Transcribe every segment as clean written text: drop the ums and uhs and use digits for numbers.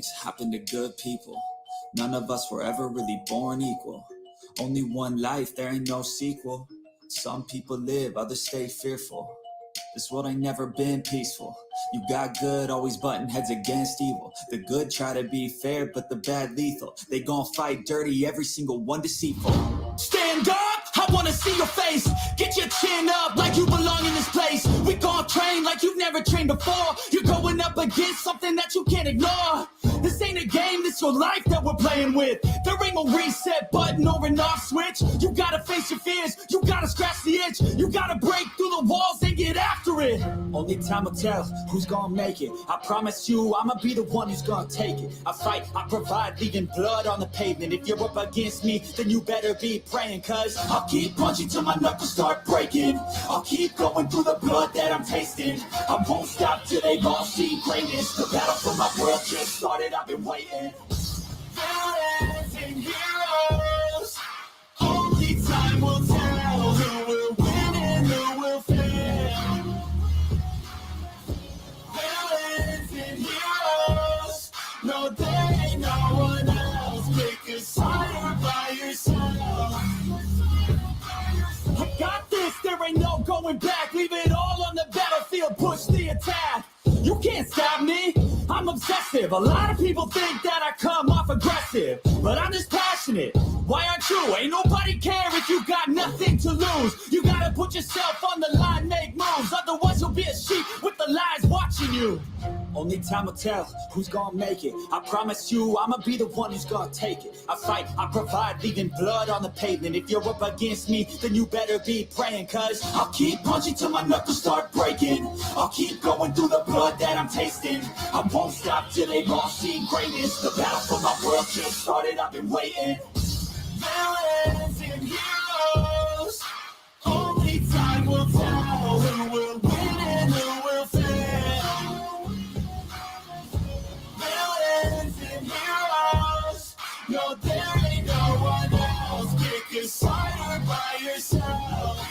things happen to good people. None of us were ever really born equal. Only one life, there ain't no sequel. Some people live, others stay fearful. This world ain't never been peaceful. You got good, always butting heads against evil. The good try to be fair, but the bad lethal. They gon' fight dirty, every single one deceitful. Stand up, I wanna see your face. Get your chin up like you belong in this place. We gon' train like you've never trained before. You're going up against something that you can't ignore. This ain't a game, this your life that we're playing with. There ain't no reset button or an off switch. You gotta face your fears, you gotta scratch the itch. You gotta break through the walls and get after it. Only time will tell who's gonna make it. I promise you, I'ma be the one who's gonna take it. I fight, I provide, leaving blood on the pavement. If you're up against me, then you better be praying. Cause I'll keep punching till my knuckles start breaking. I'll keep going through the blood that I'm tasting. I won't stop till they all see greatness. The battle for my world just started, I've been waiting. Villains and heroes, only time will tell who will win and who will fail. Villains and heroes, no there ain't no one else. Pick a side by yourself. I got this, there ain't no going back. Leave it all on the battlefield, push the attack. You can't stop me, I'm obsessive. A lot of people think that I come off aggressive, but I'm just passionate. Why aren't you? Ain't nobody care if you got nothing to lose. You gotta put yourself on the line, make moves. Otherwise you'll be a sheep with the lies watching you. Only time will tell who's gonna make it. I promise you, I'ma be the one who's gonna take it. I fight, I provide, leaving blood on the pavement. If you're up against me, then you better be praying. Cause I'll keep punching till my knuckles start breaking. I'll keep going through the blood that I'm tasting. I won't stop till they all see greatness. The battle for my world just started, I've been waiting. Villains and heroes, only time will tell who will win and who will fail. Villains and heroes, no there ain't no one else. Pick a side by yourself.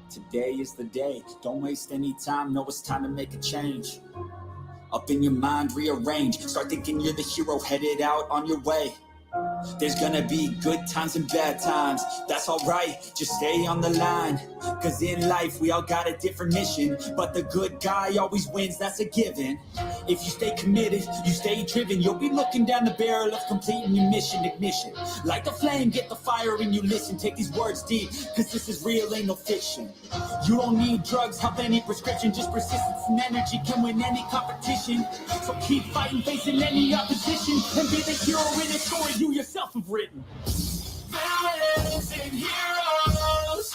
Today is the day, don't waste any time, know it's time to make a change. Up in your mind, rearrange, start thinking you're the hero headed out on your way. There's gonna be good times and bad times, that's alright, just stay on the line. Cause in life we all got a different mission, but the good guy always wins, that's a given. If you stay committed, you stay driven, you'll be looking down the barrel of completing your mission. Ignition, light the flame, get the fire and you listen. Take these words deep, cause this is real, ain't no fiction. You don't need drugs, help any prescription, just persistence and energy can win any competition. So keep fighting, facing any opposition, and be the hero in a story you yourself have written. Villains and heroes,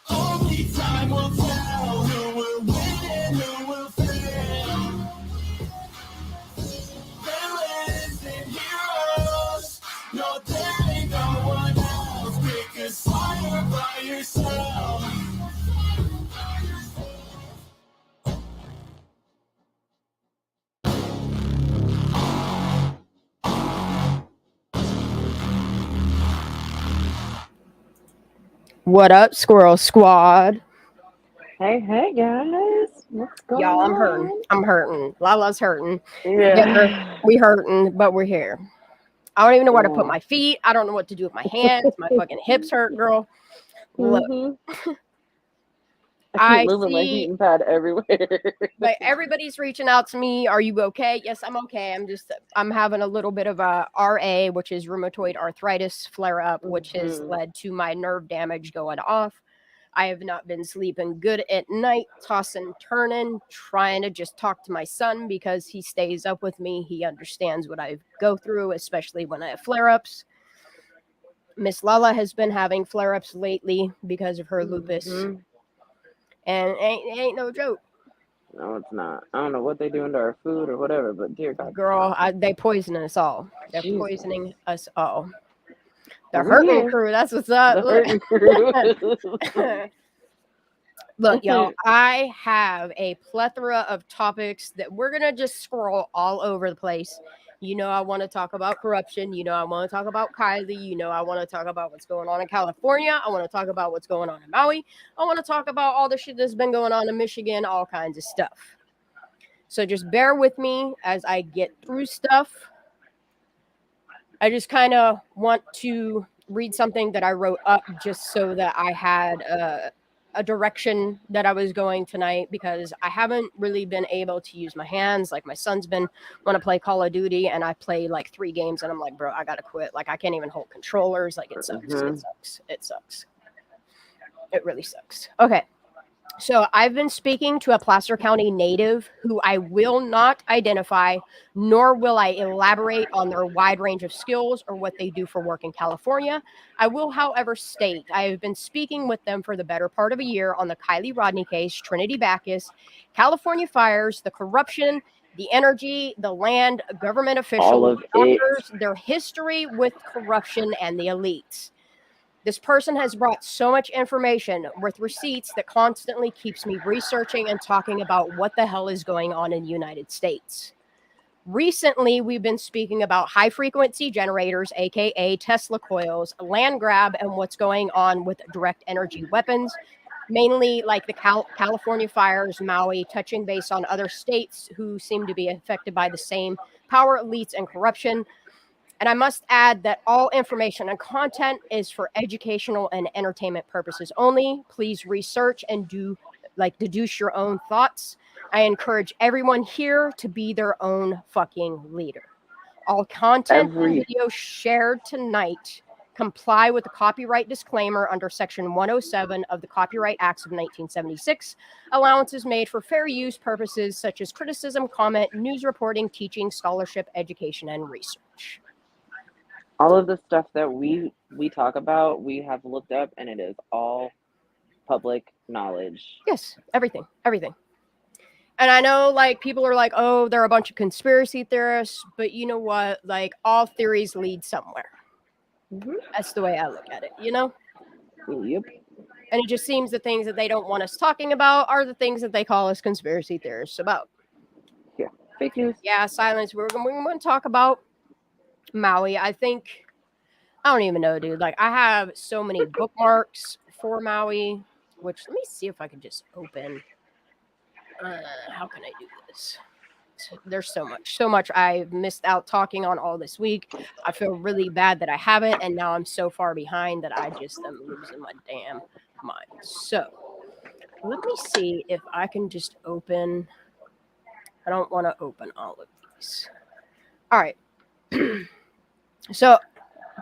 only time will tell who will win and who will fail. Villains and heroes, no there ain't no one else. Pick a side by yourself. What up, Squirrel Squad? Hey guys, what's going Y'all, on? I'm hurting. Lala's hurting. Yeah. We hurting, but we're here. I don't even know where to put my feet. I don't know what to do with my hands. My fucking hips hurt, girl. Look, I keep moving my heating pad everywhere. But everybody's reaching out to me. Are you okay? Yes, I'm okay. I'm having a little bit of a RA, which is rheumatoid arthritis flare up, which has led to my nerve damage going off. I have not been sleeping good at night, tossing, turning, trying to just talk to my son because he stays up with me. He understands what I go through, especially when I have flare-ups. Miss Lala has been having flare-ups lately because of her lupus. And it ain't no joke. No, it's not. I don't know what they do into our food or whatever, but dear God. Girl, they poisoning us all. They're poisoning us all. The hurting crew, that's what's up. The hurting crew. Look, y'all, I have a plethora of topics that we're going to just scroll all over the place. You know, I want to talk about corruption. You know, I want to talk about Kylie. You know, I want to talk about what's going on in California. I want to talk about what's going on in Maui. I want to talk about all the shit that's been going on in Michigan, all kinds of stuff. So just bear with me as I get through stuff. I just kind of want to read something that I wrote up just so that I had a direction that I was going tonight, because I haven't really been able to use my hands. Like my son's been want to play Call of Duty, and I play like 3 games, and I'm like, bro, I gotta quit. Like I can't even hold controllers. Like it sucks. It sucks. It sucks. It really sucks. Okay. So I've been speaking to a Placer County native who I will not identify, nor will I elaborate on their wide range of skills or what they do for work in California. I will, however, state I have been speaking with them for the better part of a year on the Kylie Rodney case, Trinity Bacchus, California fires, the corruption, the energy, the land, government officials, doctors, their history with corruption, and the elites. This person has brought so much information with receipts that constantly keeps me researching and talking about what the hell is going on in the United States. Recently, we've been speaking about high frequency generators, aka Tesla coils, land grab, and what's going on with direct energy weapons, mainly like the California fires, Maui, touching base on other states who seem to be affected by the same power elites and corruption. And I must add that all information and content is for educational and entertainment purposes only. Please research and deduce your own thoughts. I encourage everyone here to be their own fucking leader. All content and videos shared tonight comply with the copyright disclaimer under Section 107 of the Copyright Acts of 1976. Allowances made for fair use purposes such as criticism, comment, news reporting, teaching, scholarship, education, and research. All of the stuff that we talk about, we have looked up, and it is all public knowledge. Yes, everything. And I know, like, people are like, oh, they're a bunch of conspiracy theorists, but you know what? Like, all theories lead somewhere. That's the way I look at it, you know? Yep. And it just seems the things that they don't want us talking about are the things that they call us conspiracy theorists about. Yeah, fake news. Yeah, silence. We're going to talk about Maui. I don't even know, dude. Like, I have so many bookmarks for Maui, which, let me see if I can just open. How can I do this? There's so much I've missed out talking on all this week. I feel really bad that I haven't, and now I'm so far behind that I just am losing my damn mind. So, let me see if I can just open. I don't want to open all of these. All right. So,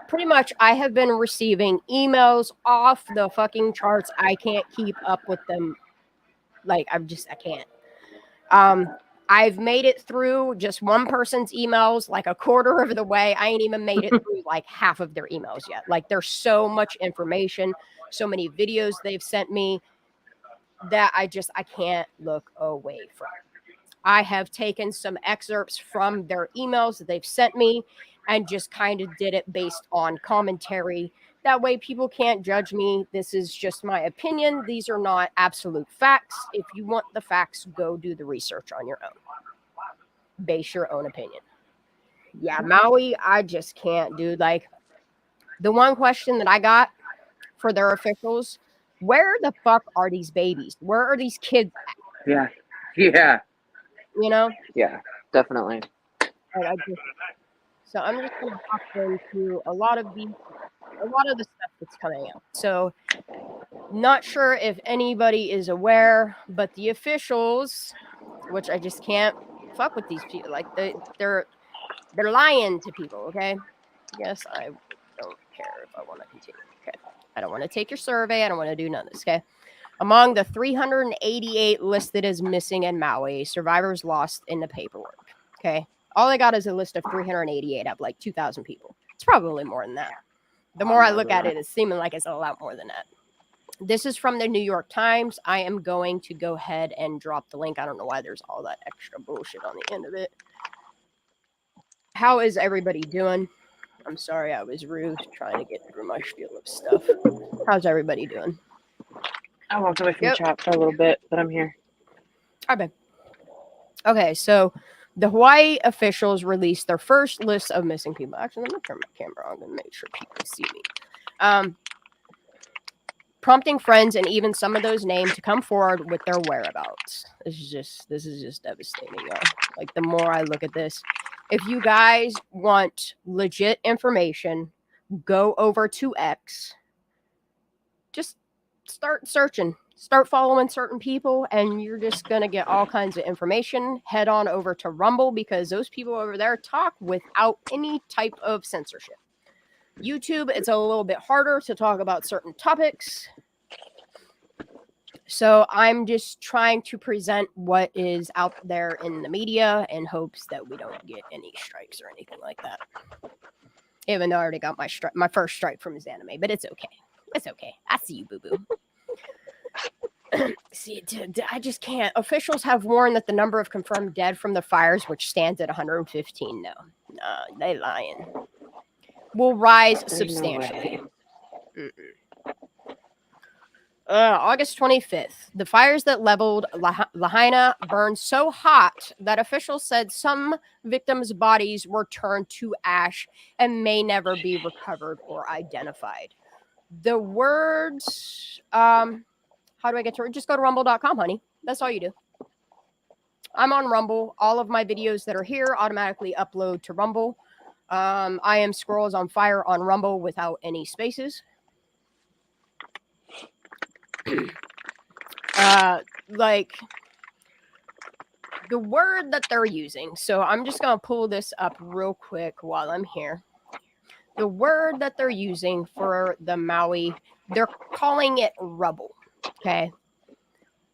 pretty much I have been receiving emails off the fucking charts. I can't keep up with them. Like, I can't. I've made it through just one person's emails, like a quarter of the way. I ain't even made it through like half of their emails yet. Like, there's so much information, so many videos they've sent me that I can't look away from. I have taken some excerpts from their emails that they've sent me and just kind of did it based on commentary. That way people can't judge me. This is just my opinion. These are not absolute facts. If you want the facts, go do the research on your own. Base your own opinion. Yeah, Maui, I just can't, dude. Like, the one question that I got for their officials, where the fuck are these babies? Where are these kids at? Yeah. You know? Yeah, definitely. So I'm just going to hop into a lot of the stuff that's coming out. So, not sure if anybody is aware, but the officials, which I just can't fuck with these people. Like, they're lying to people. Okay. Yes, I don't care if I want to continue. Okay. I don't want to take your survey. I don't want to do none of this. Okay. Among the 388 listed as missing in Maui, survivors lost in the paperwork. Okay. All I got is a list of 388 out of like 2,000 people. It's probably more than that. The more I look at it, it's seeming like it's a lot more than that. This is from the New York Times. I am going to go ahead and drop the link. I don't know why there's all that extra bullshit on the end of it. How is everybody doing? I'm sorry I was rude trying to get through my spiel of stuff. How's everybody doing? I walked away from chat for a little bit, but I'm here. Okay, so the Hawaii officials released their first list of missing people. Actually, let me turn my camera on to make sure people see me. Prompting friends and even some of those named to come forward with their whereabouts. This is just devastating, y'all. Like, the more I look at this, if you guys want legit information, go over to X. Just start searching. Start following certain people, and you're just going to get all kinds of information. Head on over to Rumble, because those people over there talk without any type of censorship. YouTube, it's a little bit harder to talk about certain topics. So I'm just trying to present what is out there in the media in hopes that we don't get any strikes or anything like that. Even though I already got my first strike from his anime, but it's okay. It's okay. I see you, boo-boo. See, I just can't. Officials have warned that the number of confirmed dead from the fires, which stands at 115, no, they lying, will rise substantially. August 25th, the fires that leveled Lahaina burned so hot that officials said some victims' bodies were turned to ash and may never be recovered or identified. The words, how do I get to it? Just go to rumble.com, honey. That's all you do. I'm on Rumble. All of my videos that are here automatically upload to Rumble. I am Squirrels on Fire on Rumble without any spaces. Like, the word that they're using. So I'm just going to pull this up real quick while I'm here. The word that they're using for the Maui, they're calling it rubble. Okay.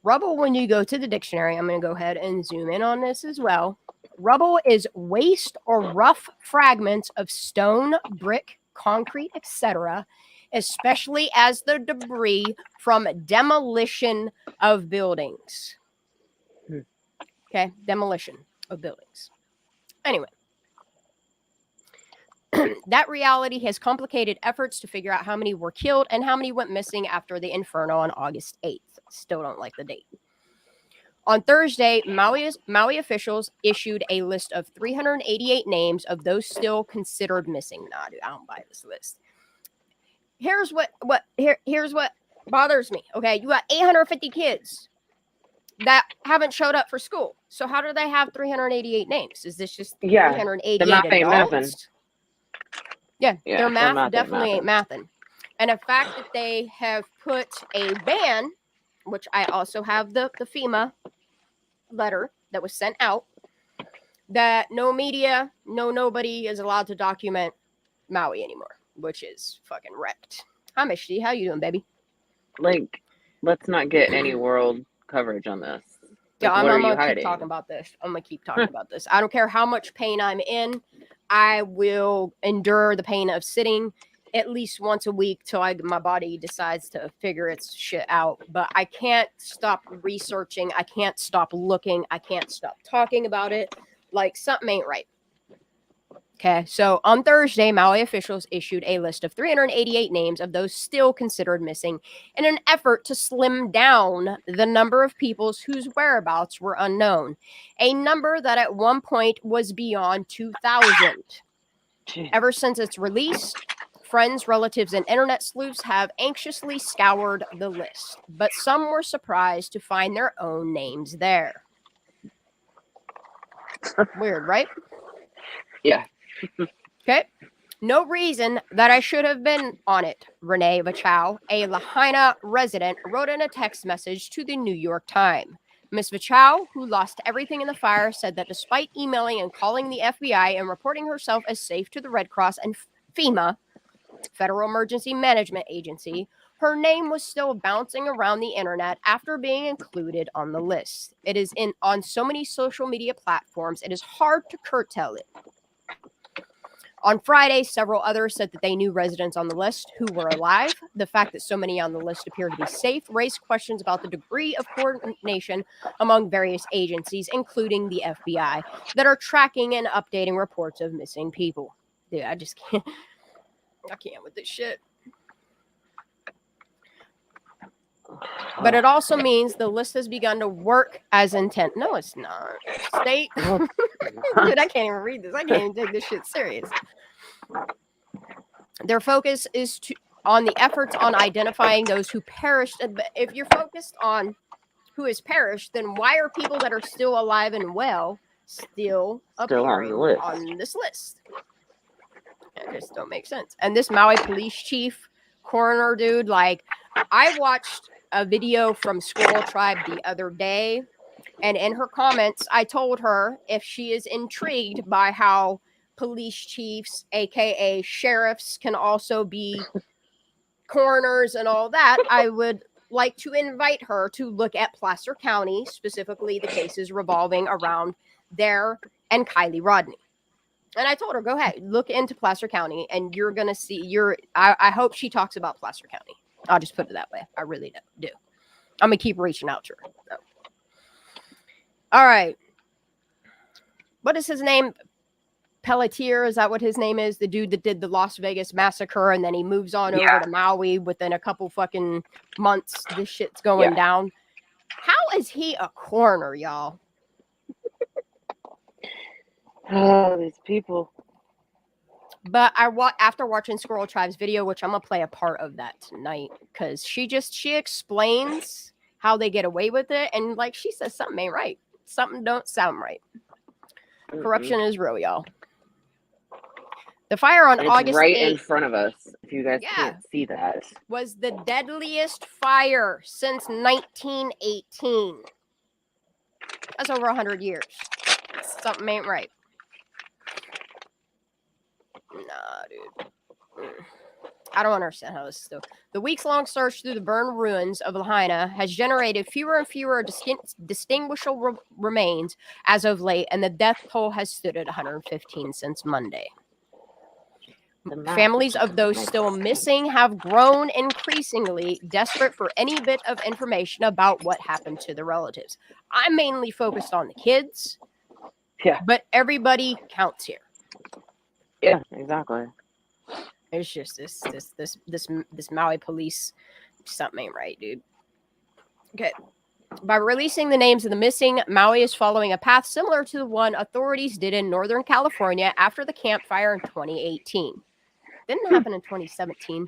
Rubble, when you go to the dictionary, I'm going to go ahead and zoom in on this as well. Rubble is waste or rough fragments of stone, brick, concrete, etc., especially as the debris from demolition of buildings. Okay, demolition of buildings. Anyway, that reality has complicated efforts to figure out how many were killed and how many went missing after the inferno on August 8th. Still don't like the date. On Thursday, Maui officials issued a list of 388 names of those still considered missing. Nah, dude, I don't buy this list. Here's what bothers me. Okay, you got 850 kids that haven't showed up for school. So how do they have 388 names? Is this just 388 adults? Yeah, their math definitely ain't mathing. And the fact that they have put a ban, which I also have the FEMA letter that was sent out, that no media, nobody is allowed to document Maui anymore, which is fucking wrecked. Hi, Miss how you doing, baby? Like, let's not get any world coverage on this. Like, yeah, I'm gonna keep talking about this. I'm gonna keep talking about this. I don't care how much pain I'm in. I will endure the pain of sitting at least once a week till my body decides to figure its shit out. But I can't stop researching. I can't stop looking. I can't stop talking about it. Like, something ain't right. Okay, so on Thursday, Maui officials issued a list of 388 names of those still considered missing in an effort to slim down the number of people whose whereabouts were unknown, a number that at one point was beyond 2,000. Ever since its release, friends, relatives, and internet sleuths have anxiously scoured the list, but some were surprised to find their own names there. Weird, right? Yeah. Okay. No reason that I should have been on it, Renee Vachow, a Lahaina resident, wrote in a text message to the New York Times. Ms. Vachow, who lost everything in the fire, said that despite emailing and calling the FBI and reporting herself as safe to the Red Cross and FEMA, Federal Emergency Management Agency, her name was still bouncing around the internet after being included on the list. It is on so many social media platforms, it is hard to curtail it. On Friday, several others said that they knew residents on the list who were alive. The fact that so many on the list appear to be safe raised questions about the degree of coordination among various agencies, including the FBI, that are tracking and updating reports of missing people. Dude, I just can't. I can't with this shit. But it also means the list has begun to work as intent. No, it's not. State. Dude, I can't even read this. I can't even take this shit serious. Their focus is on the efforts on identifying those who perished. If you're focused on who has perished, then why are people that are still alive and well still appearing on this list? It just don't make sense. And this Maui police chief, coroner dude, like, I watched a video from Squirrel Tribe the other day, and in her comments, I told her if she is intrigued by how police chiefs, aka sheriffs, can also be coroners and all that, I would like to invite her to look at Placer County, specifically the cases revolving around there and Kylie Rodney. And I told her, go ahead, look into Placer County, and you're gonna see. I hope she talks about Placer County. I'll just put it that way. I really do. I'm gonna keep reaching out to her. So. All right. What is his name? Pelletier, is that what his name is? The dude that did the Las Vegas massacre, and then he moves on over to Maui within a couple fucking months. This shit's going down. How is he a coroner, y'all? Oh, these people. But after watching Squirrel Tribe's video, which I'm gonna play a part of that tonight, because she explains how they get away with it, and like she says, something ain't right. Something don't sound right. Corruption is real, y'all. The fire on August 8th, in front of us. If you guys can't see that, was the deadliest fire since 1918. That's over 100 years. Something ain't right. Nah, dude. I don't understand how this is still. The weeks-long search through the burned ruins of Lahaina has generated fewer and fewer distinguishable remains as of late, and the death toll has stood at 115 since Monday. Families of those still missing have grown increasingly desperate for any bit of information about what happened to the relatives. I'm mainly focused on the kids. Yeah. But everybody counts here. Yeah, exactly. It's just this Maui police, something ain't right, dude. Okay. By releasing the names of the missing, Maui is following a path similar to the one authorities did in Northern California after the campfire in 2018. Didn't happen in 2017.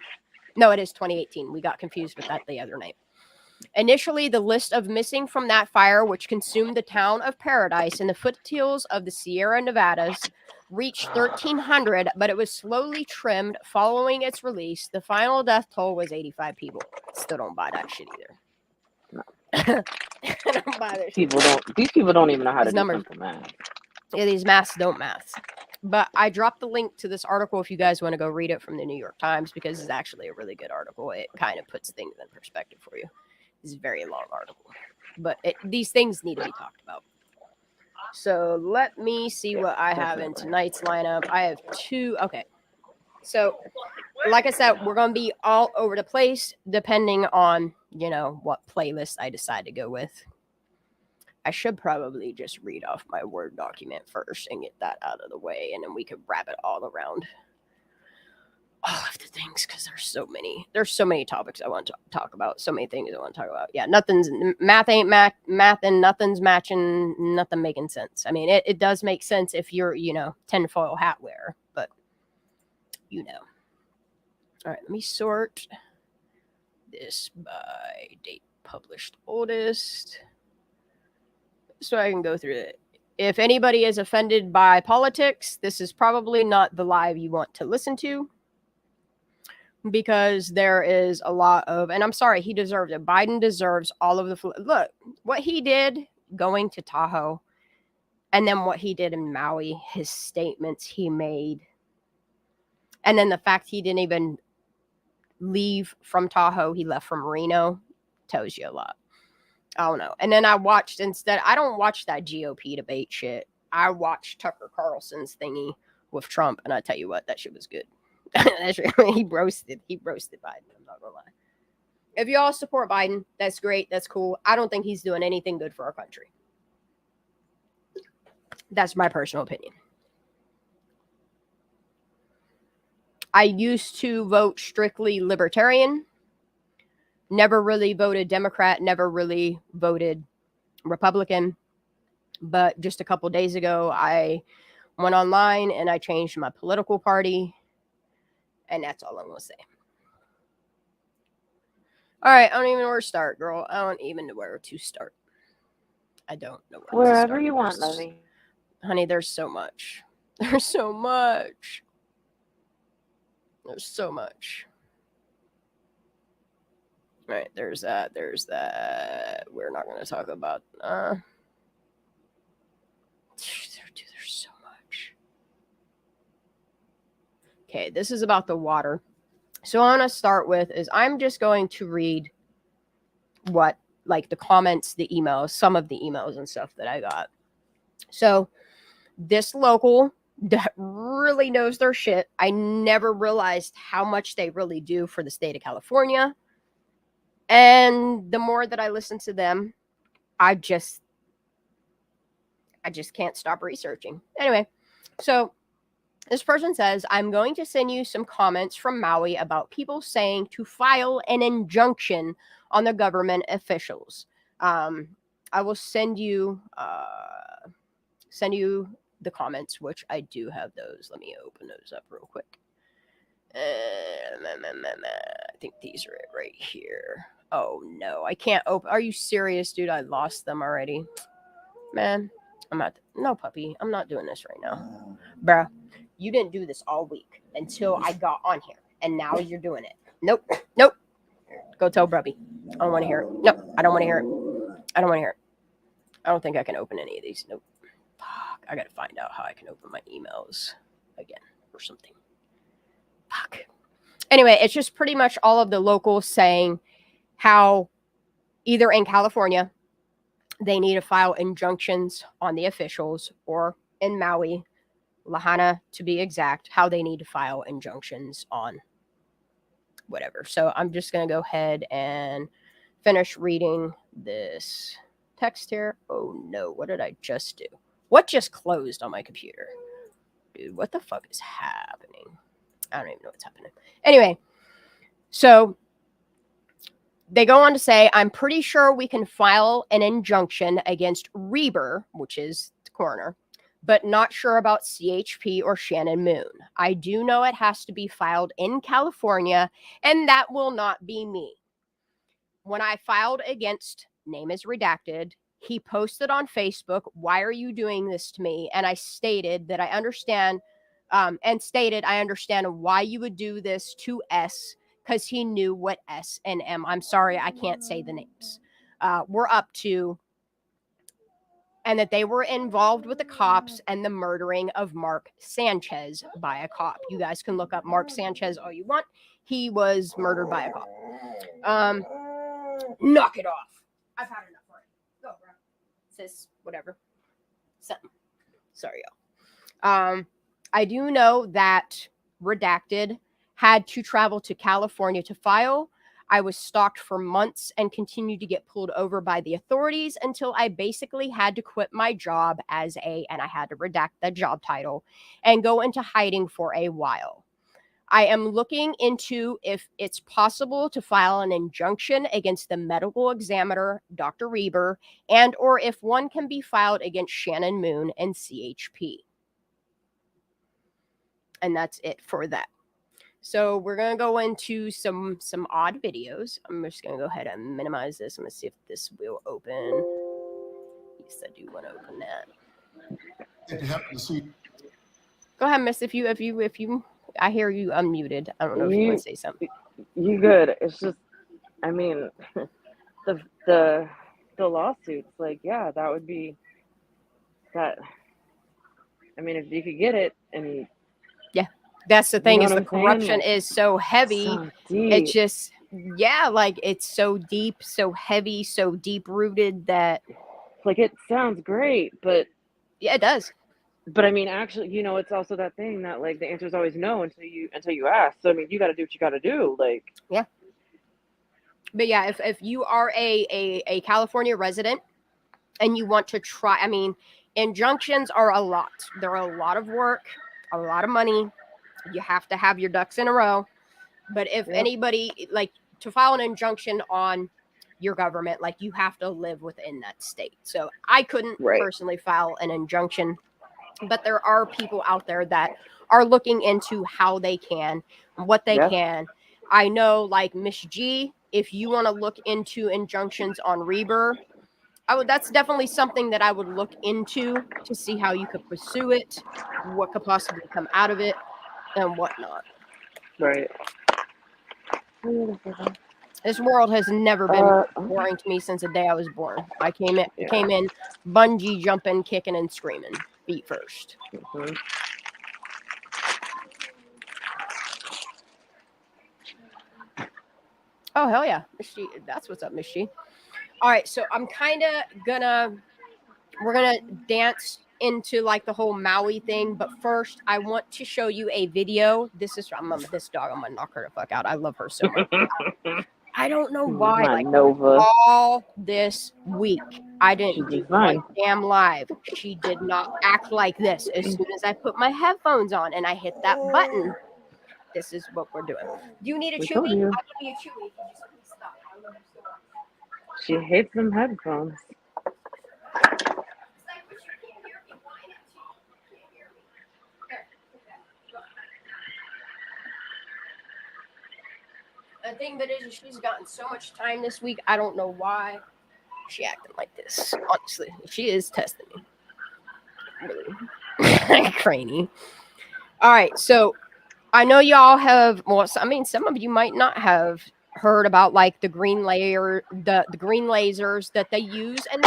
No, it is 2018. We got confused with that the other night. Initially, the list of missing from that fire, which consumed the town of Paradise in the foothills of the Sierra Nevadas, reached 1,300, but it was slowly trimmed following its release. The final death toll was 85 people. Still don't buy that shit either. No. I don't buy this shit. These people don't even know how These to numbers. do simple math. Yeah, these maths don't math. But I dropped the link to this article if you guys want to go read it from the New York Times, because it's actually a really good article. It kind of puts things in perspective for you. It's a very long article, but these things need to be talked about. So let me see what I have in tonight's lineup. I have two. Okay. So like I said, we're going to be all over the place depending on, what playlist I decide to go with. I should probably just read off my Word document first and get that out of the way, and then we could wrap it all around all of the things, because there's so many topics I want to talk about, so many things I want to talk about. Yeah, math ain't math, and nothing's matching, nothing making sense. I mean, it does make sense if you're, tinfoil hat wearer, but all right, let me sort this by date published oldest so I can go through it. If anybody is offended by politics, this is probably not the live you want to listen to, because there is a lot of, and I'm sorry, he deserves it. Biden deserves all of the, look, what he did going to Tahoe, and then what he did in Maui, his statements he made, and then the fact he didn't even leave from Tahoe, he left from Reno, tells you a lot. I don't know. And then I don't watch that GOP debate shit. I watched Tucker Carlson's thingy with Trump, and I tell you what, that shit was good. He roasted Biden. I'm not gonna lie. If y'all support Biden, that's great. That's cool. I don't think he's doing anything good for our country. That's my personal opinion. I used to vote strictly libertarian. Never really voted Democrat. Never really voted Republican. But just a couple days ago, I went online and I changed my political party. And that's all I'm going to say. All right, I don't even know where to start, girl. I don't even know where to start. I don't know where to Wherever start. you want, Lovey. Honey, there's so much. There's so much. There's so much. Right, there's that. There's that. We're not going to talk about. Dude, there's so much. Okay, this is about the water. So what I'm going to start with is I'm just going to read what, like, the comments, the emails, some of the emails and stuff that I got. So this local that really knows their shit. I never realized how much they really do for the state of California. And the more that I listen to them, I just can't stop researching. Anyway, so this person says, I'm going to send you some comments from Maui about people saying to file an injunction on the government officials. I will send you the comments, which I do have those. Let me open those up real quick. I think these are it right here. Oh no, I can't open. Are you serious, dude? I lost them already. Man, I'm not. No, puppy, I'm not doing this right now, bruh. You didn't do this all week until I got on here, and now you're doing it. Nope, nope. Go tell Brubby. I don't want to hear it. No, I don't want to hear it. I don't want to hear it. I don't think I can open any of these. Nope. Fuck. I gotta find out how I can open my emails again or something. Fuck. Anyway, it's just pretty much all of the locals saying how either in California they need to file injunctions on the officials, or in Maui, Lahaina to be exact, how they need to file injunctions on whatever. So I'm just going to go ahead and finish reading this text here. Oh no, what did I just do? What just closed on my computer? Dude, what the fuck is happening? I don't even know what's happening. Anyway, so they go on to say, I'm pretty sure we can file an injunction against Reber, which is the coroner, but not sure about CHP or Shannon Moon. I do know it has to be filed in California, and that will not be me. When I filed against, name is redacted, he posted on Facebook, why are you doing this to me? And I stated that I understand, I understand why you would do this to S, because he knew what S and M, I'm sorry, I can't say the names, were up to, and that they were involved with the cops and the murdering of Mark Sanchez by a cop. You guys can look up Mark Sanchez all you want. He was murdered by a cop. Knock it off. I've had enough already. Go, bro. Sis, whatever. Something. Sorry, y'all. I do know that Redacted had to travel to California to file. I was stalked for months and continued to get pulled over by the authorities until I basically had to quit my job and I had to redact the job title and go into hiding for a while. I am looking into if it's possible to file an injunction against the medical examiner, Dr. Reber, and or if one can be filed against Shannon Moon and CHP. And that's it for that. So we're going to go into some odd videos. I'm just going to go ahead and minimize this. I'm going to see if this will open. Yes, I do want to open that. Go ahead, miss. If you I hear you unmuted. I don't know if you want to say something. You good. It's just, I mean, the lawsuits, like, yeah, that would be that. I mean, if you could get it, and yeah, that's the thing, you know is the corruption like, is so heavy. so deep. It's just, yeah, like it's so deep, so heavy, so deep rooted that, like, it sounds great, but yeah, it does. But I mean, actually, you know, it's also that thing that, like, the answer is always no until you ask. So I mean, you got to do what you got to do. Like, yeah. But yeah, if you are a California resident and you want to try, I mean, injunctions are a lot. They're a lot of work, a lot of money. You have to have your ducks in a row. But if anybody, like, to file an injunction on your government, like, you have to live within that state. So I couldn't personally file an injunction, but there are people out there that are looking into how they can, what they can. I know, like Miss G, if you want to look into injunctions on Reber, that's definitely something that I would look into to see how you could pursue it, what could possibly come out of it, and whatnot. Right. This world has never been boring to me since the day I was born. I came in bungee jumping, kicking, and screaming, feet first. Mhm. Oh hell yeah, Miss G, that's what's up, Miss G. All right, so I'm kind of we're gonna dance into like the whole Maui thing, but first I want to show you a video. This dog. I'm gonna knock her the fuck out. I love her so much. I don't know why. My Like Nova. all this week, I didn't do fine. one damn live. She did not act like this. As soon as I put my headphones on and I hit that button, this is what we're doing. Do you need a We chewy? told you. I'll give you a chewy. Just stop. I love you so much. She hates them headphones. The thing that is, she's gotten so much time this week. I don't know why she acting like this. Honestly, she is testing me. Really, cranny. All right, so I know y'all have. Well, I mean, some of you might not have heard about like the green lasers that they use, and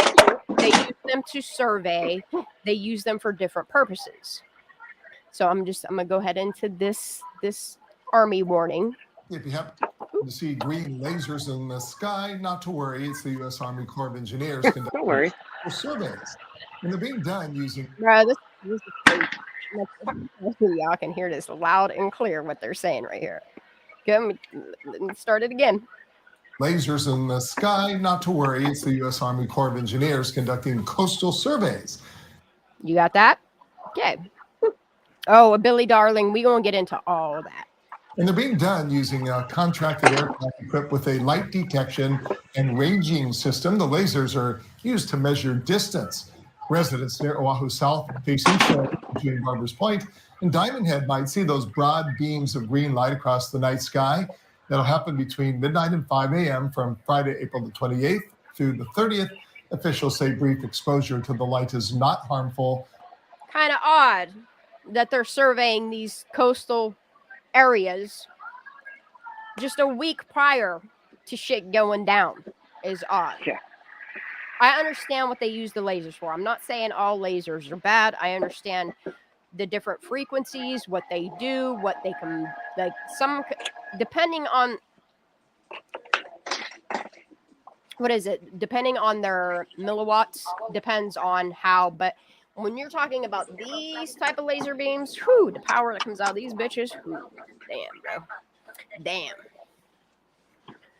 they use them to survey. They use them for different purposes. So I'm gonna go ahead into this army warning. If you happen to see green lasers in the sky, not to worry. It's the U.S. Army Corps of Engineers Don't worry. conducting surveys, and they're being done using. Bro, this is crazy. Y'all can hear this loud and clear what they're saying right here. Let's start it again. Lasers in the sky, not to worry. It's the U.S. Army Corps of Engineers conducting coastal surveys. You got that? Okay. Oh, Billy Darling, we gonna get into all that. And they're being done using a contracted aircraft equipped with a light detection and ranging system. The lasers are used to measure distance. Residents near Oahu South, facing shore between Barbers Point and Diamond Head, might see those broad beams of green light across the night sky. That'll happen between midnight and 5 a.m. from Friday, April the 28th through the 30th. Officials say brief exposure to the light is not harmful. Kind of odd that they're surveying these coastal areas just a week prior to shit going down is odd. Yeah. I understand what they use the lasers for. I'm not saying all lasers are bad. I understand the different frequencies, what they do, what they can, like some, depending on, what is it? Depending on their milliwatts, depends on how, but when you're talking about these type of laser beams, whew, the power that comes out of these bitches, whew, damn, bro.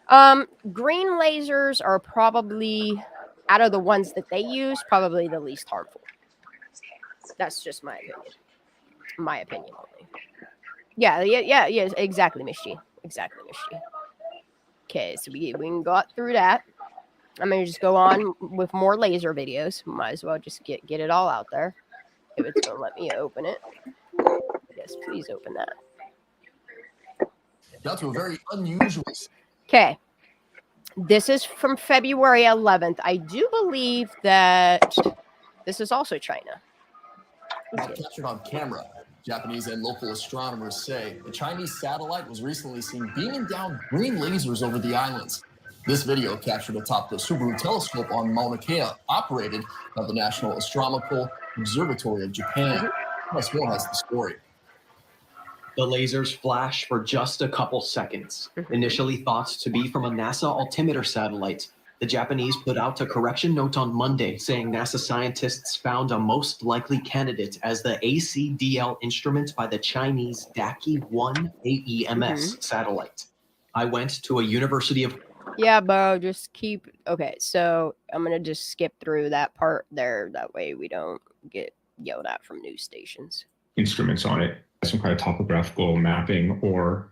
Damn. Green lasers are probably, out of the ones that they use, probably the least harmful. That's just my opinion. My opinion only. Yeah, exactly, Miss G. Exactly, Miss G. Okay, so we can go through that. I'm gonna just go on with more laser videos. Might as well just get it all out there. If it's gonna let me open it. Yes, please open that. That's a very unusual. Okay. This is from February 11th. I do believe that this is also China. Captured on camera. Japanese and local astronomers say a Chinese satellite was recently seen beaming down green lasers over the islands. This video captured atop the Subaru telescope on Mauna Kea, operated by the National Astronomical Observatory of Japan. Plus one has the story. The lasers flash for just a couple seconds. Initially thought to be from a NASA altimeter satellite, the Japanese put out a correction note on Monday saying NASA scientists found a most likely candidate as the ACDL instrument by the Chinese Daki-1 AEMS satellite. I went to a University of... Yeah, bro, just keep... Okay, so I'm going to just skip through that part there. That way we don't get yelled at from news stations. Instruments on it, some kind of topographical mapping, or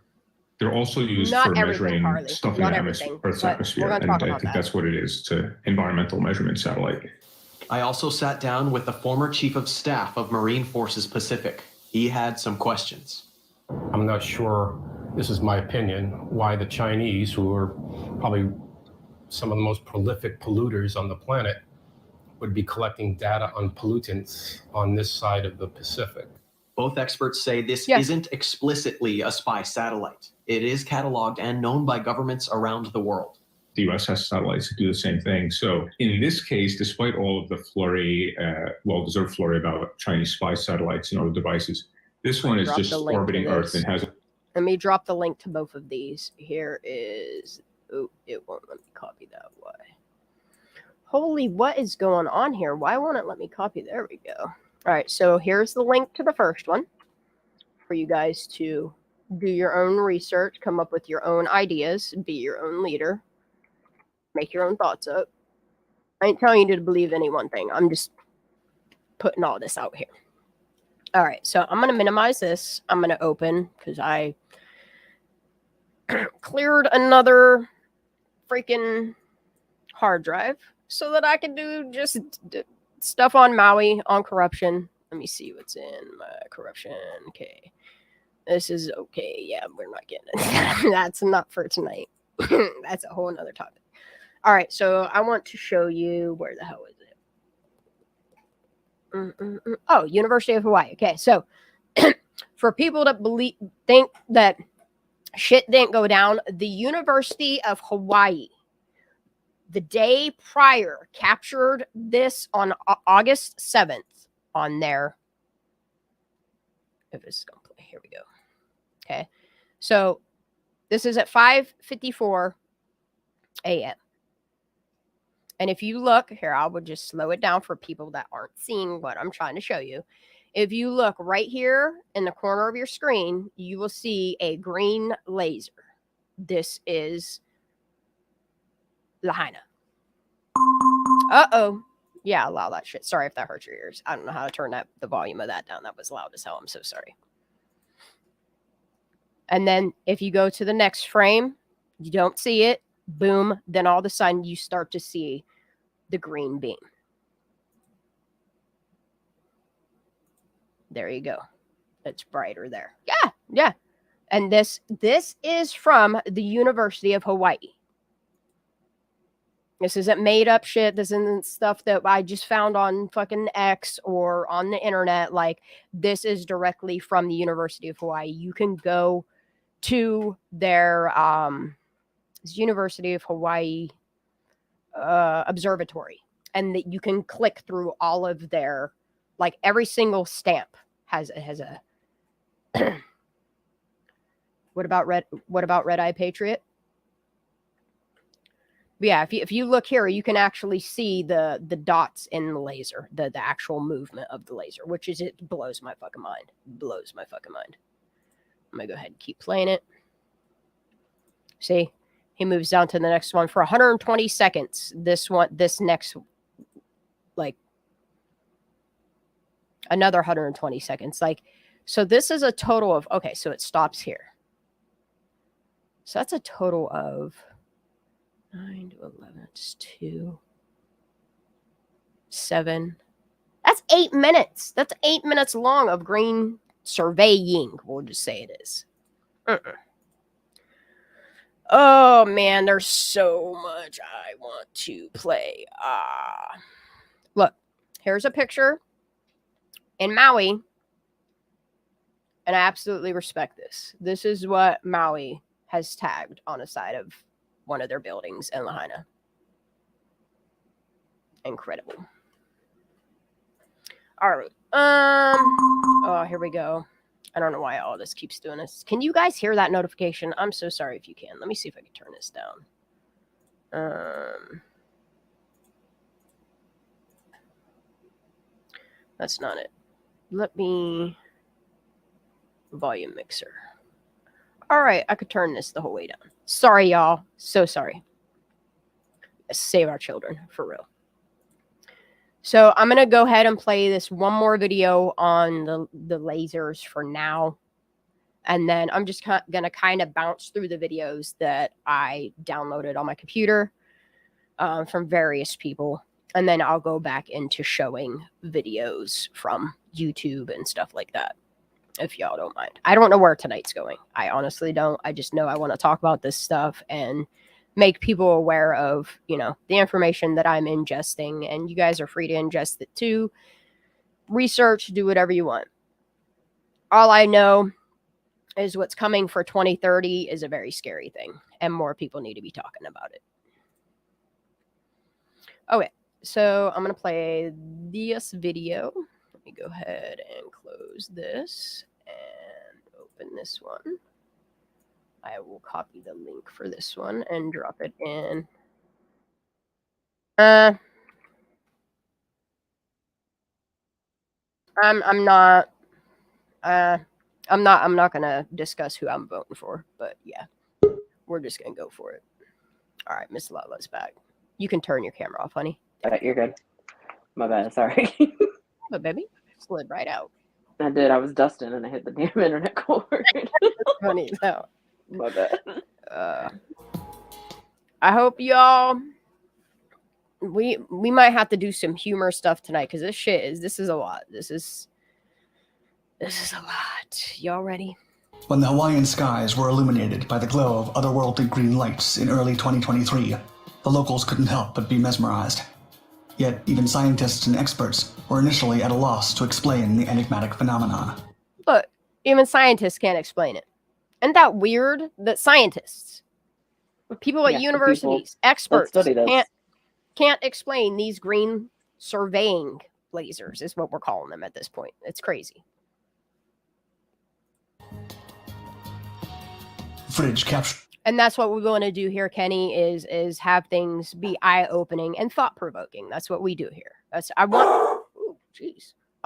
they're also used for measuring stuff in the Earth's atmosphere. And I think that's what it is. It's an environmental measurement satellite. I also sat down with the former chief of staff of Marine Forces Pacific. He had some questions. I'm not sure this is my opinion, why the Chinese, who are probably some of the most prolific polluters on the planet, would be collecting data on pollutants on this side of the Pacific. Both experts say this isn't explicitly a spy satellite. It is cataloged and known by governments around the world. The U.S. has satellites that do the same thing. So in this case, despite all of the flurry, well-deserved flurry about Chinese spy satellites and other devices, this one is just orbiting Earth and has... Let me drop the link to both of these. Here is... Oh, it won't let me copy that. Why? Holy, what is going on here? Why won't it let me copy? There we go. All right, so here's the link to the first one for you guys to do your own research, come up with your own ideas, be your own leader, make your own thoughts up. I ain't telling you to believe any one thing. I'm just putting all this out here. All right, so I'm going to minimize this. I'm going to open because I cleared another freaking hard drive so that I can do just stuff on Maui, on corruption. Let me see what's in my corruption. Okay. This is okay. Yeah, we're not getting it. That's not for tonight. That's a whole nother topic. All right, so I want to show you, where the hell is it? Oh, University of Hawaii. Okay, so for people that think that shit didn't go down, the University of Hawaii, the day prior, captured this on August 7th on their... If this is going to play, here we go. Okay, so this is at 5:54 a.m. And if you look here, I would just slow it down for people that aren't seeing what I'm trying to show you. If you look right here in the corner of your screen, you will see a green laser. This is Lahaina. Uh-oh. Yeah, allow that shit. Sorry if that hurts your ears. I don't know how to turn the volume of that down. That was loud as hell. I'm so sorry. And then if you go to the next frame, you don't see it. Boom. Then all of a sudden you start to see the green beam. There you go. It's brighter there. Yeah, yeah. And this is from the University of Hawaii. This isn't made up shit. This isn't stuff that I just found on fucking X or on the internet. Like, this is directly from the University of Hawaii. You can go to their University of Hawaii observatory, and that you can click through all of their, like, every single stamp has a what about Red Eye Patriot? But yeah, if you look here, you can actually see the dots in the laser, the actual movement of the laser, which is, it blows my fucking mind. Blows my fucking mind. I'm gonna go ahead and keep playing it. See, he moves down to the next one for 120 seconds. This next, like, another 120 seconds. Like, so this is a total of, okay, so it stops here. So that's a total of 9 to 11. It's 2, 7. That's 8 minutes. That's 8 minutes long of green surveying. We'll just say it is. Oh, man, there's so much I want to play. Look, here's a picture in Maui, and I absolutely respect this. This is what Maui has tagged on the side of one of their buildings in Lahaina. Incredible. All right. Oh, here we go. I don't know why all this keeps doing this. Can you guys hear that notification? I'm so sorry if you can. Let me see if I can turn this down. That's not it. Let me... Volume mixer. All right, I could turn this the whole way down. Sorry, y'all. So sorry. Save our children, for real. So I'm going to go ahead and play this one more video on the lasers for now. And then I'm just going to kind of bounce through the videos that I downloaded on my computer from various people. And then I'll go back into showing videos from YouTube and stuff like that. if y'all don't mind. I don't know where tonight's going. I honestly don't. I just know I want to talk about this stuff and make people aware of, you know, the information that I'm ingesting, and you guys are free to ingest it too. Research, do whatever you want. All I know is what's coming for 2030 is a very scary thing, and more people need to be talking about it. Okay, so I'm going to play this video. Let me go ahead and close this and open this one. I will copy the link for this one and drop it in. I'm not gonna discuss who I'm voting for, but yeah, we're just gonna go for it. All right, Miss Lala's back. You can turn your camera off, honey. All right, you're good. My bad. Sorry. But baby, slid right out. I did. I was dusting and I hit the damn internet cord. Funny though. My bad. I hope y'all. We might have to do some humor stuff tonight because this is a lot. This is a lot. Y'all ready? When the Hawaiian skies were illuminated by the glow of otherworldly green lights in early 2023, the locals couldn't help but be mesmerized. Yet even scientists and experts were initially at a loss to explain the enigmatic phenomenon. Look, even scientists can't explain it. Isn't that weird that scientists, people at universities, experts can't explain these green surveying lasers is what we're calling them at this point. It's crazy. Footage captured. And that's what we want to do here, Kenny, is have things be eye-opening and thought-provoking. That's what we do here. I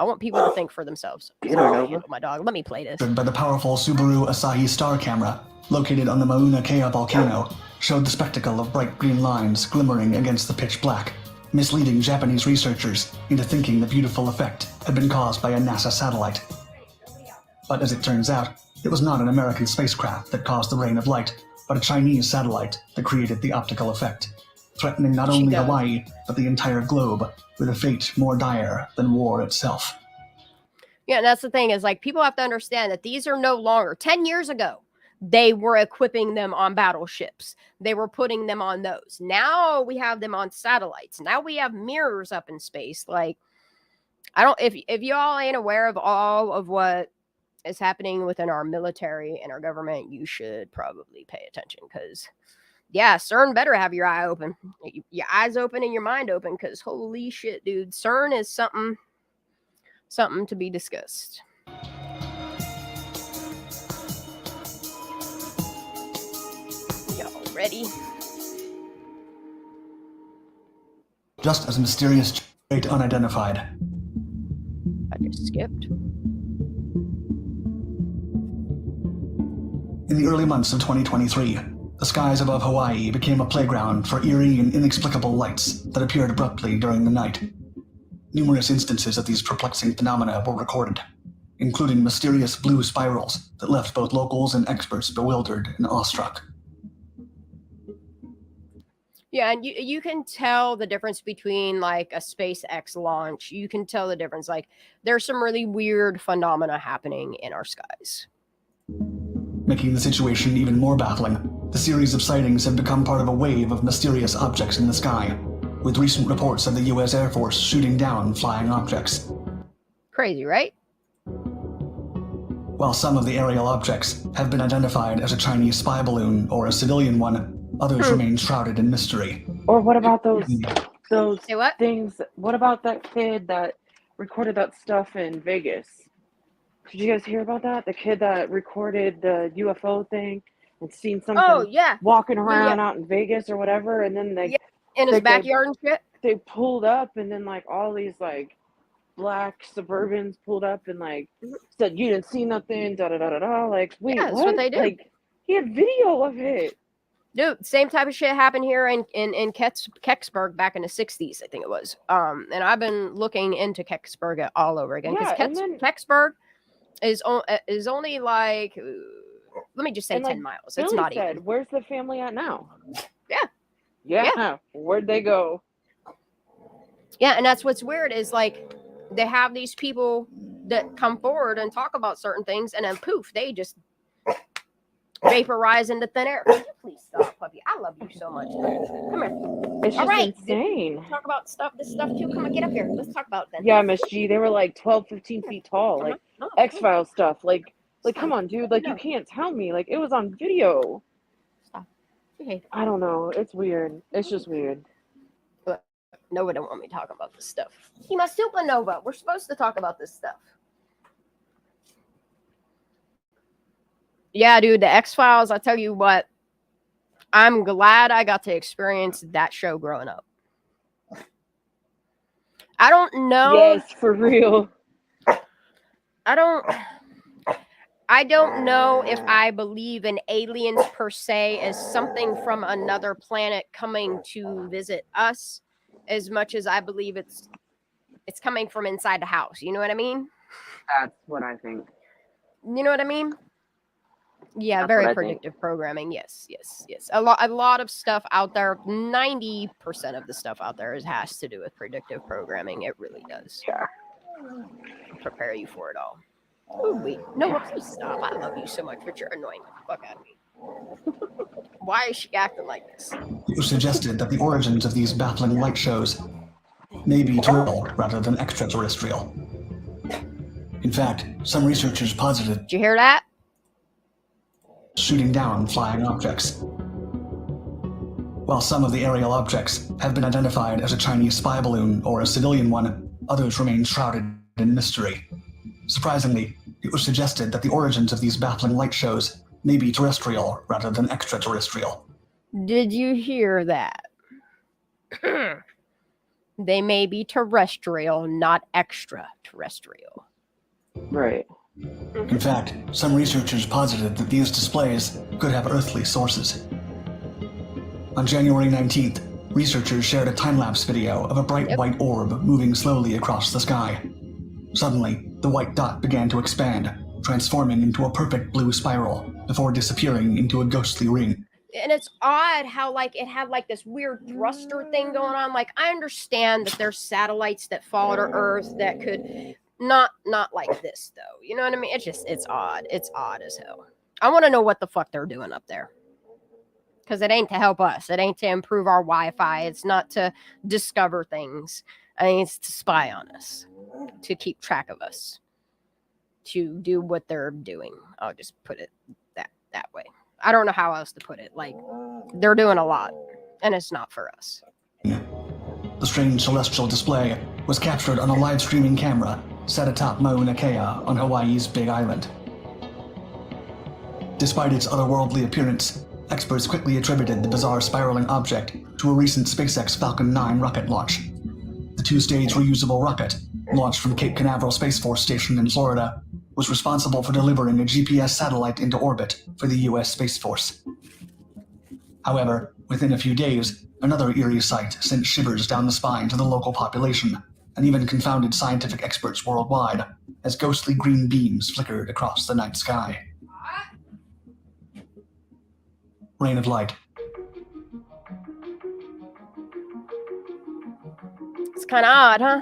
want people to think for themselves. My dog. Let me play this. By the powerful Subaru Asahi Star camera, located on the Mauna Kea volcano, showed the spectacle of bright green lines glimmering against the pitch black, misleading Japanese researchers into thinking the beautiful effect had been caused by a NASA satellite. But as it turns out, it was not an American spacecraft that caused the rain of light, but a Chinese satellite that created the optical effect, threatening not only Hawaii, but the entire globe with a fate more dire than war itself. Yeah, and that's the thing is, like, people have to understand that these are no longer, 10 years ago, they were equipping them on battleships. They were putting them on those. Now we have them on satellites. Now we have mirrors up in space. Like, if y'all ain't aware of all of what is happening within our military and our government, you should probably pay attention, because yeah, CERN better have your eye open, your eyes open and your mind open, because holy shit, dude, CERN is something to be discussed. Y'all ready? Just as mysterious trait unidentified. I just skipped. In the early months of 2023, the skies above Hawaii became a playground for eerie and inexplicable lights that appeared abruptly during the night. Numerous instances of these perplexing phenomena were recorded, including mysterious blue spirals that left both locals and experts bewildered and awestruck. Yeah, and you can tell the difference between like a SpaceX launch. You can tell the difference. Like, there's some really weird phenomena happening in our skies. Making the situation even more baffling, the series of sightings have become part of a wave of mysterious objects in the sky, with recent reports of the U.S. Air Force shooting down flying objects. Crazy, right? While some of the aerial objects have been identified as a Chinese spy balloon or a civilian one, others remain shrouded in mystery. Or what about those Say what? things? What about that kid that recorded that stuff in Vegas? Did you guys hear about that? The kid that recorded the UFO thing and seen something walking around out in Vegas or whatever, and then in his backyard and shit. They pulled up, and then like all these like black Suburbans pulled up and like said, "You didn't see nothing." Da da da da da. Like, wait, that's what they did. Like, he had video of it. Dude, same type of shit happened here in Kecksburg back in the 60s, I think it was. And I've been looking into Kecksburg all over again, because Kecksburg is only like, let me just say 10 miles. It's not even. Where's the family at now? Yeah. Where'd they go? Yeah, and that's what's weird is like they have these people that come forward and talk about certain things, and then poof, they just vaporize into thin air. Please stop, puppy. I love you so much. Come here. It's just insane. Talk about this stuff too. Come on, get up here. Let's talk about that. Yeah, Miss G, they were like 12, 15 feet tall, like X-Files stuff. Like, come on, dude. Like, you can't tell me. Like, it was on video. Stop. Okay. I don't know. It's weird. It's just weird. But Nova don't want me talking about this stuff. He must supernova. We're supposed to talk about this stuff. Yeah, dude, the X-Files, I tell you what, I'm glad I got to experience that show growing up. I don't know. Yes, for real. I don't know if I believe in aliens per se as something from another planet coming to visit us as much as I believe it's coming from inside the house. You know what I mean? That's what I think. You know what I mean? Yeah, That's very predictive programming. Yes. A lot of stuff out there. 90% of the stuff out there has to do with predictive programming. It really does. Yeah. Prepare you for it all. Oh wait, no, please stop. I love you so much, but you're annoying the fuck out of me. Why is she acting like this? You suggested that the origins of these baffling light shows may be terrestrial rather than extraterrestrial. In fact, some researchers posited. Did you hear that? Shooting down flying objects. While some of the aerial objects have been identified as a Chinese spy balloon or a civilian one, others remain shrouded in mystery. Surprisingly, it was suggested that the origins of these baffling light shows may be terrestrial rather than extraterrestrial. Did you hear that? They may be terrestrial, not extraterrestrial. Right. In fact, some researchers posited that these displays could have earthly sources. On January 19th, researchers shared a time-lapse video of a bright white orb moving slowly across the sky. Suddenly, the white dot began to expand, transforming into a perfect blue spiral before disappearing into a ghostly ring. And it's odd how it had this weird thruster thing going on. Like, I understand that there's satellites that fall to Earth that could not like this though. You know what I mean? It's odd. It's odd as hell. I want to know what the fuck they're doing up there. Because it ain't to help us. It ain't to improve our Wi-Fi. It's not to discover things. I mean, it's to spy on us, to keep track of us, to do what they're doing. I'll just put it that way. I don't know how else to put it. Like, they're doing a lot, and it's not for us. The strange celestial display was captured on a live streaming camera set atop Mauna Kea on Hawaii's Big Island. Despite its otherworldly appearance, experts quickly attributed the bizarre spiraling object to a recent SpaceX Falcon 9 rocket launch. The two-stage reusable rocket, launched from Cape Canaveral Space Force Station in Florida, was responsible for delivering a GPS satellite into orbit for the U.S. Space Force. However, within a few days, another eerie sight sent shivers down the spine to the local population, and even confounded scientific experts worldwide, as ghostly green beams flickered across the night sky. Rain of light. It's kind of odd, huh?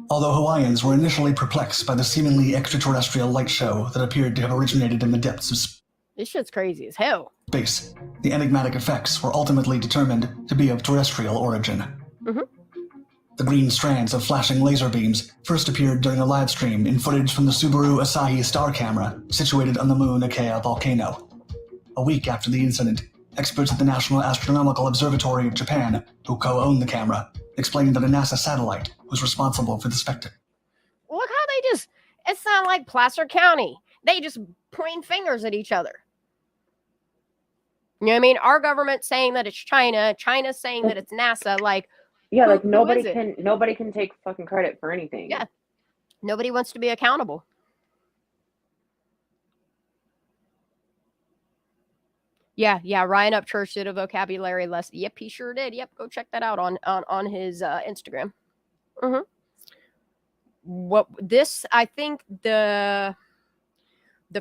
Although Hawaiians were initially perplexed by the seemingly extraterrestrial light show that appeared to have originated in the depths of this shit's crazy as hell. Space, the enigmatic effects were ultimately determined to be of terrestrial origin. Mm-hmm. The green strands of flashing laser beams first appeared during a live stream in footage from the Subaru Asahi star camera situated on the Mauna Kea volcano. A week after the incident, experts at the National Astronomical Observatory of Japan, who co-own the camera, explained that a NASA satellite was responsible for the spectacle. Look how it's not like Placer County. They just point fingers at each other. You know what I mean? Our government saying that it's China, China's saying that it's NASA. Like, yeah, like nobody can take fucking credit for anything. Yeah, nobody wants to be accountable. Yeah. Ryan Upchurch did a vocabulary lesson. Yep, he sure did. Yep, go check that out on his Instagram. I think the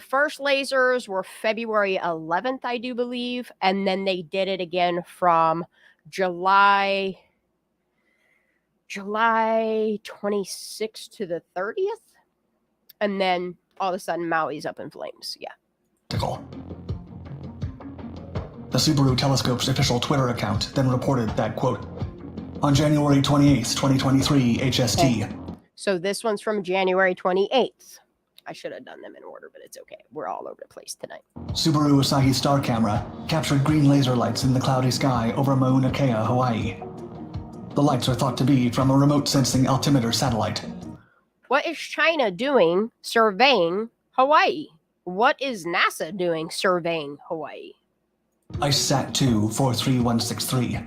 first lasers were February 11th, I do believe, and then they did it again from July 26th to the 30th. And then all of a sudden, Maui's up in flames. Yeah. The Subaru Telescope's official Twitter account then reported that, quote, on January 28th, 2023, HST. Okay. So this one's from January 28th. I should have done them in order, but it's okay. We're all over the place tonight. Subaru Asahi Star camera captured green laser lights in the cloudy sky over Mauna Kea, Hawaii. The lights are thought to be from a remote sensing altimeter satellite. What is China doing surveying Hawaii? What is NASA doing surveying Hawaii? IceSat-2 43163.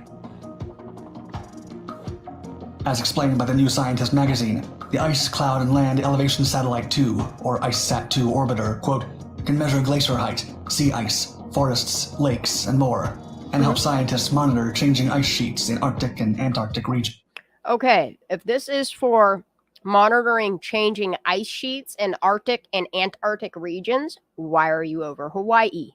As explained by the New Scientist magazine, the Ice, Cloud, and Land Elevation Satellite 2, or IceSat-2 orbiter, quote, can measure glacier height, sea ice, forests, lakes, and more, and help scientists monitor changing ice sheets in Arctic and Antarctic regions. Okay, if this is for monitoring changing ice sheets in Arctic and Antarctic regions, why are you over Hawaii?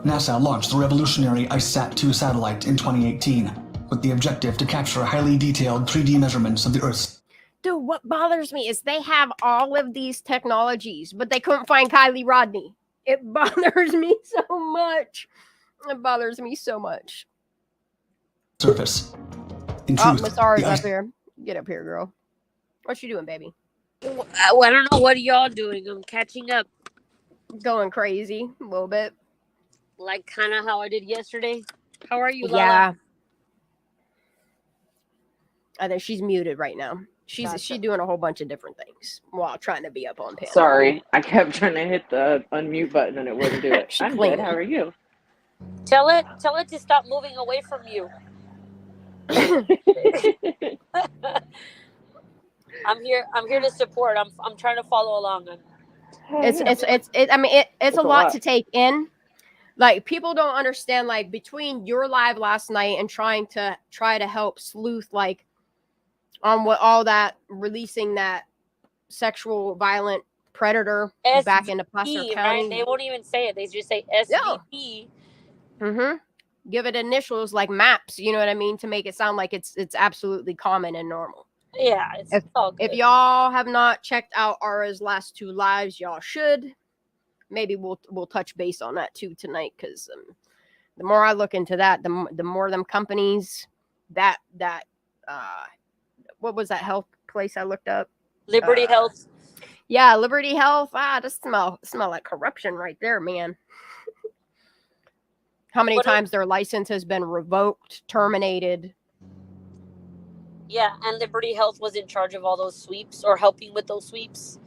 NASA launched the revolutionary IceSat-2 satellite in 2018 with the objective to capture highly detailed 3D measurements of the Earth's. Dude, what bothers me is they have all of these technologies, but they couldn't find Kylie Rodney. It bothers me so much. It bothers me so much. Surface. In truth, Massara's up here. Get up here, girl. What you doing, baby? Well, I don't know. What are y'all doing? I'm catching up. Going crazy a little bit. Like kind of how I did yesterday. How are you, Lala? Yeah. I think she's muted right now. She's doing a whole bunch of different things while trying to be up on panel. Sorry, I kept trying to hit the unmute button and it wouldn't do it. I'm good. How are you? Tell it to stop moving away from you. I'm here to support. I'm trying to follow along. It's a lot to take in. Like, people don't understand, like, between your live last night and trying to help sleuth, like, on what all that, releasing that sexual violent predator back into Placer County. Right? They won't even say it. They just say SVP. Mm-hmm. Give it initials like MAPS, you know what I mean? To make it sound like it's absolutely common and normal. Yeah, it's all good. If y'all have not checked out Ara's last 2 lives, y'all should. Maybe we'll touch base on that too tonight, because the more I look into that, the more them companies that what was that health place I looked up? Liberty Health. Yeah, Liberty Health. Just smell like corruption right there, man. How many times their license has been revoked, terminated? Yeah, and Liberty Health was in charge of all those sweeps or helping with those sweeps.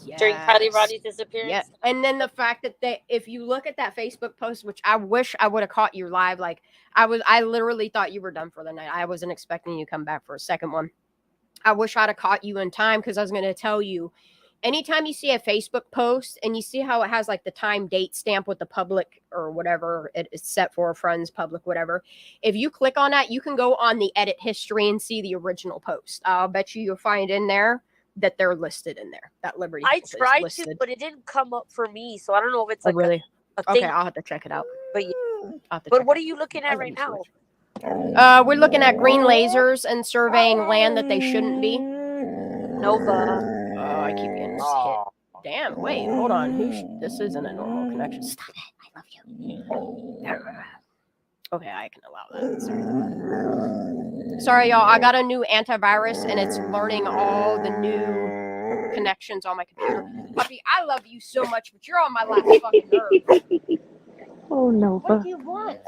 Yes. During Kylie Rodney's disappearance. Yeah. And then the fact that if you look at that Facebook post, which I wish I would have caught you live, like I literally thought you were done for the night. I wasn't expecting you to come back for a second one. I wish I'd have caught you in time, because I was going to tell you, anytime you see a Facebook post and you see how it has like the time date stamp with the public or whatever it is set for, friends, public, whatever. If you click on that, you can go on the edit history and see the original post. I'll bet you'll find in there that they're listed in there. That Liberty. I tried to, but it didn't come up for me. So I don't know if it's like really a thing. Okay, I'll have to check it out. But what are you looking at right now? We're looking at green lasers and surveying land that they shouldn't be. Nova. Oh, I keep getting hit. Damn, wait, hold on. This isn't a normal connection. Stop it. I love you. Okay, I can allow that. Sorry, y'all. I got a new antivirus, and it's learning all the new connections on my computer. Puppy, I love you so much, but you're on my last fucking nerve. Oh, Nova. What do you want?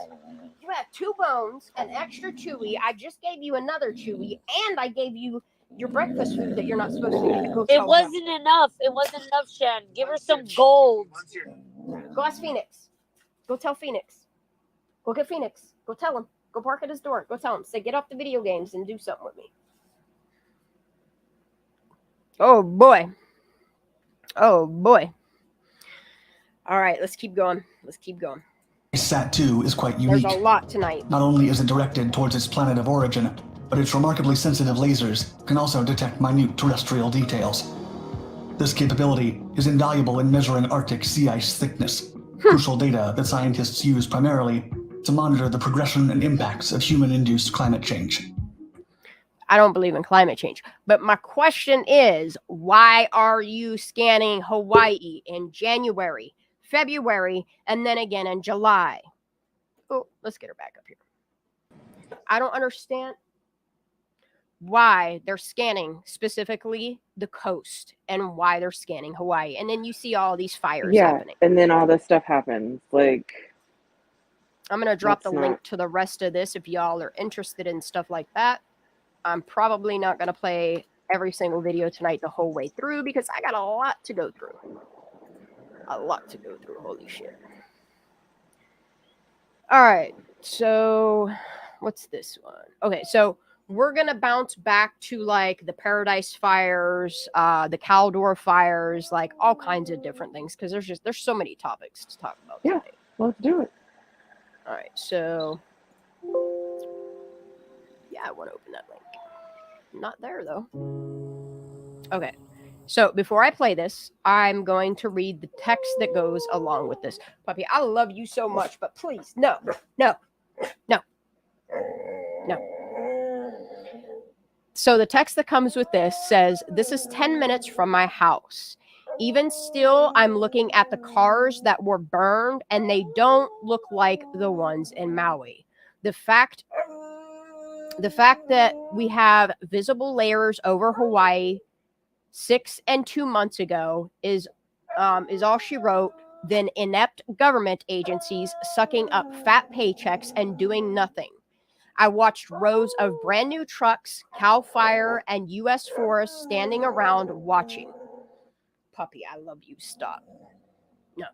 You have 2 bones, an extra chewy. I just gave you another chewy, and I gave you your breakfast food that you're not supposed to eat. It wasn't enough. It wasn't enough, Shan. Give her some gold. Go ask Phoenix. Go tell Phoenix. Go get Phoenix. Go tell him. Go park at his door. Go tell him. Say, get off the video games and do something with me. Oh, boy. Oh, boy. All right, let's keep going. IceSat-2 is quite unique. There's a lot tonight. Not only is it directed towards its planet of origin, but its remarkably sensitive lasers can also detect minute terrestrial details. This capability is invaluable in measuring Arctic sea ice thickness, crucial data that scientists use primarily to monitor the progression and impacts of human-induced climate change. I don't believe in climate change. But my question is, why are you scanning Hawaii in January, February, and then again in July? Oh, let's get her back up here. I don't understand why they're scanning specifically the coast and why they're scanning Hawaii. And then you see all these fires happening. And then all this stuff happens. Like, I'm going to drop the link to the rest of this if y'all are interested in stuff like that. I'm probably not going to play every single video tonight the whole way through because I got a lot to go through. A lot to go through. Holy shit. All right. So what's this one? Okay. So we're going to bounce back to like the Paradise fires, the Caldor fires, like all kinds of different things. Cause there's so many topics to talk about. Yeah. Today. Let's do it. All right. So yeah, I want to open that link. Not there though. Okay. So before I play this, I'm going to read the text that goes along with this. Puppy, I love you so much, but please, no. So the text that comes with this says, this is 10 minutes from my house. Even still, I'm looking at the cars that were burned and they don't look like the ones in Maui. The fact that we have visible layers over Hawaii 6 and 2 months ago is all she wrote. Then inept government agencies sucking up fat paychecks and doing nothing. I watched rows of brand new trucks, CAL FIRE, and U.S. Forests standing around watching. Puppy, I love you. Stop. No.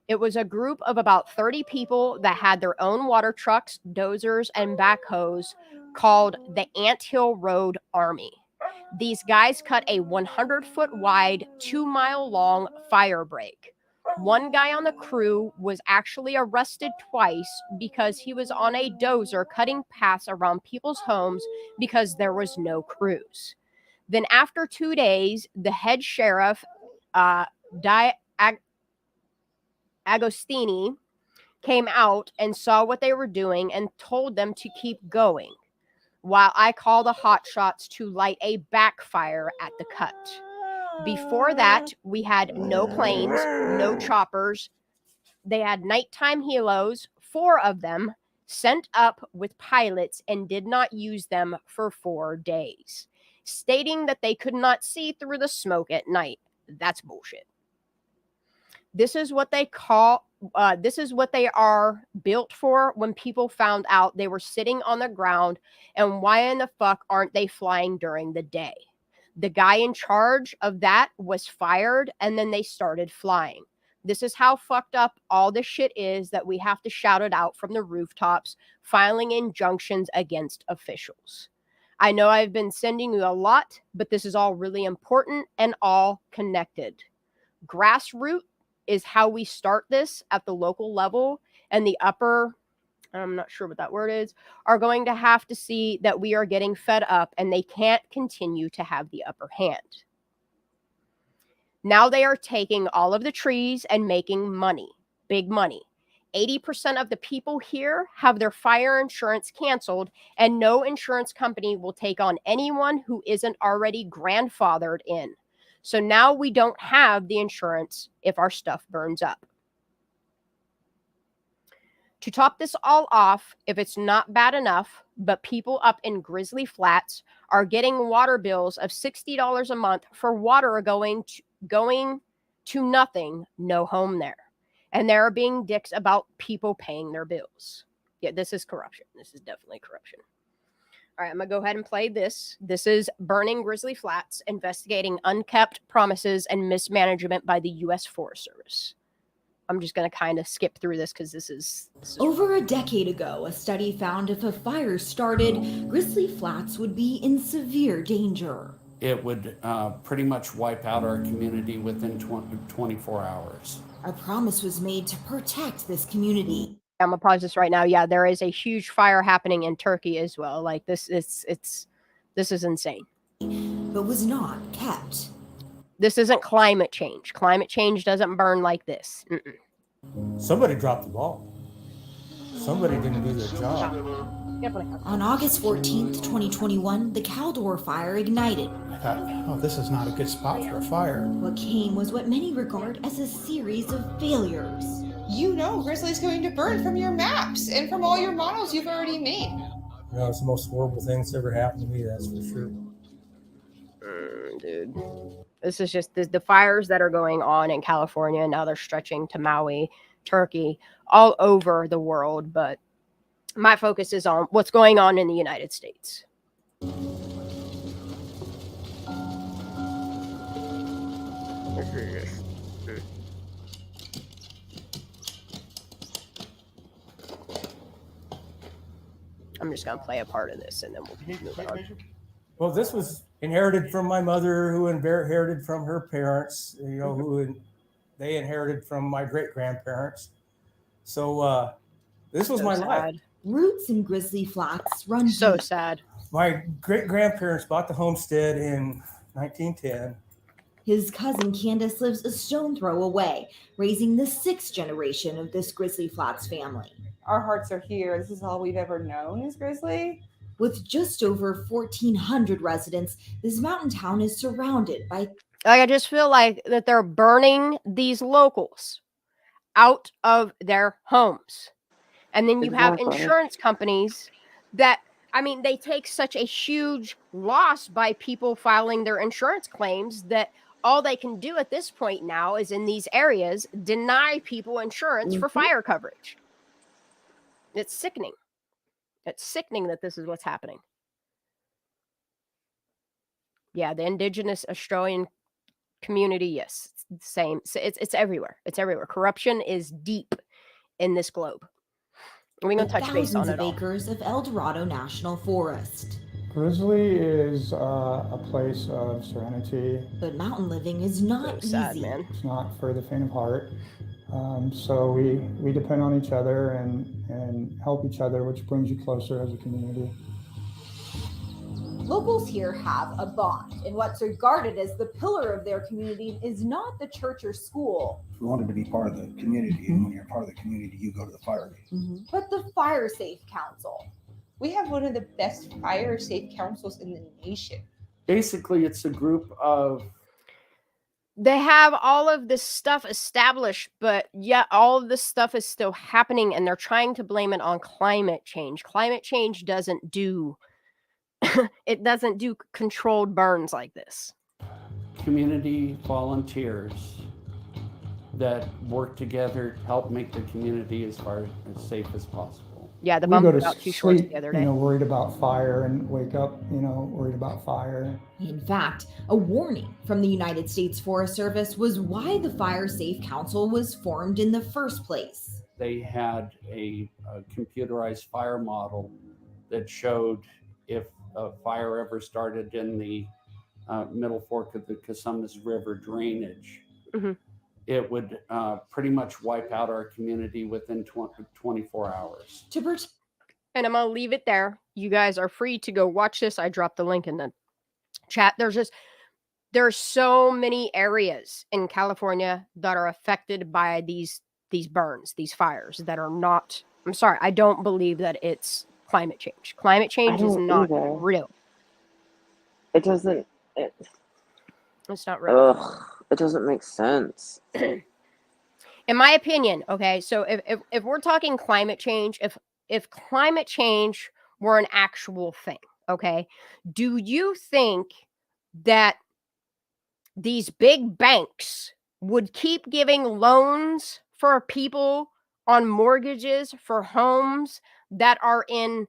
It was a group of about 30 people that had their own water trucks, dozers, and backhoes called the Anthill Road Army. These guys cut a 100-foot wide, 2-mile-long fire break. One guy on the crew was actually arrested twice because he was on a dozer cutting paths around people's homes because there was no crews. Then after 2 days, the head sheriff, Agostini, came out and saw what they were doing and told them to keep going, while I called the hotshots to light a backfire at the cut. Before that, we had no planes, no choppers. They had nighttime helos, 4 of them, sent up with pilots and did not use them for 4 days, stating that they could not see through the smoke at night. That's bullshit. This is what they are built for when people found out they were sitting on the ground, and why in the fuck aren't they flying during the day? The guy in charge of that was fired, and then they started flying. This is how fucked up all this shit is that we have to shout it out from the rooftops, filing injunctions against officials. I know I've been sending you a lot, but this is all really important and all connected. Grassroots is how we start this at the local level, and the upper, I'm not sure what that word is, are going to have to see that we are getting fed up and they can't continue to have the upper hand. Now they are taking all of the trees and making money, big money. 80% of the people here have their fire insurance canceled, and no insurance company will take on anyone who isn't already grandfathered in. So now we don't have the insurance if our stuff burns up. To top this all off, if it's not bad enough, but people up in Grizzly Flats are getting water bills of $60 a month for water going to nothing, no home there. And they're being dicks about people paying their bills. Yeah, this is corruption. This is definitely corruption. All right, I'm going to go ahead and play this. This is Burning Grizzly Flats, investigating unkept promises and mismanagement by the U.S. Forest Service. I'm just going to kind of skip through this because this is over a decade ago, a study found if a fire started, Grizzly Flats would be in severe danger. It would pretty much wipe out our community within 24 hours. A promise was made to protect this community. I'm gonna pause this right now. Yeah, there is a huge fire happening in Turkey as well. Like this is insane. But was not kept. This isn't climate change. Climate change doesn't burn like this. Somebody dropped the ball. Somebody didn't do their job. On August 14th, 2021, the Caldor fire ignited. I thought, oh, this is not a good spot for a fire. What came was what many regard as a series of failures. You know Grizzly's going to burn from your maps and from all your models you've already made. You know, it's the most horrible thing that's ever happened to me, that's for sure. Dude. This is just the fires that are going on in California. Now they're stretching to Maui, Turkey, all over the world. But my focus is on what's going on in the United States. I'm just going to play a part of this and then we'll move on. Well, this was inherited from my mother, who inherited from her parents, you know, they inherited from my great-grandparents. So this was my life. Roots in Grizzly Flats run so deep. sad. My great-grandparents bought the homestead in 1910. His cousin Candace lives a stone throw away, raising the 6th generation of this Grizzly Flats family. Our hearts are here. This is all we've ever known is Grizzly. With just over 1,400 residents, this mountain town is surrounded by... I just feel like that they're burning these locals out of their homes. And then you have insurance companies that, I mean, they take such a huge loss by people filing their insurance claims that all they can do at this point now is in these areas deny people insurance for fire coverage. It's sickening. It's sickening that this is what's happening. Yeah, the indigenous Australian community, yes, it's the same. It's everywhere. It's everywhere. Corruption is deep in this globe. We're going to touch base on it all. Thousands of acres of El Dorado National Forest. Grizzly is a place of serenity. But mountain living is not easy. Sad, man. It's not for the faint of heart. So we depend on each other and help each other, which brings you closer as a community. Locals here have a bond, and what's regarded as the pillar of their community is not the church or school. We wanted to be part of the community, and when you're part of the community, you go to the fire gate. But the Fire Safe Council. We have one of the best fire safe councils in the nation. Basically, it's a group of... They have all of this stuff established, but yet all of this stuff is still happening, and they're trying to blame it on climate change. Climate change doesn't do... it doesn't do controlled burns like this. Community volunteers that work together to help make the community as safe as possible. Yeah, the we bump go to was out 2 shorts the other day. Worried about fire, and wake up, worried about fire. In fact, a warning from the United States Forest Service was why the Fire Safe Council was formed in the first place. They had a computerized fire model that showed if a fire ever started in the middle fork of the Cosumnes River drainage, it would pretty much wipe out our community within 24 hours. And I'm going to leave it there. You guys are free to go watch this. I dropped the link in the chat. There's so many areas in California that are affected by these burns, these fires that are not, I'm sorry, I don't believe that it's climate change. Climate change is not real. It doesn't. It's not real. It doesn't make sense. In my opinion, okay, so if we're talking climate change, if climate change were an actual thing, okay, do you think that these big banks would keep giving loans for people on mortgages for homes that are in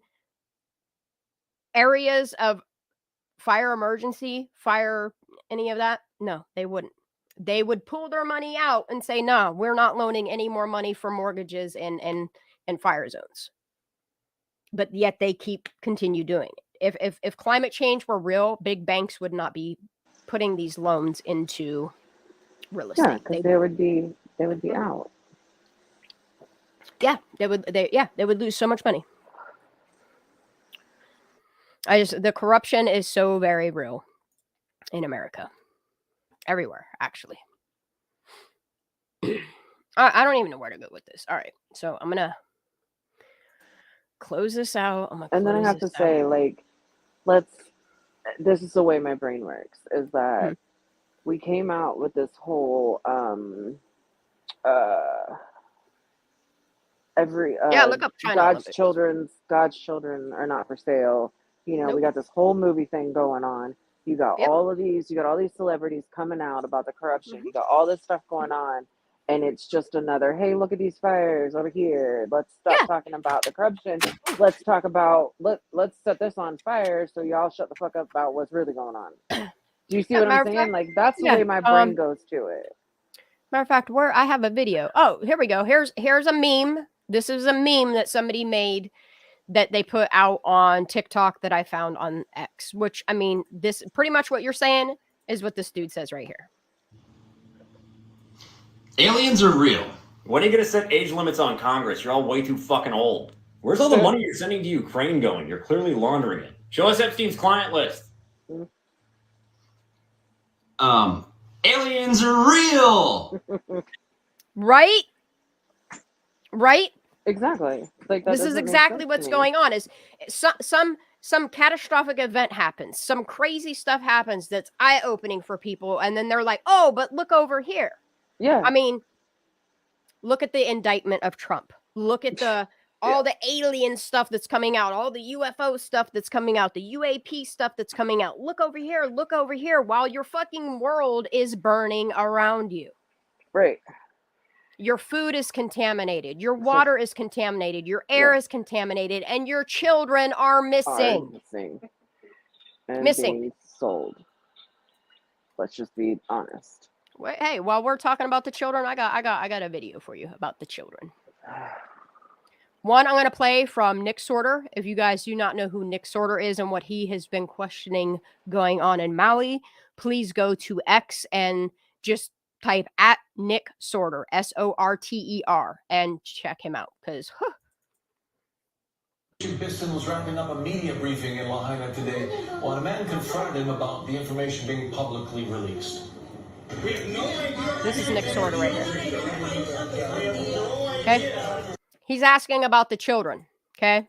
areas of fire emergency, fire, any of that? No, they wouldn't. They would pull their money out and say, no, we're not loaning any more money for mortgages and fire zones. But yet they continue doing it. If climate change were real, big banks would not be putting these loans into real estate. Yeah, because they would be out. Yeah, they would lose so much money. The corruption is so very real in America. Everywhere, actually. I don't even know where to go with this. All right, so I'm going to close this out. And then I have to say, like, this is the way my brain works, is that we came out with this whole look up China God's Olympics. children are not for sale. You know, we got this whole movie thing going on. You got all these celebrities coming out about the corruption. You got all this stuff going on, and it's just another, hey, look at these fires over here. Let's stop talking about the corruption. Let's talk about let's set this on fire so y'all shut the fuck up about what's really going on. Do you see what I'm saying? Like, that's the way my brain goes to it. Matter of fact, where I have a video. Oh, here we go. Here's a meme. This is a meme that somebody made that they put out on TikTok that I found on X, which, I mean, this pretty much what you're saying is what this dude says right here. Aliens are real. When are you going to set age limits on Congress? You're all way too fucking old. Where's all the money you're sending to Ukraine going? You're clearly laundering it. Show us Epstein's client list. Aliens are real. Right? Exactly. Like, this is exactly what's going on. Is some catastrophic event happens, some crazy stuff happens that's eye-opening for people, and then they're like, oh, but look over here. Yeah. I mean, look at the indictment of Trump. Look at all the alien stuff that's coming out, all the UFO stuff that's coming out, the UAP stuff that's coming out. Look over here while your fucking world is burning around you. Right. Your food is contaminated. Your water is contaminated. Your air is contaminated. And your children are missing. Being sold. Let's just be honest. Wait, hey, while we're talking about the children, I got a video for you about the children. One, I'm going to play from Nick Sorter. If you guys do not know who Nick Sorter is and what he has been questioning going on in Mali, please go to X and just type at Nick Sorter, Sorter, and check him out, because Piston was wrapping up a media briefing in Lahaina today when a man confronted him about the information being publicly released. This is Nick Sorter right here. Okay? He's asking about the children. Okay?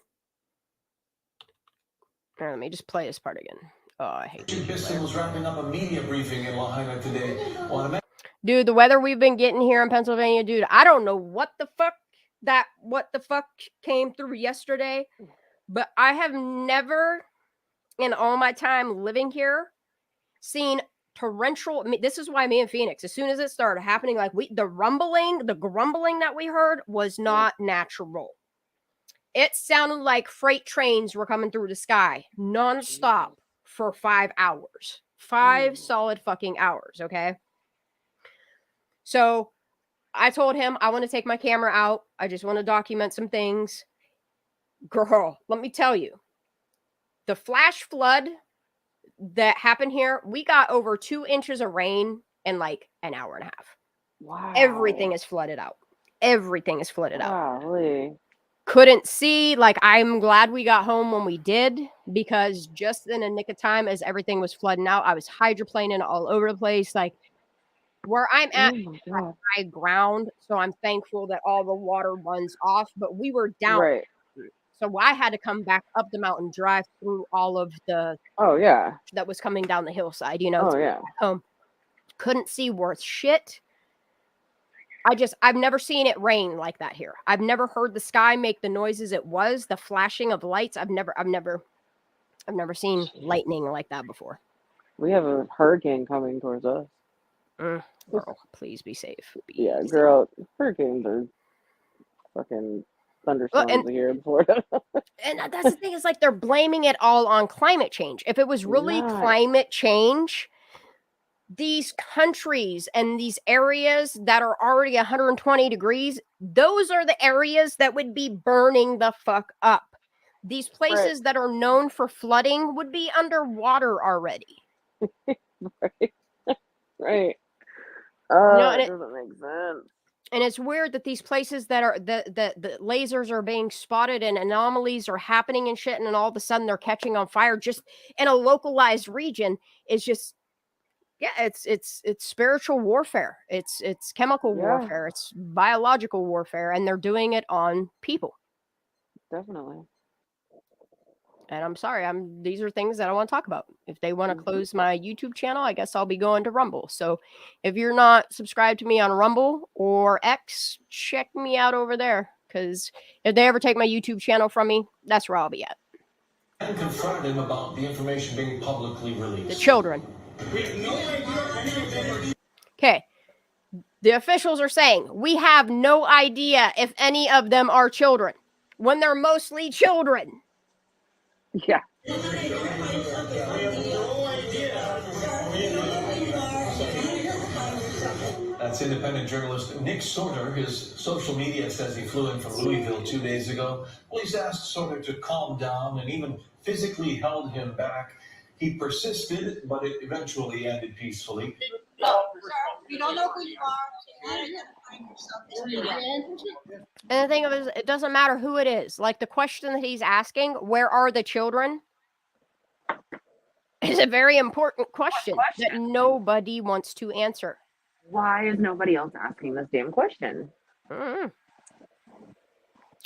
All right, let me just play this part again. Oh, I hate this. Piston was wrapping up a media briefing in Lahaina today when a man... Dude, the weather we've been getting here in Pennsylvania, dude, I don't know what the fuck came through yesterday, but I have never in all my time living here seen torrential. This is why me and Phoenix, as soon as it started happening, like the grumbling that we heard was not natural. It sounded like freight trains were coming through the sky nonstop for 5 hours. 5 solid fucking hours, okay? So I told him I want to take my camera out. I just want to document some things. Girl, let me tell you, the flash flood that happened here, we got over 2 inches of rain in like an hour and a half. Wow. Everything is flooded out. Everything is flooded out. Golly. Couldn't see. Like, I'm glad we got home when we did, because just in a nick of time as everything was flooding out, I was hydroplaning all over the place. Like, where I'm at high ground, so I'm thankful that all the water runs off, but we were down. Right. So I had to come back up the mountain, drive through all of the that was coming down the hillside, you know. Couldn't see worth shit. I've never seen it rain like that here. I've never heard the sky make the noises it was, the flashing of lights. I've never seen lightning like that before. We have a hurricane coming towards us. Girl, please be safe. Girl, hurricanes are fucking thunderstorms here in Florida. And that's the thing, is like they're blaming it all on climate change. If it was really climate change, these countries and these areas that are already 120 degrees, those are the areas that would be burning the fuck up. These places that are known for flooding would be underwater already. Right. It doesn't make sense. And it's weird that these places that are the lasers are being spotted and anomalies are happening and shit, and then all of a sudden they're catching on fire just in a localized region. Is just, it's spiritual warfare. It's chemical warfare. It's biological warfare, and they're doing it on people. Definitely. And I'm sorry, these are things that I want to talk about. If they want to close my YouTube channel, I guess I'll be going to Rumble. So if you're not subscribed to me on Rumble or X, check me out over there. Because if they ever take my YouTube channel from me, that's where I'll be at. And confronted him about the information being publicly released. The children. Okay. The officials are saying, we have no idea if any of them are children, when they're mostly children. Yeah. That's independent journalist Nick Sorter. His social media says he flew in from Louisville 2 days ago. Police asked Sorter to calm down and even physically held him back. He persisted, but it eventually ended peacefully. We don't know who you are. And the thing of it is, it doesn't matter who it is. Like the question that he's asking, where are the children? Is a very important question that nobody wants to answer. Why is nobody else asking this damn question? Mm-hmm.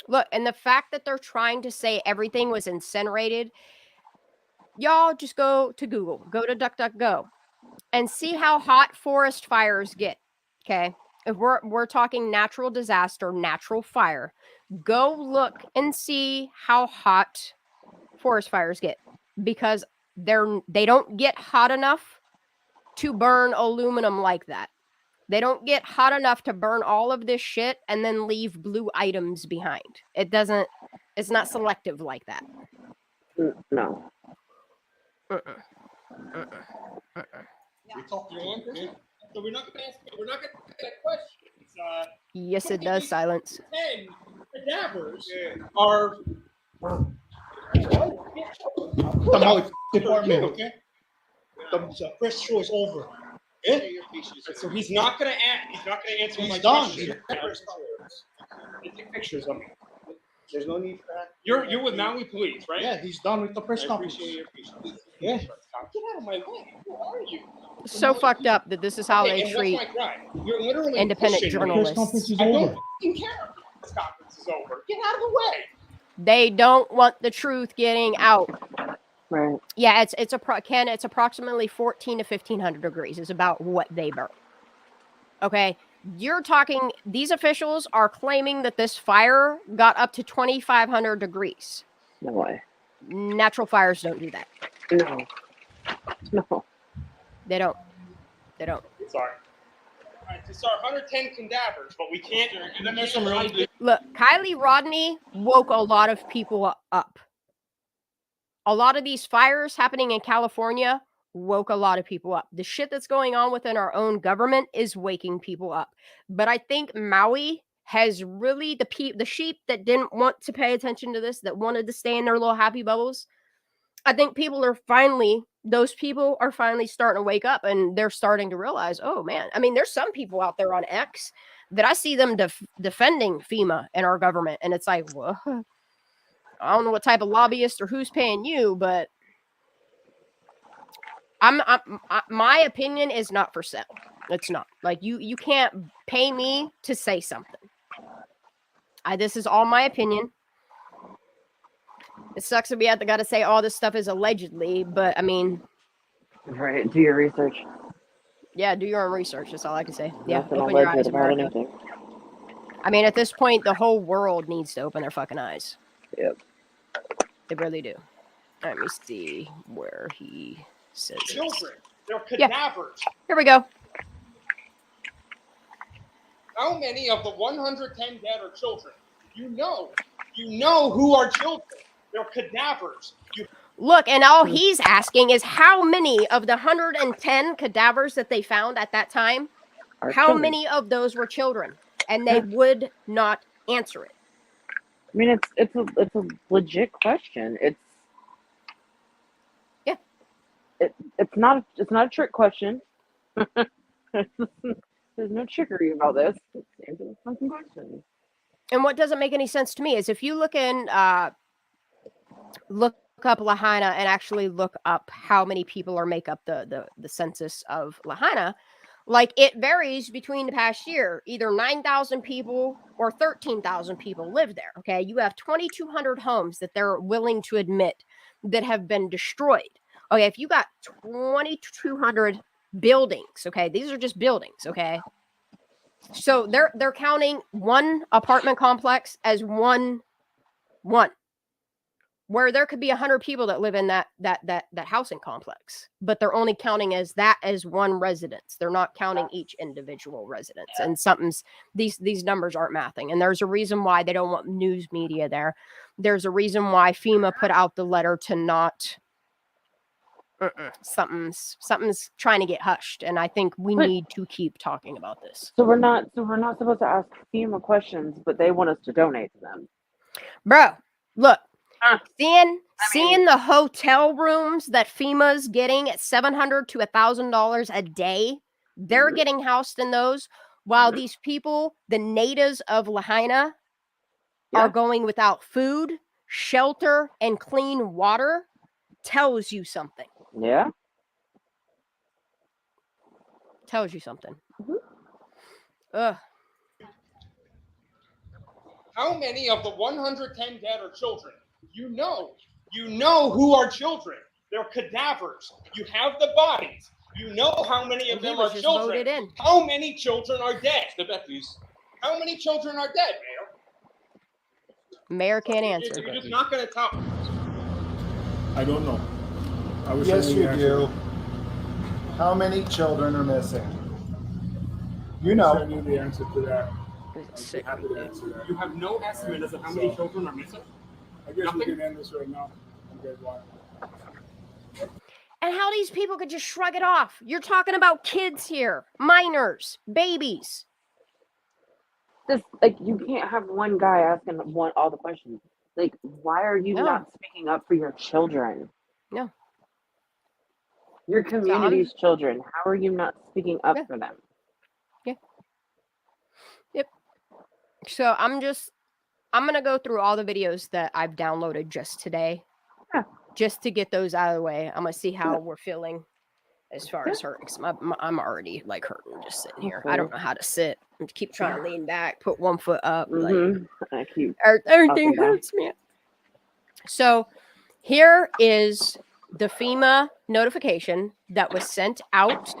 Look, and the fact that they're trying to say everything was incinerated, y'all just go to Google, go to DuckDuckGo, and see how hot forest fires get. Okay, if we're talking natural disaster, natural fire, go look and see how hot forest fires get, because they don't get hot enough to burn aluminum like that. They don't get hot enough to burn all of this shit and then leave blue items behind. It's not selective like that. No. We talked to him, so we're not going to ask that question. Yes, it does, Silence. 10 cadavers are the department, okay? The press show is over. Okay? So he's not going to answer my question. They take pictures of me. There's no need for that. You're with Maui Police, right? Yeah, he's done with the press conference. Appreciate your patience. Yeah. Get out of my way. Who are you? So fucked up that this is how they and treat what's my crime? You're literally independent pushing me. journalists. Press conference is I over. don't fucking care if this conference is over. Get out of the way. They don't want the truth getting out. Right. Yeah, it's approximately 14 to 1500 degrees is about what they burn. Okay, you're talking. These officials are claiming that this fire got up to 2500 degrees. No way. Natural fires don't do that. No. No. They don't. Sorry. All right, these are 110 cadavers, but we can't. And then there's some really Look, Kylie Rodney woke a lot of people up. A lot of these fires happening in California woke a lot of people up. The shit that's going on within our own government is waking people up. But I think Maui has really the sheep that didn't want to pay attention to this, that wanted to stay in their little happy bubbles. I think those people are finally starting to wake up, and they're starting to realize, oh man, I mean, there's some people out there on X that I see them defending FEMA and our government. And it's like, well, I don't know what type of lobbyist or who's paying you, but my opinion is not for sale. It's not. Like you can't pay me to say something. This is all my opinion. It sucks that we have got to say all this stuff is allegedly, but I mean, right. Do your research. Yeah, do your own research. That's all I can say. Yeah, Nothing open your alleged eyes, about America. anything. I mean, at this point, the whole world needs to open their fucking eyes. Yep. They really do. Let me see where he says it. children. They're Yeah. cadavers. Here we go. How many of the 110 dead are children? You know who are children. They're cadavers. Look, and all he's asking is how many of the 110 cadavers that they found at that time, how many of those were children? And they would not answer it. I mean, it's a legit question. It's not a trick question. There's no trickery about this. It's a fucking question. And what doesn't make any sense to me is if you look up Lahaina and actually look up how many people make up the census of Lahaina, like it varies between the past year. Either 9,000 people or 13,000 people live there. Okay, you have 2,200 homes that they're willing to admit that have been destroyed. Okay, if you got 2,200 buildings, okay, these are just buildings, okay. So they're counting one apartment complex as one, where there could be 100 people that live in that housing complex, but they're only counting as one residence. They're not counting each individual residence, and these numbers aren't mathing. And there's a reason why they don't want news media there. There's a reason why FEMA put out the letter to not. Something's trying to get hushed, and I think we need to keep talking about this. So we're not supposed to ask FEMA questions, but they want us to donate to them. Bro, look, seeing the hotel rooms that FEMA's getting at $700 to $1,000 a day, they're getting housed in those, while these people, the natives of Lahaina, are going without food, shelter, and clean water. Tells you something. Yeah. Tells you something. Ugh. How many of the 110 dead are children? You know who are children. They're cadavers. You have the bodies. You know how many of them are children. How many children are dead? Step back, please. How many children are dead, Mayor? Mayor can't answer. You're just not going to tell. I don't know. Yes, you do. How many children are missing? You know. I knew the answer to that. You have no estimate as to how many children are missing? I guess we can end this right now. And how these people could just shrug it off. You're talking about kids here, minors, babies. This, like, you can't have one guy asking all the questions. Like, why are you not speaking up for your children? No. Your community's children. How are you not speaking up for them? Yeah. Yep. So I'm going to go through all the videos that I've downloaded just today. Yeah. Just to get those out of the way. I'm going to see how we're feeling as far as hurting. I'm already like hurting just sitting here. I don't know how to sit. I keep trying to lean back, put one foot up. Like, everything hurts me. So here is the FEMA notification that was sent out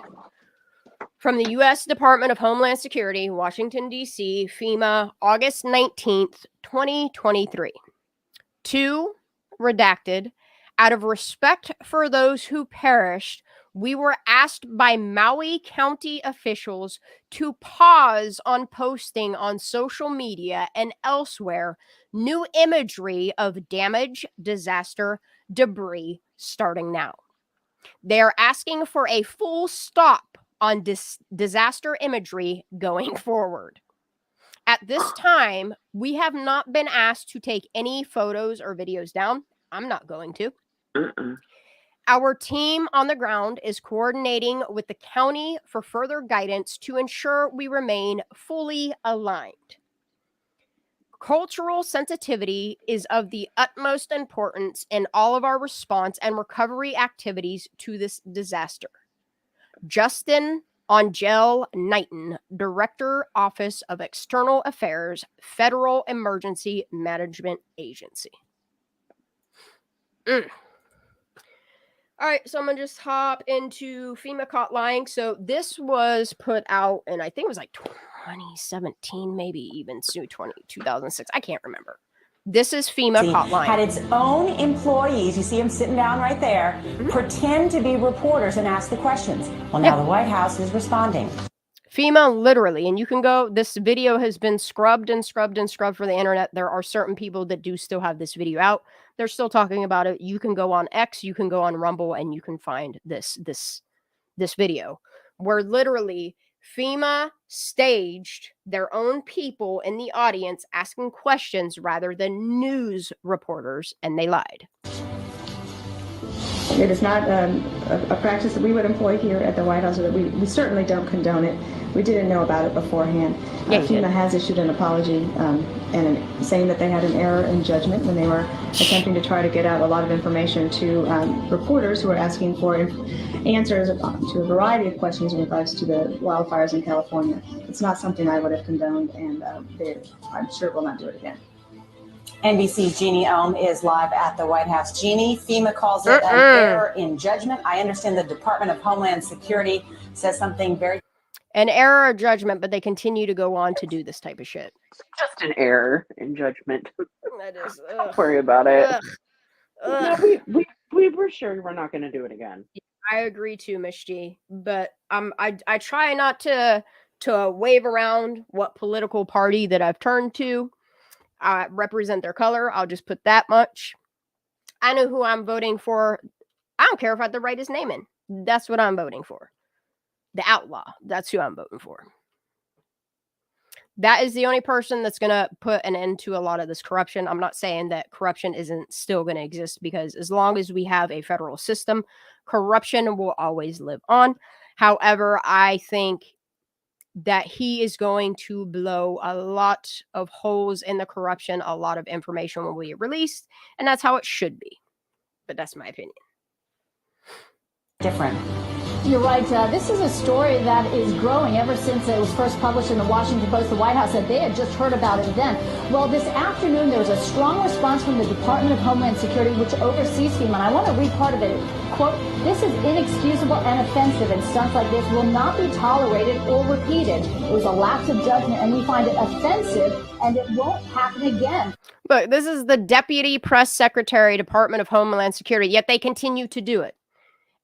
from the U.S. Department of Homeland Security, Washington, D.C., FEMA, August 19th, 2023. To redacted, out of respect for those who perished, we were asked by Maui County officials to pause on posting on social media and elsewhere new imagery of damage, disaster, debris starting now. They are asking for a full stop on disaster imagery going forward. At this time, we have not been asked to take any photos or videos down. I'm not going to. Our team on the ground is coordinating with the county for further guidance to ensure we remain fully aligned. Cultural sensitivity is of the utmost importance in all of our response and recovery activities to this disaster. Justin Angel Knighton, Director, Office of External Affairs, Federal Emergency Management Agency. All right, so I'm going to just hop into FEMA Caught Lying. So this was put out, and I think it was like 2017, maybe even 2006. I can't remember. This is FEMA Caught Lying. Had its own employees, you see them sitting down right there, pretend to be reporters and ask the questions. Well, now the White House is responding. FEMA, literally, and you can go, this video has been scrubbed and scrubbed and scrubbed for the internet. There are certain people that do still have this video out. They're still talking about it. You can go on X, you can go on Rumble, and you can find this video where literally FEMA staged their own people in the audience asking questions rather than news reporters, and they lied. It is not a practice that we would employ here at the White House, or that we certainly don't condone it. We didn't know about it beforehand. FEMA has issued an apology and saying that they had an error in judgment when they were attempting to try to get out a lot of information to reporters who were asking for answers to a variety of questions in regards to the wildfires in California. It's not something I would have condoned, and I'm sure we'll not do it again. NBC Jeannie Ohm is live at the White House. Jeannie, FEMA calls it an error in judgment. I understand the Department of Homeland Security says something very... An error of judgment, but they continue to go on to do this type of shit. Just an error in judgment. That is, don't worry about it. Ugh. No, we're sure we're not going to do it again. I agree too, Miss G. But I try not to wave around what political party that I've turned to. I represent their color. I'll just put that much. I know who I'm voting for. I don't care if I have to write his name in. That's what I'm voting for. The outlaw. That's who I'm voting for. That is the only person that's going to put an end to a lot of this corruption. I'm not saying that corruption isn't still going to exist, because as long as we have a federal system, corruption will always live on. However, I think that he is going to blow a lot of holes in the corruption. A lot of information will be released, and that's how it should be. But that's my opinion. different. You're right. This is a story that is growing ever since it was first published in the Washington Post. The White House said they had just heard about it then. Well, this afternoon, there was a strong response from the Department of Homeland Security, which oversees FEMA. And I want to read part of it. Quote, "This is inexcusable and offensive, and stunts like this will not be tolerated or repeated. It was a lapse of judgment, and we find it offensive, and it won't happen again." Look, this is the Deputy Press Secretary, Department of Homeland Security, yet they continue to do it.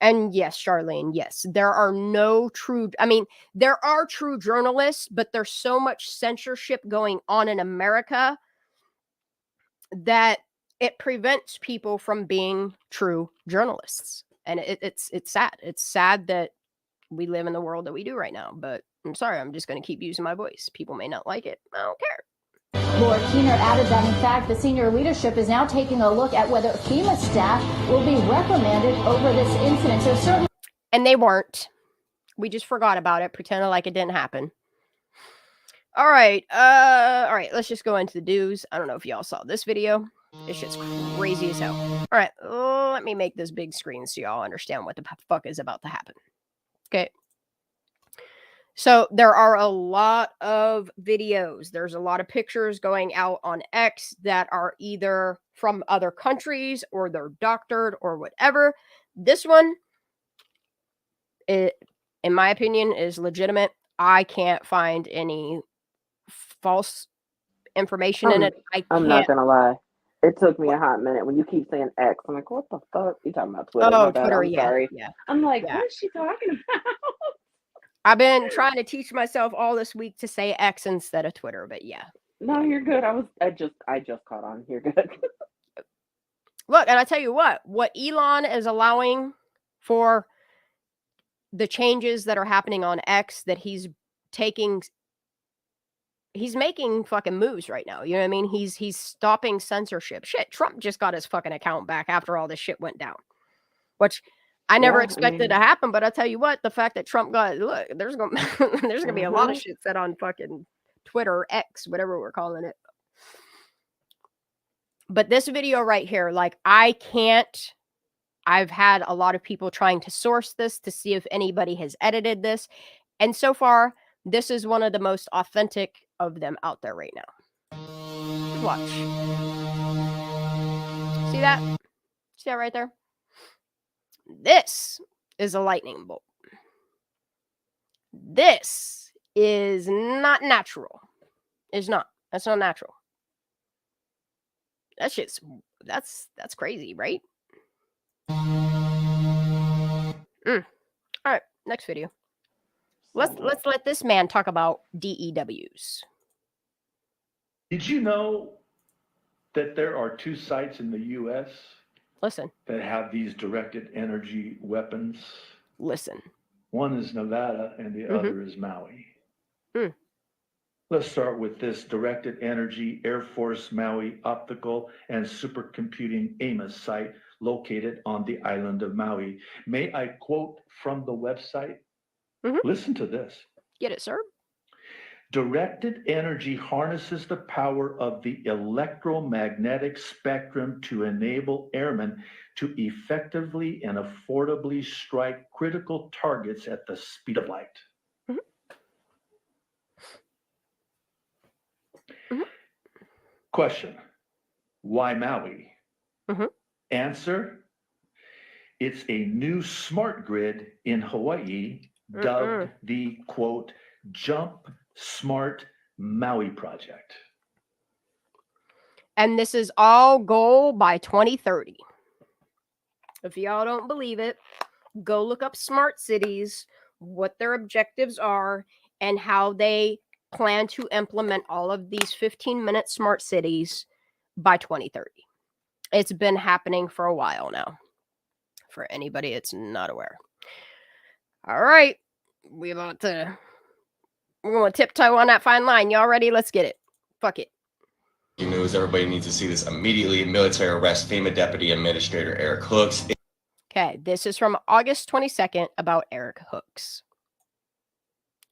And yes, Charlene, yes, there are no true, there are true journalists, but there's so much censorship going on in America that it prevents people from being true journalists. And it's sad. It's sad that we live in the world that we do right now, but I'm sorry, I'm just going to keep using my voice. People may not like it. I don't care. Lord Keener added that, in fact, the senior leadership is now taking a look at whether FEMA staff will be reprimanded over this incident. So certainly, and they weren't. We just forgot about it, pretended like it didn't happen. All right. Let's just go into the do's. I don't know if y'all saw this video. This shit's crazy as hell. All right. Let me make this big screen so y'all understand what the fuck is about to happen. Okay. So there are a lot of videos. There's a lot of pictures going out on X that are either from other countries or they're doctored or whatever. This one, in my opinion, is legitimate. I can't find any false information in it. I'm not going to lie. It took me a hot minute when you keep saying X. I'm like, what the fuck? You talking about Twitter? Oh, Twitter, I'm sorry. Yeah. I'm like, what is she talking about? I've been trying to teach myself all this week to say X instead of Twitter, but yeah. No, you're good. I just caught on. You're good. Look, and I tell you what Elon is allowing for the changes that are happening on X, that he's making fucking moves right now. You know what I mean? He's stopping censorship. Shit, Trump just got his fucking account back after all this shit went down, which I never expected to happen, but I'll tell you what, the fact that Trump there's going to be a lot of shit said on fucking Twitter, X, whatever we're calling it. But this video right here, like, I've had a lot of people trying to source this to see if anybody has edited this. And so far, this is one of the most authentic of them out there right now. Watch. See that? See that right there? This is a lightning bolt. This is not natural. It's not. That's not natural. That's crazy, right? All right, next video. Let's let this man talk about DEWs. Did you know that there are 2 sites in the U.S. that have these directed energy weapons? One is Nevada and the other is Maui. Let's start with this directed energy Air Force Maui optical and supercomputing AMOS site located on the island of Maui. May I quote from the website? Listen to this. Get it, sir? Directed energy harnesses the power of the electromagnetic spectrum to enable airmen to effectively and affordably strike critical targets at the speed of light. Question. Why Maui? Answer, it's a new smart grid in Hawaii dubbed the, quote, Jump Smart Maui Project. And this is all goal by 2030. If y'all don't believe it, go look up smart cities, what their objectives are, and how they plan to implement all of these 15-minute smart cities by 2030. It's been happening for a while now, for anybody that's not aware. All right, we're going to tiptoe on that fine line. Y'all ready? Let's get it. Fuck it. News, everybody needs to see this immediately. Military arrest FEMA Deputy Administrator Eric Hooks. Okay, this is from August 22nd about Eric Hooks.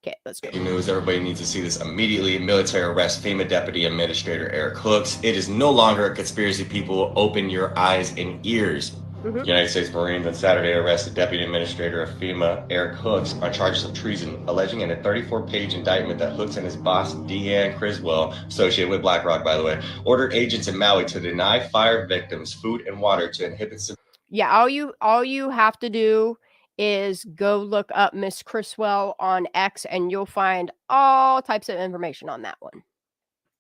Okay, let's go. News, everybody needs to see this immediately. Military arrest FEMA Deputy Administrator Eric Hooks. It is no longer a conspiracy, people. Open your eyes and ears. United States Marines on Saturday arrested Deputy Administrator of FEMA Eric Hooks on charges of treason, alleging in a 34-page indictment that Hooks and his boss, Deanne Criswell, associated with BlackRock, by the way, ordered agents in Maui to deny fire victims food and water to inhibit. Yeah, all you have to do is go look up Miss Criswell on X, and you'll find all types of information on that one.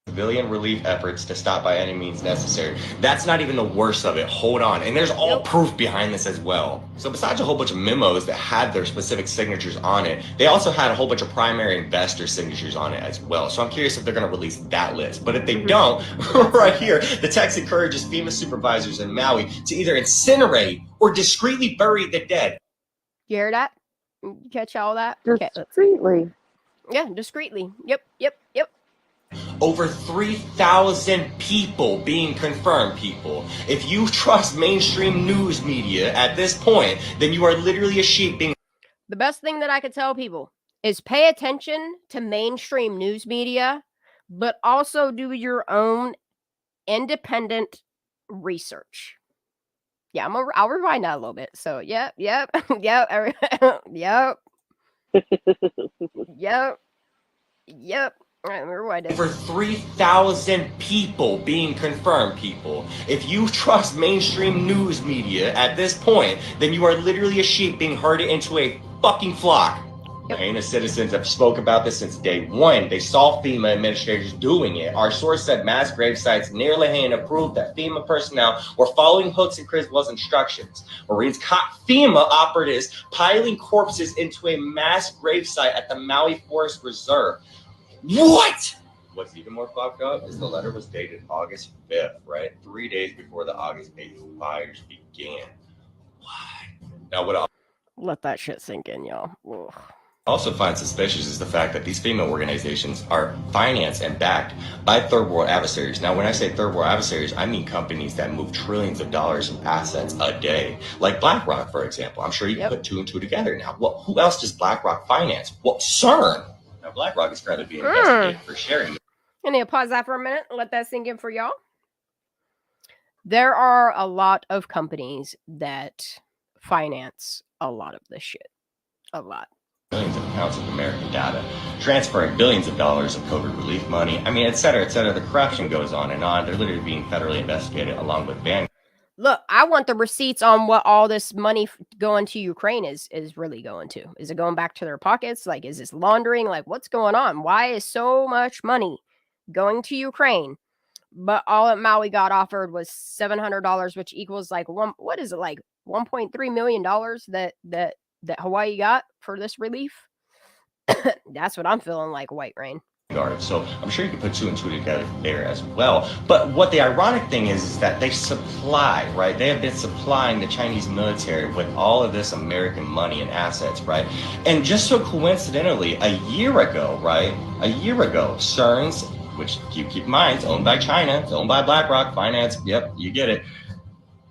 Civilian relief efforts to stop by any means necessary. That's not even the worst of it. Hold on. And there's all proof behind this as well. So besides a whole bunch of memos that had their specific signatures on it, they also had a whole bunch of primary investor signatures on it as well. So I'm curious if they're going to release that list. But if they don't, right here, the text encourages FEMA supervisors in Maui to either incinerate or discreetly bury the dead. You hear that? You catch all that? Discreetly. Yeah, discreetly. Yep. Over 3,000 people being confirmed, people. If you trust mainstream news media at this point, then you are literally a sheep being... The best thing that I could tell people is pay attention to mainstream news media, but also do your own independent research. Yeah, I'll rewind that a little bit. So, yep. All right, rewind it. Over 3,000 people being confirmed, people. If you trust mainstream news media at this point, then you are literally a sheep being herded into a fucking flock. Lahaina citizens have spoke about this since day one. They saw FEMA administrators doing it. Our source said mass grave sites near Lahaina proved that FEMA personnel were following Hooks and Criswell's instructions. Marines caught FEMA operatives piling corpses into a mass grave site at the Maui Forest Reserve. What? What's even more fucked up is the letter was dated August 5th, right? 3 days before the August 8th fires began. What? Now, what Let that shit sink in, y'all. Ugh. I also find suspicious is the fact that these FEMA organizations are financed and backed by third world adversaries. Now, when I say third world adversaries, I mean companies that move trillions of dollars in assets a day, like BlackRock, for example. I'm sure you can put two and two together now. Well, who else does BlackRock finance? Well, CERN. Now, BlackRock is currently being investigated for sharing. I need to pause that for a minute and let that sink in for y'all. There are a lot of companies that finance a lot of this shit. A lot. Billions of accounts of American data, transferring billions of dollars of COVID relief money. I mean, et cetera, et cetera. The corruption goes on and on. They're literally being federally investigated along with Vanguard. Look, I want the receipts on what all this money going to Ukraine is really going to. Is it going back to their pockets? Like, is this laundering? Like, what's going on? Why is so much money going to Ukraine? But all that Maui got offered was $700, which equals like $1.3 million that Hawaii got for this relief. That's what I'm feeling like, White Rain. So I'm sure you can put two and two together there as well. But what the ironic thing is that they supply, right? They have been supplying the Chinese military with all of this American money and assets, right? And just so coincidentally, a year ago, CERN's, which you keep in mind, it's owned by China, it's owned by BlackRock, finance, yep, you get it,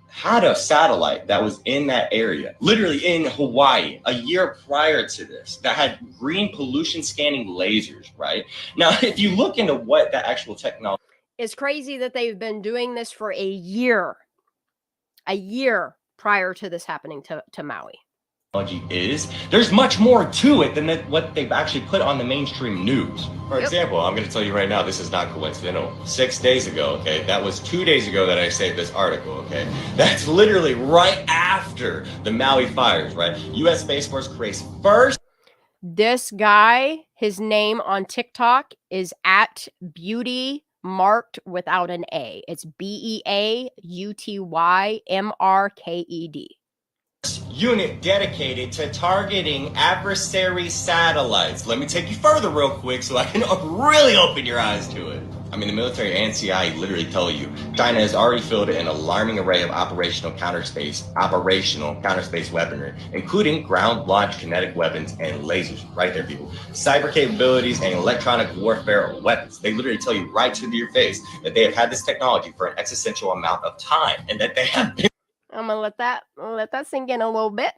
had a satellite that was in that area, literally in Hawaii, a year prior to this, that had green pollution scanning lasers, right? Now, if you look into what that actual technology... It's crazy that they've been doing this for a year prior to this happening to Maui. is, there's much more to it than what they've actually put on the mainstream news. For example, I'm going to tell you right now, this is not coincidental. 6 days ago, okay, that was 2 days ago that I saved this article, okay? That's literally right after the Maui fires, right? U.S. Space Force creates first. This guy, his name on TikTok is at beauty marked without an A. It's BEAUTYMRKED. Unit dedicated to targeting adversary satellites. Let me take you further real quick so I can really open your eyes to it. I mean, the military and CIA literally tell you China has already fielded an alarming array of operational counterspace weaponry, including ground-launched kinetic weapons and lasers. Right there, people. Cyber capabilities and electronic warfare weapons. They literally tell you right to your face that they have had this technology for an existential amount of time and that they have been. I'm gonna let that sink in a little bit.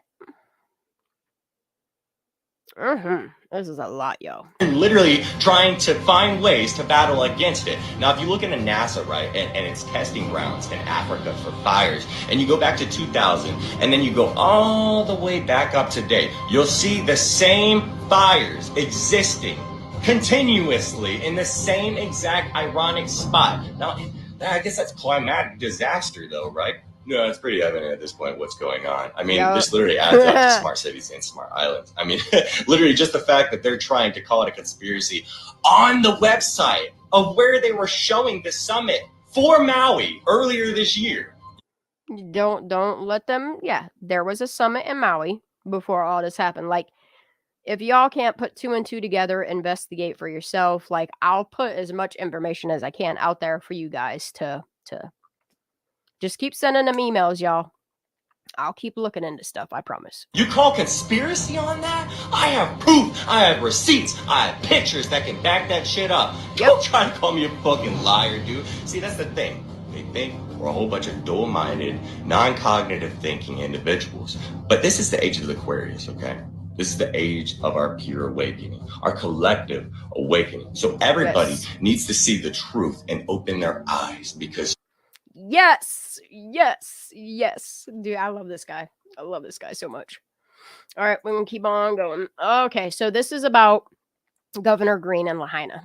This is a lot, yo. Literally trying to find ways to battle against it. Now, if you look into NASA, right, and its testing grounds in Africa for fires, and you go back to 2000, and then you go all the way back up to date, you'll see the same fires existing continuously in the same exact ironic spot. Now, I guess that's climatic disaster, though, right? No, it's pretty evident at this point what's going on. I mean, this literally adds up to smart cities and smart islands. I mean, literally just the fact that they're trying to call it a conspiracy on the website of where they were showing the summit for Maui earlier this year. Don't let them. Yeah, there was a summit in Maui before all this happened. Like, if y'all can't put 2 and 2 together, investigate for yourself. Like, I'll put as much information as I can out there for you guys to just keep sending them emails, y'all. I'll keep looking into stuff, I promise. You call conspiracy on that? I have proof, I have receipts, I have pictures that can back that shit up. Don't try to call me a fucking liar, dude. See, that's the thing. They think we're a whole bunch of dual-minded, non-cognitive thinking individuals. But this is the age of the Aquarius, okay? This is the age of our pure awakening, our collective awakening. So everybody needs to see the truth and open their eyes because... Yes. Dude, I love this guy. I love this guy so much. All right, we're going to keep on going. Okay, so this is about Governor Green and Lahaina.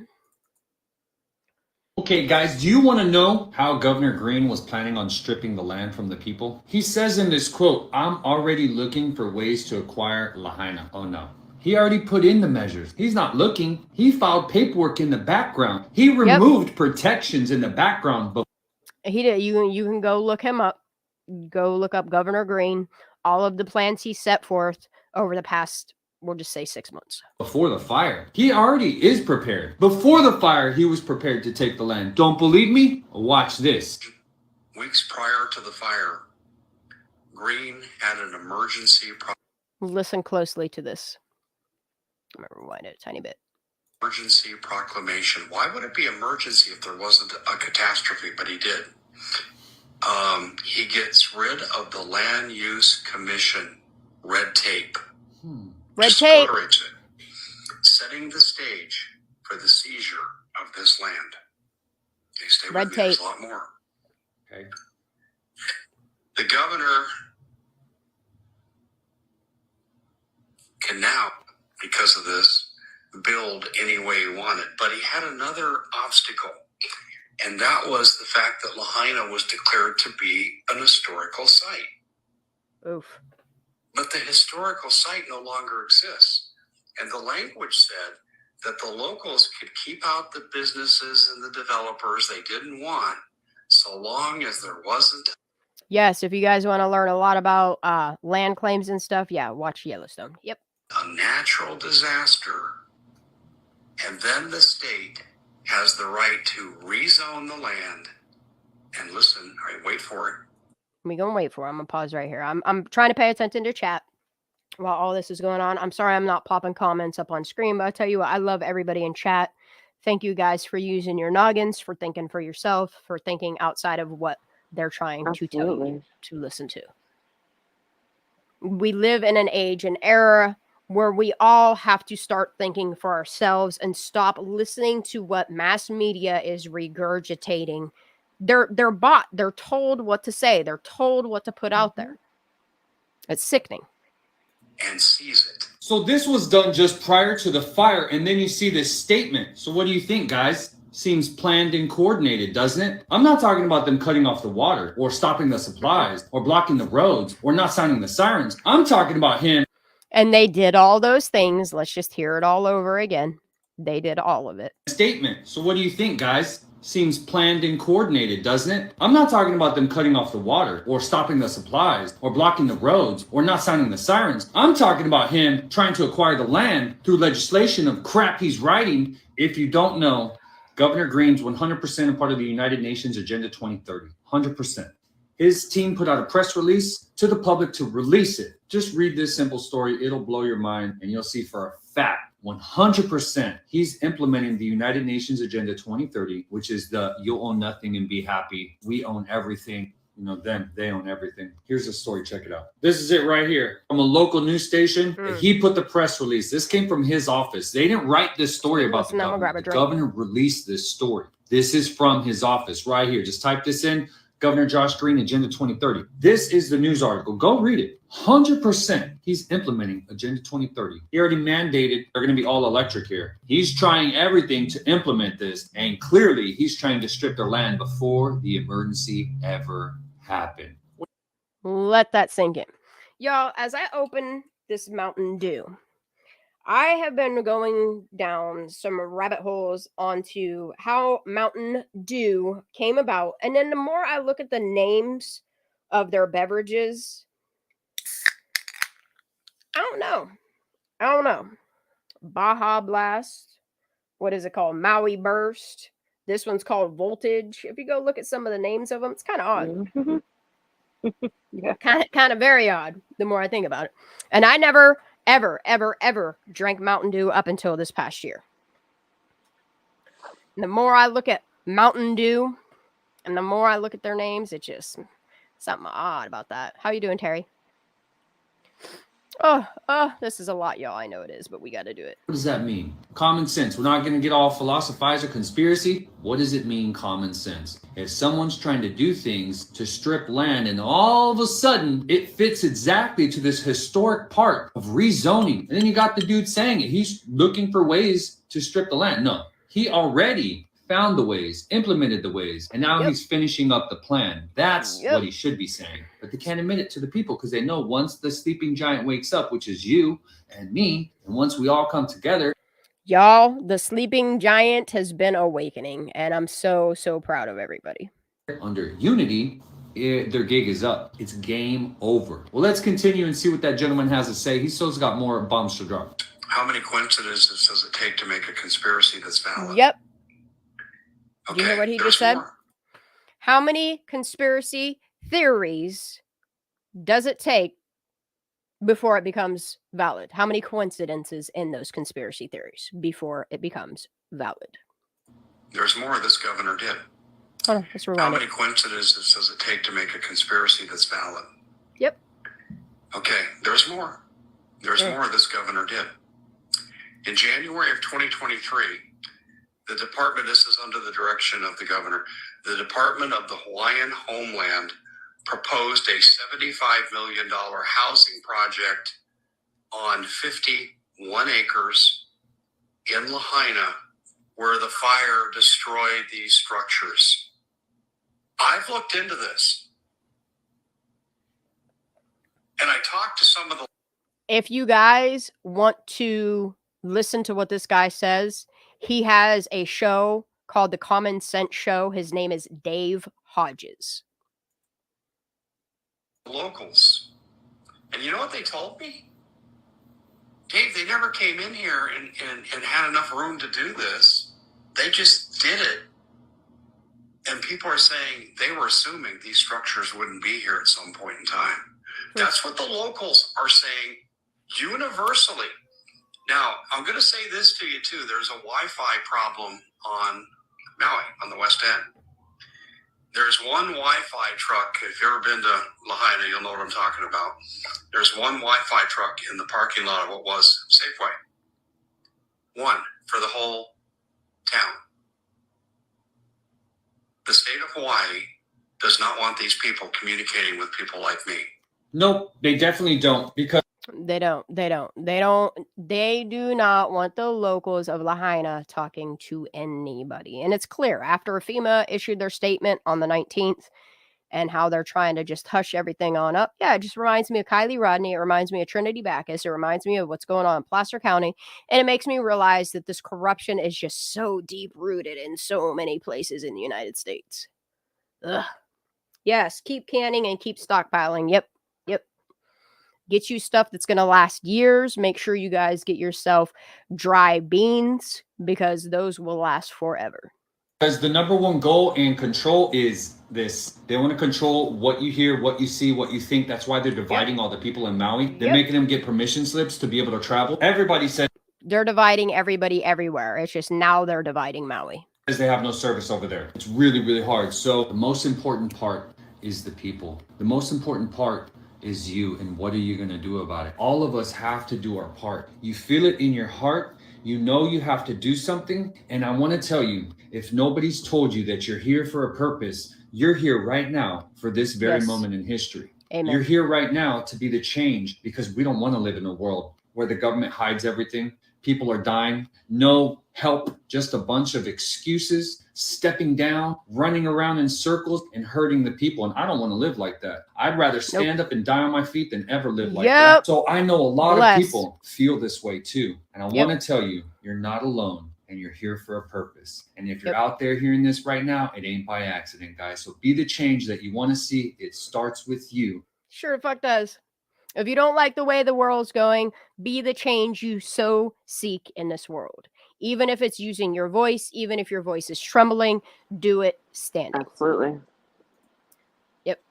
Okay, guys, do you want to know how Governor Green was planning on stripping the land from the people? He says in this quote, "I'm already looking for ways to acquire Lahaina." Oh no. He already put in the measures. He's not looking. He filed paperwork in the background. He removed protections in the background. He did. You can go look him up. Go look up Governor Green. All of the plans he set forth over the past, we'll just say 6 months. Before the fire, he already is prepared. Before the fire, he was prepared to take the land. Don't believe me? Watch this. Weeks prior to the fire, Green had an emergency. Listen closely to this. I'm going to rewind it a tiny bit. Emergency proclamation. Why would it be emergency if there wasn't a catastrophe? But he did. He gets rid of the Land Use Commission red tape. Red tape. It, setting the stage for the seizure of this land. Okay, stay red with me. tape. There's a lot more. Okay. The governor can now, because of this, build any way he wanted. But he had another obstacle, and that was the fact that Lahaina was declared to be an historical site. Oof. But the historical site no longer exists. And the language said that the locals could keep out the businesses and the developers they didn't want so long as there wasn't. Yes, if you guys want to learn a lot about land claims and stuff, yeah, watch Yellowstone. Yep. A natural disaster. And then the state has the right to rezone the land. And listen, all right, wait for it. We're going to wait for it. I'm going to pause right here. I'm trying to pay attention to chat while all this is going on. I'm sorry I'm not popping comments up on screen, but I'll tell you what, I love everybody in chat. Thank you guys for using your noggins, for thinking for yourself, for thinking outside of what they're trying to tell you to listen to. We live in an age, an era where we all have to start thinking for ourselves and stop listening to what mass media is regurgitating. They're bought. They're told what to say. They're told what to put out there. It's sickening. and sees it. So this was done just prior to the fire, and then you see this statement. So what do you think, guys? Seems planned and coordinated, doesn't it? I'm not talking about them cutting off the water, or stopping the supplies, or blocking the roads, or not sounding the sirens. I'm talking about him. And they did all those things. Let's just hear it all over again. They did all of it. Statement. So what do you think, guys? Seems planned and coordinated, doesn't it? I'm not talking about them cutting off the water, or stopping the supplies, or blocking the roads, or not sounding the sirens. I'm talking about him trying to acquire the land through legislation of crap he's writing. If you don't know, Governor Green's 100% a part of the United Nations Agenda 2030. 100%. His team put out a press release to the public to release it. Just read this simple story. It'll blow your mind, and you'll see for a fact 100% he's implementing the United Nations Agenda 2030, which is the you'll own nothing and be happy. We own everything. You know, them, they own everything. Here's the story. Check it out. This is it right here from a local news station. He put the press release. This came from his office. They didn't write this story about the governor. The governor released this story. This is from his office right here. Just type this in. Governor Josh Green, Agenda 2030. This is the news article. Go read it. 100% he's implementing Agenda 2030. He already mandated they're going to be all electric here. He's trying everything to implement this, and clearly he's trying to strip their land before the emergency ever happened. Let that sink in. Y'all, as I open this Mountain Dew, I have been going down some rabbit holes onto how Mountain Dew came about. And then the more I look at the names of their beverages, I don't know. Baja Blast. What is it called? Maui Burst. This one's called Voltage. If you go look at some of the names of them, it's kind of odd. Yeah. Kind of very odd, the more I think about it. And I never, ever drank Mountain Dew up until this past year. And the more I look at Mountain Dew and the more I look at their names, it's just something odd about that. How you doing, Terry? Oh, this is a lot, y'all. I know it is, but we got to do it. What does that mean? Common sense. We're not going to get all philosophize or conspiracy. What does it mean, common sense? If someone's trying to do things to strip land and all of a sudden it fits exactly to this historic part of rezoning, and then you got the dude saying it. He's looking for ways to strip the land. No, he already found the ways, implemented the ways, and now he's finishing up the plan. That's what he should be saying. But they can't admit it to the people because they know once the sleeping giant wakes up, which is you and me, and once we all come together. Y'all, the sleeping giant has been awakening, and I'm so proud of everybody. Under unity, their gig is up. It's game over. Well, let's continue and see what that gentleman has to say. He's still got more bombs to drop. How many coincidences does it take to make a conspiracy that's valid? Yep. Okay, you hear what he just said? More. How many conspiracy theories does it take before it becomes valid? How many coincidences in those conspiracy theories before it becomes valid? There's more this governor did. Hold on, let's rewind. How many coincidences does it take to make a conspiracy that's valid? Yep. Okay, there's more. There's more this governor did. In January of 2023, the department, this is under the direction of the governor, the Department of the Hawaiian Homeland proposed a $75 million housing project on 51 acres in Lahaina where the fire destroyed these structures. I've looked into this. And I talked to some of the... If you guys want to listen to what this guy says, he has a show called The Common Sense Show. His name is Dave Hodges. Locals. And you know what they told me? Dave, they never came in here and had enough room to do this. They just did it. And people are saying they were assuming these structures wouldn't be here at some point in time. That's what the locals are saying universally. Now, I'm going to say this to you, too. There's a Wi-Fi problem on Maui, on the west end. There's one Wi-Fi truck. If you've ever been to Lahaina, you'll know what I'm talking about. There's one Wi-Fi truck in the parking lot of what was Safeway. One for the whole town. The state of Hawaii does not want these people communicating with people like me. Nope, they definitely don't, because... They do not want the locals of Lahaina talking to anybody. And it's clear after FEMA issued their statement on the 19th and how they're trying to just hush everything on up. Yeah, it just reminds me of Kylie Rodney. It reminds me of Trinity Backus. It reminds me of what's going on in Placer County. And it makes me realize that this corruption is just so deep rooted in so many places in the United States. Ugh. Yes, keep canning and keep stockpiling. Yep. Get you stuff that's going to last years. Make sure you guys get yourself dry beans because those will last forever. Because the number one goal and control is this. They want to control what you hear, what you see, what you think. That's why they're dividing all the people in Maui. They're making them get permission slips to be able to travel. Everybody says they're dividing everybody everywhere. It's just now they're dividing Maui. They have no service over there. It's really, really hard. So the most important part is the people. The most important part is you, and what are you going to do about it? All of us have to do our part. You feel it in your heart. You know you have to do something. And I want to tell you, if nobody's told you that you're here for a purpose, you're here right now for this very moment in history. Amen. You're here right now to be the change, because we don't want to live in a world where the government hides everything. People are dying, no help, just a bunch of excuses, stepping down, running around in circles and hurting the people. And I don't want to live like that. I'd rather stand up and die on my feet than ever live like that. So I know a lot of people feel this way too. And I want to tell you, you're not alone and you're here for a purpose. And if you're out there hearing this right now, it ain't by accident, guys. So be the change that you want to see. It starts with you. Sure the fuck does. If you don't like the way the world's going, be the change you so seek in this world. Even if it's using your voice, even if your voice is trembling, do it standing. Absolutely. Yep.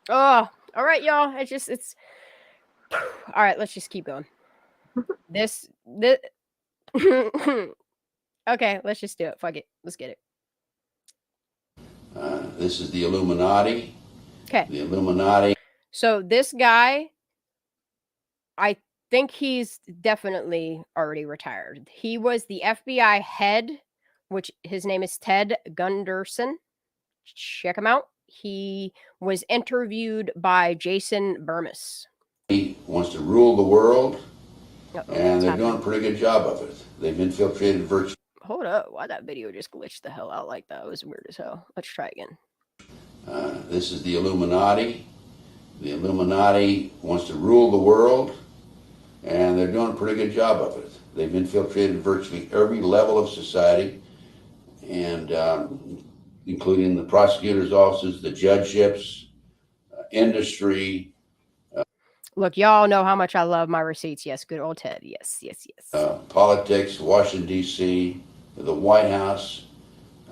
Oh, all right, y'all. It's all right. Let's just keep going. This. Okay, let's just do it. Fuck it. Let's get it. This is the Illuminati. Okay. The Illuminati. So this guy, I think he's definitely already retired. He was the FBI head, which his name is Ted Gunderson. Check him out. He was interviewed by Jason Burmis. He wants to rule the world, and they're doing a pretty good job of it. They've infiltrated virtually. Hold up. Why that video just glitched the hell out like that? It was weird as hell. Let's try again. This is the Illuminati. The Illuminati wants to rule the world, and they're doing a pretty good job of it. They've infiltrated virtually every level of society, and including the prosecutor's offices, the judgeships, industry. Look, y'all know how much I love my receipts. Yes, good old Ted. Yes. Politics, Washington, D.C., the White House,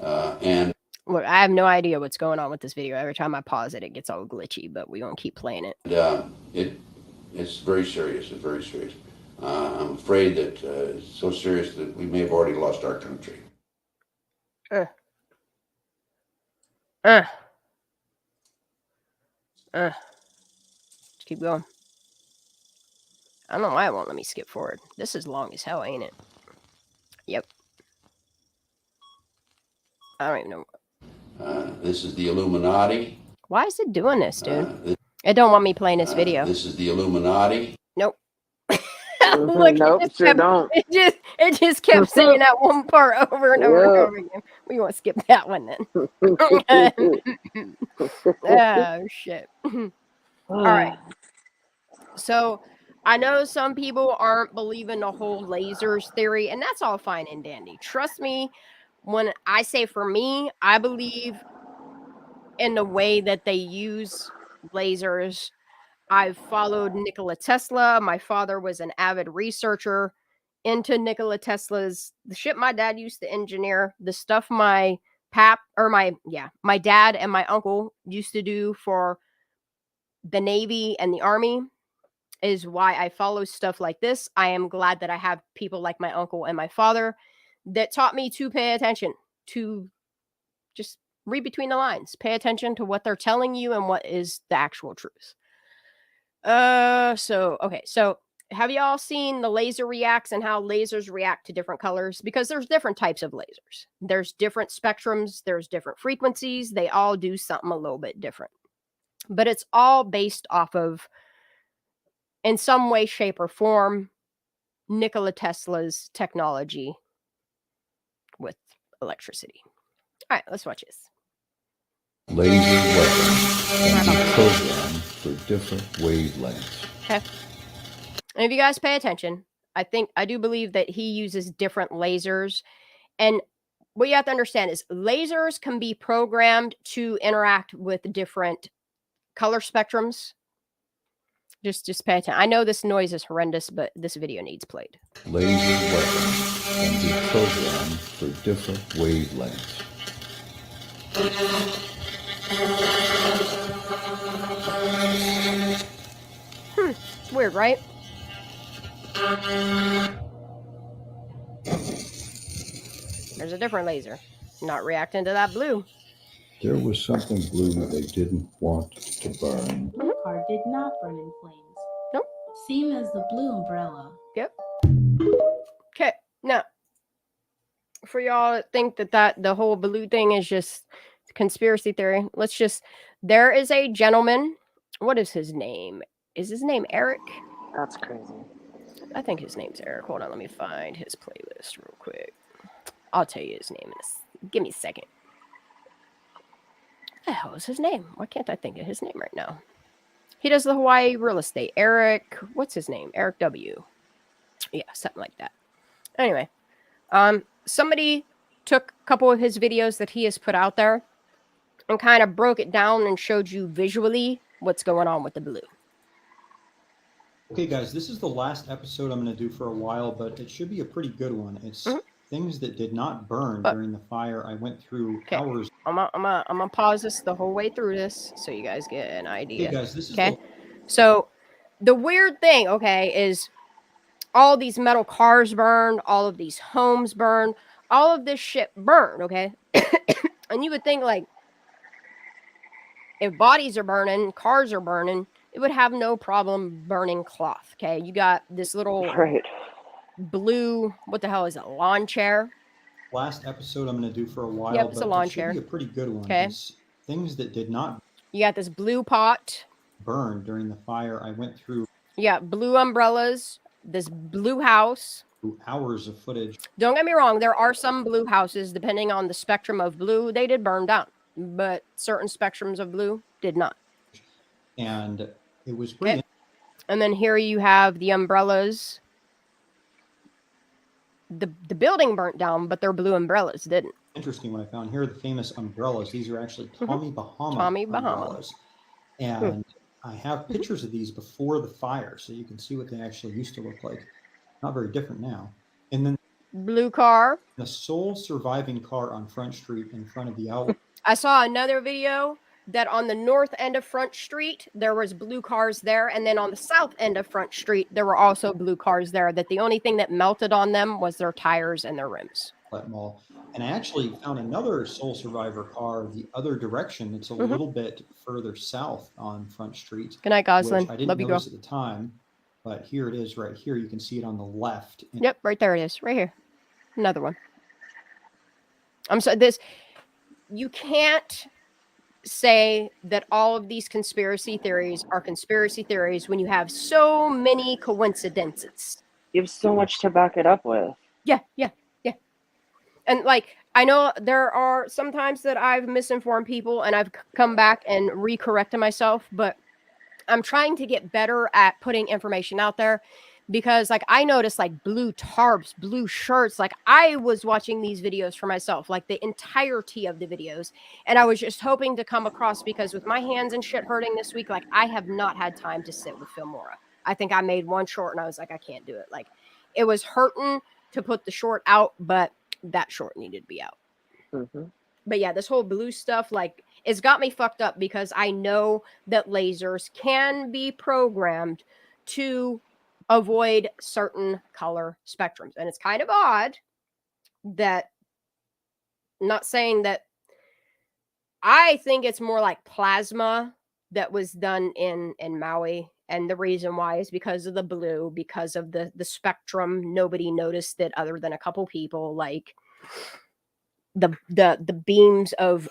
and... Look, I have no idea what's going on with this video. Every time I pause it, it gets all glitchy, but we're going to keep playing it. It's very serious. It's very serious. I'm afraid that it's so serious that we may have already lost our country. Let's keep going. I don't know why it won't let me skip forward. This is long as hell, ain't it? Yep. I don't even know. This is the Illuminati. Why is it doing this, dude? It don't want me playing this video. This is the Illuminati. Nope. Look, nope, don't. It just kept saying that one part over and over and over again. We want to skip that one then. Oh shit. All right. So I know some people aren't believing the whole lasers theory, and that's all fine and dandy. Trust me, when I say for me, I believe in the way that they use lasers. I've followed Nikola Tesla. My father was an avid researcher into Nikola Tesla's, the shit my dad used to engineer, the stuff my dad and my uncle used to do for the Navy and the Army is why I follow stuff like this. I am glad that I have people like my uncle and my father that taught me to pay attention, to just read between the lines, pay attention to what they're telling you and what is the actual truth. So have y'all seen the laser reacts and how lasers react to different colors? Because there's different types of lasers. There's different spectrums. There's different frequencies. They all do something a little bit different. But it's all based off of in some way, shape, or form Nikola Tesla's technology with electricity. All right, let's watch this. Laser weapons can be programmed for different wavelengths. Okay. And if you guys pay attention, I do believe that he uses different lasers. And what you have to understand is lasers can be programmed to interact with different color spectrums. Just pay attention. I know this noise is horrendous, but this video needs played. Laser weapons can be programmed for different wavelengths. It's weird, right? There's a different laser. Not reacting to that blue. There was something blue they didn't want to burn. The car did not burn in flames. Nope. Same as the blue umbrella. Yep. Okay, now, for y'all that think that the whole blue thing is just conspiracy theory, there is a gentleman. What is his name? Is his name Eric? That's crazy. I think his name's Eric. Hold on, let me find his playlist real quick. I'll tell you his name. Give me a second. What the hell is his name? Why can't I think of his name right now? He does the Hawaii real estate. Eric, what's his name? Eric W. Yeah, something like that. Anyway, somebody took a couple of his videos that he has put out there and kind of broke it down and showed you visually what's going on with the blue. Okay, guys, this is the last episode I'm going to do for a while, but it should be a pretty good one. It's things that did not burn during the fire. I went through hours. I'm gonna pause this the whole way through this so you guys get an idea. Okay, guys, this is So the weird thing, is all these metal cars burned, all of these homes burned, all of this shit burned, okay? And you would think, like, if bodies are burning, cars are burning, it would have no problem burning cloth, okay? You got this little blue, what the hell is it, lawn chair? Last episode I'm going to do for a while, Yep, it's but a lawn it should chair. be a pretty good one. Okay. It's things that did not You got this blue pot. burn during the fire. I went through You got blue umbrellas, this blue house. hours of footage. Don't get me wrong, there are some blue houses, depending on the spectrum of blue, they did burn down. But certain spectrums of blue did not. And it was pretty And then here you have the umbrellas. The building burnt down, but their blue umbrellas didn't. interesting what I found. Here are the famous umbrellas. These are actually Tommy Bahama Tommy Bahama. umbrellas. And I have pictures of these before the fire, so you can see what they actually used to look like. Not very different now. And then blue car. The sole surviving car on Front Street in front of the outlet. I saw another video that on the north end of Front Street, there was blue cars there. And then on the south end of Front Street, there were also blue cars there. That the only thing that melted on them was their tires and their rims. Mall. And I actually found another sole survivor car the other direction. It's a little bit further south on Front Street. Good night, Goslin. I didn't Love you, notice girl. at the time, but here it is right here. You can see it on the left. Yep, right there it is. Right here. Another one. You can't say that all of these conspiracy theories are conspiracy theories when you have so many coincidences. You have so much to back it up with. Yeah. And like, I know there are sometimes that I've misinformed people and I've come back and recorrected myself, but I'm trying to get better at putting information out there because like I noticed like blue tarps, blue shirts, like I was watching these videos for myself, like the entirety of the videos. And I was just hoping to come across because with my hands and shit hurting this week, like I have not had time to sit with Filmora. I think I made one short and I was like, I can't do it. Like it was hurting to put the short out, but that short needed to be out. But yeah, this whole blue stuff, like it's got me fucked up because I know that lasers can be programmed to avoid certain color spectrums. And it's kind of odd that, not saying that, I think it's more like plasma that was done in Maui. And the reason why is because of the blue, because of the spectrum. Nobody noticed it other than a couple people. Like the beams of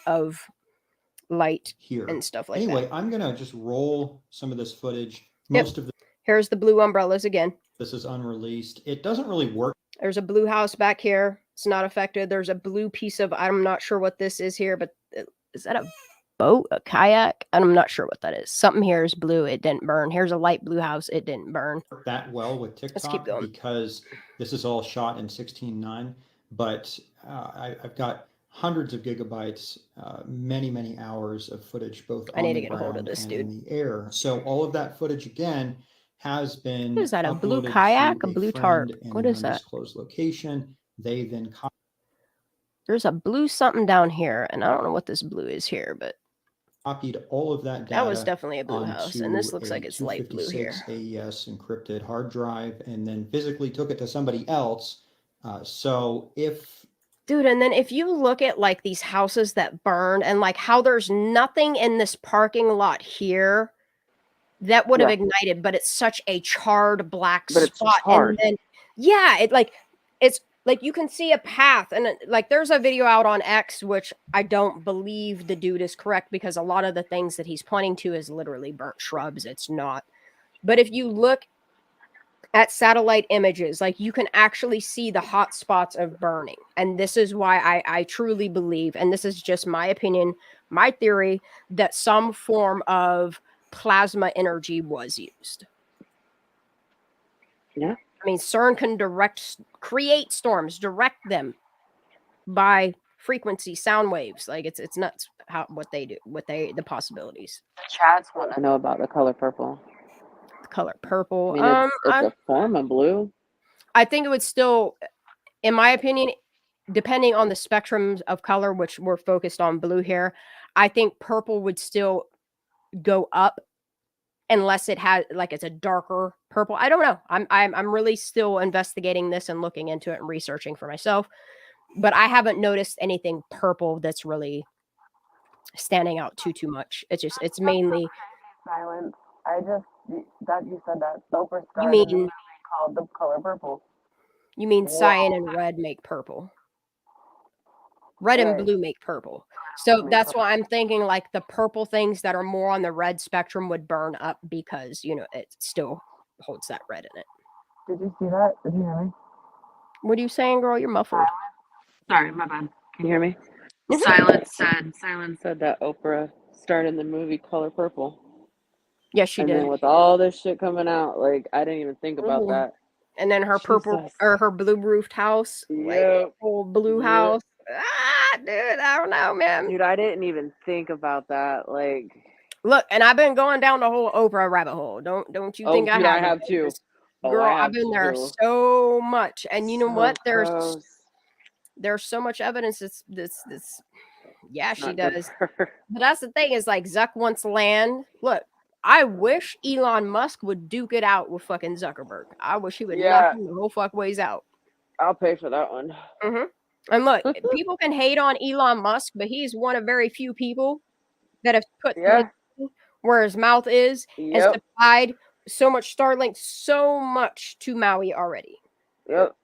light here and stuff like anyway, that. I'm gonna just roll some of this footage. Most of the Here's the blue umbrellas again. This is unreleased. It doesn't really work. There's a blue house back here. It's not affected. There's a blue piece of, I'm not sure what this is here, but is that a boat, a kayak? I'm not sure what that is. Something here is blue. It didn't burn. Here's a light blue house. It didn't burn. That well with TikTok. Let's keep going. Because this is all shot in 16:9, but I've got hundreds of gigabytes, many hours of footage, both I need on to the get a hold of ground this and dude. in the air. So all of that footage again has been What is that? A blue uploaded kayak? to A blue friend tarp? in What an is that? undisclosed location. They then There's a blue something down here, and I don't know what this blue is here, but copied all of that data. that was definitely a blue house, and this onto looks a like it's light blue here. 256 AES encrypted hard drive, and then physically took it to somebody else. So if Dude, and then if you look at like these houses that burned and like how there's nothing in this parking lot here that would have ignited, but it's such a charred black spot. And then, yeah, it's like you can see a path, and like there's a video out on X, which I don't believe the dude is correct because a lot of the things that he's pointing to is literally burnt shrubs. It's not. But if you look at satellite images, like you can actually see the hot spots of burning. And this is why I truly believe, and this is just my opinion, my theory, that some form of plasma energy was used. Yeah. I mean, CERN can create storms, direct them by frequency, sound waves. Like it's nuts what they do, the possibilities. Chad's want to know about the color purple. Color purple. I mean, it's a form of blue. I think it would still, in my opinion, depending on the spectrums of color, which we're focused on blue here, I think purple would still go up unless it has like it's a darker purple. I don't know. I'm really still investigating this and looking into it and researching for myself, but I haven't noticed anything purple that's really standing out too much. It's mainly Silence. That you said that Soper You started a mean movie called The Color Purple. You mean Wow. cyan and red make purple. Red and Right. blue make purple. So that's why I'm thinking like the purple things that are more on the red spectrum would burn up because, you know, it still holds that red in it. Did you see that? Did you hear me? What are you saying, girl? You're muffled. Sorry, my bad. Can you hear me? Mhm. Silence said that Oprah starred in the movie Color Purple. Yes, she and did. then with all this shit coming out, like I didn't even think about Mhm. that. And then her purple Jesus. or her blue roofed house, like Yep. whole blue Yep. house. Ah, dude, I don't know, man. Dude, I didn't even think about that. Like, Look, and I've been going down the whole Oprah rabbit hole. Don't you think dude, I I haven't? have too. Girl, I I've have been there too. so much, and you know So what? gross. There's so much evidence. This. Yeah, she Not good does. for her. But that's the thing is like Zuck wants land. Look, I wish Elon Musk would duke it out with fucking Zuckerberg. I wish he would knock Yeah. him the whole fuck ways out. I'll pay for that one. Mm-hmm. And look, people can hate on Elon Musk, but he's one of very few people that have put Yeah. where his mouth is and Yep. supplied so much Starlink, so much to Maui already. Yep.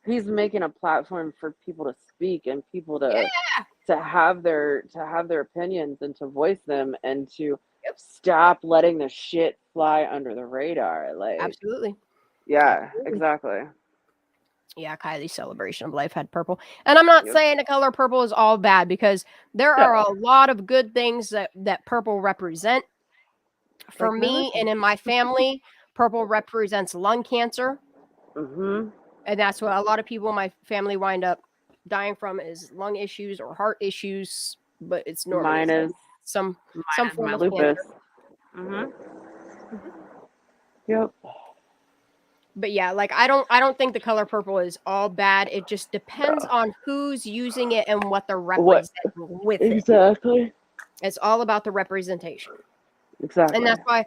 He's making a platform for people to speak and people to have their opinions and to voice them and to stop letting the shit fly under the radar. Like, Absolutely. yeah, Absolutely. exactly. Yeah, Kylie's celebration of life had purple. And I'm not saying the color purple is all bad because there are a lot of good things that purple represent. For Like me and in my family, purple represents lung cancer. Mm-hmm. And that's what a lot of people in my family wind up dying from is lung issues or heart issues. But it's normally Mine is some my form of lupus. cancer. Mm-hmm. Yep. But yeah, like I don't think the color purple is all bad. It just depends on who's using it and what they're representing with it. Exactly. It's all about the representation. Exactly. And that's why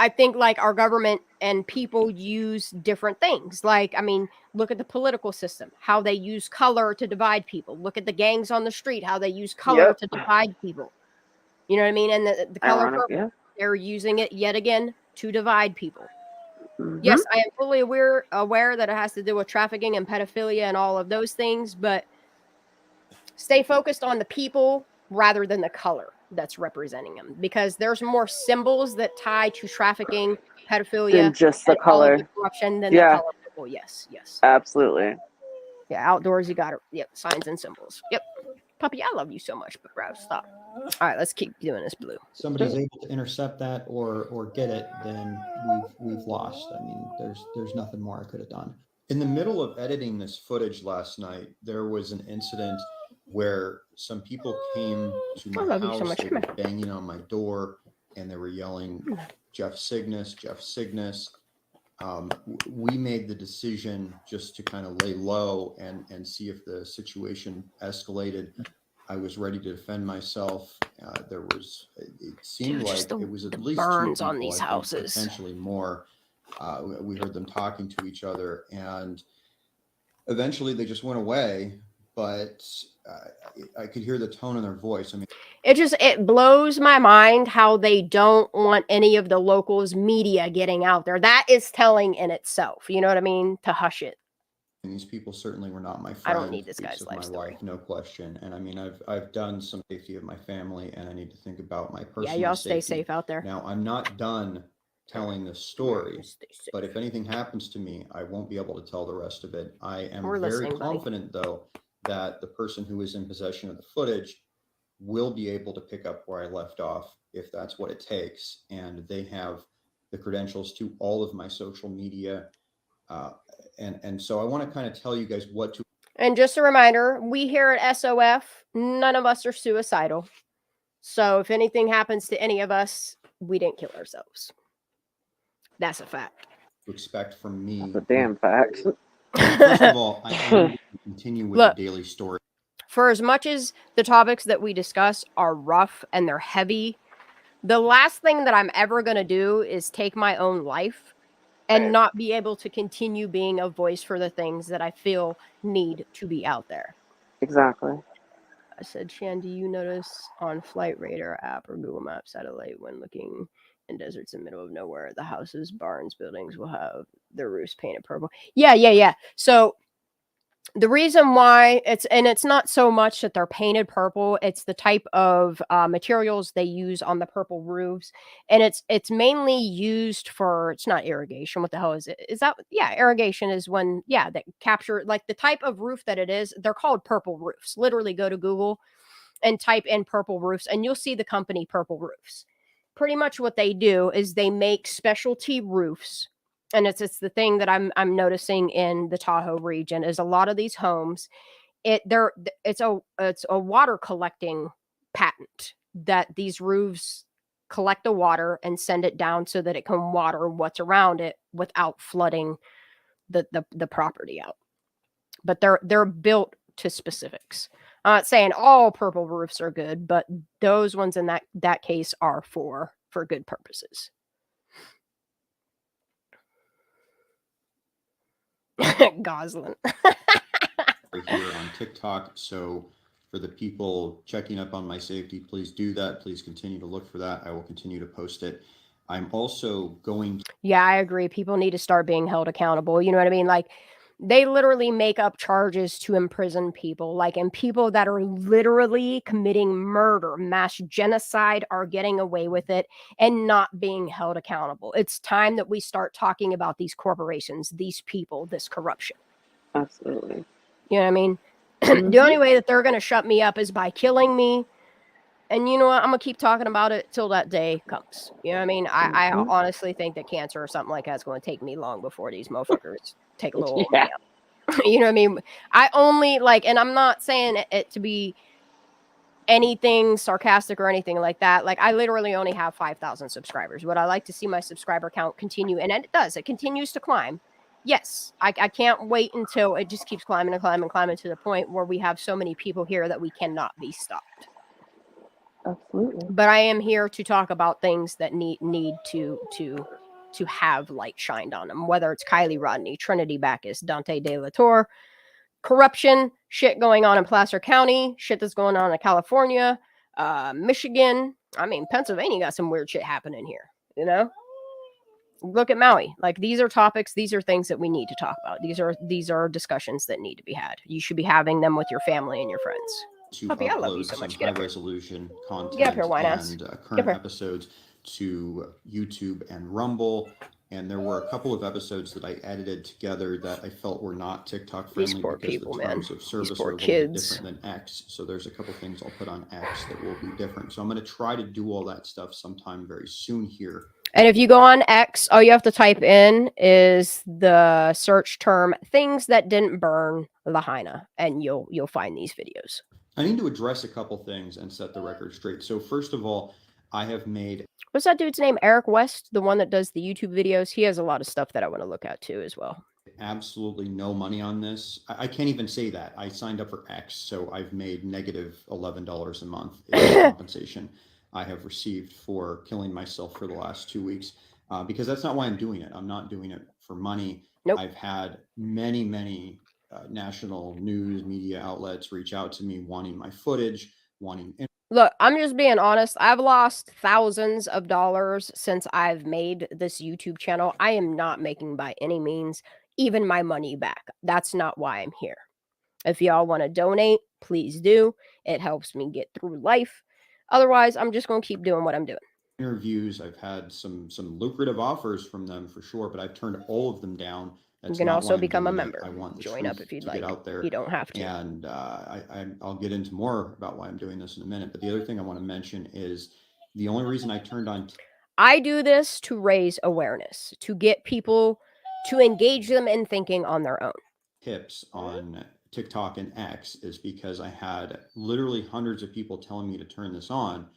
I think like our government and people use different things. Like, I mean, look at the political system, how they use color to divide people. Look at the gangs on the street, how they use color to divide people. You know what I mean? And the color purple, they're using it yet again to divide people. Mm-hmm. Yes, I am fully aware that it has to do with trafficking and pedophilia and all of those things, but stay focused on the people rather than the color that's representing them, because there's more symbols that tie to trafficking pedophilia, just the and all of the color. corruption, then Yeah. the color purple. Yes, yes. Absolutely. Yeah, outdoors you got it. Yep, signs and symbols. Yep. Puppy, I love you so much, but bro, stop. All right, let's keep doing this blue. Somebody's able to intercept that or get it, then we've lost. I mean, there's nothing more I could have done. In the middle of editing this footage last night, there was an incident where some people came to my house. So much. They were banging on my door and they were yelling, "Jeff Cygnus, Jeff Cygnus." We made the decision just to kind of lay low and see if the situation escalated. I was ready to defend myself. It seemed like it was at least burns two people, on these I think, houses. potentially more. We heard them talking to each other, and eventually they just went away. But I could hear the tone in their voice. I mean, it blows my mind how they don't want any of the locals media getting out there. That is telling in itself. You know what I mean? To hush it. and these people certainly were not my friend. I don't need this Piece guy's of life my story. life, no question. And I mean, I've done some safety of my family, and I need to think about my personal Yeah, y'all stay safety. safe out there. Now, I'm not done telling this story, but if anything happens to me, I won't be able to tell the rest of it. I am We're very listening, buddy. confident, though, that the person who is in possession of the footage will be able to pick up where I left off if that's what it takes. And they have the credentials to all of my social media. And so I want to kind of tell you guys what to. And just a reminder, we here at SOF, none of us are suicidal. So if anything happens to any of us, we didn't kill ourselves. That's a fact. Expect from me. That's a damn fact. First of all, I need to continue with the daily story. For as much as the topics that we discuss are rough and they're heavy, the last thing that I'm ever going to do is take my own life and not be able to continue being a voice for the things that I feel need to be out there. Exactly. I said, Shan, do you notice on Flight Radar app or Google Maps satellite when looking in deserts in the middle of nowhere, the houses, barns, buildings will have their roofs painted purple? Yeah. So the reason why it's not so much that they're painted purple, it's the type of materials they use on the purple roofs. And it's mainly used for, it's not irrigation. What the hell is it? Is that, irrigation is when, that capture, like the type of roof that it is, they're called purple roofs. Literally go to Google and type in purple roofs and you'll see the company Purple Roofs. Pretty much what they do is they make specialty roofs. And it's the thing that I'm noticing in the Tahoe region is a lot of these homes, it's a water collecting patent that these roofs collect the water and send it down so that it can water what's around it without flooding the property out. But they're built to specifics. I'm not saying all purple roofs are good, but those ones in that case are for good purposes. Goslin. Right here on TikTok. So for the people checking up on my safety, please do that. Please continue to look for that. I will continue to post it. I'm also going to. Yeah, I agree. People need to start being held accountable. You know what I mean? Like they literally make up charges to imprison people, and people that are literally committing murder, mass genocide are getting away with it and not being held accountable. It's time that we start talking about these corporations, these people, this corruption. Absolutely. You know what I mean? The only way that they're going to shut me up is by killing me. And you know what? I'm going to keep talking about it till that day comes. You know what I mean? I honestly think that cancer or something like that's going to take me long before these motherfuckers take a little Yeah. You know what I mean? I only and I'm not saying it to be anything sarcastic or anything like that. Like I literally only have 5,000 subscribers. Would I like to see my subscriber count continue? And it does. It continues to climb. Yes, I can't wait until it just keeps climbing and climbing and climbing to the point where we have so many people here that we cannot be stopped. Absolutely. But I am here to talk about things that need to have light shined on them, whether it's Kylie Rodney, Trinity Backus, Dante De La Torre, corruption, shit going on in Placer County, shit that's going on in California, Michigan. I mean, Pennsylvania got some weird shit happening here, you know? Look at Maui. Like these are topics, these are things that we need to talk about. These are discussions that need to be had. You should be having them with your family and your friends. To Puppy, I love you upload so some much. Get up here. high-resolution content Get up here, wine ass. and Get up current here. episodes to YouTube and Rumble. And there were a couple of episodes that I edited together that I felt were not TikTok These friendly poor because people, the man. terms of service These poor are a little bit kids. different than X. So there's a couple things I'll put on X that will be different. So I'm going to try to do all that stuff sometime very soon here. And if you go on X, all you have to type in is the search term "things that didn't burn Lahaina," and you'll find these videos. I need to address a couple things and set the record straight. So first of all, I have made... What's that dude's name? Eric West, the one that does the YouTube videos. He has a lot of stuff that I want to look at too as well. Absolutely no money on this. I can't even say that. I signed up for X, so I've made negative $11 a month in compensation I have received for killing myself for the last 2 weeks, because that's not why I'm doing it. I'm not doing it for money. Nope. I've had many national news media outlets reach out to me wanting my footage, wanting... Look, I'm just being honest. I've lost thousands of dollars since I've made this YouTube channel. I am not making by any means even my money back. That's not why I'm here. If y'all want to donate, please do. It helps me get through life. Otherwise, I'm just going to keep doing what I'm doing. Interviews, I've had some lucrative offers from them for sure, but I've turned all of them down. You can also become a member. I want the Join up if you'd like. Get out there. You don't have to. And I'll get into more about why I'm doing this in a minute. But the other thing I want to mention is the only reason I turned on... I do this to raise awareness, to get people to engage them in thinking on their own. Tips on TikTok and X is because I had literally hundreds of people telling me to turn this on.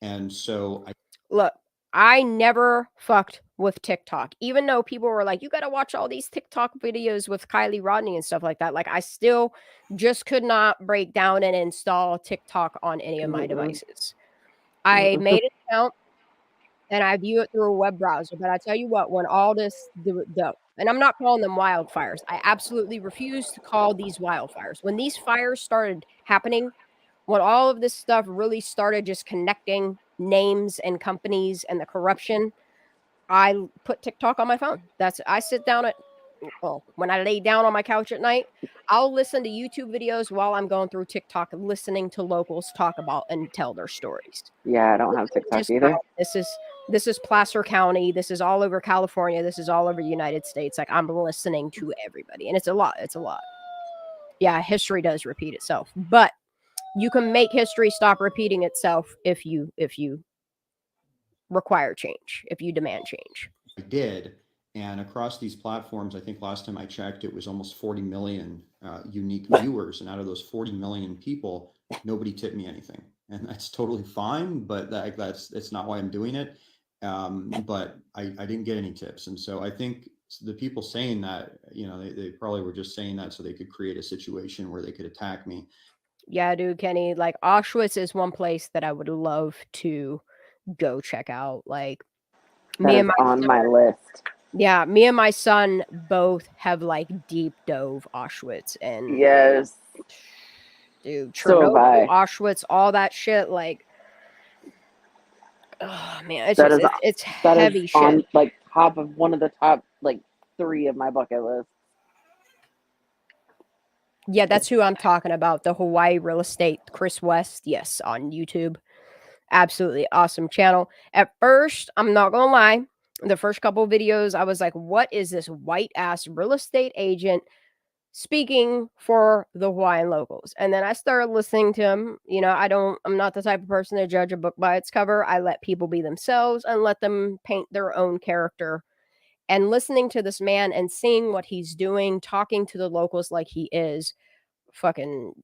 And so Look, I never fucked with TikTok, even though people were like, you got to watch all these TikTok videos with Kylie Rodney and stuff like that. Like, I still just could not break down and install TikTok on any of my devices. I made an account and I view it through a web browser. But I tell you what, when all this, and I'm not calling them wildfires. I absolutely refuse to call these wildfires. When these fires started happening, when all of this stuff really started just connecting names and companies and the corruption, I put TikTok on my phone. I sit down when I lay down on my couch at night, I'll listen to YouTube videos while I'm going through TikTok, listening to locals talk about and tell their stories. Yeah, I don't have TikTok either. This is Placer County. This is all over California. This is all over the United States. Like, I'm listening to everybody, and it's a lot. It's a lot. Yeah, history does repeat itself, but you can make history stop repeating itself if you require change, if you demand change. I did. And across these platforms, I think last time I checked, it was almost 40 million unique viewers. And out of those 40 million people, nobody tipped me anything. And that's totally fine, but that's not why I'm doing it. But I didn't get any tips. And so I think the people saying that, they probably were just saying that so they could create a situation where they could attack me. Yeah, dude, Kenny, like Auschwitz is one place that I would love to go check out. Like, That is on my list. Yeah, me and my son both have like deep dove Auschwitz, and yes, dude, so have I. Chernobyl, Auschwitz, all that shit. Like, oh man, it's That just, is it's that heavy is shit. on like top of one of the top like 3 of my bucket list. Yeah, that's who I'm talking about. The Hawaii real estate, Chris West. Yes, on YouTube. Absolutely awesome channel. At first, I'm not gonna lie, the first couple of videos, I was like, what is this white ass real estate agent speaking for the Hawaiian locals? And then I started listening to him. I'm not the type of person to judge a book by its cover. I let people be themselves and let them paint their own character. And listening to this man and seeing what he's doing, talking to the locals like he is, fucking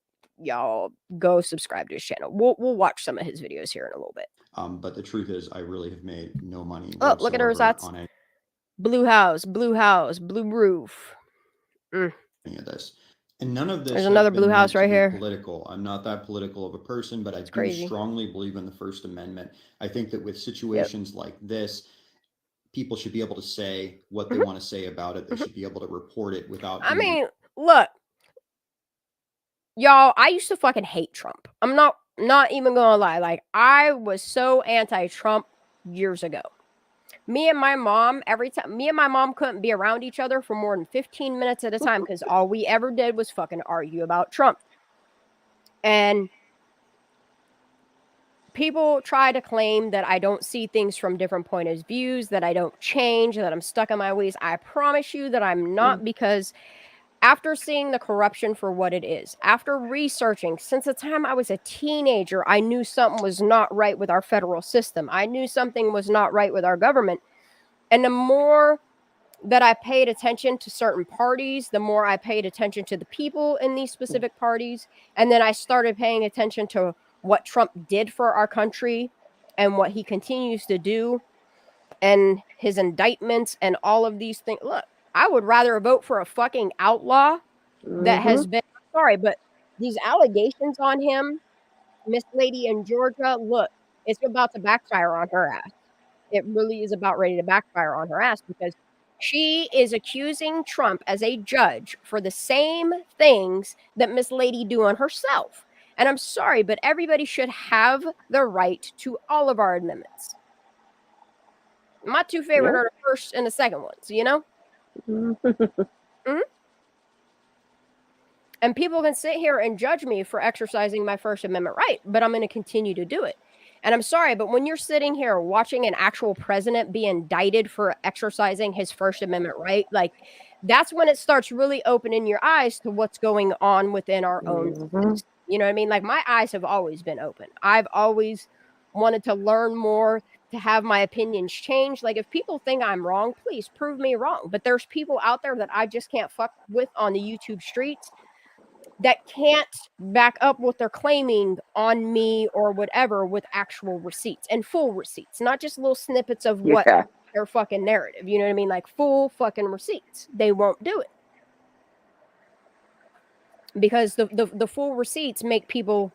y'all go subscribe to his channel. We'll watch some of his videos here in a little bit. But the truth is, I really have made no money. Oh, look at her. That's blue house, blue roof. Any of this. And none of this. There's another blue house right here. Political. I'm not that political of a person, but I do strongly believe in the First Amendment. I think that with situations like this, people should be able to say what they want to say about it. They should be able to report it without. I mean, look, y'all, I used to fucking hate Trump. I'm not even gonna lie. Like, I was so anti-Trump years ago. Me and my mom couldn't be around each other for more than 15 minutes at a time because all we ever did was fucking argue about Trump. And people try to claim that I don't see things from different point of views, that I don't change, that I'm stuck in my ways. I promise you that I'm not, because after seeing the corruption for what it is, after researching, since the time I was a teenager, I knew something was not right with our federal system. I knew something was not right with our government. And the more that I paid attention to certain parties, the more I paid attention to the people in these specific parties. And then I started paying attention to what Trump did for our country and what he continues to do and his indictments and all of these things. Look, I would rather vote for a fucking outlaw that has been, sorry, but these allegations on him, Miss Lady in Georgia, look, it's about to backfire on her ass. It really is about ready to backfire on her ass, because she is accusing Trump as a judge for the same things that Miss Lady do on herself. And I'm sorry, but everybody should have the right to all of our amendments. My two favorite are the first and the second ones, you know? Mm-hmm. And people can sit here and judge me for exercising my First Amendment right, but I'm going to continue to do it. And I'm sorry, but when you're sitting here watching an actual president be indicted for exercising his First Amendment right, like, that's when it starts really opening your eyes to what's going on within our own system. You know what I mean? Like, my eyes have always been open. I've always wanted to learn more, to have my opinions changed. Like, if people think I'm wrong, please prove me wrong. But there's people out there that I just can't fuck with on the YouTube streets that can't back up what they're claiming on me or whatever with actual receipts and full receipts, not just little snippets of what their fucking narrative. You know what I mean? Like, full fucking receipts. They won't do it. Because the full receipts make people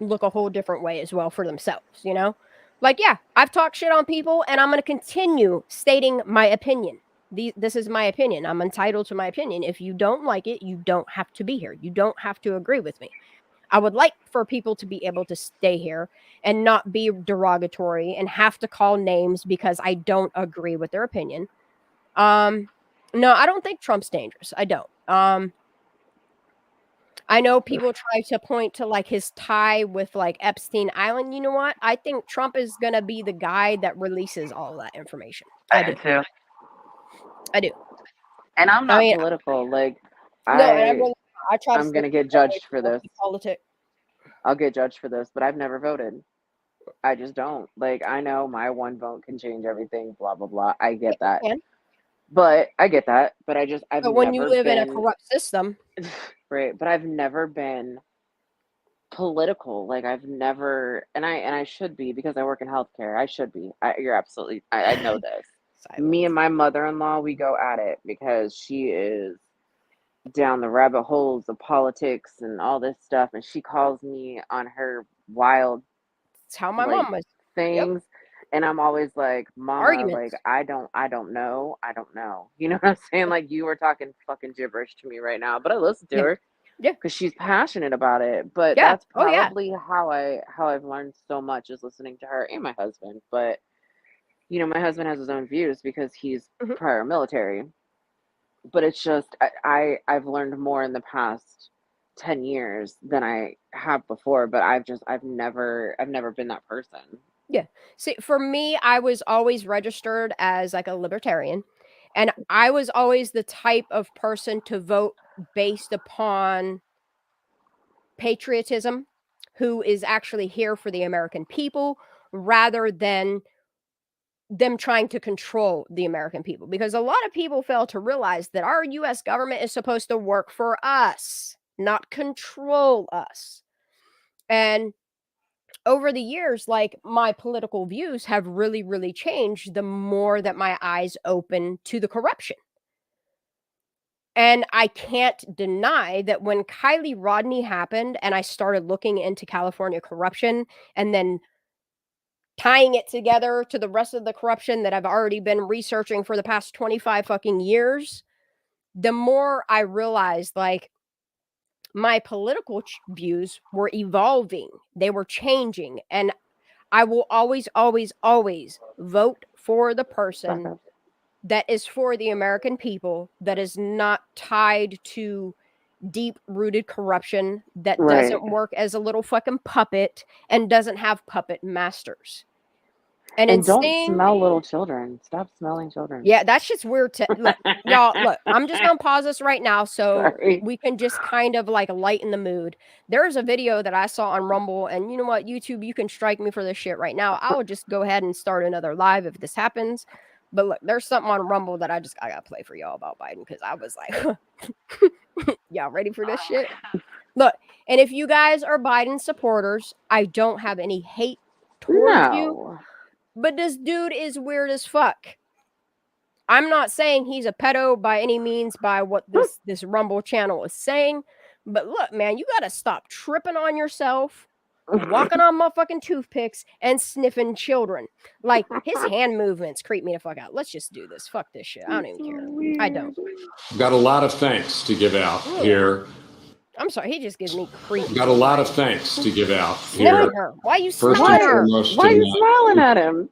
look a whole different way as well for themselves, you know? Like, yeah, I've talked shit on people, and I'm going to continue stating my opinion. This is my opinion. I'm entitled to my opinion. If you don't like it, you don't have to be here. You don't have to agree with me. I would like for people to be able to stay here and not be derogatory and have to call names because I don't agree with their opinion. No, I don't think Trump's dangerous. I don't. I know people try to point to, like, his tie with, like, Epstein Island. You know what? I think Trump is going to be the guy that releases all that information. I do too. I do. And I'm not political. Like, I try to I'm going to get judged for this. Politics. I'll get judged for this, but I've never voted. I just don't. Like, I know my one vote can change everything, blah, blah, blah. I get that. But I get that. But I've when you never live been in a corrupt system. Right. But I've never been political. Like, I've never, and I should be, because I work in healthcare. I should be. You're absolutely, I know this. Me and my mother-in-law, we go at it because she is down the rabbit holes of politics and all this stuff, and she calls me on her wild, it's how my mom was things. And I'm always like, Mama, arguments. like, I don't know. You know what I'm saying? Like, you were talking fucking gibberish to me right now, but I listen to her. Yeah. Because she's passionate about it. But that's probably how I've learned so much, is listening to her and my husband. But, you know, my husband has his own views because he's prior military. But it's just, I've learned more in the past 10 years than I have before. But I've never been that person. Yeah. See, for me, I was always registered as, like, a libertarian. And I was always the type of person to vote based upon patriotism, who is actually here for the American people, rather than them trying to control the American people. Because a lot of people fail to realize that our U.S. government is supposed to work for us, not control us. And over the years, like, my political views have really, really changed the more that my eyes open to the corruption. And I can't deny that when Kylie Rodney happened and I started looking into California corruption and then tying it together to the rest of the corruption that I've already been researching for the past 25 fucking years, the more I realized, like, my political views were evolving. They were changing. And I will always, always, always vote for the person that is for the American people, that is not tied to deep-rooted corruption that doesn't work as a little fucking puppet and doesn't have puppet masters. And don't smell little children. Stop smelling children. Yeah, that shit's weird to look, y'all. Look, I'm just gonna pause this right now so we can just kind of like lighten the mood. There's a video that I saw on Rumble, and you know what, YouTube, you can strike me for this shit right now. I will just go ahead and start another live if this happens. But look, there's something on Rumble that I gotta play for y'all about Biden because I was like, y'all ready for this shit? Look, and if you guys are Biden supporters, I don't have any hate towards you. But this dude is weird as fuck. I'm not saying he's a pedo by any means by what this Rumble channel is saying. But look, man, you got to stop tripping on yourself, walking on motherfucking toothpicks, and sniffing children. Like, his hand movements creep me the fuck out. Let's just do this. Fuck this shit. I don't even care. I don't. Got a lot of thanks to give out here. I'm sorry, he just gives me creepy. Got a lot of thanks to give out Smelling here. her. Why are you First smelling and her? foremost, Why are you smiling at him?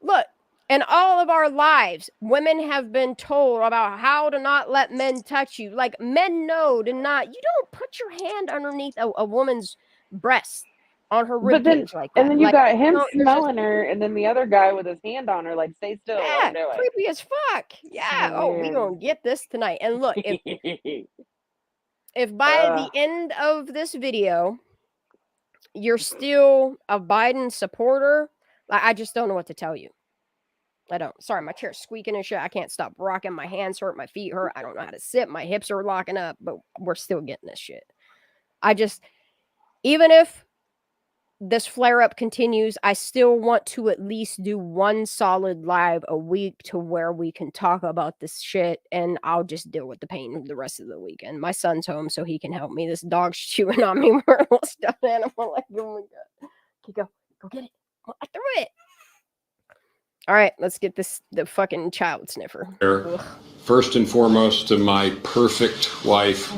Look, in all of our lives, women have been told about how to not let men touch you. Like, men know to not. You don't put your hand underneath a woman's breast on her rib cage like that. And then you like, got him no, smelling her, and then the other guy with his hand on her, like, stay still. Yeah, Don't do it. creepy as fuck. Yeah. So Oh, we weird. gonna get this tonight. And look, if by the end of this video you're still a Biden supporter, I just don't know what to tell you. I don't. Sorry, my chair's squeaking and shit. I can't stop rocking. My hands hurt. My feet hurt. I don't know how to sit. My hips are locking up, but we're still getting this shit. Even if this flare-up continues, I still want to at least do one solid live a week to where we can talk about this shit, and I'll just deal with the pain the rest of the weekend. My son's home, so he can help me. This dog's chewing on me. We're a little stuffed animal. Like, oh my god. Okay, go get it. I threw it. All right, let's get the fucking child sniffer. Ugh. First and foremost to my perfect wife.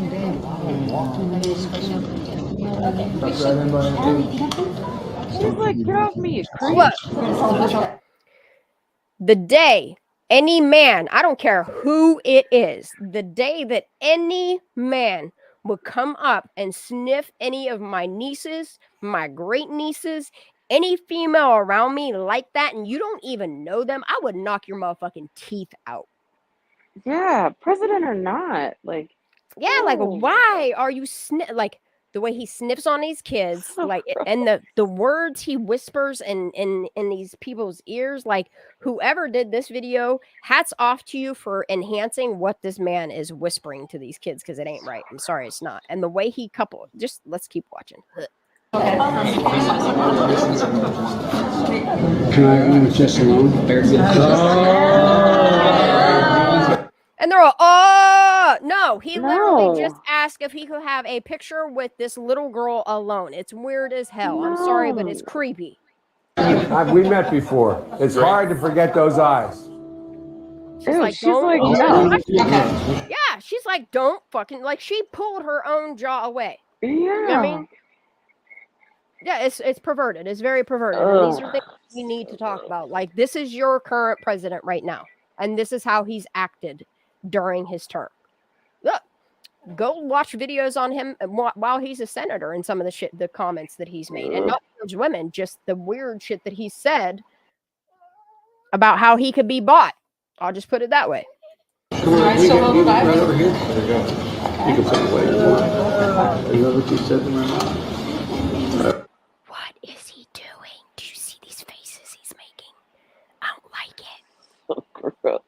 She's like, get off me, you creep. Look, the day any man, I don't care who it is, the day that any man would come up and sniff any of my nieces, my great nieces, any female around me like that, and you don't even know them, I would knock your motherfucking teeth out. Yeah, president or not, like. Yeah, like, why are you like the way he sniffs on these kids, like, and the words he whispers in these people's ears, like, whoever did this video, hats off to you for enhancing what this man is whispering to these kids, because it ain't right. I'm sorry, it's not. And the way he just let's keep watching. Can I just alone? And they're all, oh, no. He literally just asked if he could have a picture with this little girl alone. It's weird as hell. I'm sorry, but it's creepy. We met before. It's hard to forget those eyes. She's like, no. Yeah, she's like, don't fucking, like, she pulled her own jaw away. Yeah. You know what I mean? Yeah, it's perverted. It's very perverted. And these are things we need to talk about. Like, this is your current president right now. And this is how he's acted during his term. Look, go watch videos on him while he's a senator and some of the comments that he's made. And not towards women, just the weird shit that he said about how he could be bought. I'll just put it that way. Come on, right over here. There you go. You can put it away. Is that what you said to my mom? What is he doing? Do you see these faces he's making? I don't like it. Gross.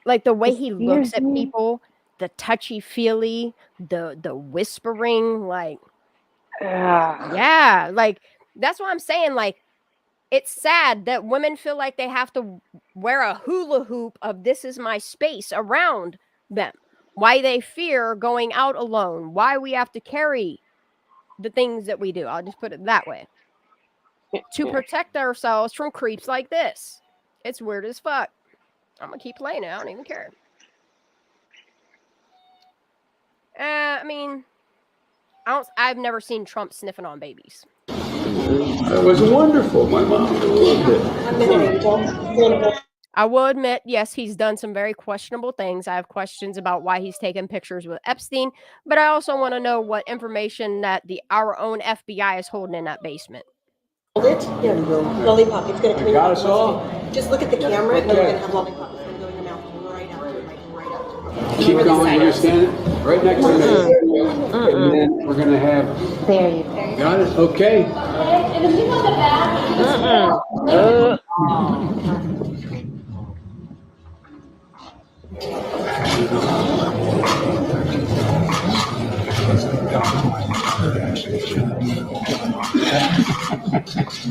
Like the way he looks at people, the touchy-feely, the whispering, like, yeah, like, that's what I'm saying. Like, it's sad that women feel like they have to wear a hula hoop of this is my space around them. Why they fear going out alone. Why we have to carry the things that we do. I'll just put it that way. To protect ourselves from creeps like this. It's weird as fuck. I'm going to keep playing it. I don't even care. I mean, I've never seen Trump sniffing on babies. It was wonderful. My mom loved it. I will admit, yes, he's done some very questionable things. I have questions about why he's taken pictures with Epstein, but I also want to know what information that our own FBI is holding in that basement. Hold it. Here, lollipop. It's gonna come in. Got us all. Just look at the camera, and then we're gonna have lollipop. It's gonna go in your mouth right after, like right after. Keep going. You're standing right next to me. And then we're going to have. There you go. Got it? Okay. And if you want the back,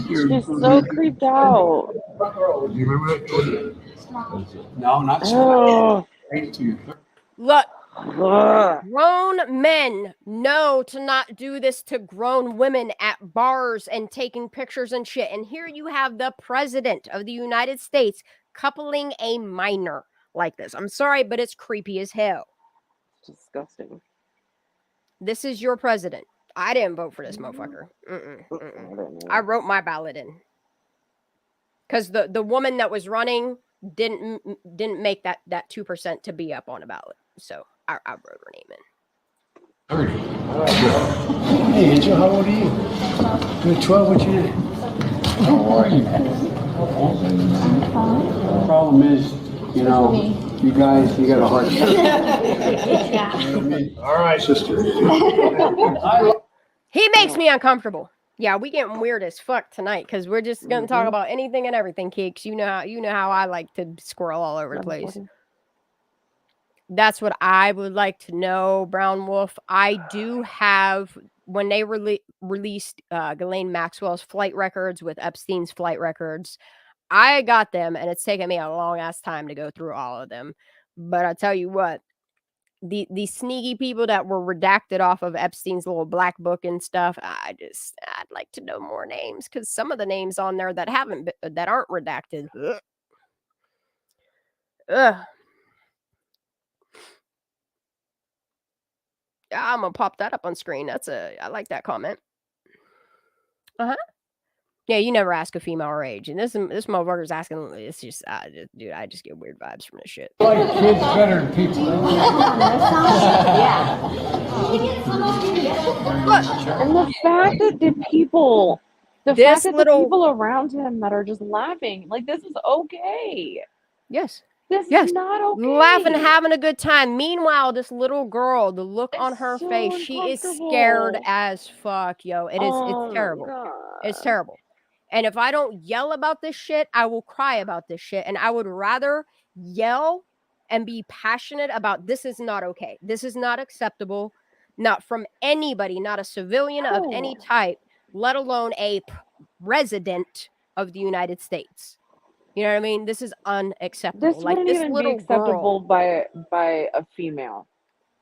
She's so creeped out. Do you remember that? No, not so. Oh. Look, grown men know to not do this to grown women at bars and taking pictures and shit. And here you have the president of the United States coupling a minor like this. I'm sorry, but it's creepy as hell. Disgusting. This is your president. I didn't vote for this motherfucker. I wrote my ballot in. Because the woman that was running didn't make that 2% to be up on a ballot. So I wrote her name in. Hey, Angel, how old are you? You're 12. What's your name? How are you? The problem is, you know, you guys, you got a hard time. All right, sister. He makes me uncomfortable. Yeah, we getting weird as fuck tonight because we're just gonna talk about anything and everything, Keeks. You know how I like to squirrel all over the place. That's what I would like to know, Brown Wolf. I do have, when they released Ghislaine Maxwell's flight records with Epstein's flight records, I got them, and it's taken me a long ass time to go through all of them. But I tell you what, the sneaky people that were redacted off of Epstein's little black book and stuff, I'd like to know more names, because some of the names on there that aren't redacted. Ugh. Yeah, I'm gonna pop that up on screen. I like that comment. Yeah, you never ask a female her age, and this motherfucker's asking. It's just, dude, I just get weird vibes from this shit. Like kids better than people. Yeah. And the fact that the people around him that are just laughing, like, this is okay. Yes. This is not okay. Laughing, having a good time. Meanwhile, this little girl, the look on her face, she is scared as fuck, yo. It's terrible. It's terrible. And if I don't yell about this shit, I will cry about this shit. And I would rather yell and be passionate about this is not okay. This is not acceptable. Not from anybody, not a civilian of any type, let alone a resident of the United States. You know what I mean? This is unacceptable. This wouldn't even be acceptable by a female.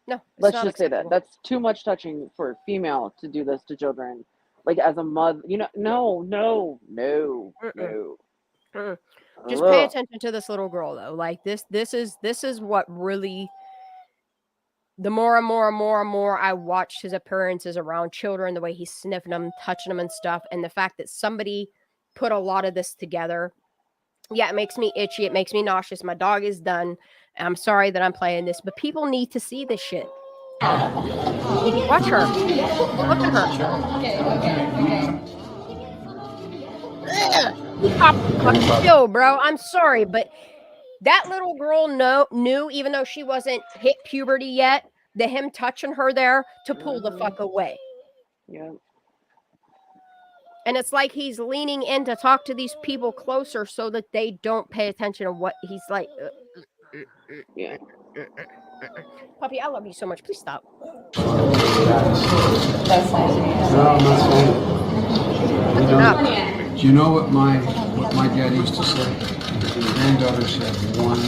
No, let's just say that. That's too much touching for a female to do this to children. Like, as a mother, you know, no. Just pay attention to this little girl, though. Like, this is what really. The more and more I watched his appearances around children, the way he's sniffing them, touching them and stuff, and the fact that somebody put a lot of this together. Yeah, it makes me itchy. It makes me nauseous. My dog is done. I'm sorry that I'm playing this, but people need to see this shit. Watch her. Look at her. Yo, bro, I'm sorry, but that little girl knew, even though she wasn't hit puberty yet, that him touching her there to pull the fuck away. Yeah. And it's like he's leaning in to talk to these people closer so that they don't pay attention to what he's like. Yeah. Puppy, I love you so much. Please stop. That's nice. No, I'm not saying. Do you know what my dad used to say? His granddaughter said one.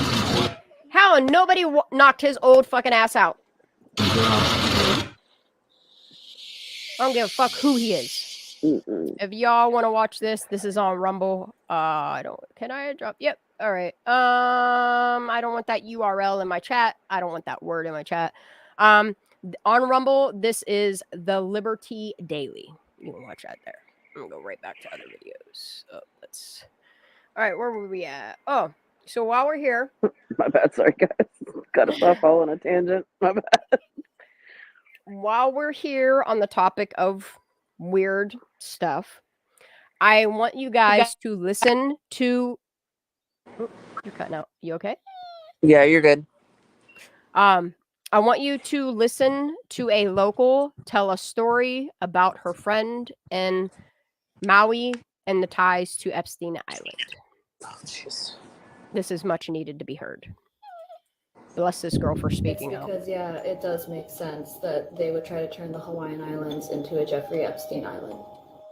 How nobody knocked his old fucking ass out. I don't give a fuck who he is. If y'all want to watch this is on Rumble. Can I drop? Yep. All right. I don't want that URL in my chat. I don't want that word in my chat. On Rumble, this is the Liberty Daily. You can watch that there. I'm gonna go right back to other videos. All right, where were we at? Oh, So while we're here, My bad, sorry guys. Cut us off all on a tangent. My bad. While we're here on the topic of weird stuff, I want you guys to listen to. Oh, you're cutting out. You okay? Yeah, you're good. I want you to listen to a local tell a story about her friend in Maui and the ties to Epstein Island. Oh, jeez. This is much needed to be heard. Bless this girl for speaking It's out. because, yeah, it does make sense that they would try to turn the Hawaiian Islands into a Jeffrey Epstein Island.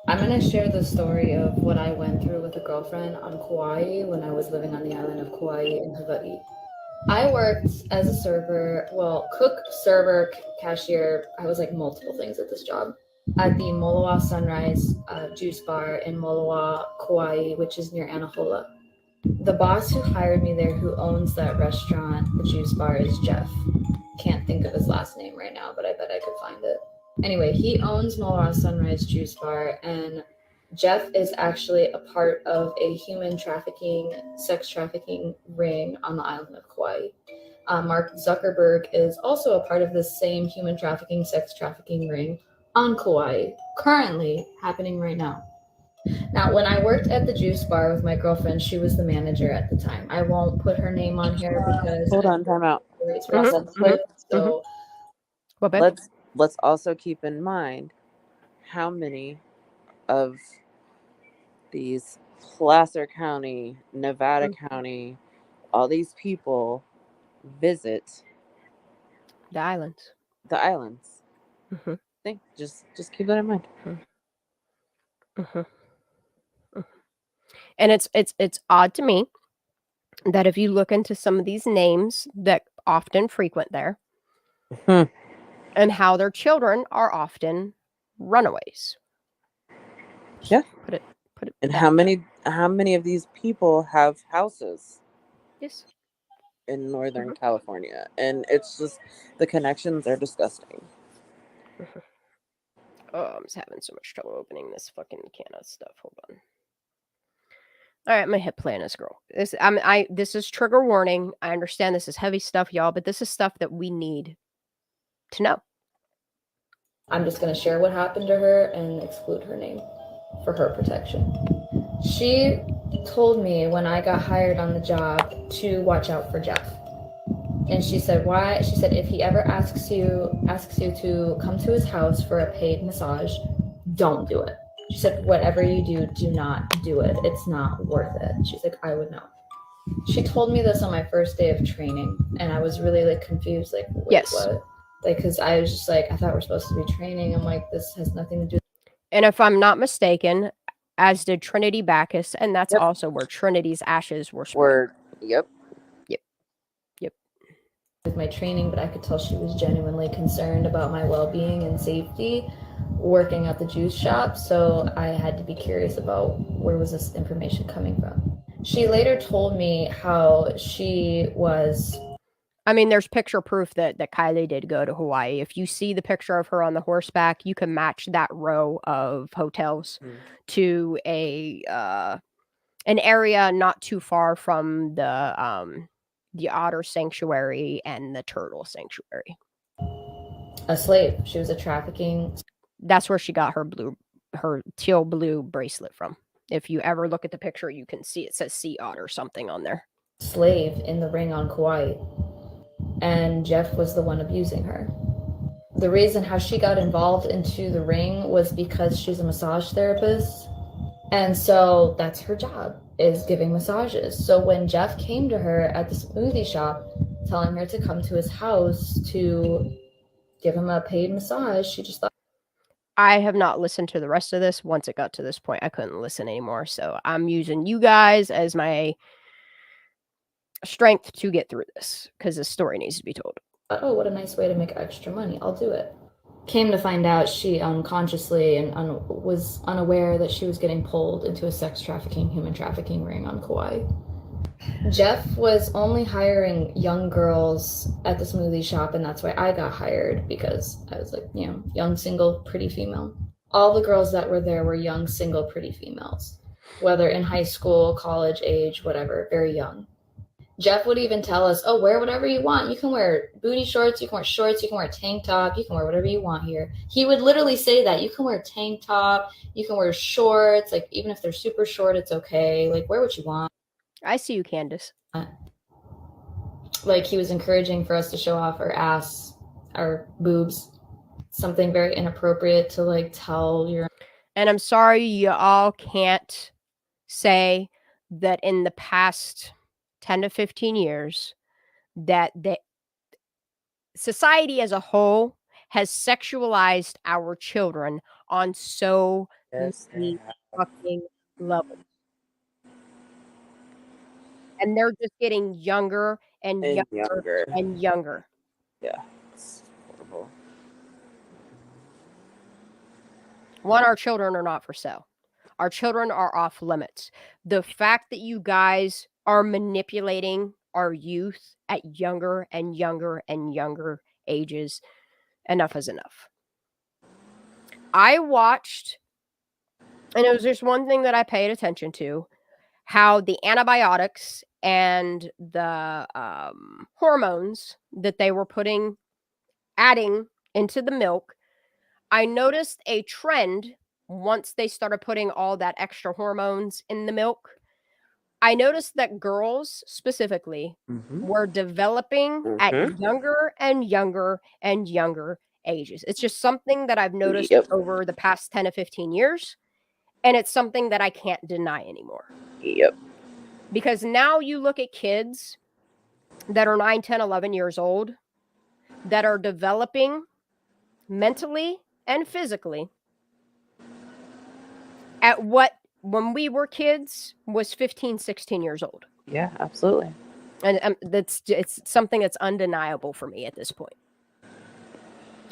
I'm going to share the story of what I went through with a girlfriend on Kauai when I was living on the island of Kauai in Hawaii. I worked as a server, cook, server, cashier. I was like multiple things at this job. At the Moloa Sunrise Juice Bar in Moloa, Kauai, which is near Anahola. The boss who hired me there, who owns that restaurant, the Juice Bar, is Jeff. Can't think of his last name right now, but I bet I could find it. Anyway, he owns Moloa Sunrise Juice Bar, and Jeff is actually a part of a human trafficking, sex trafficking ring on the island of Kauai. Mark Zuckerberg is also a part of the same human trafficking, sex trafficking ring on Kauai, currently happening right now. Now, when I worked at the juice bar with my girlfriend, she was the manager at the time. I won't put her name on here because Hold on, time out. Let's also keep in mind how many of these Placer County, Nevada County, all these people visit the islands. The islands. Think just keep that in mind. And it's odd to me that if you look into some of these names that often frequent there, and how their children are often runaways. Yeah. Put it. And how many of these people have houses? Yes. In Northern California, and it's just the connections are disgusting. Oh, I'm just having so much trouble opening this fucking can of stuff. Hold on. All right, I'm gonna hit play on this girl. This is trigger warning. I understand this is heavy stuff, y'all, but this is stuff that we need to know. I'm just gonna share what happened to her and exclude her name for her protection. She told me when I got hired on the job to watch out for Jeff. And she said, why? She said, if he ever asks you to come to his house for a paid massage, don't do it. She said, whatever you do, do not do it. It's not worth it. She's like, I would know. She told me this on my first day of training, and I was really like confused, like, wait, what? Like, because I was just like, I thought we're supposed to be training. I'm like, this has nothing to do. And if I'm not mistaken, as did Trinity Bacchus, and that's also where Trinity's ashes were sprayed. Yep. With my training, but I could tell she was genuinely concerned about my well-being and safety working at the juice shop, so I had to be curious about where was this information coming from. She later told me how she was... I mean, there's picture proof that Kylie did go to Hawaii. If you see the picture of her on the horseback, you can match that row of hotels to an area not too far from the otter sanctuary and the turtle sanctuary. A slave. She was a trafficking. That's where she got her teal blue bracelet from. If you ever look at the picture, you can see it says sea otter something on there. Slave in the ring on Kauai. And Jeff was the one abusing her. The reason how she got involved into the ring was because she's a massage therapist. And so that's her job, is giving massages. So when Jeff came to her at the smoothie shop, telling her to come to his house to give him a paid massage, she just thought. I have not listened to the rest of this. Once it got to this point, I couldn't listen anymore. So I'm using you guys as my strength to get through this, because this story needs to be told. Oh, what a nice way to make extra money. I'll do it. Came to find out she unconsciously and was unaware that she was getting pulled into a sex trafficking, human trafficking ring on Kauai. Jeff was only hiring young girls at the smoothie shop, and that's why I got hired, because I was like, young, single, pretty female. All the girls that were there were young, single, pretty females, whether in high school, college age, whatever, very young. Jeff would even tell us, oh, wear whatever you want. You can wear booty shorts, you can wear shorts, you can wear a tank top, you can wear whatever you want here. He would literally say that. You can wear a tank top, you can wear shorts, like even if they're super short, it's okay. Like wear what you want. I see you, Candace. Like he was encouraging for us to show off our ass, our boobs, something very inappropriate to like tell your. And I'm sorry you all can't say that in the past 10 to 15 years that the society as a whole has sexualized our children on so many fucking levels. And they're just getting younger and younger and younger. Yeah, it's horrible. One, our children are not for sale. Our children are off limits. The fact that you guys are manipulating our youth at younger and younger and younger ages, enough is enough. I watched, and it was just one thing that I paid attention to, how the antibiotics and the hormones that they were adding into the milk, I noticed a trend once they started putting all that extra hormones in the milk. I noticed that girls specifically were developing at younger and younger and younger ages. It's just something that I've noticed over the past 10 to 15 years. And it's something that I can't deny anymore. Yep. Because now you look at kids that are 9, 10, 11 years old that are developing mentally and physically at what, when we were kids, was 15, 16 years old. Yeah, absolutely. And it's something that's undeniable for me at this point.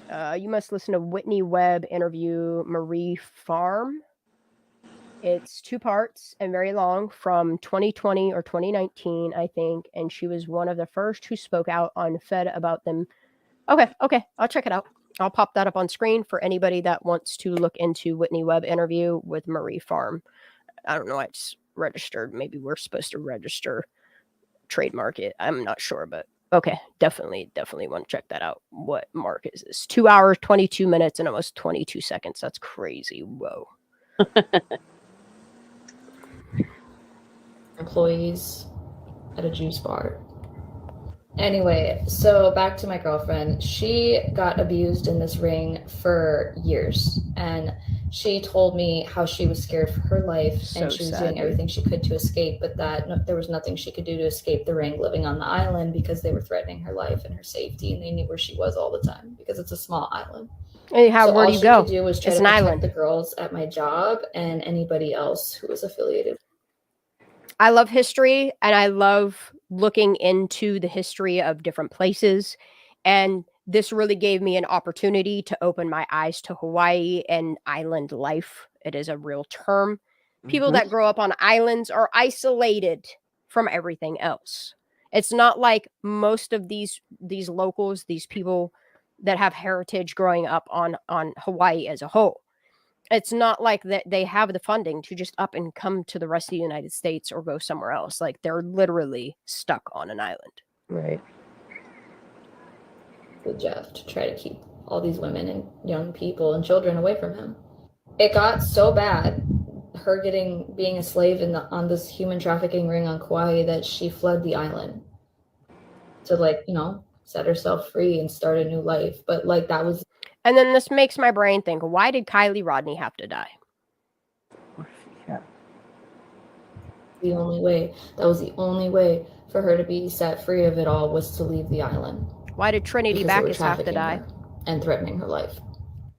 You must listen to Whitney Webb interview Marie Farm. It's 2 parts and very long, from 2020 or 2019, I think. And she was one of the first who spoke out on Fed about them. Okay. I'll check it out. I'll pop that up on screen for anybody that wants to look into Whitney Webb interview with Marie Farm. I don't know. I just registered. Maybe we're supposed to register, trademark it. I'm not sure, but okay. Definitely want to check that out. What mark is this? 2 hours, 22 minutes, and almost 22 seconds. That's crazy. Whoa. Employees at a juice bar. Anyway, so back to my girlfriend. She got abused in this ring for years, and she told me how she was scared for her life, and she was doing everything she could to escape, but that there was nothing she could do to escape the ring living on the island, because they were threatening her life and her safety, and they knew where she was all the time because it's a small island. Hey, where do you go? All she could do was try to protect the girls at my job and anybody else who was affiliated. I love history, and I love looking into the history of different places. And this really gave me an opportunity to open my eyes to Hawaii and island life. It is a real term. People that grow up on islands are isolated from everything else. It's not like most of these locals, these people that have heritage growing up on Hawaii as a whole. It's not like that they have the funding to just up and come to the rest of the United States or go somewhere else. Like, they're literally stuck on an island. Right. With Jeff to try to keep all these women and young people and children away from him. It got so bad, her being a slave on this human trafficking ring on Kauai, that she fled the island to set herself free and start a new life. But that was. And then this makes my brain think, why did Kylie Rodney have to die? Yeah. The only way. That was the only way for her to be set free of it all, was to leave the island. Why did Trinity Backus have to die? And threatening her life.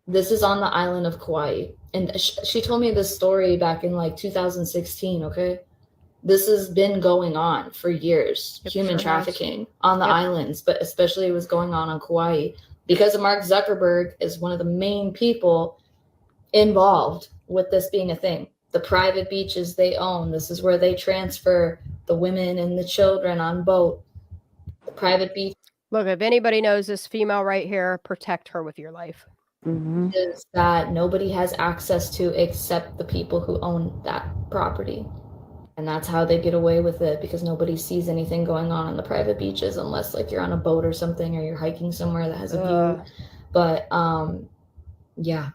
This is on the island of Kauai. And she told me this story back in 2016, okay? This has been going on for years. Human trafficking on the islands, but especially it was going on Kauai. Because Mark Zuckerberg is one of the main people involved with this being a thing. The private beaches they own. This is where they transfer the women and the children on boat. The private beach. Look, if anybody knows this female right here, protect her with your life. Is that nobody has access to except the people who own that property. And that's how they get away with it, because nobody sees anything going on the private beaches unless like you're on a boat or something, or you're hiking somewhere that has a view. But yeah,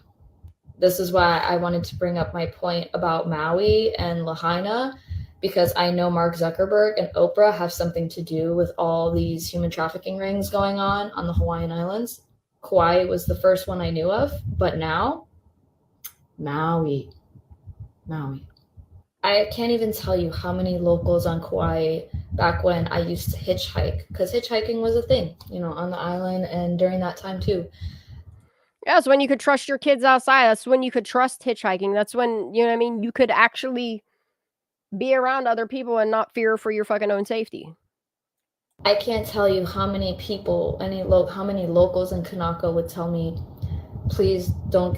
this is why I wanted to bring up my point about Maui and Lahaina, because I know Mark Zuckerberg and Oprah have something to do with all these human trafficking rings going on the Hawaiian Islands. Kauai was the first one I knew of, but now Maui. I can't even tell you how many locals on Kauai back when I used to hitchhike, because hitchhiking was a thing, on the island, and during that time too. Yeah, that's when you could trust your kids outside. That's when you could trust hitchhiking. That's when, you know what I mean, you could actually be around other people and not fear for your fucking own safety. I can't tell you how many people, how many locals in Kanaka would tell me, please don't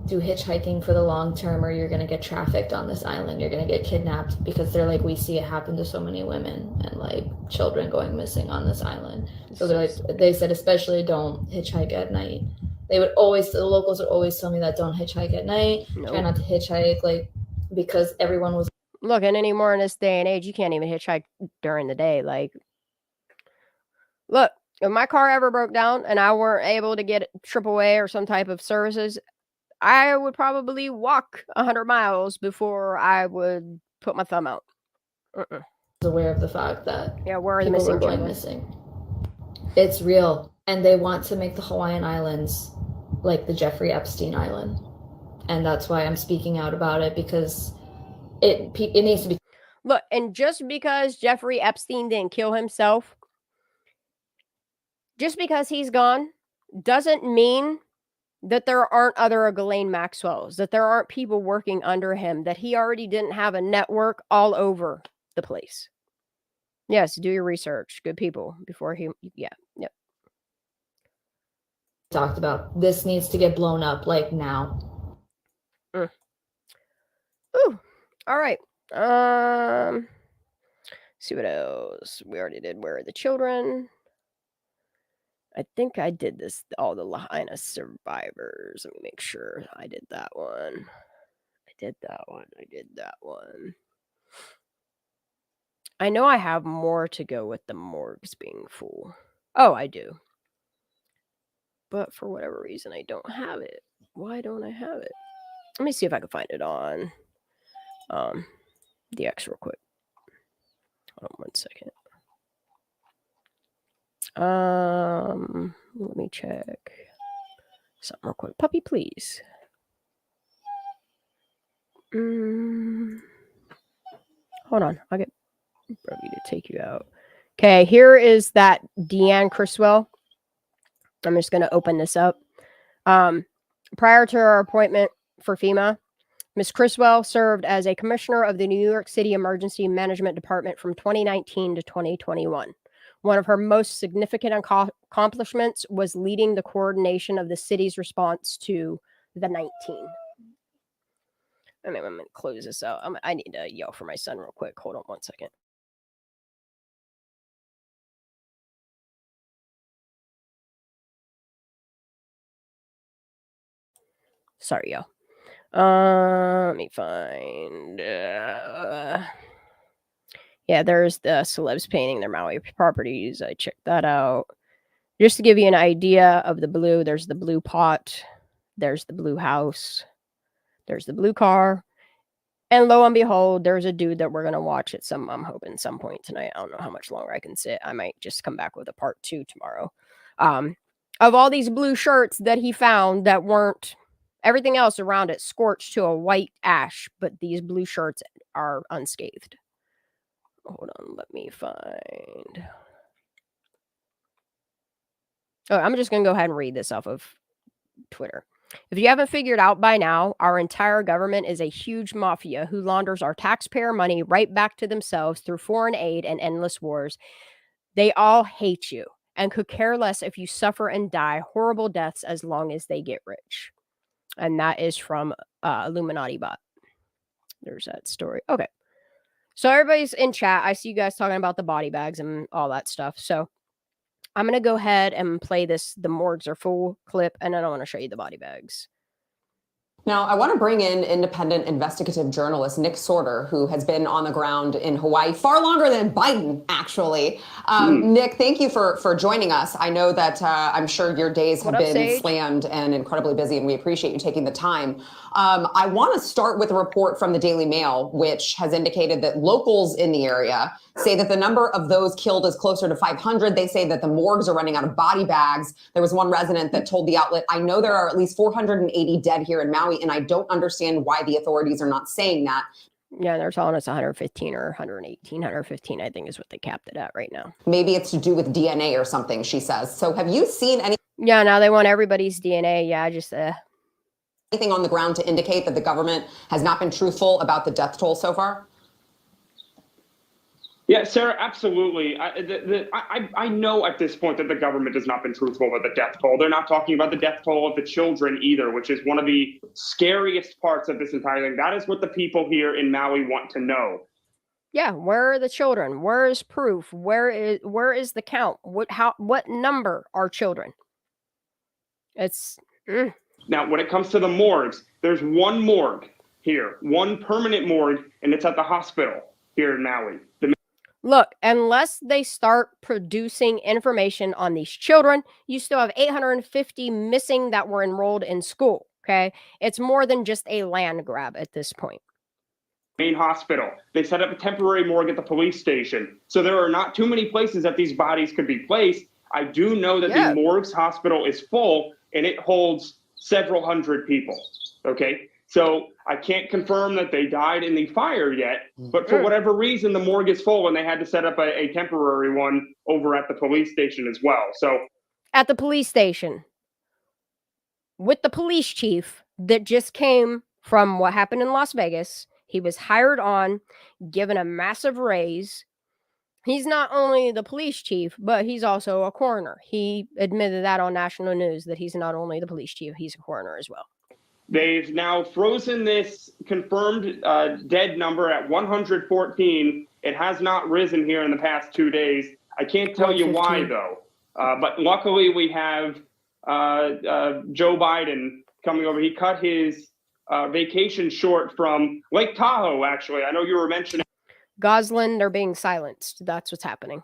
do hitchhiking for the long term, or you're going to get trafficked on this island. You're going to get kidnapped, because they're like, we see it happen to so many women and children going missing on this island. So they said, especially don't hitchhike at night. The locals would always tell me that don't hitchhike at night. Nope. Try not to hitchhike, because everyone was. Look, and anymore in this day and age, you can't even hitchhike during the day. Look, if my car ever broke down and I weren't able to get AAA or some type of services, I would probably walk 100 miles before I would put my thumb out. Aware of the fact that where are the people missing were going children? missing. It's real, and they want to make the Hawaiian Islands like the Jeffrey Epstein Island, and that's why I'm speaking out about it, because it needs to be. Look, and just because Jeffrey Epstein didn't kill himself, just because he's gone, doesn't mean that there aren't other Ghislaine Maxwells, that there aren't people working under him, that he already didn't have a network all over the place. Yes, do your research. Good people before he, yep. Talked about. This needs to get blown up now. Ooh, all right. See what else we already did. Where are the children? I think I did this. All the Lahaina survivors. Let me make sure I did that one. I did that one. I know I have more to go with the morgues being full. Oh, I do. But for whatever reason, I don't have it. Why don't I have it? Let me see if I can find it on the X real quick. Hold on 1 second. Let me check something real quick. Puppy, please. Hold on. I'll get Brody to take you out. Okay, here is that Deanne Criswell. I'm just going to open this up. Prior to her appointment for FEMA, Ms. Criswell served as a commissioner of the New York City Emergency Management Department from 2019 to 2021. One of her most significant accomplishments was leading the coordination of the city's response to the 19. I'm going to close this out. I need to yell for my son real quick. Hold on 1 second. Sorry, y'all. Let me find. Yeah, there's the celebs painting their Maui properties. I checked that out. Just to give you an idea of the blue, there's the blue pot, there's the blue house, there's the blue car, and lo and behold, there's a dude that we're gonna watch at I'm hoping some point tonight. I don't know how much longer I can sit. I might just come back with a part 2 tomorrow. Of all these blue shirts that he found that weren't. Everything else around it scorched to a white ash, but these blue shirts are unscathed. Hold on, let me find. Oh, I'm just going to go ahead and read this off of Twitter. If you haven't figured out by now, our entire government is a huge mafia who launders our taxpayer money right back to themselves through foreign aid and endless wars. They all hate you and could care less if you suffer and die horrible deaths as long as they get rich. And that is from Illuminati Bot. There's that story. Okay. So everybody's in chat. I see you guys talking about the body bags and all that stuff. So I'm going to go ahead and play the morgues are full clip. And then I want to show you the body bags. Now, I want to bring in independent investigative journalist Nick Sorter, who has been on the ground in Hawaii far longer than Biden, actually. Nick, thank you for joining us. I know that I'm sure your days have been slammed and incredibly busy, and we appreciate you taking the time. I want to start with a report from the Daily Mail, which has indicated that locals in the area say that the number of those killed is closer to 500. They say that the morgues are running out of body bags. There was one resident that told the outlet, I know there are at least 480 dead here in Maui, and I don't understand why the authorities are not saying that. Yeah, they're telling us 115 or 118, 115, I think is what they capped it at right now. Maybe it's to do with DNA or something, she says. So have you seen any? Yeah, now they want everybody's DNA. Yeah, just anything on the ground to indicate that the government has not been truthful about the death toll so far? Yeah, Sarah, absolutely. I know at this point that the government has not been truthful about the death toll. They're not talking about the death toll of the children either, which is one of the scariest parts of this entire thing. That is what the people here in Maui want to know. Yeah, where are the children? Where is proof? Where is the count? What number are children? It's Now, when it comes to the morgues, there's one morgue here, one permanent morgue, and it's at the hospital here in Maui. Look, unless they start producing information on these children, you still have 850 missing that were enrolled in school, okay? It's more than just a land grab at this point. Main hospital. They set up a temporary morgue at the police station. So there are not too many places that these bodies could be placed. I do know that the morgue's hospital is full and it holds several hundred people, okay? So I can't confirm that they died in the fire yet, but for whatever reason, the morgue is full and they had to set up a temporary one over at the police station as well. So at the police station with the police chief that just came from what happened in Las Vegas. He was hired on, given a massive raise. He's not only the police chief, but he's also a coroner. He admitted that on national news that he's not only the police chief, he's a coroner as well. They've now frozen this confirmed dead number at 114. It has not risen here in the past 2 days. I can't tell you why, though. But luckily, we have Joe Biden coming over. He cut his vacation short from Lake Tahoe, actually. I know you were mentioning. Goslin, they're being silenced. That's what's happening.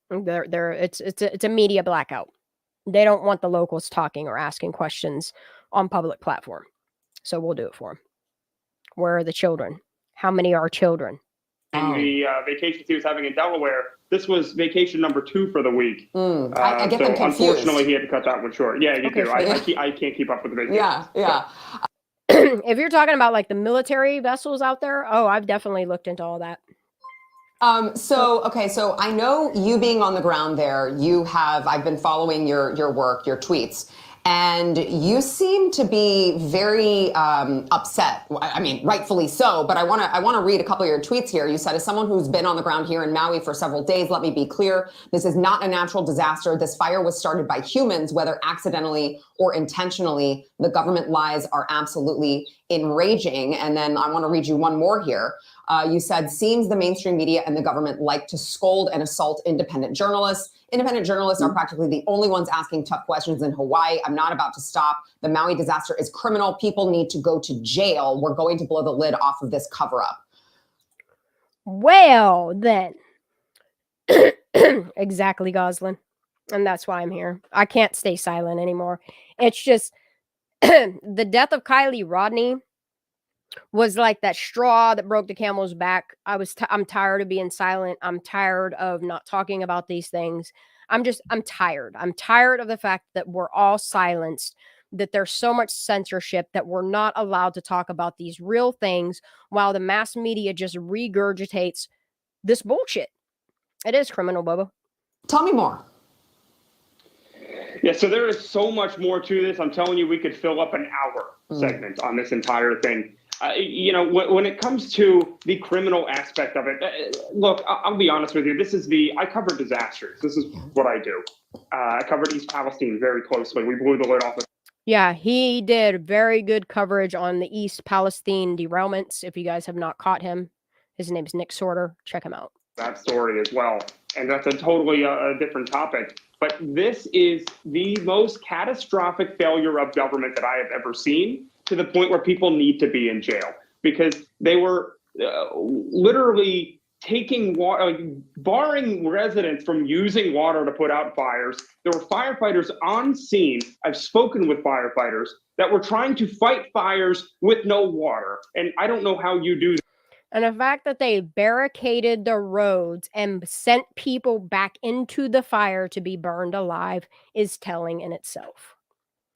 It's a media blackout. They don't want the locals talking or asking questions on public platform. So we'll do it for them. Where are the children? How many are children? The vacations he was having in Delaware. This was vacation number 2 for the week. I get them confused. Unfortunately, he had to cut that one short. Yeah, you do. I can't keep up with the vacations. Yeah. If you're talking about like the military vessels out there, I've definitely looked into all that. So I know you being on the ground there, I've been following your work, your tweets, and you seem to be very upset. I mean, rightfully so, but I want to read a couple of your tweets here. You said, as someone who's been on the ground here in Maui for several days, let me be clear. This is not a natural disaster. This fire was started by humans, whether accidentally or intentionally. The government lies are absolutely enraging. And then I want to read you one more here. You said, seems the mainstream media and the government like to scold and assault independent journalists. Independent journalists are practically the only ones asking tough questions in Hawaii. I'm not about to stop. The Maui disaster is criminal. People need to go to jail. We're going to blow the lid off of this cover up. Well, then. Exactly, Goslin. And that's why I'm here. I can't stay silent anymore. It's just the death of Kylie Rodney was like that straw that broke the camel's back. I'm tired of being silent. I'm tired of not talking about these things. I'm tired. I'm tired of the fact that we're all silenced, that there's so much censorship, that we're not allowed to talk about these real things while the mass media just regurgitates this bullshit. It is criminal, Bubba. Tell me more. Yeah, so there is so much more to this. I'm telling you, we could fill up an hour segment on this entire thing. When it comes to the criminal aspect of it, look, I'll be honest with you. I cover disasters. This is what I do. I covered East Palestine very closely. We blew the lid off. Yeah, he did very good coverage on the East Palestine derailments. If you guys have not caught him, his name's Nick Sorter. Check him out. That story as well. And that's a totally different topic. But this is the most catastrophic failure of government that I have ever seen. to the point where people need to be in jail because they were literally taking water, like, barring residents from using water to put out fires. There were firefighters on scene. I've spoken with firefighters that were trying to fight fires with no water. And I don't know how you do that. And the fact that they barricaded the roads and sent people back into the fire to be burned alive is telling in itself.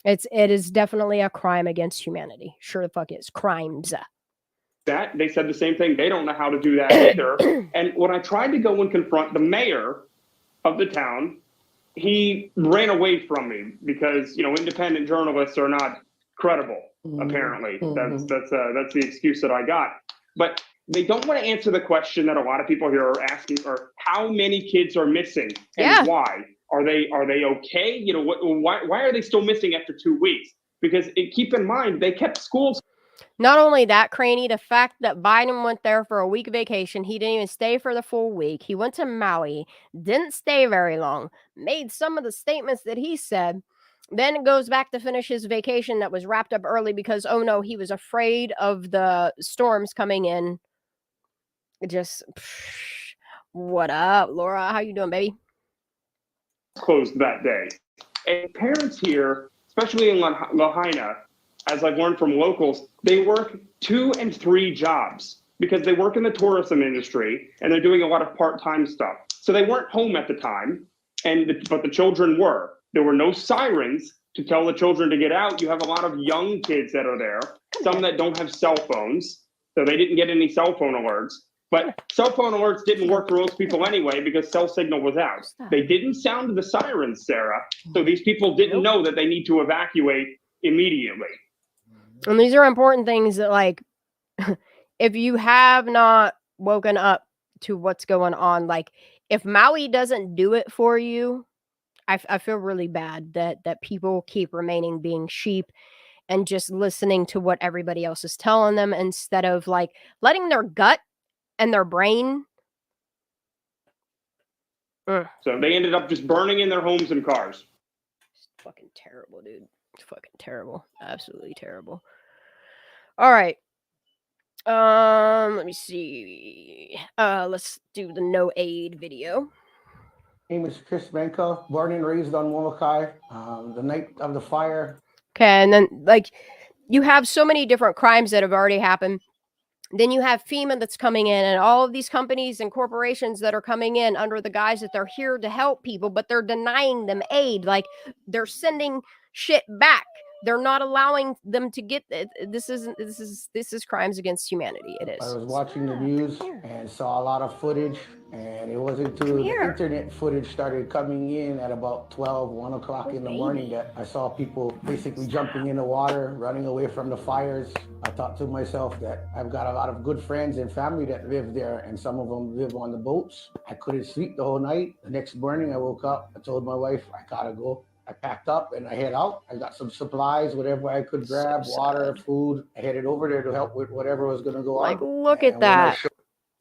It is definitely a crime against humanity. Sure the fuck is. Crimes. That they said the same thing. They don't know how to do that either. And when I tried to go and confront the mayor of the town, he ran away from me because, you know, independent journalists are not credible. Apparently, that's the excuse that I got. But they don't want to answer the question that a lot of people here are asking: or how many kids are missing and why? Are they okay? You know, why are they still missing after 2 weeks? Because keep in mind they kept schools. Not only that, Craney, the fact that Biden went there for a week vacation, he didn't even stay for the full week. He went to Maui, didn't stay very long, made some of the statements that he said, then goes back to finish his vacation that was wrapped up early because, oh no, he was afraid of the storms coming in. Just, what up, Laura? How you doing, baby? Closed that day. And parents here, especially in Lahaina, as I've learned from locals, they work 2 and 3 jobs because they work in the tourism industry and they're doing a lot of part-time stuff. So they weren't home at the time, but the children were. There were no sirens to tell the children to get out. You have a lot of young kids that are there, some that don't have cell phones, so they didn't get any cell phone alerts. But cell phone alerts didn't work for most people anyway because cell signal was out. They didn't sound the sirens, Sarah, so these people didn't know that they need to evacuate immediately. And these are important things that, like, if you have not woken up to what's going on, like, if Maui doesn't do it for you, I feel really bad that people keep remaining being sheep and just listening to what everybody else is telling them instead of, like, letting their gut and their brain. So they ended up just burning in their homes and cars. It's fucking terrible, dude. It's fucking terrible. Absolutely terrible. All right. Let me see. Let's do the no aid video. My name is Chris Benka, born and raised on Molokai. The night of the fire. Okay, and then, like, you have so many different crimes that have already happened. Then you have FEMA that's coming in and all of these companies and corporations that are coming in under the guise that they're here to help people, but they're denying them aid. Like, they're sending shit back. They're not allowing them to get it. This is crimes against humanity. It is. I was watching the news and saw a lot of footage, and it wasn't until the internet footage started coming in at about 1 o'clock in the morning that I saw people basically jumping in the water, running away from the fires. I thought to myself that I've got a lot of good friends and family that live there, and some of them live on the boats. I couldn't sleep the whole night. The next morning I woke up, I told my wife, I gotta go. I packed up and I head out. I got some supplies, whatever I could grab, water, food. I headed over there to help with whatever was going to go on. Like, look at that.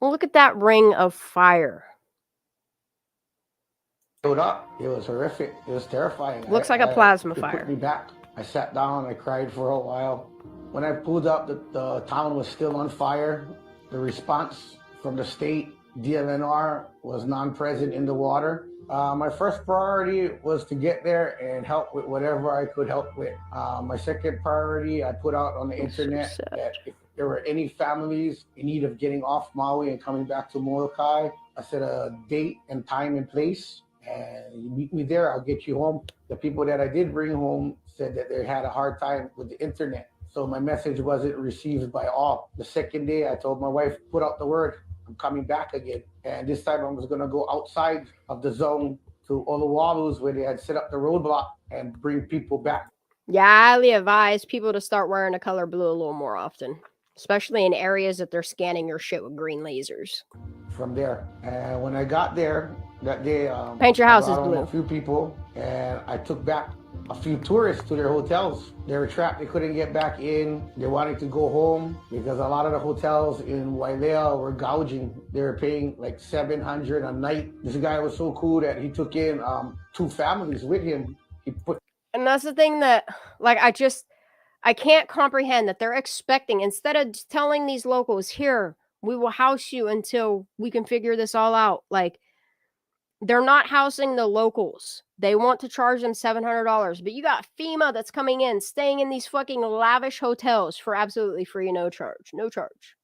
Look at that ring of fire. Showed up. It was horrific. It was terrifying. Looks like a plasma it fire. Put me back. I sat down. I cried for a while. When I pulled up, the town was still on fire. The response from the state, DLNR, was non-present in the water. My first priority was to get there and help with whatever I could help with. My second priority, I put out on the internet that if there were any families in need of getting off Maui and coming back to Molokai, I set a date and time and place, and you meet me there, I'll get you home. The people that I did bring home said that they had a hard time with the internet, so my message wasn't received by all. The second day, I told my wife, put out the word, I'm coming back again. And this time I was going to go outside of the zone to Oluwalu's where they had set up the roadblock and bring people back. Yeah, I highly advise people to start wearing the color blue a little more often, especially in areas that they're scanning your shit with green lasers. From there. And when I got there that day, paint your houses blue. A few people, and I took back a few tourists to their hotels. They were trapped. They couldn't get back in. They wanted to go home because a lot of the hotels in Wailea were gouging. They were paying like $700 a night. This guy was so cool that he took in 2 families with him. And that's the thing that, like, I I can't comprehend that they're expecting, instead of telling these locals, here, we will house you until we can figure this all out. Like, they're not housing the locals. They want to charge them $700, but you got FEMA that's coming in, staying in these fucking lavish hotels for absolutely free, no charge. No charge.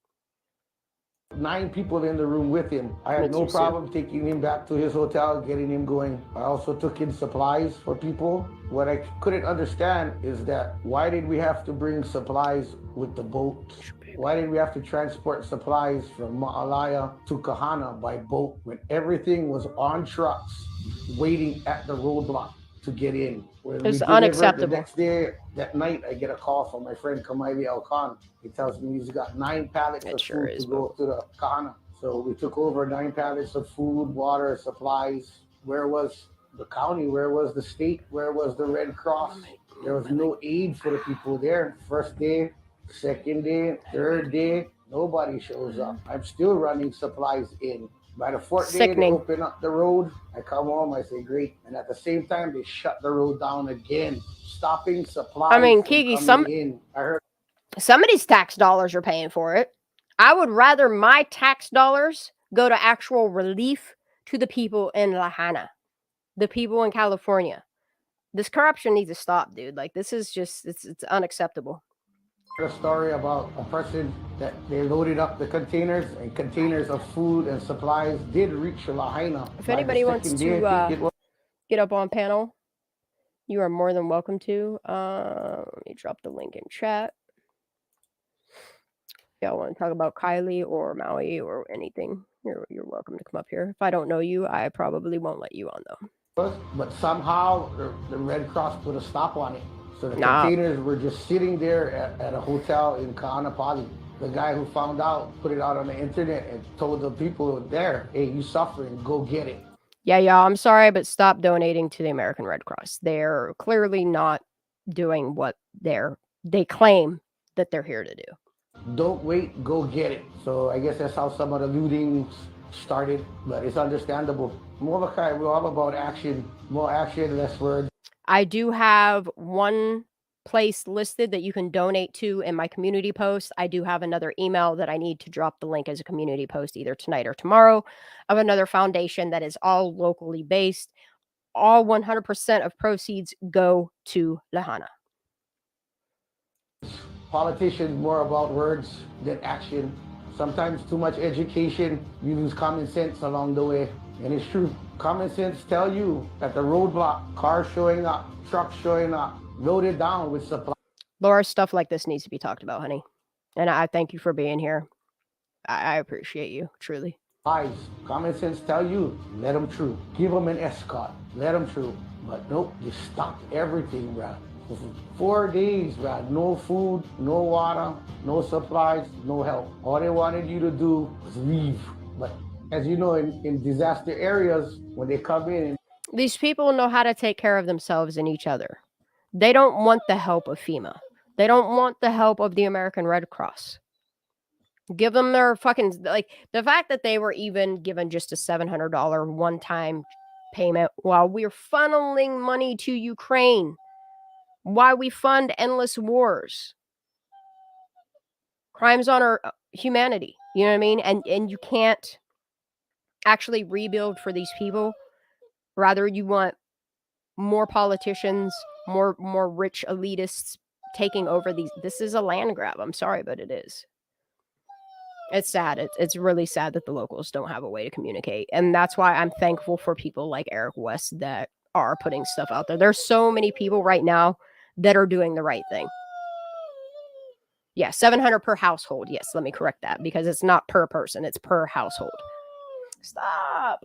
9 people in the room with him. I had no problem taking him back to his hotel, getting him going. I also took in supplies for people. What I couldn't understand is that why did we have to bring supplies with the boat? Why did we have to transport supplies from Ma'alaya to Kahana by boat when everything was on trucks waiting at the roadblock to get in? When It's we unacceptable. The next day, that night, I get a call from my friend Kamaili Alkan. He tells me he's got 9 pallets of food to go to the Kahana. So we took over 9 pallets of food, water, supplies. Where was the county? Where was the state? Where was the Red Cross? There was no aid for the people there. First day, second day, third day, nobody shows up. I'm still running supplies in. By the 4th day, they open up the road. I come home, I say, great. And at the same time, they shut the road down again, stopping supplies. I mean, Kiki, some of these tax dollars are paying for it. I would rather my tax dollars go to actual relief to the people in Lahaina, the people in California. This corruption needs to stop, dude. Like, this is just, it's unacceptable. A story about a person that they loaded up the containers, and containers of food and supplies did reach Lahaina. If anybody wants to get up on panel, you are more than welcome to. Let me drop the link in chat. If y'all want to talk about Kylie or Maui or anything, you're welcome to come up here. If I don't know you, I probably won't let you on, though. But somehow the Red Cross put a stop on it. So the containers were just sitting there at a hotel in Ka'anapali. The guy who found out put it out on the internet and told the people there, hey, you suffering, go get it. Yeah, y'all, I'm sorry, but stop donating to the American Red Cross. They're clearly not doing what they claim that they're here to do. Don't wait, go get it. So I guess that's how some of the looting started, but it's understandable. Molokai, we're all about action. More action, less words. I do have one place listed that you can donate to in my community post. I do have another email that I need to drop the link as a community post either tonight or tomorrow of another foundation that is all locally based. All 100% of proceeds go to Lahaina. Politicians more about words than action. Sometimes too much education, you lose common sense along the way. And it's true. Common sense tell you that the roadblock, cars showing up, trucks showing up, loaded down with supplies. Laura, stuff like this needs to be talked about, honey. And I thank you for being here. I appreciate you, truly. Common sense tell you, let them through. Give them an escort, let them through. But nope, you stopped everything, bro. For 4 days, bro. No food, no water, no supplies, no help. All they wanted you to do was leave. But as you know, in disaster areas, when they come in... These people know how to take care of themselves and each other. They don't want the help of FEMA. They don't want the help of the American Red Cross. Give them their fucking... Like, the fact that they were even given just a $700 one-time payment while we're funneling money to Ukraine. Why we fund endless wars. Crimes on our humanity. You know what I mean? And you can't actually rebuild for these people. Rather, you want more politicians, more rich elitists taking over these. This is a land grab. I'm sorry, but it is. It's sad. It's really sad that the locals don't have a way to communicate. And that's why I'm thankful for people like Eric West that are putting stuff out there. There's so many people right now that are doing the right thing. Yeah, $700 per household. Yes, let me correct that because it's not per person. It's per household. Stop.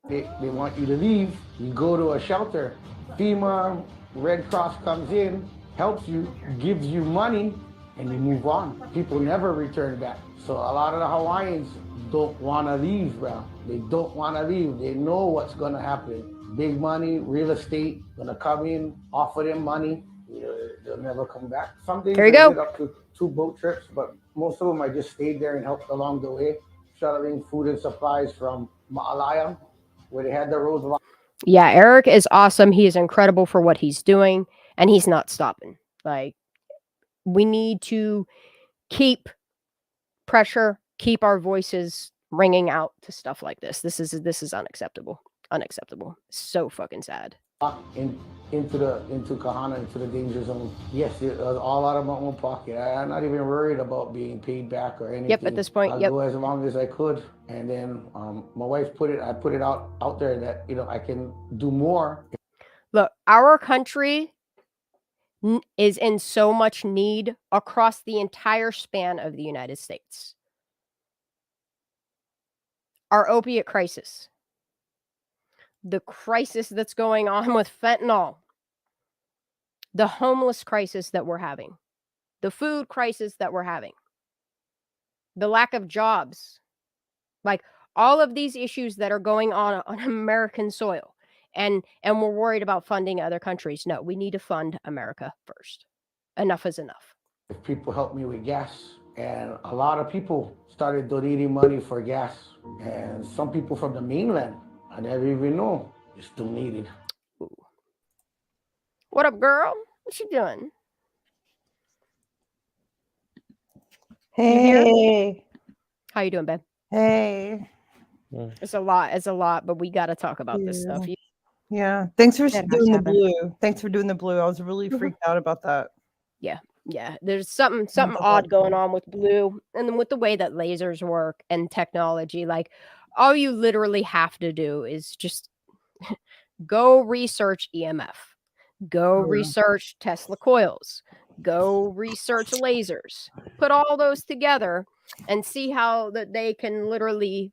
They want you to leave. You go to a shelter. FEMA, Red Cross comes in, helps you, gives you money, and you move on. People never return back. So a lot of the Hawaiians don't want to leave, bro. They don't want to leave. They know what's going to happen. Big money, real estate, going to come in, offer them money. They'll never come back. Some days there you go. Did up to 2 boat trips, but most of them I just stayed there and helped along the way, shuttling food and supplies from Ma'alaya, where they had the roads. Yeah, Eric is awesome. He is incredible for what he's doing, and he's not stopping. Like, We need to keep pressure, keep our voices ringing out to stuff like this. This is unacceptable. Unacceptable. So fucking sad. Into Kahana, into the danger zone. Yes, it was all out of my own pocket. I'm not even worried about being paid back or anything. Yep, at this point, I'll go as long as I could. And then my wife I put it out there that, I can do more. Look, our country is in so much need across the entire span of the United States. Our opiate crisis, the crisis that's going on with fentanyl, the homeless crisis that we're having, the food crisis that we're having, the lack of jobs, like all of these issues that are going on American soil. And we're worried about funding other countries. No, we need to fund America first. Enough is enough. If people help me with gas, and a lot of people started donating money for gas, and some people from the mainland, I never even know, it's still needed. Ooh. What up, girl? What you doing? Hey. How you doing, babe? Hey. It's a lot, but we got to talk about this stuff. Yeah. Thanks for That doing must the happen. blue. Thanks for doing the blue. I was really freaked out about that. Yeah. There's something odd going on with blue, and then with the way that lasers work and technology. Like, all you literally have to do is just go research EMF, go research Tesla coils, go research lasers, put all those together and see how that they can literally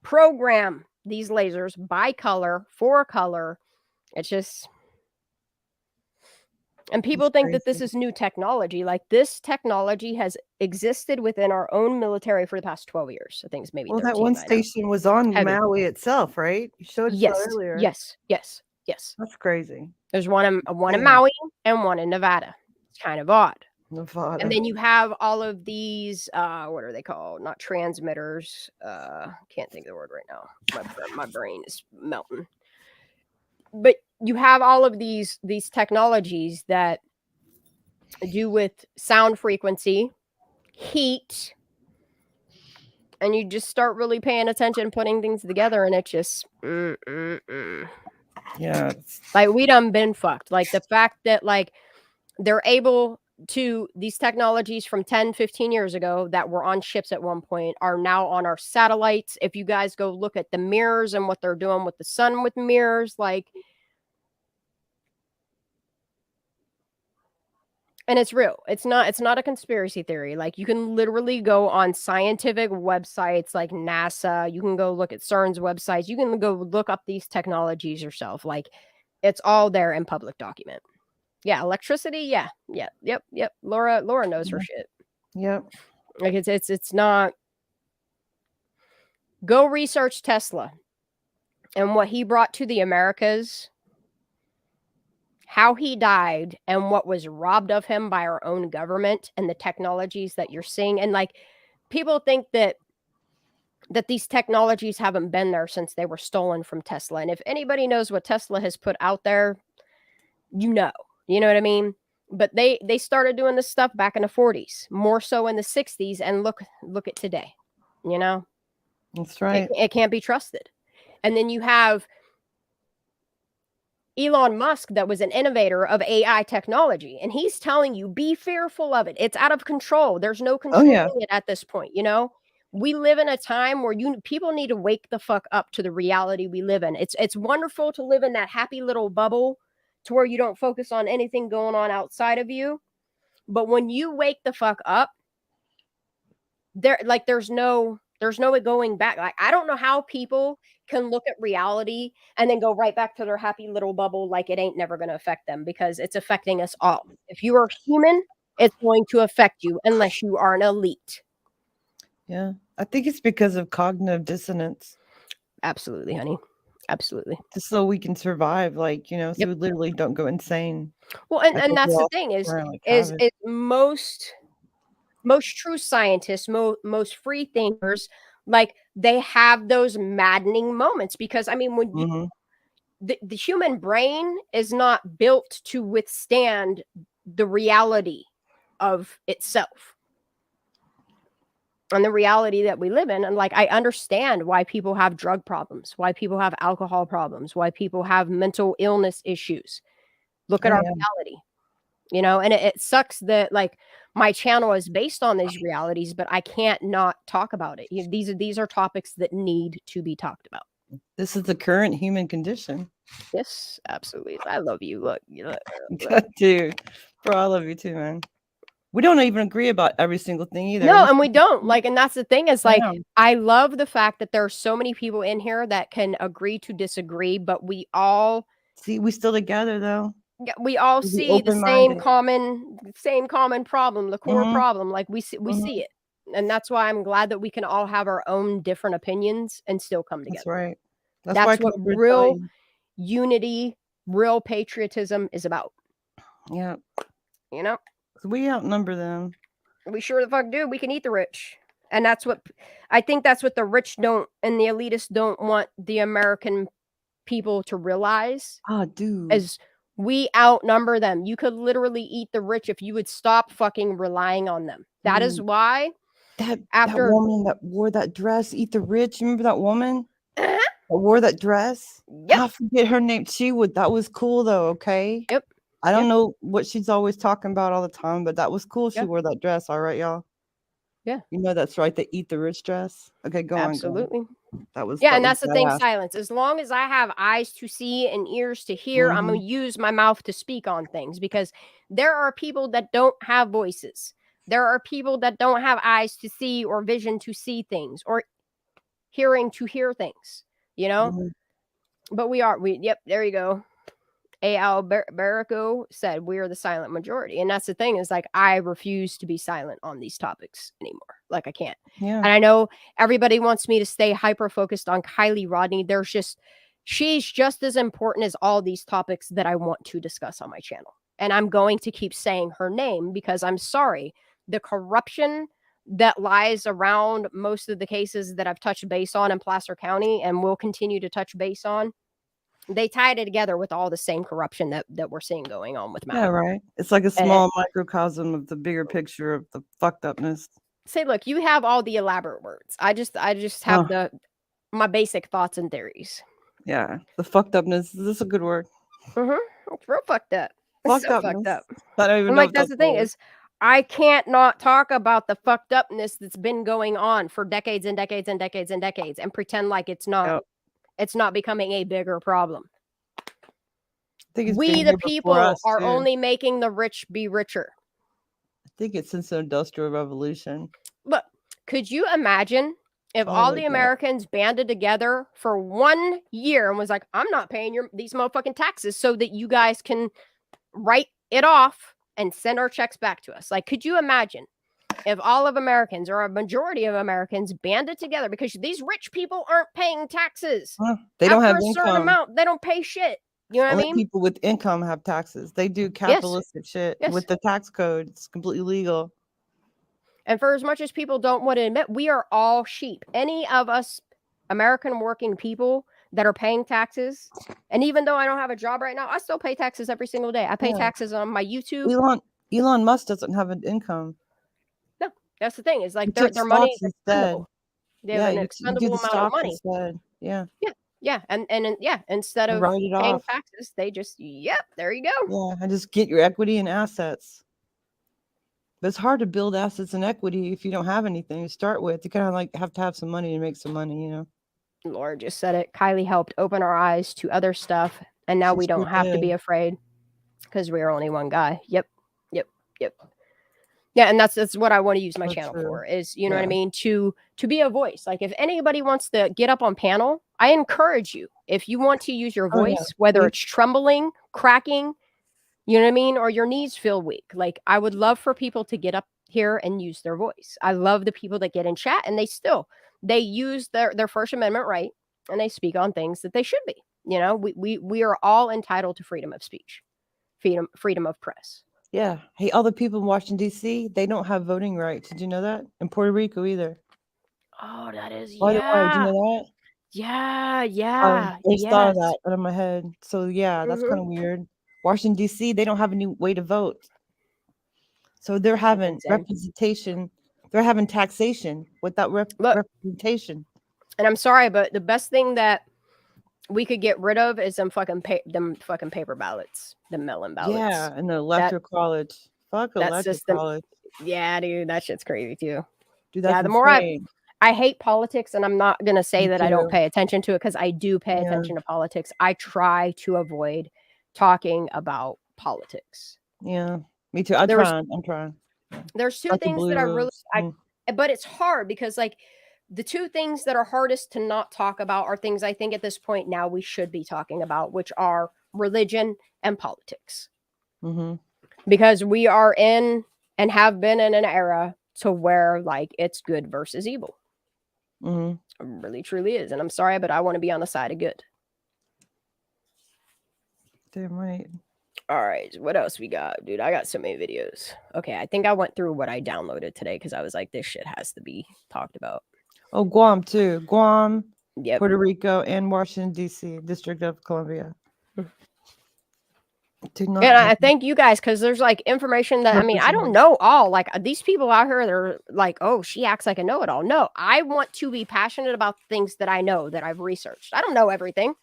program these lasers by color, for color. It's just, and people think that this is new technology. Like, this technology has existed within our own military for the past 12 years. I think it's maybe 13 that one by now. station was on Heavy. Maui itself, right? You showed us that earlier. Yes. That's crazy. There's one in Maui and one in Nevada. It's kind of odd. Nevada. And then you have all of these, what are they called? Not transmitters. Can't think of the word right now. My brain is melting. But you have all of these technologies that do with sound frequency, heat, and you just start really paying attention, putting things together, and it just Yeah. Like, we done been fucked. Like, the fact that, like, they're able to, these technologies from 10, 15 years ago that were on ships at one point are now on our satellites. If you guys go look at the mirrors and what they're doing with the sun with mirrors, like, and it's real. It's not a conspiracy theory. Like, you can literally go on scientific websites like NASA. You can go look at CERN's websites. You can go look up these technologies yourself. Like, it's all there in public document. Yeah, electricity. Yeah. Yep. Laura knows her shit. Yep. Like, it's not. Go research Tesla and what he brought to the Americas, how he died, and what was robbed of him by our own government, and the technologies that you're seeing. And, like, people think that these technologies haven't been there since they were stolen from Tesla. And if anybody knows what Tesla has put out there, you know what I mean? But they started doing this stuff back in the 40s, more so in the 60s, and look at today. That's right. It can't be trusted. And then you have Elon Musk, that was an innovator of AI technology, and he's telling you, be fearful of it. It's out of control. There's no controlling it at this point. We live in a time where people need to wake the fuck up to the reality we live in. It's wonderful to live in that happy little bubble to where you don't focus on anything going on outside of you. But when you wake the fuck up, there's no going back. Like, I don't know how people can look at reality and then go right back to their happy little bubble like it ain't never going to affect them, because it's affecting us all. If you are human, it's going to affect you unless you are an elite. Yeah. I think it's because of cognitive dissonance. Absolutely, honey. Absolutely. Just so we can survive, so we literally don't go insane. Well, and that's the thing is most true scientists, most free thinkers, like, they have those maddening moments, because, I mean, when the human brain is not built to withstand the reality of itself. And the reality that we live in, and like, I understand why people have drug problems, why people have alcohol problems, why people have mental illness issues. Look at our reality, you know, and it sucks that like my channel is based on these realities, but I can't not talk about it. These are topics that need to be talked about. This is the current human condition. Yes, absolutely. I love you. Look. Dude, bro, I love you too, man. We don't even agree about every single thing either. No, and we don't. Like, and that's the thing is like, Yeah. I love the fact that there are so many people in here that can agree to disagree, but we all see, we still together though. We all Be see the same common problem, the core Mhm. problem. Like we see it. And that's why I'm glad that we can all have our own different opinions and still come together. That's right. That's why I what come over to tell real you. unity, real patriotism is about. Yeah. You know? We outnumber them. We sure the fuck do. We can eat the rich. And that's what I think that's what the rich don't and the elitists don't want the American people to realize. Ah, dude. As we outnumber them. You could literally eat the rich if you would stop fucking relying on them. That is why that after woman that wore that dress, Eat the Rich, remember that woman? That wore that dress? Yep. I forget her name. That was cool though, okay? Yep. I don't know what she's always talking about all the time, but that was cool. She Yep. wore that dress, all right, y'all? Yeah. You know that's right, the Eat the Rich dress. Okay, go on. Absolutely. That was and that's the thing, badass. silence. As long as I have eyes to see and ears to hear, I'm going to use my mouth to speak on things because there are people that don't have voices. There are people that don't have eyes to see or vision to see things or hearing to hear things, you know? But yep, there you go. A.L. Barrico said, we are the silent majority. And that's the thing is like, I refuse to be silent on these topics anymore. Like I can't. Yeah. And I know everybody wants me to stay hyper-focused on Kylie Rodney. She's just as important as all these topics that I want to discuss on my channel. And I'm going to keep saying her name because I'm sorry. The corruption that lies around most of the cases that I've touched base on in Placer County and will continue to touch base on, they tied it together with all the same corruption that we're seeing going on with Maui. Yeah, right. It's like a small microcosm of the bigger picture of the fucked upness. Say, look, you have all the elaborate words. I just have my basic thoughts and theories. Yeah, the fucked upness. Is this a good word? It's real fucked up. Fucked so upness. fucked up. I don't even I'm know like, if that's the thing is, I can't not talk about the fucked upness that's been going on for decades and decades and decades and decades, and pretend like it's not becoming a bigger problem. We the people are only making the rich be richer. I think it's since the Industrial Revolution. Look, could you imagine if all the Americans banded together for 1 year and was like, I'm not paying these motherfucking taxes so that you guys can write it off and send our checks back to us? Like, could you imagine if all of Americans or a majority of Americans banded together because these rich people aren't paying taxes? They don't have a certain income. amount, they don't pay shit. You know what I mean? People with income have taxes. They do capitalistic shit with the tax code. It's completely legal. And for as much as people don't want to admit, we are all sheep. Any of us American working people that are paying taxes, and even though I don't have a job right now, I still pay taxes every single day. I pay taxes on my YouTube. Elon Musk doesn't have an income. No, that's the thing. It's like their money is expendable. They have an expendable amount of money. Instead. Yeah. Yeah, and instead of write it paying off. taxes, they just there you go. Yeah, and just get your equity and assets. But it's hard to build assets and equity if you don't have anything to start with. You kind of like have to have some money to make some money, you know. Laura just said it. Kylie helped open our eyes to other stuff, and now we don't have to be afraid because we're only one guy. Yep. Yeah, and that's what I want to use my channel for is, you know what I mean, to be a voice. Like if anybody wants to get up on panel, I encourage you. If you want to use your voice, whether it's trembling, cracking, you know what I mean, or your knees feel weak. Like I would love for people to get up here and use their voice. I love the people that get in chat and they use their First Amendment right and they speak on things that they should be. You know, we are all entitled to freedom of speech, freedom of press. Yeah. Hey, all the people in Washington, D.C., they don't have voting rights. Did you know that? In Puerto Rico either. Oh, that is, By the way, did you know that? Yeah. I just thought of that out of my head. So, yeah, that's kind of weird. Washington, D.C., they don't have any way to vote. So they're having insane. representation. They're having taxation without representation. And I'm sorry, but the best thing that we could get rid of is them fucking paper ballots, the mail-in ballots. Yeah, and the electoral college. Fuck that electoral system. college. Yeah, dude, that shit's crazy too. Dude, that's the more insane. I hate politics, and I'm not gonna say Me that I don't too. pay attention to it, because I do pay attention to politics. I try to avoid talking about politics. Yeah, me too. I'm trying. There's two Fuck the things blue that I really, rules. but it's hard because like the two things that are hardest to not talk about are things I think at this point now we should be talking about, which are religion and politics. Mm-hmm. Because we are in and have been in an era to where like it's good versus evil. Mm-hmm. It really truly is. And I'm sorry, but I want to be on the side of good. Damn right. All right, what else we got? Dude, I got so many videos. Okay, I think I went through what I downloaded today because I was like, this shit has to be talked about. Oh, Guam too. Guam, yep. Puerto Rico, and Washington, D.C., District of Columbia. And I thank you guys, because there's like information that, I mean, I don't know all. Like these people out here, they're like, oh, she acts like a know-it-all. No, I want to be passionate about things that I know, that I've researched. I don't know everything.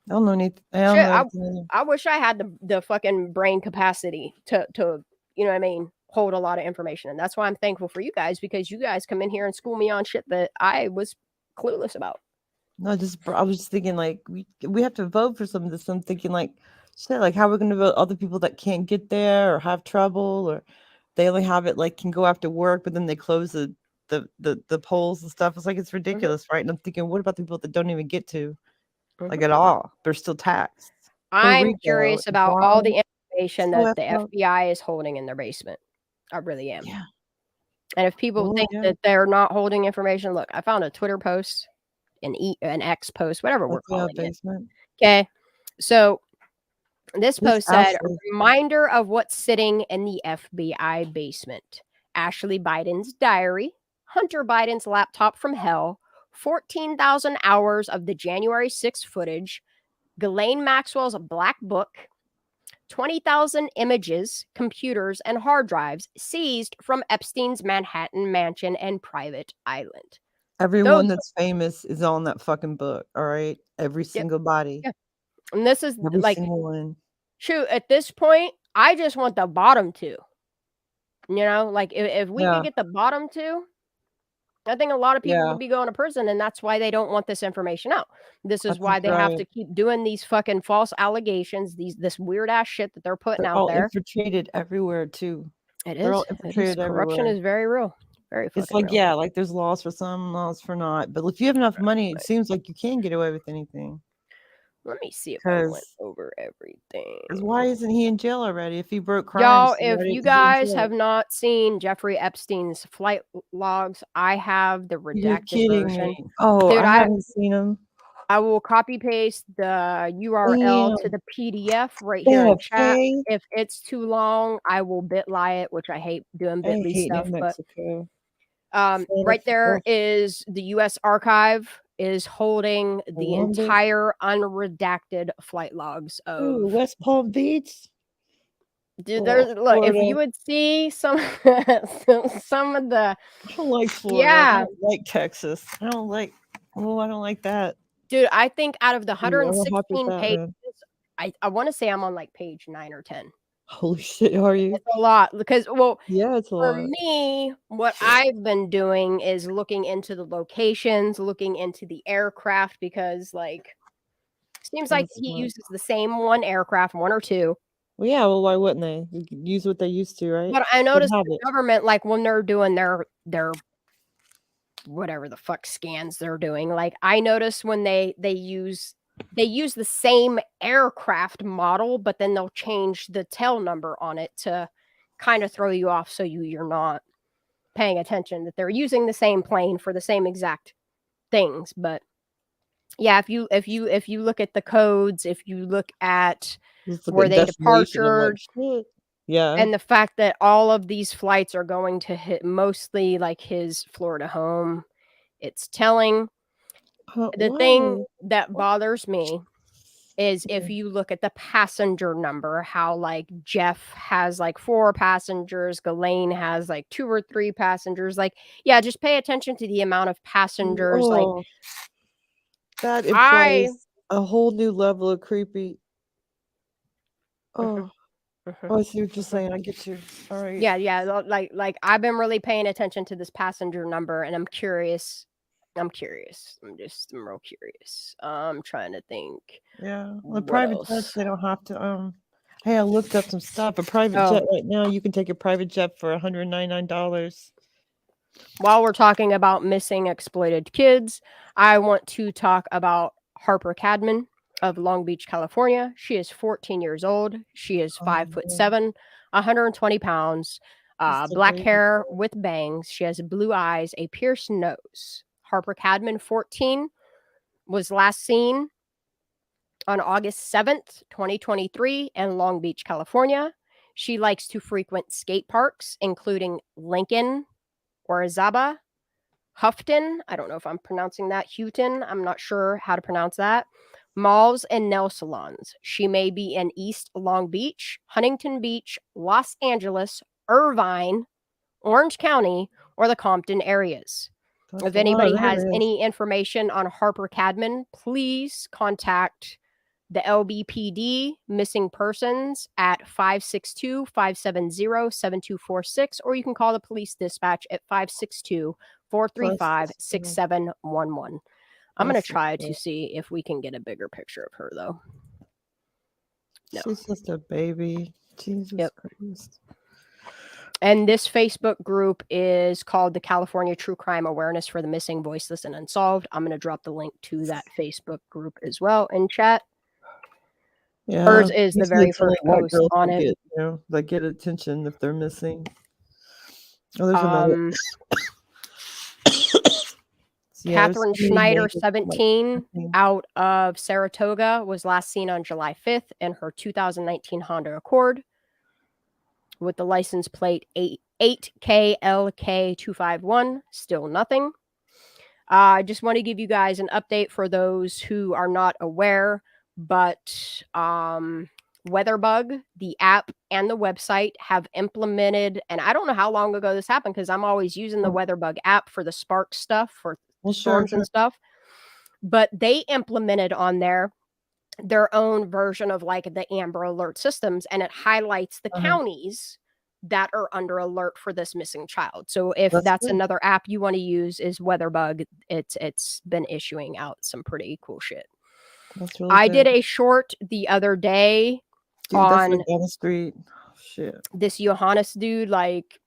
I don't know anything. I wish I had the fucking brain capacity to you know what I mean, hold a lot of information. And that's why I'm thankful for you guys, because you guys come in here and school me on shit that I was clueless about. No, I was just thinking like we have to vote for some of this. I'm thinking like shit, like how we're gonna vote other people that can't get there or have trouble, or they only have it like can go after work, but then they close the polls and stuff. It's like it's ridiculous, right? And I'm thinking, what about the people that don't even get to like at all? They're still taxed. I'm curious about all the information that the FBI is holding in their basement. I really am. Yeah. And if people think that they're not holding information, look, I found a Twitter post, an X post, whatever we're calling it. Okay. So this post said, a reminder of what's sitting in the FBI basement. Ashley Biden's diary, Hunter Biden's laptop from hell, 14,000 hours of the January 6th footage, Ghislaine Maxwell's black book, 20,000 images, computers, and hard drives seized from Epstein's Manhattan mansion and private island. Everyone that's famous is on that fucking book. All right. Every single body. Yeah. And this is every like, single one. Shoot, at this point, I just want the bottom two. You know, like if we could get the bottom two, I think a lot of people would be going to prison, and that's why they don't want this information out. This is why they have to keep doing these fucking false allegations, this weird ass shit that they're putting out there. Infiltrated everywhere too. It is. Corruption is very real. Very fucking It's like, real. yeah, like there's laws for some, laws for not. But if you have enough money, it seems like you can get away with anything. Let me see if I went over everything. Because why isn't he in jail already? If he broke crimes, y'all, if you guys have not seen Jeffrey Epstein's flight logs, I have the redacted version. Me. Oh, dude, I haven't seen them. I will copy paste the URL to the PDF right here in chat. If it's too long, I will bitly it, which I hate doing bitly stuff. But right there is the U.S. Archive is holding the entire unredacted flight logs of West Palm Beach. Dude, there's look, if you would see some of the I don't like Florida. I don't like Texas. I don't like that. Dude, I think out of the 116 pages, I want to say I'm on like page 9 or 10. Holy shit, are you? It's a lot because, well, yeah, it's a lot. For me, what I've been doing is looking into the locations, looking into the aircraft, because like seems like he uses the same one aircraft, one or two. Well, yeah, well, why wouldn't they? You could use what they used to, right? But I noticed the government, like when they're doing their whatever the fuck scans they're doing, like I noticed when they use the same aircraft model, but then they'll change the tail number on it to kind of throw you off, so you're not paying attention that they're using the same plane for the same exact things. But yeah, if you look at the codes, if you look at where they departed, and the fact that all of these flights are going to hit mostly like his Florida home, it's telling. The thing that bothers me is if you look at the passenger number, how like Jeff has like 4 passengers, Ghislaine has like 2 or 3 passengers. Like, yeah, just pay attention to the amount of passengers. Like, that implies a whole new level of creepy. Oh, I see what you're saying. I get you. All right. Yeah. Like I've been really paying attention to this passenger number, and I'm curious. I'm real curious. I'm trying to think. Yeah, the private jets, they don't have to. Hey, I looked up some stuff. A private jet right now, you can take a private jet for $199. While we're talking about missing exploited kids, I want to talk about Harper Cadman of Long Beach, California. She is 14 years old. She is 5'7", 120 pounds, black hair with bangs. She has blue eyes, a pierced nose. Harper Cadman, 14, was last seen on August 7th, 2023 in Long Beach, California. She likes to frequent skate parks, including Lincoln, Orizaba, Houghton, I don't know if I'm pronouncing that, Houghton, I'm not sure how to pronounce that, malls and nail salons. She may be in East Long Beach, Huntington Beach, Los Angeles, Irvine, Orange County, or the Compton areas. If anybody has any information on Harper Cadman, please contact the LBPD missing persons at 562-570-7246, or you can call the police dispatch at 562-435-6711. I'm going to try to see if we can get a bigger picture of her, though. No. She's just a baby. Jesus Christ. And this Facebook group is called the California True Crime Awareness for the Missing, Voiceless, and Unsolved. I'm going to drop the link to that Facebook group as well in chat. Yeah, hers is the very first post on it. Get, they get attention if they're missing. Oh, there's another. Catherine Schneider, 17, out of Saratoga, was last seen on July 5th in her 2019 Honda Accord with the license plate 8KLK251. Still nothing. I just want to give you guys an update for those who are not aware, but WeatherBug, the app and the website, have implemented, and I don't know how long ago this happened because I'm always using the WeatherBug app for the Spark stuff, for storms and stuff, but they implemented on there their own version of like the Amber Alert systems, and it highlights the counties that are under alert for this missing child. So if that's another app you want to use, is WeatherBug. It's been issuing out some pretty cool shit. That's really I good. did a short the other day on that's like down the street. Shit. This Johannes dude, like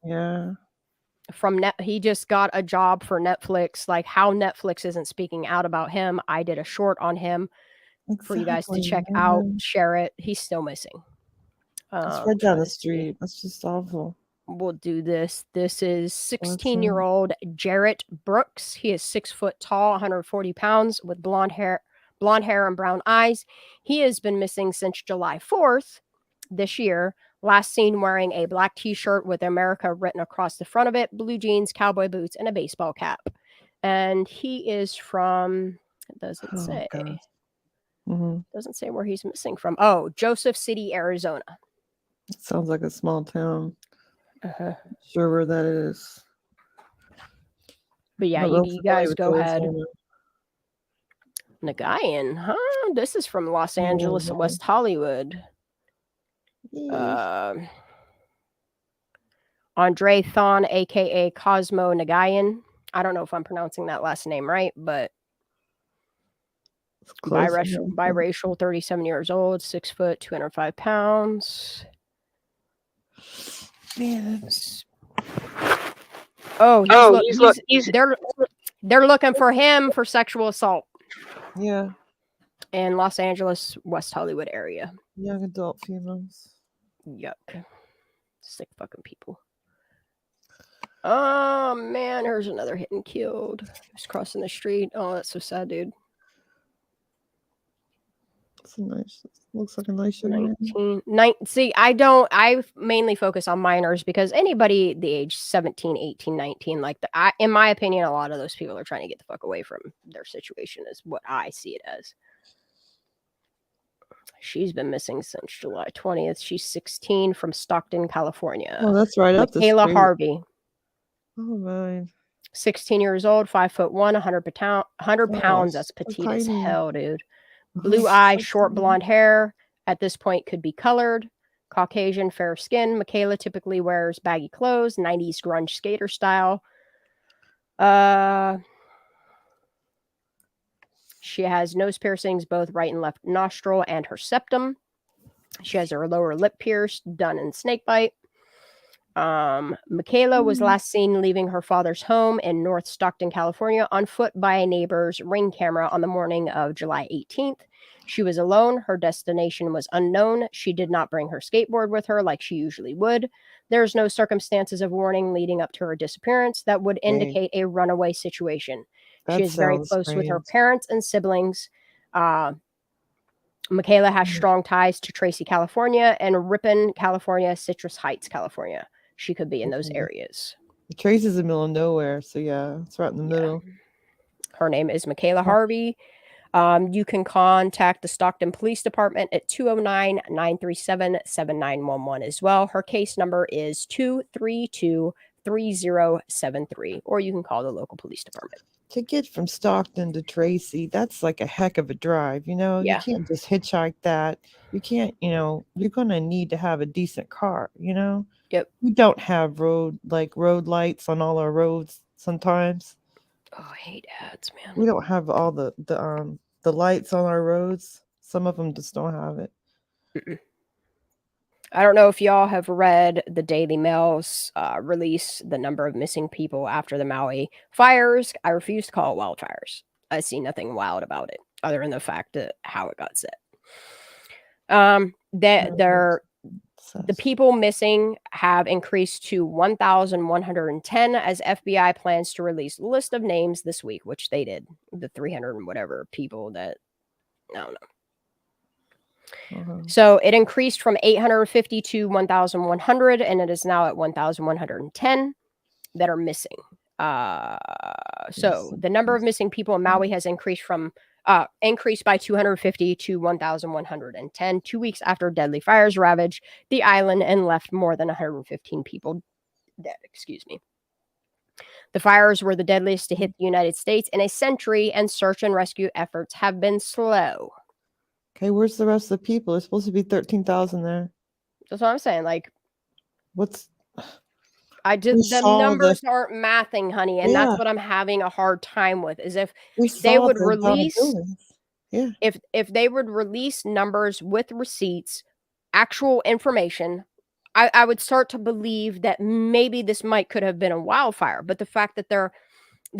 from he just got a job for Netflix. Like how Netflix isn't speaking out about him. I did a short on him for you guys to check out, share it. He's still missing. It's right down the street. That's just awful. We'll do this. This is 16-year-old Jarrett Brooks. He is 6 foot tall, 140 pounds, with blonde hair and brown eyes. He has been missing since July 4th this year. Last seen wearing a black t-shirt with America written across the front of it, blue jeans, cowboy boots, and a baseball cap. And he is from, it doesn't say. Doesn't say where he's missing from. Oh, Joseph City, Arizona. It sounds like a small town. Sure where that is. But yeah, you guys go ahead. Nagayan, huh? This is from Los Angeles, West Hollywood. Andre Thon, aka Cosmo Nagayan. I don't know if I'm pronouncing that last name right, but biracial, 37 years old, 6 foot, 205 pounds. Man. They're looking for him for sexual assault. Yeah. In Los Angeles, West Hollywood area. Young adult females. Yuck. Sick fucking people. Oh man, there's another hit and killed. Just crossing the street. Oh, that's so sad, dude. It's nice. Looks like a nice young man. See, I mainly focus on minors because anybody the age 17, 18, 19, like in my opinion, a lot of those people are trying to get the fuck away from their situation is what I see it as. She's been missing since July 20th. She's 16 from Stockton, California. Oh, that's right up the Michaela street. Harvey. Oh, right. 16 years old, 5'1", 100 pounds. That's petite as hell, dude. Blue eyes, short blonde hair. At this point, could be colored. Caucasian, fair skin. Michaela typically wears baggy clothes, 90s grunge skater style. She has nose piercings, both right and left nostril, and her septum. She has her lower lip pierced, done in snakebite. Michaela was last seen leaving her father's home in North Stockton, California, on foot by a neighbor's Ring camera on the morning of July 18th. She was alone. Her destination was unknown. She did not bring her skateboard with her like she usually would. There's no circumstances of warning leading up to her disappearance that would indicate a runaway situation. She is very close with her parents and siblings. Michaela has strong ties to Tracy, California, and Ripon, California, Citrus Heights, California. She could be in those areas. Tracy's in the middle of nowhere, so yeah, it's right in the middle. Her name is Michaela Harvey. You can contact the Stockton Police Department at 209-937-7911 as well. Her case number is 232-3073, or you can call the local police department. To get from Stockton to Tracy, that's like a heck of a drive, you know? Yeah. You can't just hitchhike that. You can't, you're going to need to have a decent car, you know? Yep. We don't have road lights on all our roads sometimes. Oh, I hate ads, man. We don't have all the lights on our roads. Some of them just don't have it. Mm-mm. I don't know if y'all have read the Daily Mail's release, the number of missing people after the Maui fires. I refuse to call it wildfires. I see nothing wild about it other than the fact that how it got set. The people missing have increased to 1,110 as FBI plans to release a list of names this week, which they did. The 300 and whatever people that, I don't know. So it increased from 850 to 1,100, and it is now at 1,110 that are missing. So the number of missing people in Maui has increased by 250 to 1,110, 2 weeks after deadly fires ravaged the island and left more than 115 people dead. Excuse me. The fires were the deadliest to hit the United States in a century, and search and rescue efforts have been slow. Okay, where's the rest of the people? There's supposed to be 13,000 there. That's what I'm saying. Like, the numbers aren't mathing, honey, and that's what I'm having a hard time with. Is if they would release, if they would release numbers with receipts, actual information, I would start to believe that maybe this could have been a wildfire. But the fact that they're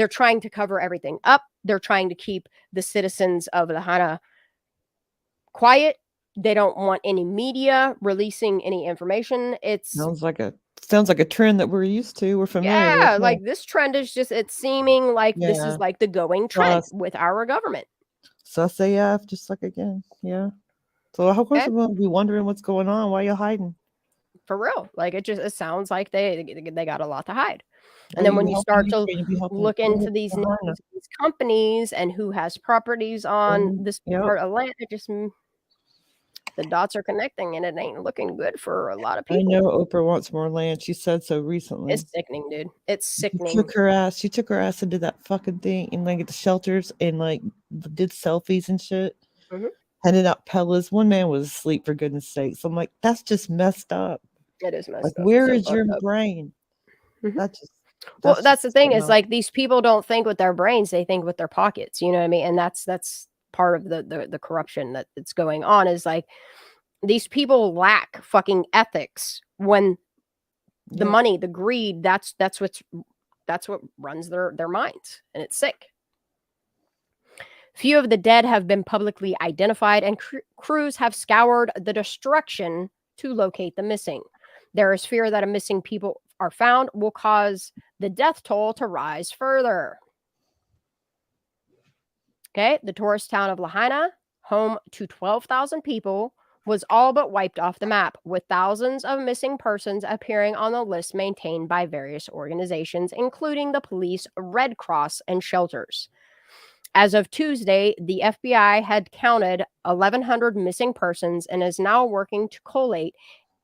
trying to cover everything up, they're trying to keep the citizens of Lahaina quiet. They don't want any media releasing any information. Sounds like a trend that we're used to. We're familiar with. Yeah, like this trend is it's seeming like this is like the going trend with our government. Sus AF, just like again. Yeah. So how course we'll be wondering what's going on. Why are you hiding? For real. Like it sounds like they got a lot to hide. And then when you start to look into these companies and who has properties on this part of land, it just the dots are connecting, and it ain't looking good for a lot of people. I know Oprah wants more land. She said so recently. It's sickening, dude. It's sickening. She took her ass and did that fucking thing and like at the shelters and like did selfies and shit. Mm-hmm. Handed out Pellas. One man was asleep, for goodness sake. So I'm like, that's just messed up. It is messed like, up. Where is your brain? Mm-hmm. That's the thing is like these people don't think with their brains, they think with their pockets. You know what I mean? And that's part of the corruption that's going on, is like these people lack fucking ethics when the money, the greed, that's what runs their minds, and it's sick. Few of the dead have been publicly identified, and crews have scoured the destruction to locate the missing. There is fear that a missing people are found will cause the death toll to rise further. Okay, the tourist town of Lahaina, home to 12,000 people, was all but wiped off the map, with thousands of missing persons appearing on the list maintained by various organizations, including the police, Red Cross, and shelters. As of Tuesday, the FBI had counted 1,100 missing persons and is now working to collate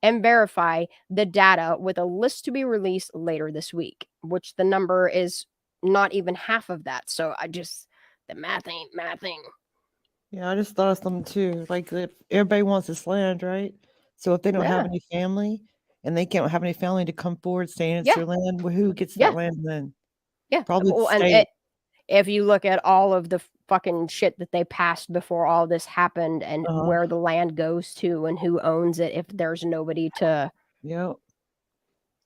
and verify the data with a list to be released later this week, which the number is not even half of that. So the math ain't mathing. Yeah, I just thought of something too. Like, if everybody wants this land, right? So if they don't have any family and they can't have any family to come forward saying it's their land, well, who gets that land then? Yeah. Probably the Well, state. if you look at all of the fucking shit that they passed before all this happened and where the land goes to and who owns it, if there's nobody to. Yep.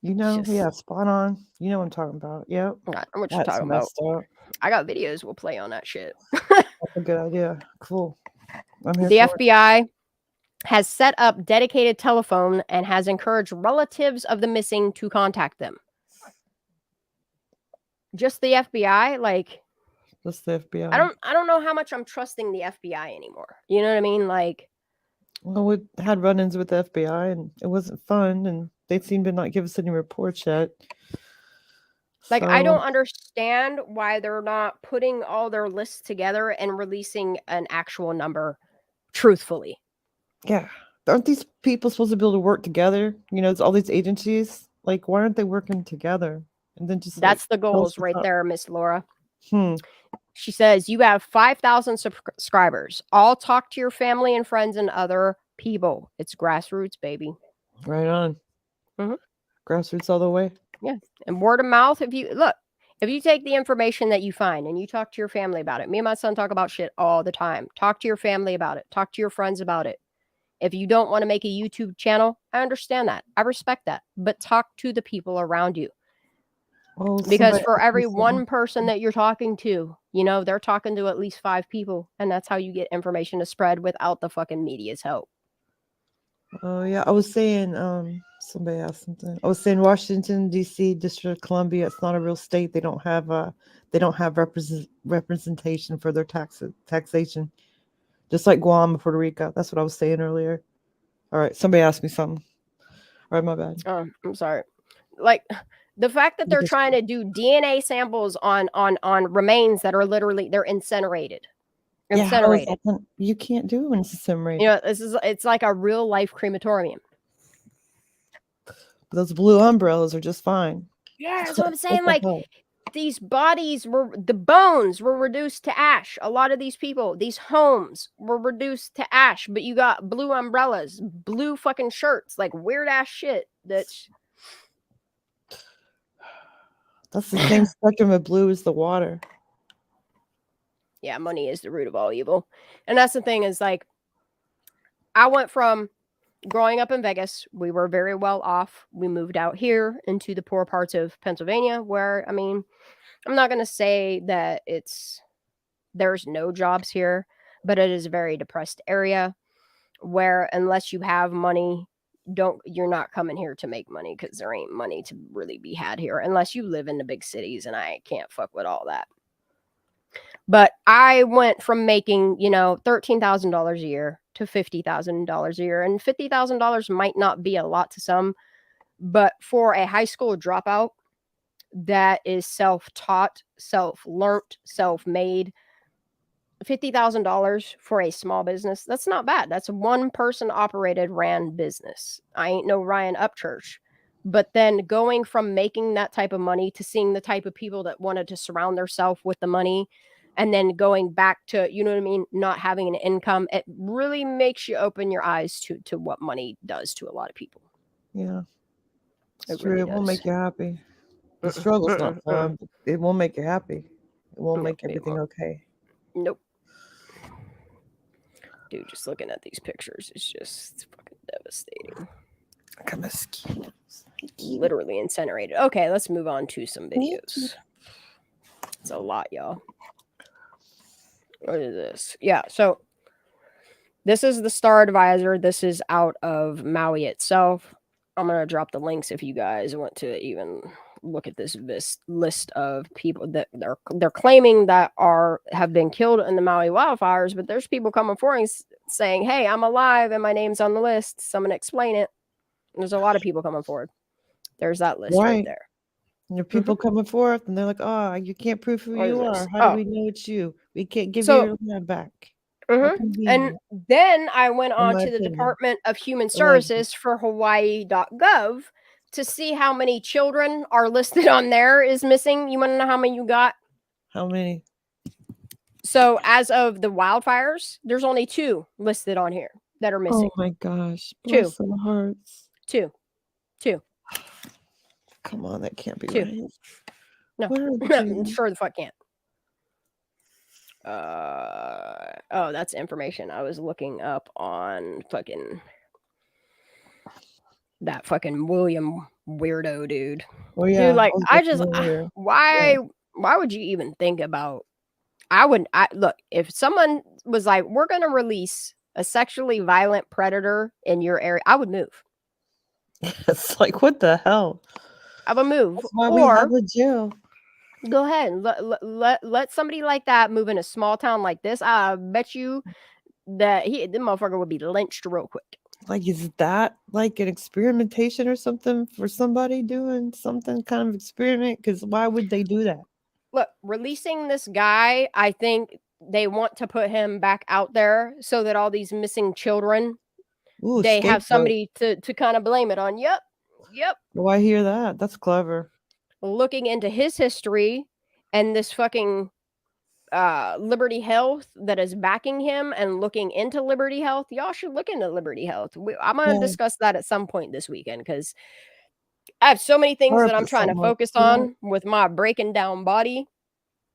You know, yeah, spot on. You know what I'm talking about. Yep. I know what you're talking about. I got videos we'll play on that shit. That's a good idea. Cool. I'm here The for FBI has set up dedicated telephone and has encouraged relatives of the missing to contact them. Just the FBI, like. Just the FBI. I don't know how much I'm trusting the FBI anymore. You know what I mean? Like. Well, we had run-ins with the FBI and it wasn't fun, and they seem to not give us any reports yet. Like, I don't understand why they're not putting all their lists together and releasing an actual number truthfully. Yeah. Aren't these people supposed to be able to work together? You know, it's all these agencies. Like, why aren't they working together? And then just that's the goals right there, Miss Laura. Hmm. She says, you have 5,000 subscribers. All talk to your family and friends and other people. It's grassroots, baby. Right on. Grassroots all the way. Yeah. And word of mouth. If you take the information that you find and you talk to your family about it. Me and my son talk about shit all the time. Talk to your family about it. Talk to your friends about it. If you don't want to make a YouTube channel, I understand that. I respect that. But talk to the people around you. Well, because for every one person that you're talking to, you know, they're talking to at least 5 people. And that's how you get information to spread without the fucking media's help. Oh, yeah. I was saying, somebody asked something. I was saying Washington, D.C., District of Columbia, it's not a real state. They don't have representation for their taxation. Just like Guam and Puerto Rico. That's what I was saying earlier. All right. Somebody asked me something. All right, my bad. Oh, I'm sorry. Like, the fact that they're trying to do DNA samples on remains that are literally, they're incinerated. Incinerated. Yeah, you can't do incinerated. You know, it's like a real life crematorium. Those blue umbrellas are just fine. Yeah, that's what I'm saying. Like, these bodies the bones were reduced to ash. A lot of these people, these homes were reduced to ash, but you got blue umbrellas, blue fucking shirts, like weird ass shit. That's the same spectrum of blue as the water. Yeah, money is the root of all evil. And that's the thing is, like, I went from growing up in Vegas, we were very well off. We moved out here into the poor parts of Pennsylvania where, I mean, I'm not going to say that there's no jobs here, but it is a very depressed area where unless you have money, you're not coming here to make money because there ain't money to really be had here unless you live in the big cities, and I can't fuck with all that. But I went from making, you know, $13,000 a year to $50,000 a year, and $50,000 might not be a lot to some, but for a high school dropout that is self-taught, self-learned, self-made, $50,000 for a small business, that's not bad. That's a one-person operated, ran business. I ain't no Ryan Upchurch. But then going from making that type of money to seeing the type of people that wanted to surround themselves with the money, and then going back to, you know what I mean, not having an income, it really makes you open your eyes to what money does to a lot of people. Yeah. It's true. Really it won't make you happy. The struggle's not fun. But it won't make you happy. It won't make everything okay. Nope. Dude, just looking at these pictures is just fucking devastating. Look at mosquitoes. Literally incinerated. Okay, let's move on to some videos. It's a lot, y'all. What is this? Yeah, so this is the Star Advisor. This is out of Maui itself. I'm going to drop the links if you guys want to even look at this list of people that they're claiming that have been killed in the Maui wildfires, but there's people coming forward saying, hey, I'm alive and my name's on the list. Someone explain it. There's a lot of people coming forward. There's that list right there. There are people coming forth, and they're like, "Oh, you can't prove who What is you this? are. How do we know it's you? We can't give you So your land back." How and convenient, then I went in on my to the opinion. Department of Human Alleged. Services for Hawaii.gov to see how many children are listed on there is missing. You want to know how many you got? How many? So as of the wildfires, there's only 2 listed on here that are missing. Oh my gosh. 2. Bless their hearts. 2. Come on, that can't be 2. right. No, Where are the no, children? sure the fuck can't. Oh, that's information I was looking up on fucking that fucking William weirdo dude. Oh yeah. Dude, like I was I looking just earlier. why would you even think about I look, if someone was like, we're gonna release a sexually violent predator in your area, I would move. It's like, what the hell? I would move. That's why we have a jail. Go ahead and let somebody like that move in a small town like this. I bet you that the motherfucker would be lynched real quick. Like, is that like an experimentation or something for somebody doing something kind of experiment? Because why would they do that? Look, releasing this guy, I think they want to put him back out there so that all these missing children, Ooh, they have scapegoat. somebody to kind of blame it on. Yep. Oh, I hear that. That's clever. Looking into his history and this fucking Liberty Health that is backing him and looking into Liberty Health, y'all should look into Liberty Health. I'm going to discuss that at some point this weekend because I have so many things that I'm trying to focus on with my breaking down body.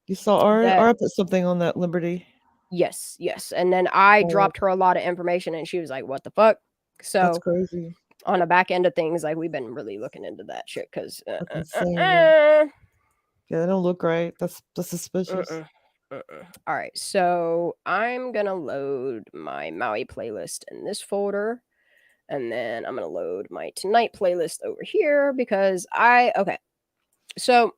You saw Ara put something on that Liberty. Yes. And then I dropped her a lot of information and she was like, what the fuck? So that's crazy. On the back end of things, like we've been really looking into that shit because yeah, they don't look right. That's suspicious. All right, so I'm gonna load my Maui playlist in this folder, and then I'm gonna load my tonight playlist over here because okay. So,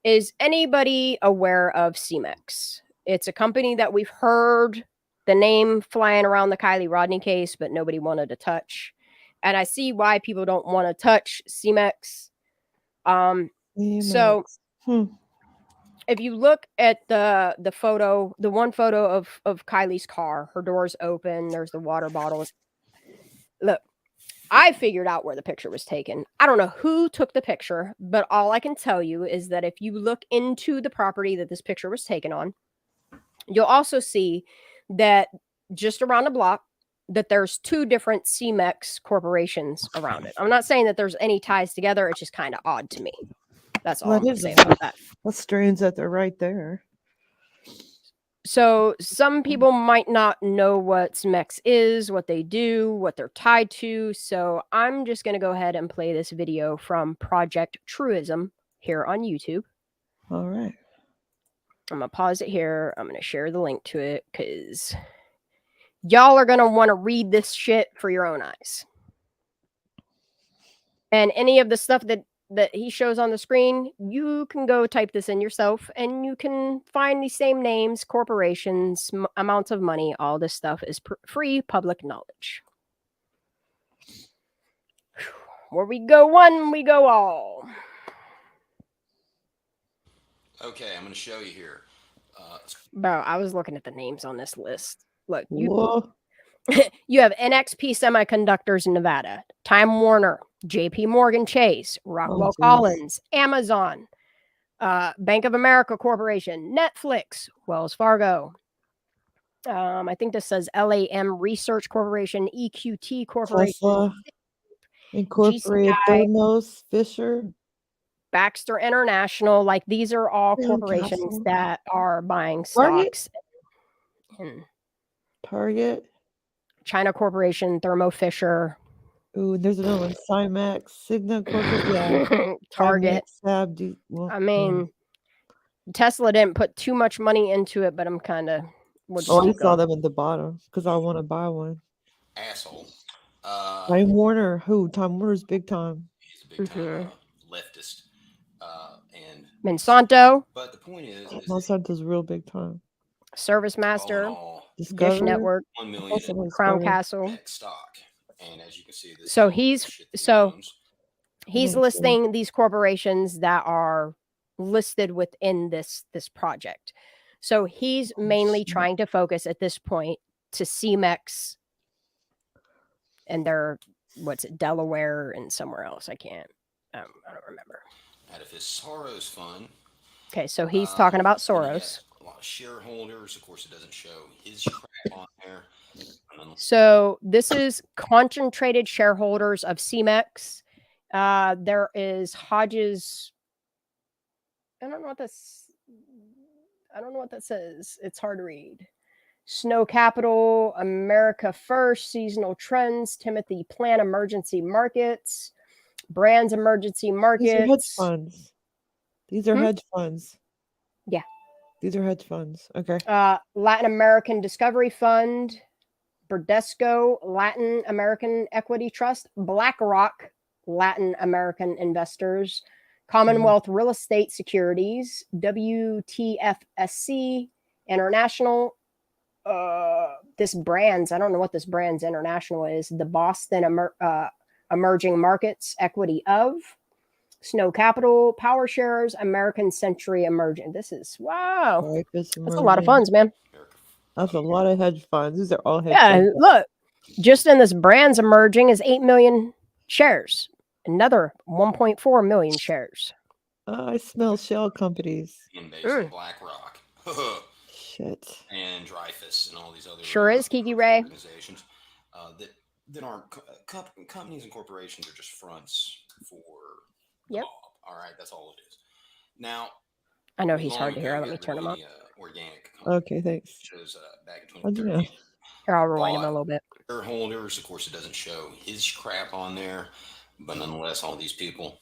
is anybody aware of CMEX? It's a company that we've heard the name flying around the Kylie Rodney case, but nobody wanted to touch. And I see why people don't want to touch CMEX. So if you look at the photo, the one photo of Kylie's car, her door's open, there's the water bottles. Look, I figured out where the picture was taken. I don't know who took the picture, but all I can tell you is that if you look into the property that this picture was taken on, you'll also see that just around the block, that there's 2 different CMEX corporations around it. I'm not saying that there's any ties together. It's just kind of odd to me. That's all I'm going to say about that. That's strange that they're right there. So some people might not know what CMEX is, what they do, what they're tied to. So I'm just going to go ahead and play this video from Project Truism here on YouTube. All right. I'm going to pause it here. I'm going to share the link to it because y'all are going to want to read this shit for your own eyes. And any of the stuff that he shows on the screen, you can go type this in yourself and you can find the same names, corporations, amounts of money. All this stuff is free public knowledge. Where we go one, we go all. Okay, I'm going to show you here. Bro, I was looking at the names on this list. Look, you have NXP Semiconductors in Nevada, Time Warner, JP Morgan Chase, Rockwell Collins, Amazon, Bank of America Corporation, Netflix, Wells Fargo. I think this says LAM Research Corporation, EQT Corporation, Tesla, Incorporated, Thermos, Fisher, Baxter International. Like these are all corporations that are buying stocks. Target, China Corporation, Thermo Fisher. Ooh, there's another one. Cymax, Signa Corporation, yeah. Target. I mean, Tesla didn't put too much money into it, but I'm kind of. I saw them at the bottom because I want to buy one. Asshole. Time Warner, who? Time Warner's big time. He's a big time leftist. And Monsanto. But the point is Monsanto's real big time. Service Master, Discover, Dish Network, 1 million Crown Castle. stock. And as you can see, this so he's so He's listing these corporations that are listed within this project. So he's mainly trying to focus at this point to CEMEX and their, what's it, Delaware and somewhere else. I don't remember. Out of his Soros fund. Okay, so he's talking about Soros. A lot of shareholders. Of course, it doesn't show his crap on there. So this is concentrated shareholders of CEMEX. There is Hodges. I don't know what that says. It's hard to read. Snow Capital, America First, Seasonal Trends, Timothy Plan, Emergency Markets, Brands Emergency Markets. These are hedge funds. These are hedge funds. Yeah. These are hedge funds. Okay. Latin American Discovery Fund, Bradesco, Latin American Equity Trust, BlackRock, Latin American Investors, Commonwealth Real Estate Securities, WTFSC, International, this Brands, I don't know what this Brands International is, the Boston Emerging Markets Equity of, Snow Capital, Power Shares, American Century Emerging. This is, wow. That's a lot of funds, man. That's a lot of hedge funds. These are all hedge Yeah, funds. look, just in this Brands Emerging is 8 million shares. Another 1.4 million shares. I smell shell companies. BlackRock. Shit. And Dreyfus and all these other Sure is, Kiki Ray. Organizations that aren't companies and corporations are just fronts for the mob. All right, that's all it is. Now, I know he's hard to hear. Let me turn him up. Organic. Okay, thanks. Shows back in How'd you 2013. know? Here, I'll rewind him a little bit. Shareholders, of course, it doesn't show his crap on there, but nonetheless, all these people,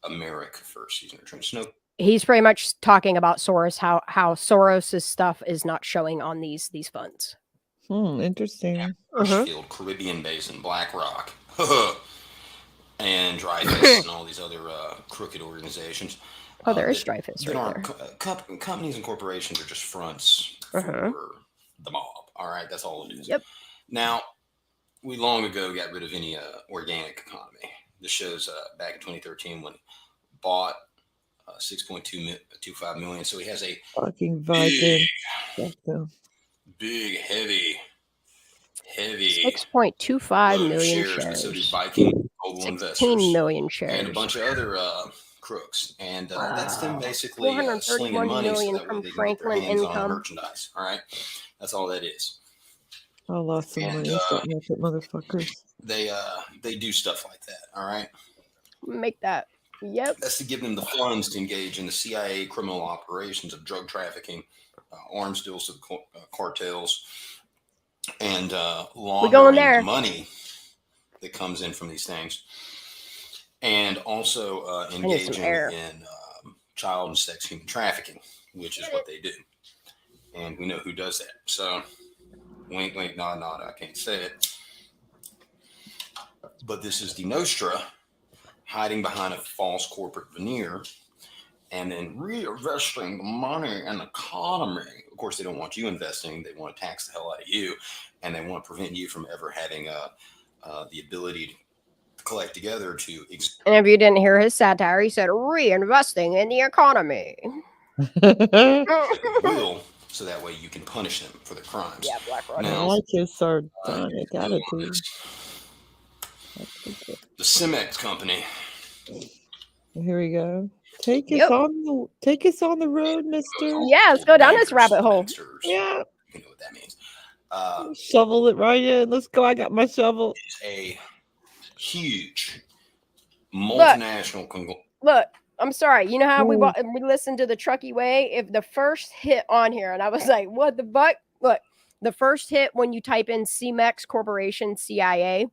America First, Seasonal Trends. He's pretty much talking about Soros, how Soros's stuff is not showing on these funds. Interesting. Field, Caribbean Basin, BlackRock, and Dreyfus, and all these other crooked organizations. Oh, there is Dreyfus right there. Companies and corporations are just fronts for the mob. All right, that's all it is. Yep. Now, we long ago got rid of any organic economy. This shows back in 2013 when he bought 6.25 million. So he has a fucking big, heavy 6.25 million shares. So did Viking Global 16 million shares. And a bunch of other crooks. And that's them basically slinging money so that way they can get their hands on merchandise. All right? That's all that is. I lost some money starting with it, motherfuckers. They do stuff like that. All right? Make that. Yep. That's to give them the funds to engage in the CIA criminal operations of drug trafficking, arms deals to the cartels, and laundering the money that comes in from these things, and also engaging in child and sex human trafficking, which is what they do. And we know who does that. So, wink, wink, nod, nod. I can't say it. But this is the Nostra hiding behind a false corporate veneer and then reinvesting the money in the economy. Of course, they don't want you investing. They want to tax the hell out of you, and they want to prevent you from ever having the ability to collect together to... And if you didn't hear his satire, he said, reinvesting in the economy. Will, so that way you can punish them for their crimes. Yeah, BlackRock. I like his sardonic attitude. The CEMEX company. Here we go. Take us on the road, mister. Yeah, let's go down this rabbit hole. Yeah. You know what that means. Shovel it right in. Let's go. I got my shovel. It's a huge multinational conglomerate. Look, I'm sorry. You know how we listened to the Truckee Way? If the first hit on here, and I was like, what the fuck? Look, the first hit when you type in CEMEX Corporation, CIA,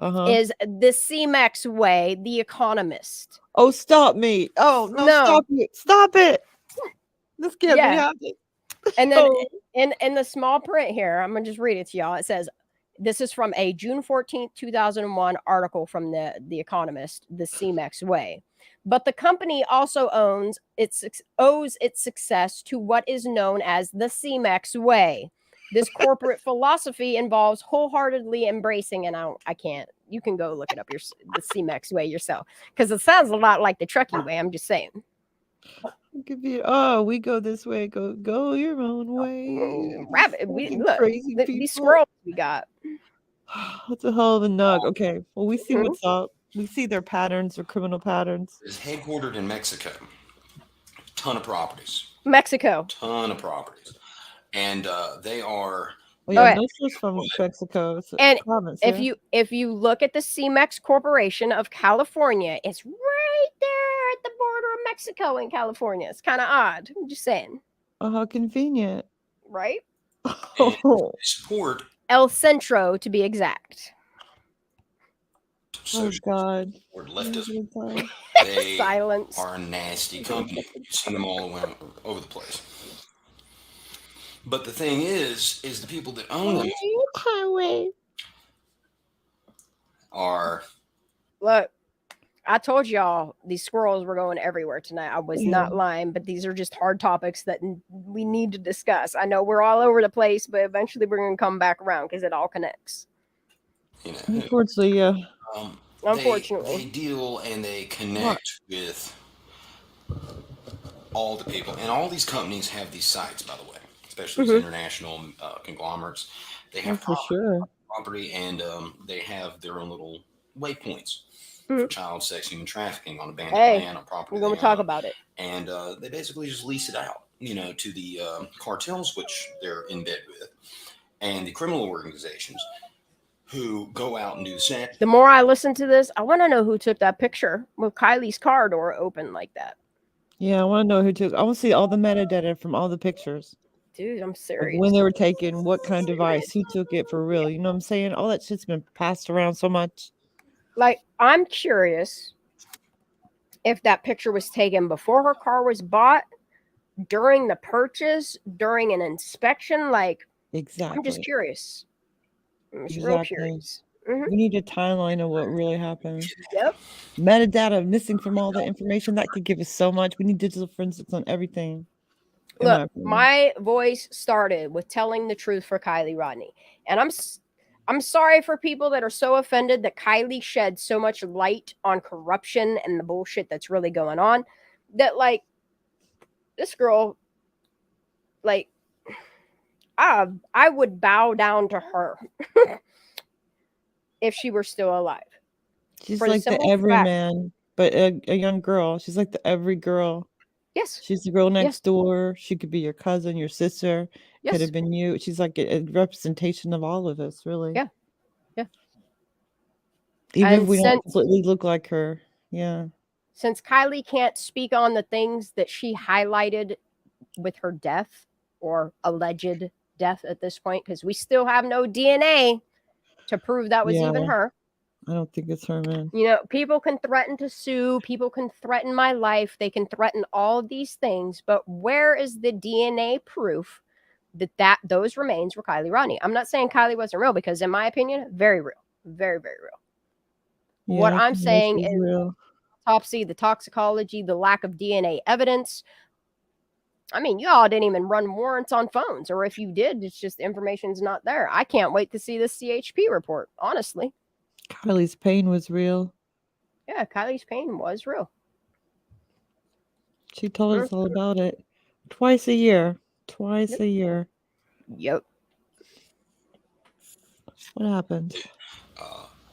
is the CEMEX Way, The Economist. Oh, stop me. Oh, no. Stop it. Stop it. This can't be happening. And then in the small print here, I'm going to just read it to y'all. It says, this is from a June 14th, 2001 article from the Economist, The CEMEX Way. But the company also owes its success to what is known as the CEMEX Way. This corporate philosophy involves wholeheartedly embracing, and I can't You can go look it up the CMEX way yourself, because it sounds a lot like the Truckee way. I'm just saying. It could be, we go this way. Go your own way. Rabbit, look, crazy people. These squirrels we got. That's a hell of a nug. Okay, well, we see what's up. We see their patterns, their criminal patterns. It's headquartered in Mexico. Ton of properties. Mexico. Ton of properties. And they are... Oh, yeah, no one's from Mexico. And province, if you look at the CMEX Corporation of California, it's right there at the border of Mexico and California. It's kind of odd. I'm just saying. Oh, how convenient. Right? Oh. Support El Centro, to be exact. Oh, God. Or leftism. They Silence. are a nasty company. You've seen them all over the place. But the thing is the people that own them are... Look, I told y'all these squirrels were going everywhere tonight. I was not lying, but these are just hard topics that we need to discuss. I know we're all over the place, but eventually we're going to come back around because it all connects. You know, unfortunately, yeah. Unfortunately. They deal and they connect with all the people. And all these companies have these sites, by the way, especially these international conglomerates. They have property and they have their own little waypoints for child sex, human trafficking on abandoned land, on property. We're going to talk about it. And they basically just lease it out, to the cartels, which they're in bed with, and the criminal organizations who go out and do the same. The more I listen to this, I want to know who took that picture with Kylie's car door open like that. Yeah, I want to know who took. I want to see all the metadata from all the pictures. Dude, I'm serious. Like when they were taken, what kind of device, who took it for real. You know what I'm saying? All that shit's been passed around so much. Like, I'm curious if that picture was taken before her car was bought, during the purchase, during an inspection. Like, exactly. I'm just curious. I'm just real curious. We need a timeline of what really happened. Yep. Metadata missing from all the information that could give us so much. We need digital forensics on everything. Look, my voice started with telling the truth for Kylie Rodney, and I'm sorry for people that are so offended that Kylie shed so much light on corruption and the bullshit that's really going on. That, like, this girl, like, I would bow down to her if she were still alive. She's like the everyman, but a young girl. She's like the every girl. Yes. She's the girl next door. She could be your cousin, your sister. Yes. Could have been you. She's like a representation of all of us, really. Yeah. Yeah. Even if we don't completely look like her. Yeah. Since Kylie can't speak on the things that she highlighted with her death or alleged death at this point, because we still have no DNA to prove that was even her. I don't think it's her, man. People can threaten to sue. People can threaten my life. They can threaten all of these things. But where is the DNA proof that those remains were Kylie Rodney? I'm not saying Kylie wasn't real, because in my opinion, very real. Very, very real. Yeah, what I'm saying is real. Autopsy, the toxicology, the lack of DNA evidence. I mean, you all didn't even run warrants on phones. Or if you did, it's just information's not there. I can't wait to see this CHP report, honestly. Kylie's pain was real. Yeah, Kylie's pain was real. She told us all about it. Twice a year. Twice a year. Yep. What happened?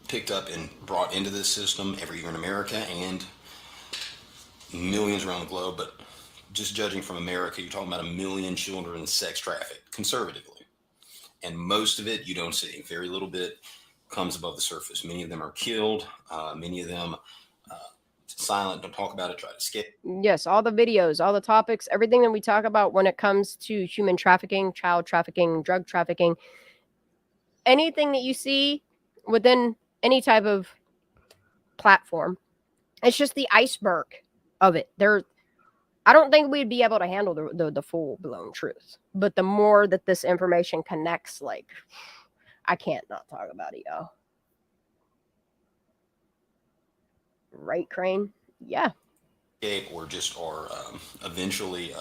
Picked up and brought into this system every year in America and millions around the globe. But just judging from America, you're talking about 1 million children sex trafficked, conservatively. And most of it you don't see. Very little bit comes above the surface. Many of them are killed. Many of them silent, don't talk about it, try to skip. Yes, all the videos, all the topics, everything that we talk about when it comes to human trafficking, child trafficking, drug trafficking, anything that you see within any type of platform, it's just the iceberg of it. I don't think we'd be able to handle the full-blown truth. But the more that this information connects, like, I can't not talk about it, y'all. Right, Crane? Yeah. Or just are eventually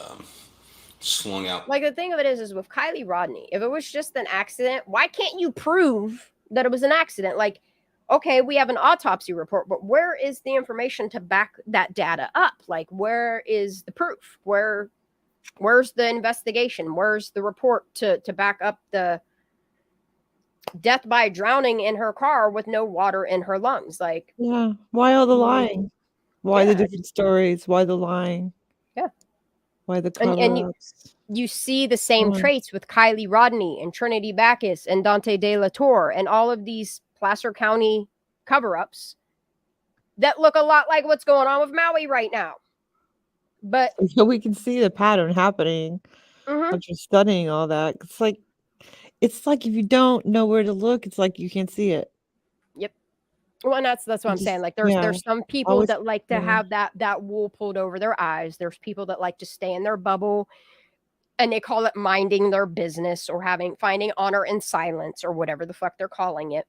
slung out. Like, the thing of it is with Kylie Rodney, if it was just an accident, why can't you prove that it was an accident? Like, Okay, we have an autopsy report, but where is the information to back that data up? Like, where is the proof? Where's the investigation? Where's the report to back up the death by drowning in her car with no water in her lungs? Like, yeah. Why all the lying? Why the different stories? Why the lying? Yeah. Why the And cover-ups? you see the same traits with Kylie Rodney and Trinity Backus and Dante De La Torre and all of these Placer County cover-ups that look a lot like what's going on with Maui right now. But so we can see the pattern happening after studying all that. It's like if you don't know where to look, it's like you can't see it. Yep. Well, and that's what I'm saying. Like there's some people that like to have that wool pulled over their eyes. There's people that like to stay in their bubble, and they call it minding their business or finding honor in silence or whatever the fuck they're calling it.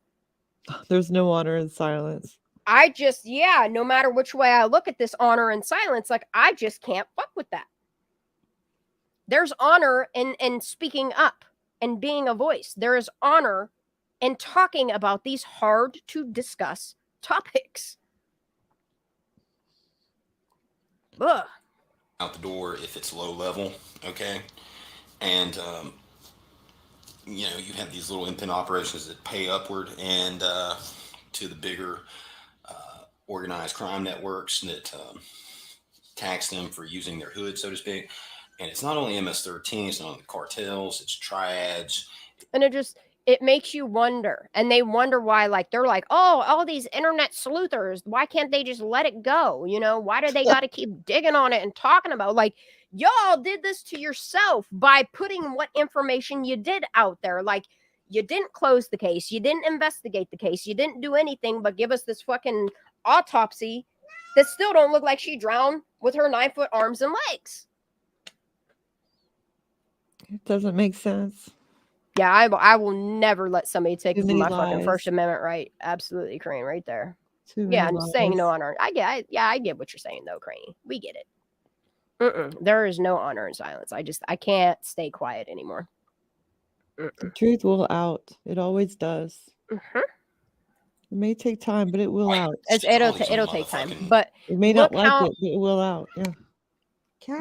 There's no honor in silence. No matter which way I look at this honor in silence, like I just can't fuck with that. There's honor in speaking up and being a voice. There is honor in talking about these hard to discuss topics. Ugh. Out the door if it's low level, okay? And, you know, you have these little independent operations that pay upward and to the bigger organized crime networks that tax them for using their hood, so to speak. And it's not only MS-13, it's not only the cartels, it's triads. And it makes you wonder. And they wonder why, like, they're like, oh, all these internet sleuthers, why can't they just let it go? You know, why do they got to keep digging on it and talking about, like, y'all did this to yourself by putting what information you did out there. Like, you didn't close the case. You didn't investigate the case. You didn't do anything but give us this fucking autopsy that still don't look like she drowned with her 9-foot arms and legs. It doesn't make sense. Yeah, I will never let somebody take my lies. fucking First Amendment right. Absolutely, Crane, right there. Too Yeah, many I'm saying no lies. honor. I get what you're saying though, Crane. We get it. There is no honor in silence. I can't stay quiet anymore. The truth will out. It always does. It may take time, but it will out. It'll take time. But it may not like it, but it will out. Yeah.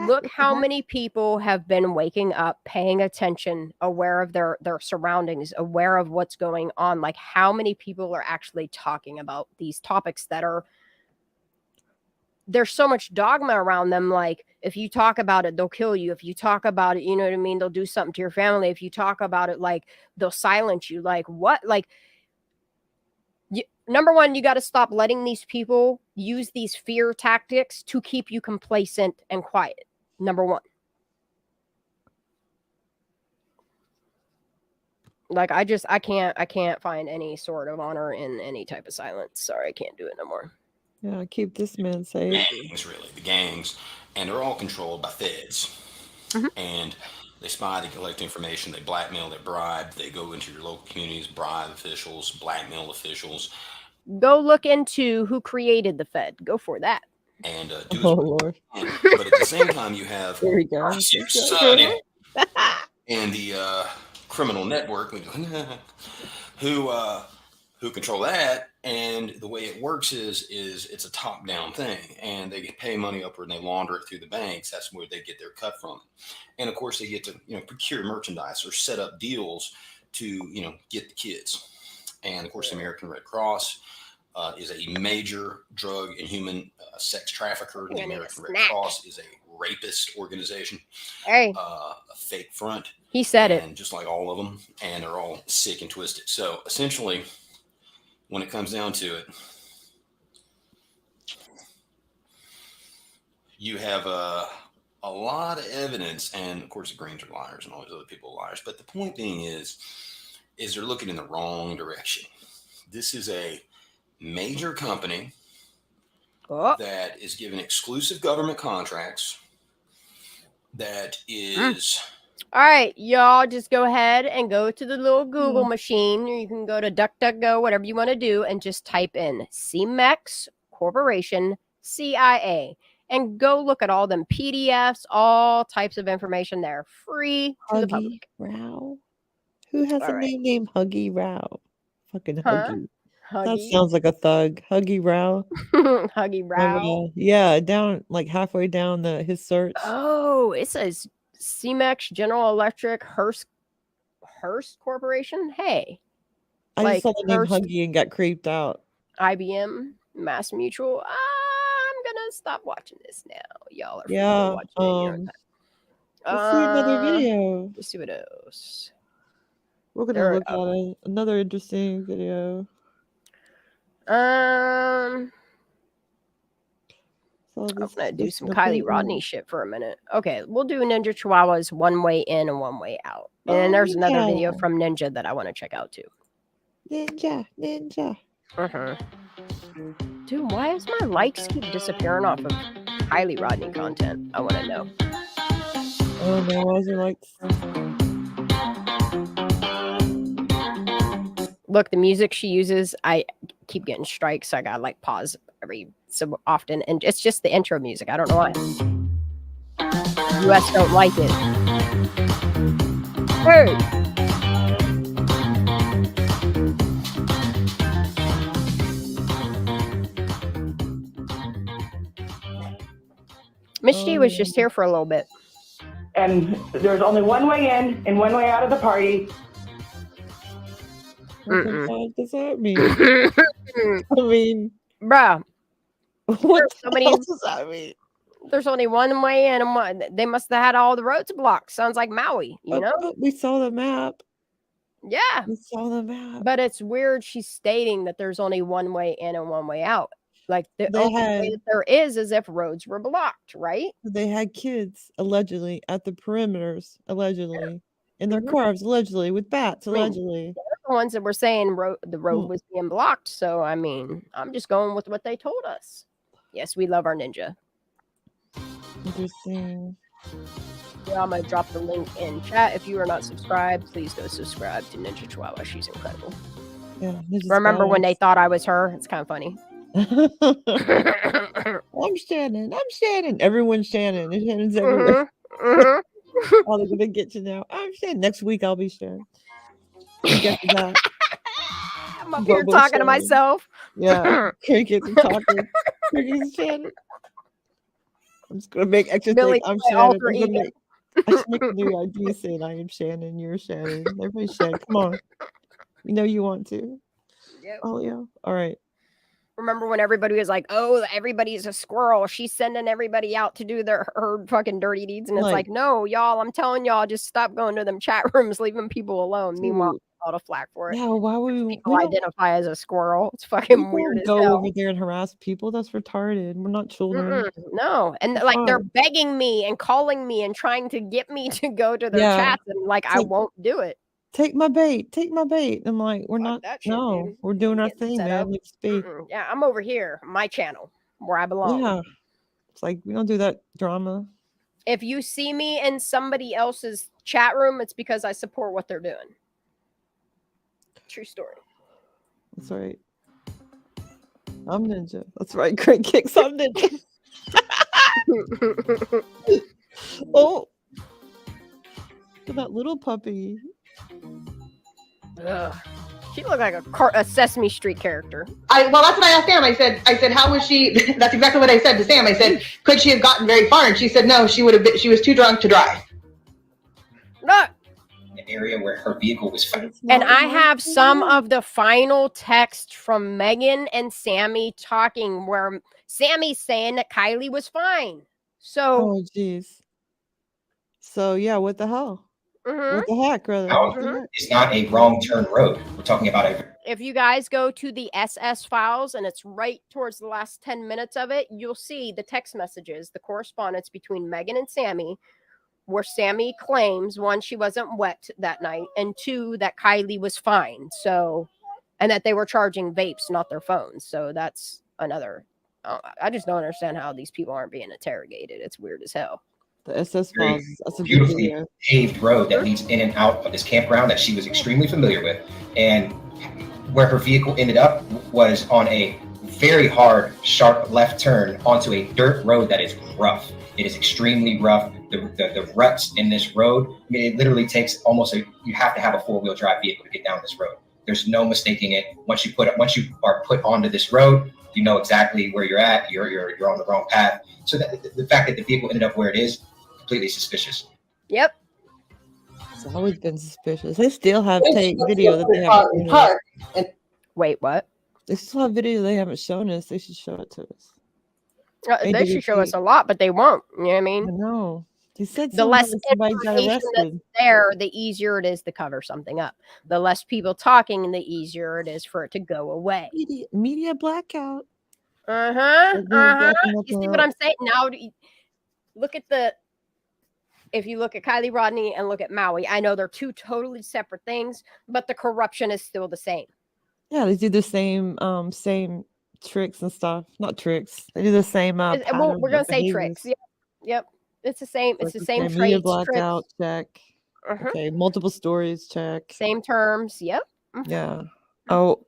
Look how many people have been waking up, paying attention, aware of their surroundings, aware of what's going on. Like how many people are actually talking about these topics that are, there's so much dogma around them. Like if you talk about it, they'll kill you. If you talk about it, you know what I mean? They'll do something to your family. If you talk about it, like they'll silence you. Like what? Like number one, you got to stop letting these people use these fear tactics to keep you complacent and quiet. Number one. Like I can't find any sort of honor in any type of silence. Sorry, I can't do it no more. Yeah, keep this man safe. The gangs, and they're all controlled by feds. And they spy, they collect information, they blackmail, they bribe, they go into your local communities, bribe officials, blackmail officials. Go look into who created the Fed. Go for that. And do Lord. But at the same time, you have society and the criminal network who control that. And the way it works is it's a top-down thing, and they pay money upward and they launder it through the banks. That's where they get their cut from. And of course, they get to procure merchandise or set up deals to get the kids. And of course, the American Red Cross is a major drug and human sex trafficker. The American Red Cross is a rapist organization. Hey, a fake front. He said it. And just like all of them, and they're all sick and twisted. So essentially, when it comes down to it, you have a lot of evidence, and of course the Greens are liars and all these other people are liars. But the point being is they're looking in the wrong direction. This is a major company that is given exclusive government contracts. That is. All right, y'all just go ahead and go to the little Google machine, or you can go to DuckDuckGo, whatever you want to do, and just type in CMEX Corporation CIA and go look at all them PDFs, all types of information there, free to the public. Rao? Who has a name named Huggy Rao? Fucking Huggy. That sounds like a thug. Huggy Row. Huggy Row. Yeah, down like halfway down his search. Oh, it says CMEX, General Electric, Hearst Corporation. Hey, I just saw the name Huggy and got creeped out. IBM, Mass Mutual. I'm gonna stop watching this now. Y'all are free to Yeah. watch it in your own time. Let's see another video. Let's see what else. We're gonna look at another interesting video. I'm gonna do some Kylie Rodney shit for a minute. Okay, we'll do Ninja Chihuahuas one way in and one way out. And then there's another video from Ninja that I want to check out too. Ninja. Dude, why does my likes keep disappearing off of Kylie Rodney content? I want to know. Oh no, why is your likes? Look, the music she uses, I keep getting strikes, so I gotta like pause every so often, and it's just the intro music. I don't know why. US don't like it. Hey. Miss G was just here for a little bit. And there's only one way in and one way out of the party. What the fuck does that mean? I mean, bruh. What does that mean? There's only one way in and one. They must have had all the roads blocked. Sounds like Maui, you know? We saw the map. Yeah. We saw the map. But it's weird she's stating that there's only one way in and one way out. Like the only way that there is if roads were blocked, right? They had kids allegedly at the perimeters, allegedly in their cars, allegedly with bats, allegedly. They're the ones that were saying the road was being blocked. So I mean, I'm just going with what they told us. Yes, we love our ninja. Interesting. Yeah, I'm gonna drop the link in chat. If you are not subscribed, please go subscribe to Ninja Chihuahua. She's incredible. Yeah. Remember when they thought I was her? It's kind of funny. I'm Shannon. Everyone's Shannon. And Shannon's everywhere. Oh, they're gonna get you now. I'm Shannon. Next week I'll be Shannon. Get that. I'm up here talking to myself. Yeah. Crickets are talking. Crickets Shannon. I'm just gonna make extra things. I'm Shannon. I should make a new ID saying I am Shannon. You're Shannon. Everybody's Shannon. Come on. You know you want to. Yep. Oh yeah. All right. Remember when everybody was like, "Oh, everybody's a squirrel. She's sending everybody out to do her fucking dirty deeds," and it's like, no, y'all. I'm telling y'all, just stop going to them chat rooms, leaving people alone. Meanwhile, all the flack for it. Yeah, why would we people identify as a squirrel? It's fucking weird as go hell. over there and harass people. That's retarded. We're not children. No, and like they're begging me and calling me and trying to get me to go to their chats, and like I won't do it. Take my bait. I'm like, we're not. That shit, no, dude. we're doing our thing, man. Let's be. Yeah, I'm over here, my channel, where I belong. Yeah, it's like we don't do that drama. If you see me in somebody else's chat room, it's because I support what they're doing. True story. That's right. I'm Ninja. That's right. Great kicks. I'm Ninja. Oh, look at that little puppy. Ugh. She looked like a Sesame Street character. Well, that's what I asked Sam. I said, how was she? That's exactly what I said to Sam. I said, could she have gotten very far? And she said, no, she would have been. She was too drunk to drive. No. An area where her vehicle was found. And I have some of the final text from Megan and Sammy talking where Sammy's saying that Kylie was fine. So, oh jeez. So yeah, what the hell? What the heck, brother? It's not a wrong turn road. We're talking about a. If you guys go to the SS files and it's right towards the last 10 minutes of it, you'll see the text messages, the correspondence between Megan and Sammy, where Sammy claims, one, she wasn't wet that night, and two, that Kylie was fine. So, and that they were charging vapes, not their phones. So that's another. I just don't understand how these people aren't being interrogated. It's weird as hell. The SS files. That's a beautifully paved road that leads in and out of this campground that she was extremely familiar with, and where her vehicle ended up was on a very hard, sharp left turn onto a dirt road that is rough. It is extremely rough. The ruts in this road, I mean, it literally takes you have to have a 4-wheel drive vehicle to get down this road. There's no mistaking it. Once you are put onto this road, you know exactly where you're at. You're on the wrong path. So the fact that the vehicle ended up where it is, completely suspicious. Yep. It's always been suspicious. They still have video that they haven't shown us. Wait, what? They still have video they haven't shown us. They should show it to us. They should show us a lot, but they won't. You know what I mean? No. They said the less somebody got information that's arrested. there, the easier it is to cover something up. The less people talking, the easier it is for it to go away. Media blackout. You see what I'm saying? Now, look at if you look at Kylie Rodney and look at Maui, I know they're two totally separate things, but the corruption is still the same. Yeah, they do the same tricks and stuff. Not tricks. They do the same We're gonna say tricks. Yep. It's the same. It's the same media traits. blackout tricks. check. Okay, multiple stories check. Same terms. Yep. Yeah. Oh,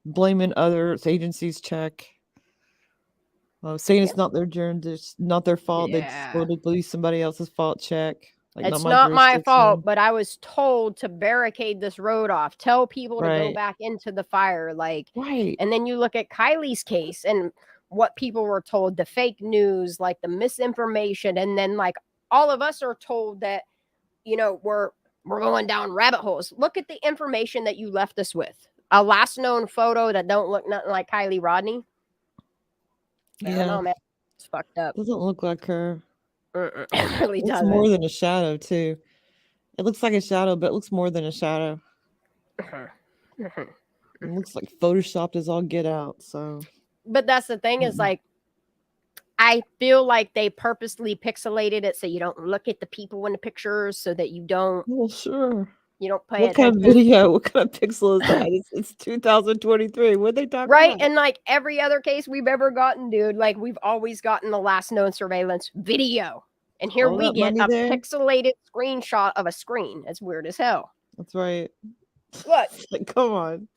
blaming other agencies check. Saying it's not their germ, it's not their fault. They totally believe somebody else's fault check. Like, it's not my fault, but I was told to barricade this road off. Tell people to go back into the fire. And then you look at Kylie's case and what people were told, the fake news, like the misinformation, and then like all of us are told that, you know, we're going down rabbit holes. Look at the information that you left us with. A last known photo that don't look nothing like Kylie Rodney. I don't know, man. It's fucked up. Doesn't look like her. It really It's doesn't. more than a shadow too. It looks like a shadow, but it looks more than a shadow. It looks like photoshopped as all get out. So, but that's the thing is like, I feel like they purposely pixelated it so you don't look at the people in the pictures, so that you don't. Well, sure. You don't pay what attention. kind of video? What kind of pixel is that? It's 2023. What they talking right? about? And like every other case we've ever gotten, dude, like we've always gotten the last known surveillance video. And here All we that get money a there? pixelated screenshot of a screen. It's weird as hell. That's right. Look, like, come on.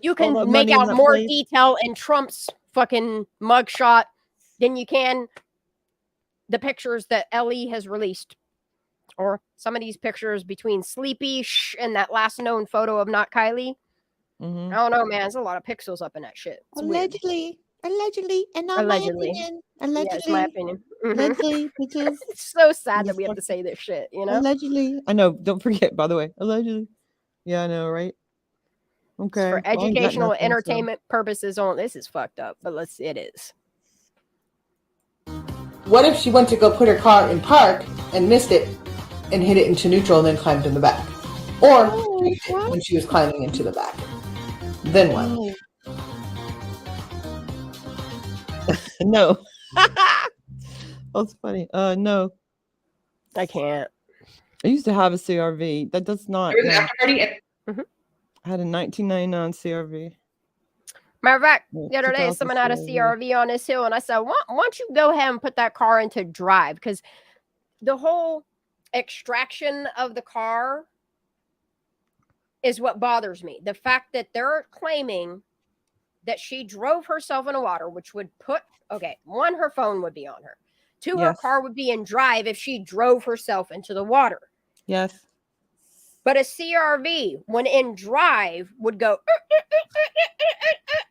You All can that make money in out that more place? detail in Trump's fucking mugshot than you can the pictures that Ellie has released. Or some of these pictures between Sleepy and that last known photo of not Kylie. I don't know, man. There's a lot of pixels up in that shit. It's weird. Allegedly, and not Allegedly. my opinion. Yeah, it's my opinion. Allegedly, bitches. It's so sad that we have to say this shit, you know? Allegedly. I know. Don't forget, by the way. Allegedly. Yeah, I know, right? It's Okay. for well, I ain't got educational nothing, so- entertainment purposes only. This is fucked up, but it is. What if she went to go put her car in park and missed it and hit it into neutral and then climbed in the back? Or when she was climbing into the back? Then what? No. That's funny. No. I can't. I used to have a CRV. That does not. There was an no. after party at- I had a 1999 CRV. Matter of fact, Yeah, the other day, someone had a 2000 CRV on this hill, and I said, why don't you go ahead and put that car into drive? Because the whole extraction of the car is what bothers me. The fact that they're claiming that she drove herself in the water, which would put, one, her phone would be on her. Two, her Yes. car would be in drive if she drove herself into the water. Yes. But a CRV, when in drive, would go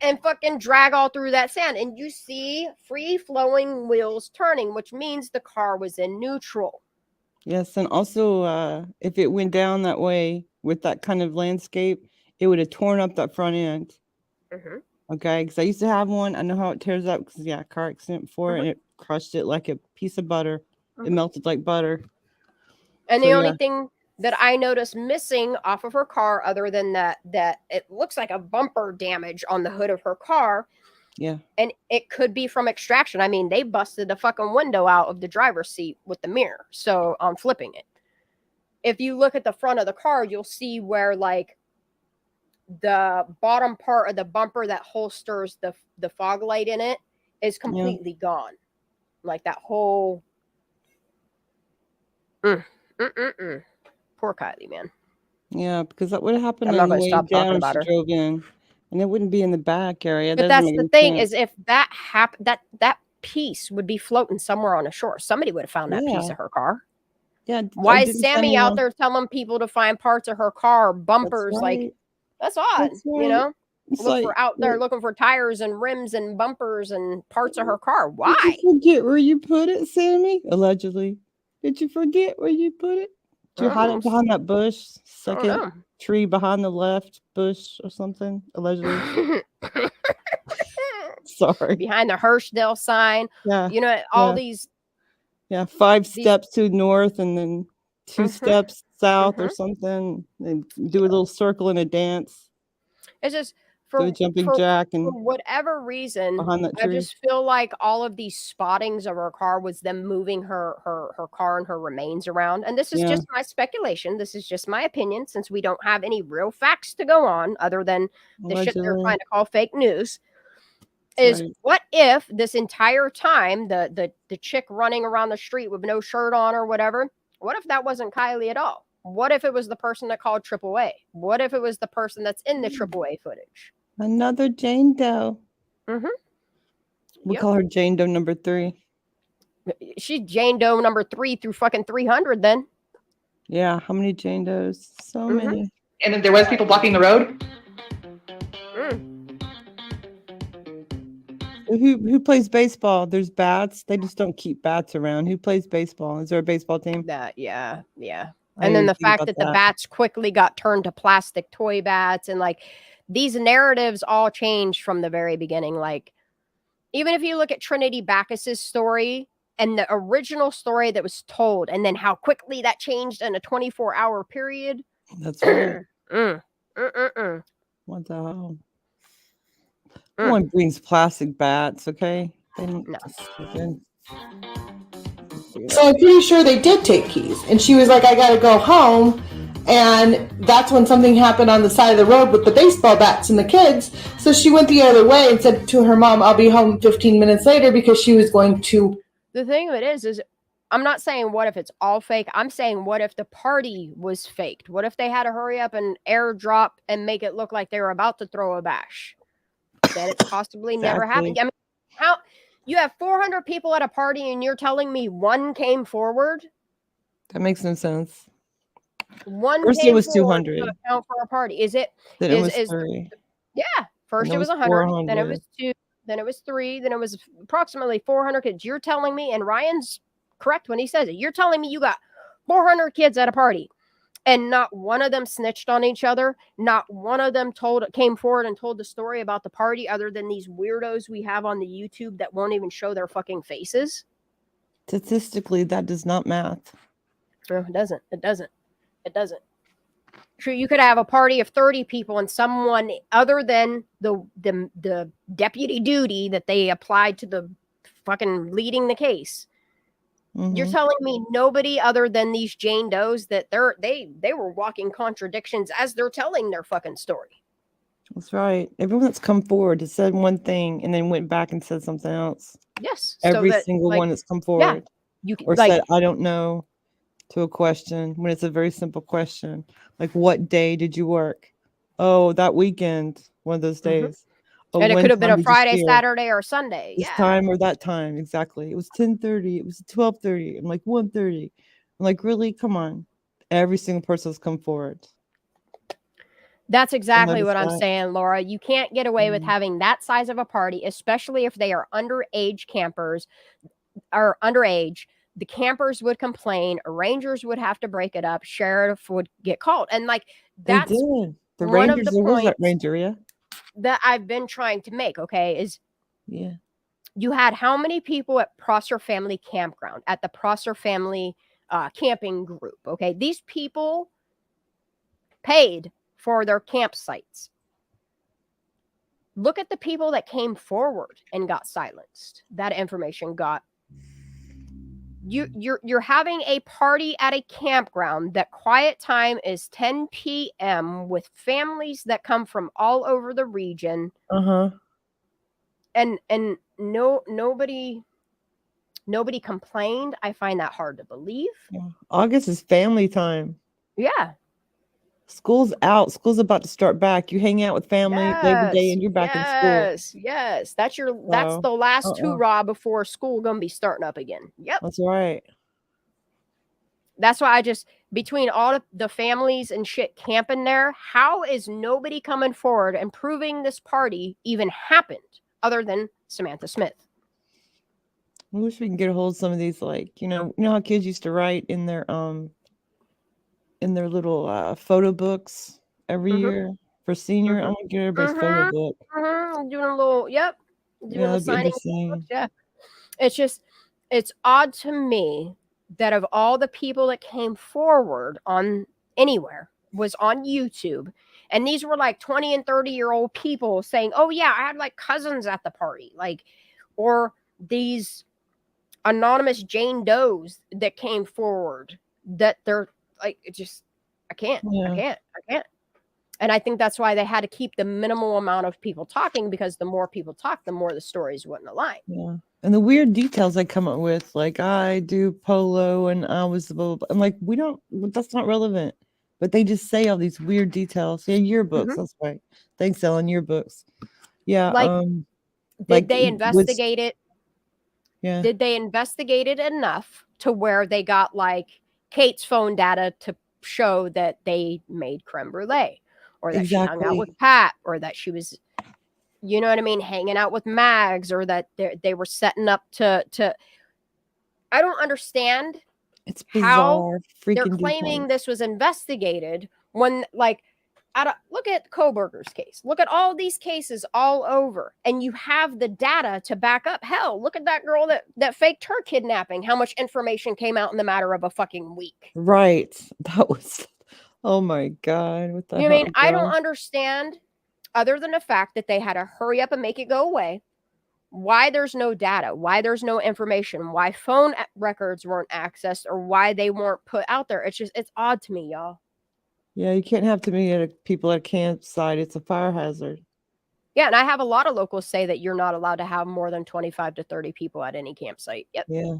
and fucking drag all through that sand. And you see free-flowing wheels turning, which means the car was in neutral. Yes, and also, if it went down that way with that kind of landscape, it would have torn up that front end. Okay, because I used to have one. I know how it tears up because, car accident before, and it crushed it like a piece of butter. It melted like butter. And So, the only yeah. thing that I noticed missing off of her car, other than that it looks like a bumper damage on the hood of her car, Yeah. and it could be from extraction. I mean, they busted the fucking window out of the driver's seat with the mirror, so I'm flipping it. If you look at the front of the car, you'll see where like the bottom part of the bumper that holsters the fog light in it is completely gone. Like that whole Poor Kylie, man. Yeah, because that would have happened I'm on not the gonna way stop talking down if about she her. drove in. And it wouldn't be in the back area. But That that's doesn't the make thing any is sense. if that happened, that piece would be floating somewhere on the shore. Somebody would have found that piece Yeah. of her car. Yeah. Why is didn't Sammy out anyone- there telling people to find parts of her car, bumpers? Like, right. That's odd. That's You right. know, It's like, out there looking for tires and rims and bumpers and parts of her car. did Why? you forget where you put it, Sammy? Allegedly. Did you forget where you put it? Did you hide it behind that bush? Second tree behind the left bush or something? Allegedly. Sorry. Behind the Hirschdale sign. Yeah. You know, all these. Yeah, 5 steps to north and then 2 steps south or something. And do a little circle and a dance. It's just Do a jumping jack and for whatever reason, behind that I tree. just feel like all of these spottings of her car was them moving her car and her remains around. And this is just my speculation. This is just my opinion, since we don't have any real facts to go on other than the shit they're trying to call fake news. Is what if this entire time the chick running around the street with no shirt on or whatever, what if that wasn't Kylie at all? What if it was the person that called AAA? What if it was the person that's in the AAA footage? Another Jane Doe. Mm-hmm. We'll call her Jane Doe number 3. She's Jane Doe number 3 through fucking 300 then. Yeah, how many Jane Does? So many. And then there was people blocking the road? Who plays baseball? There's bats. They just don't keep bats around. Who plays baseball? Is there a baseball team? Yeah. I And then didn't the think fact about that the that. bats quickly got turned to plastic toy bats, and like these narratives all changed from the very beginning. Like, even if you look at Trinity Backus's story and the original story that was told, and then how quickly that changed in a 24-hour period. That's right. What the hell? No one brings plastic bats, okay? So I'm pretty sure they did take keys. And she was like, I gotta go home. And that's when something happened on the side of the road with the baseball bats and the kids. So she went the other way and said to her mom, I'll be home 15 minutes later, because she was going to. The thing of it is I'm not saying what if it's all fake. I'm saying what if the party was faked? What if they had to hurry up and airdrop and make it look like they were about to throw a bash? That it's possibly never happened. I mean, how you have 400 people at a party and you're telling me one came forward? That makes no sense. One First came it was forward 200. to account for a party. Is it? Then it was 3. Yeah. First Then it it was was 100. Then it 400. was 2. Then it was 3. Then it was approximately 400 kids. You're telling me, and Ryan's correct when he says it, you're telling me you got 400 kids at a party and not one of them snitched on each other. Not one of them came forward and told the story about the party, other than these weirdos we have on the YouTube that won't even show their fucking faces. Statistically, that does not math. No, it doesn't. It doesn't. It doesn't. True, you could have a party of 30 people and someone other than the deputy duty that they applied to the fucking leading the case. You're telling me nobody other than these Jane Does that they were walking contradictions as they're telling their fucking story. That's right. Everyone that's come forward has said one thing and then went back and said something else. Yes. Every so that, single like, one that's come forward. You can, or like, said, I don't know, to a question when it's a very simple question. Like, what day did you work? Oh, that weekend, one of those days. Oh, and it could have been a Friday, steer? Saturday, or Sunday. This time or that time. Exactly. It was 10:30. It was 12:30. I'm like 1:30. I'm like, really? Come on. Every single person has come forward. That's exactly what I'm that. saying, Laura. You can't get away with having that size of a party, especially if they are underage campers or underage. The campers would complain. Rangers would have to break it up. Sheriff would get called. And like, that's they did. The one Rangers, of the there was that points Ranger, yeah. that I've been trying to make, okay, is yeah. You had how many people at Prosser Family Campground, at the Prosser Family camping group, okay? These people paid for their campsites. Look at the people that came forward and got silenced. That information got. You're having a party at a campground that quiet time is 10 p.m. with families that come from all over the region. And nobody complained. I find that hard to believe. Yeah. August is family time. Yeah. School's out. School's about to start back. You hang out with family Labor Day and you're back in school. Yes. That's the last hoorah before school gonna be starting up again. Yep. That's right. That's why between all of the families and shit camping there, how is nobody coming forward and proving this party even happened other than Samantha Smith? I wish we can get a hold of some of these, like, you know how kids used to write in their little photo books every year for senior. I want to get everybody's photo book. Doing a little, yep, doing Yeah, the that'd be signing. interesting. Yeah, it's odd to me that of all the people that came forward on anywhere was on YouTube, and these were like 20 and 30-year-old people saying, "Oh yeah, I had like cousins at the party," like, or these anonymous Jane Does that came forward that they're like, it just, I can't. And I think that's why they had to keep the minimal amount of people talking, because the more people talk, the more the stories wouldn't align. Yeah. And the weird details they come up with, like, I do polo and I was blah, blah, blah. I'm like, that's not relevant. But they just say all these weird details. Yeah, yearbooks. That's right. Thanks, Ellen. Yearbooks. Yeah. Did they investigate it? Yeah. Did they investigate it enough to where they got like Kate's phone data to show that they made creme brulee, or that she hung out with Pat, or that she was, you know what I mean, hanging out with Mags, or that they were setting up to I don't understand it's how bizarre, they're freaking claiming details. this was investigated when, like, look at Koberger's case. Look at all these cases all over, and you have the data to back up. Hell, look at that girl that faked her kidnapping. How much information came out in the matter of a fucking week? Right. That was, oh my God. What the You hell? mean, I don't understand, other than the fact that they had to hurry up and make it go away, why there's no data, why there's no information, why phone records weren't accessed, or why they weren't put out there. It's odd to me, y'all. Yeah, you can't have too many people at a campsite. It's a fire hazard. Yeah, and I have a lot of locals say that you're not allowed to have more than 25 to 30 people at any campsite. Yep. Yeah.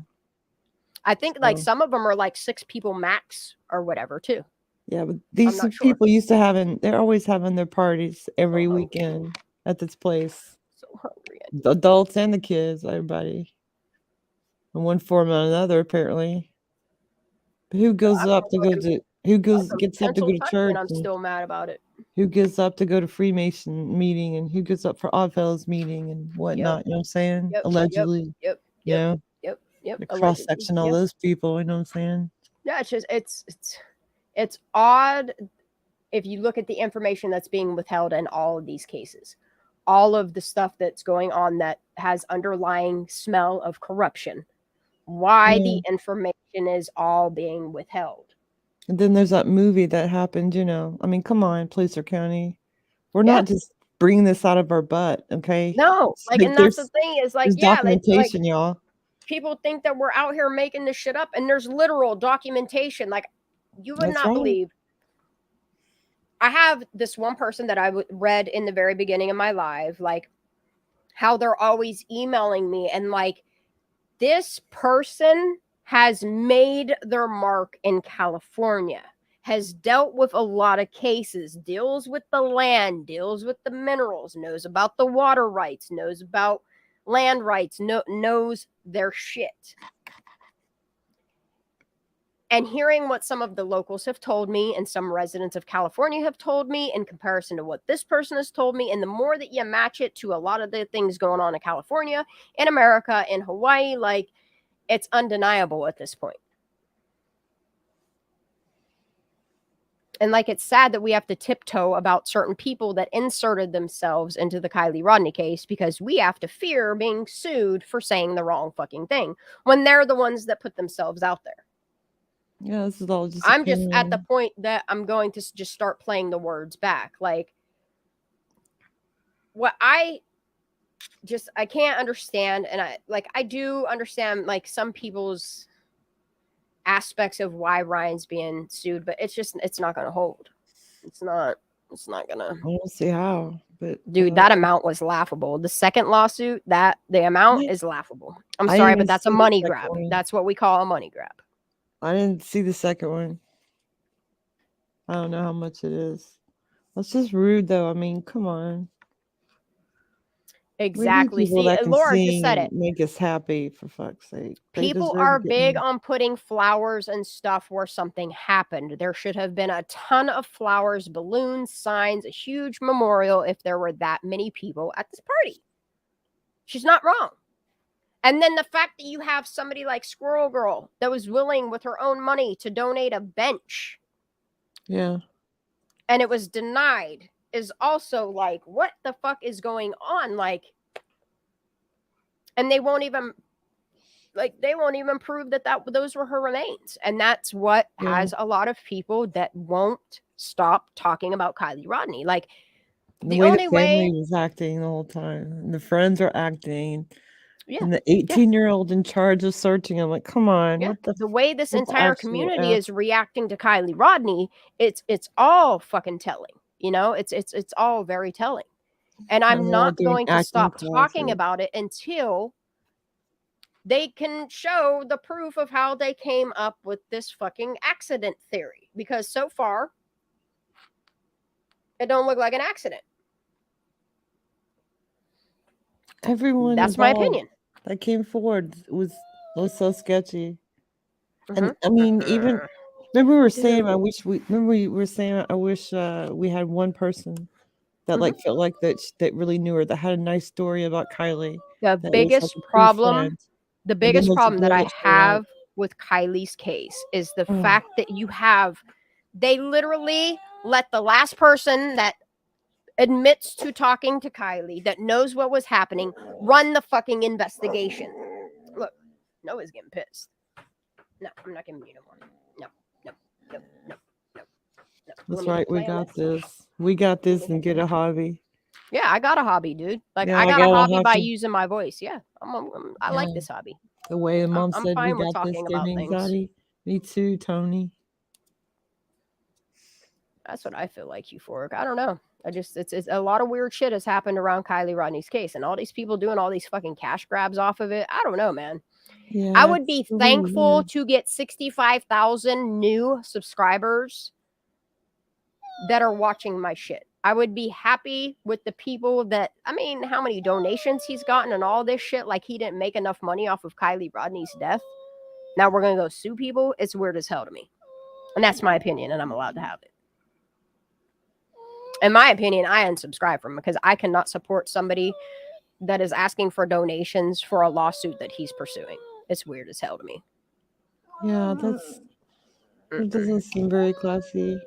I think like some of them are like 6 people max or whatever too. Yeah, but these people used to they're always having their parties every weekend at this place. So hungry. The adults and the kids, everybody. In one form or another, apparently. But who goes up to go to gets up to go to church? And I'm still mad about it. Who gets up to go to Freemason meeting, and who gets up for Oddfellows meeting and whatnot? You know what I'm saying? Allegedly. Yep. The cross section, all those people, you know what I'm saying? Yeah, it's just it's odd if you look at the information that's being withheld in all of these cases. All of the stuff that's going on that has underlying smell of corruption. Why the information is all being withheld. And then there's that movie that happened, you know. I mean, come on, Placer County. We're not just bringing this out of our butt, okay? No, like, and that's the thing is, like, there's documentation, y'all. People think that we're out here making this shit up, and there's literal documentation. Like, you would not believe. I have this one person that I read in the very beginning of my live, like, how they're always emailing me, and like, this person has made their mark in California, has dealt with a lot of cases, deals with the land, deals with the minerals, knows about the water rights, knows about land rights, knows their shit. And hearing what some of the locals have told me and some residents of California have told me in comparison to what this person has told me, and the more that you match it to a lot of the things going on in California, in America, in Hawaii, like, it's undeniable at this point. And like, it's sad that we have to tiptoe about certain people that inserted themselves into the Kylie Rodney case, because we have to fear being sued for saying the wrong fucking thing when they're the ones that put themselves out there. Yeah, this is all just. I'm just at the point that I'm going to just start playing the words back. Like, what I can't understand, and I do understand like some people's aspects of why Ryan's being sued, but it's not going to hold. It's not going to. I don't see how, but dude, that amount was laughable. The second lawsuit, the amount is laughable. I'm sorry, but that's a money grab. That's what we call a money grab. I didn't see the second one. I don't know how much it is. That's just rude, though. I mean, come on. Exactly. people See, that can Laura just sing said and it. make us happy, for fuck's sake. They People deserve are to get big more. on putting flowers and stuff where something happened. There should have been a ton of flowers, balloons, signs, a huge memorial if there were that many people at this party. She's not wrong. And then the fact that you have somebody like Squirrel Girl that was willing with her own money to donate a bench Yeah. and it was denied is also like, what the fuck is going on? Like, and they won't even prove that those were her remains. And that's what has a lot of people that won't stop talking about Kylie Rodney. Like, The way the family was acting the whole time. And the friends are acting. Yeah. And the 18-year-old in charge of searching. I'm like, come on. Yeah. What The way this what the entire actual community F? is reacting to Kylie Rodney, it's all fucking telling. You know, it's all very telling. And I'm And they're all not doing going to acting stop talking classes. about it until they can show the proof of how they came up with this fucking accident theory. Because so far, it don't look like an accident. Everyone That's my involved opinion. that came forward was so sketchy. And I mean, even remember we were saying, we were saying, I wish we had one person that like felt like that really knew her, that had a nice story about Kylie. The That was like biggest a true problem, friend. the And then biggest there's problem that one I that showed up. have with Kylie's case is the fact that they literally let the last person that admits to talking to Kylie, that knows what was happening, run the fucking investigation. Look, Noah's getting pissed. No, I'm not giving you no more. No. That's right. We got this. We got this and get a hobby. Yeah, I got a hobby, dude. Like, Yeah, I got a hobby by hobby. using my voice. Yeah, I like this hobby. The way the mom I'm said, we fine with got this, talking get about things. anxiety. Me too, Tony. That's what I feel like, euphoric. I don't know. It's a lot of weird shit has happened around Kylie Rodney's case, and all these people doing all these fucking cash grabs off of it. I don't know, man. Yeah, I would be it's really thankful weird. to get 65,000 new subscribers that are watching my shit. I would be happy with the people that, I mean, how many donations he's gotten and all this shit. Like, he didn't make enough money off of Kylie Rodney's death. Now we're going to go sue people. It's weird as hell to me. And that's my opinion, and I'm allowed to have it. In my opinion, I unsubscribe from him because I cannot support somebody that is asking for donations for a lawsuit that he's pursuing. It's weird as hell to me. Yeah, it doesn't seem very classy,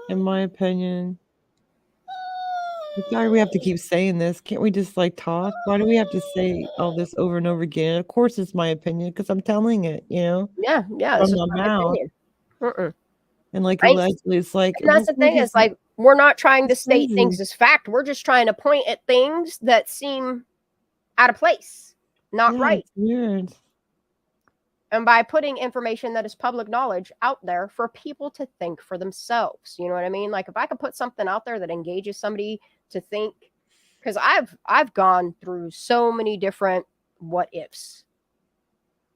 in my opinion. Why do we have to keep saying this? Can't we just like talk? Why do we have to say all this over and over again? Of course, it's my opinion because I'm telling it, you know? Yeah, From it's the my mouth. opinion. And like allegedly, it's like, and that's the thing is like, we're not trying to it's state things crazy. as fact. We're just trying to point at things that seem out of place, not right. It's weird. And by putting information that is public knowledge out there for people to think for themselves, you know what I mean? Like, if I could put something out there that engages somebody to think, because I've gone through so many different what ifs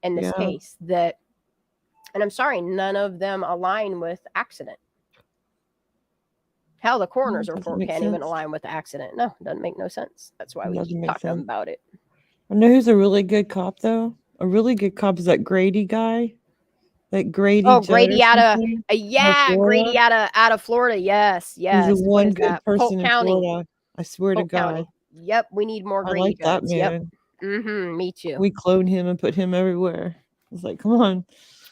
in this case that, and I'm sorry, none of them align with accident. Hell, the coroner's report can't even align with the accident. No, it doesn't make no sense. That's why we keep talking about it. I know who's a really good cop though. A really good cop is that Grady guy. That Grady. Oh, Judd Grady out of Florida. Grady out of Florida. Yes. He's the one good person Polk in County. Florida. I swear to Polk God. County. Yep, we need more I Grady like that Judds. man. Yep. Me too. We clone him and put him everywhere. It's like, come on.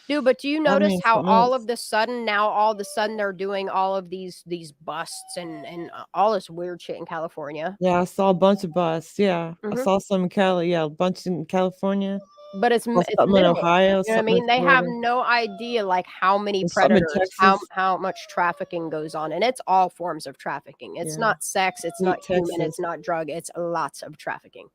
Dude, but do you That notice man's how something all else. of the sudden they're doing all of these busts and all this weird shit in California? Yeah, I saw a bunch of busts. Yeah, I saw some in Cali. Yeah, a bunch in California. But it's something in minimal. Ohio. You know what I Something in mean? They have Florida. no idea like how many There's something in predators, Texas. how much trafficking goes on, and it's all forms of trafficking. It's Yeah. not sex, it's Sweet not human, Texas. it's not drug, it's lots of trafficking.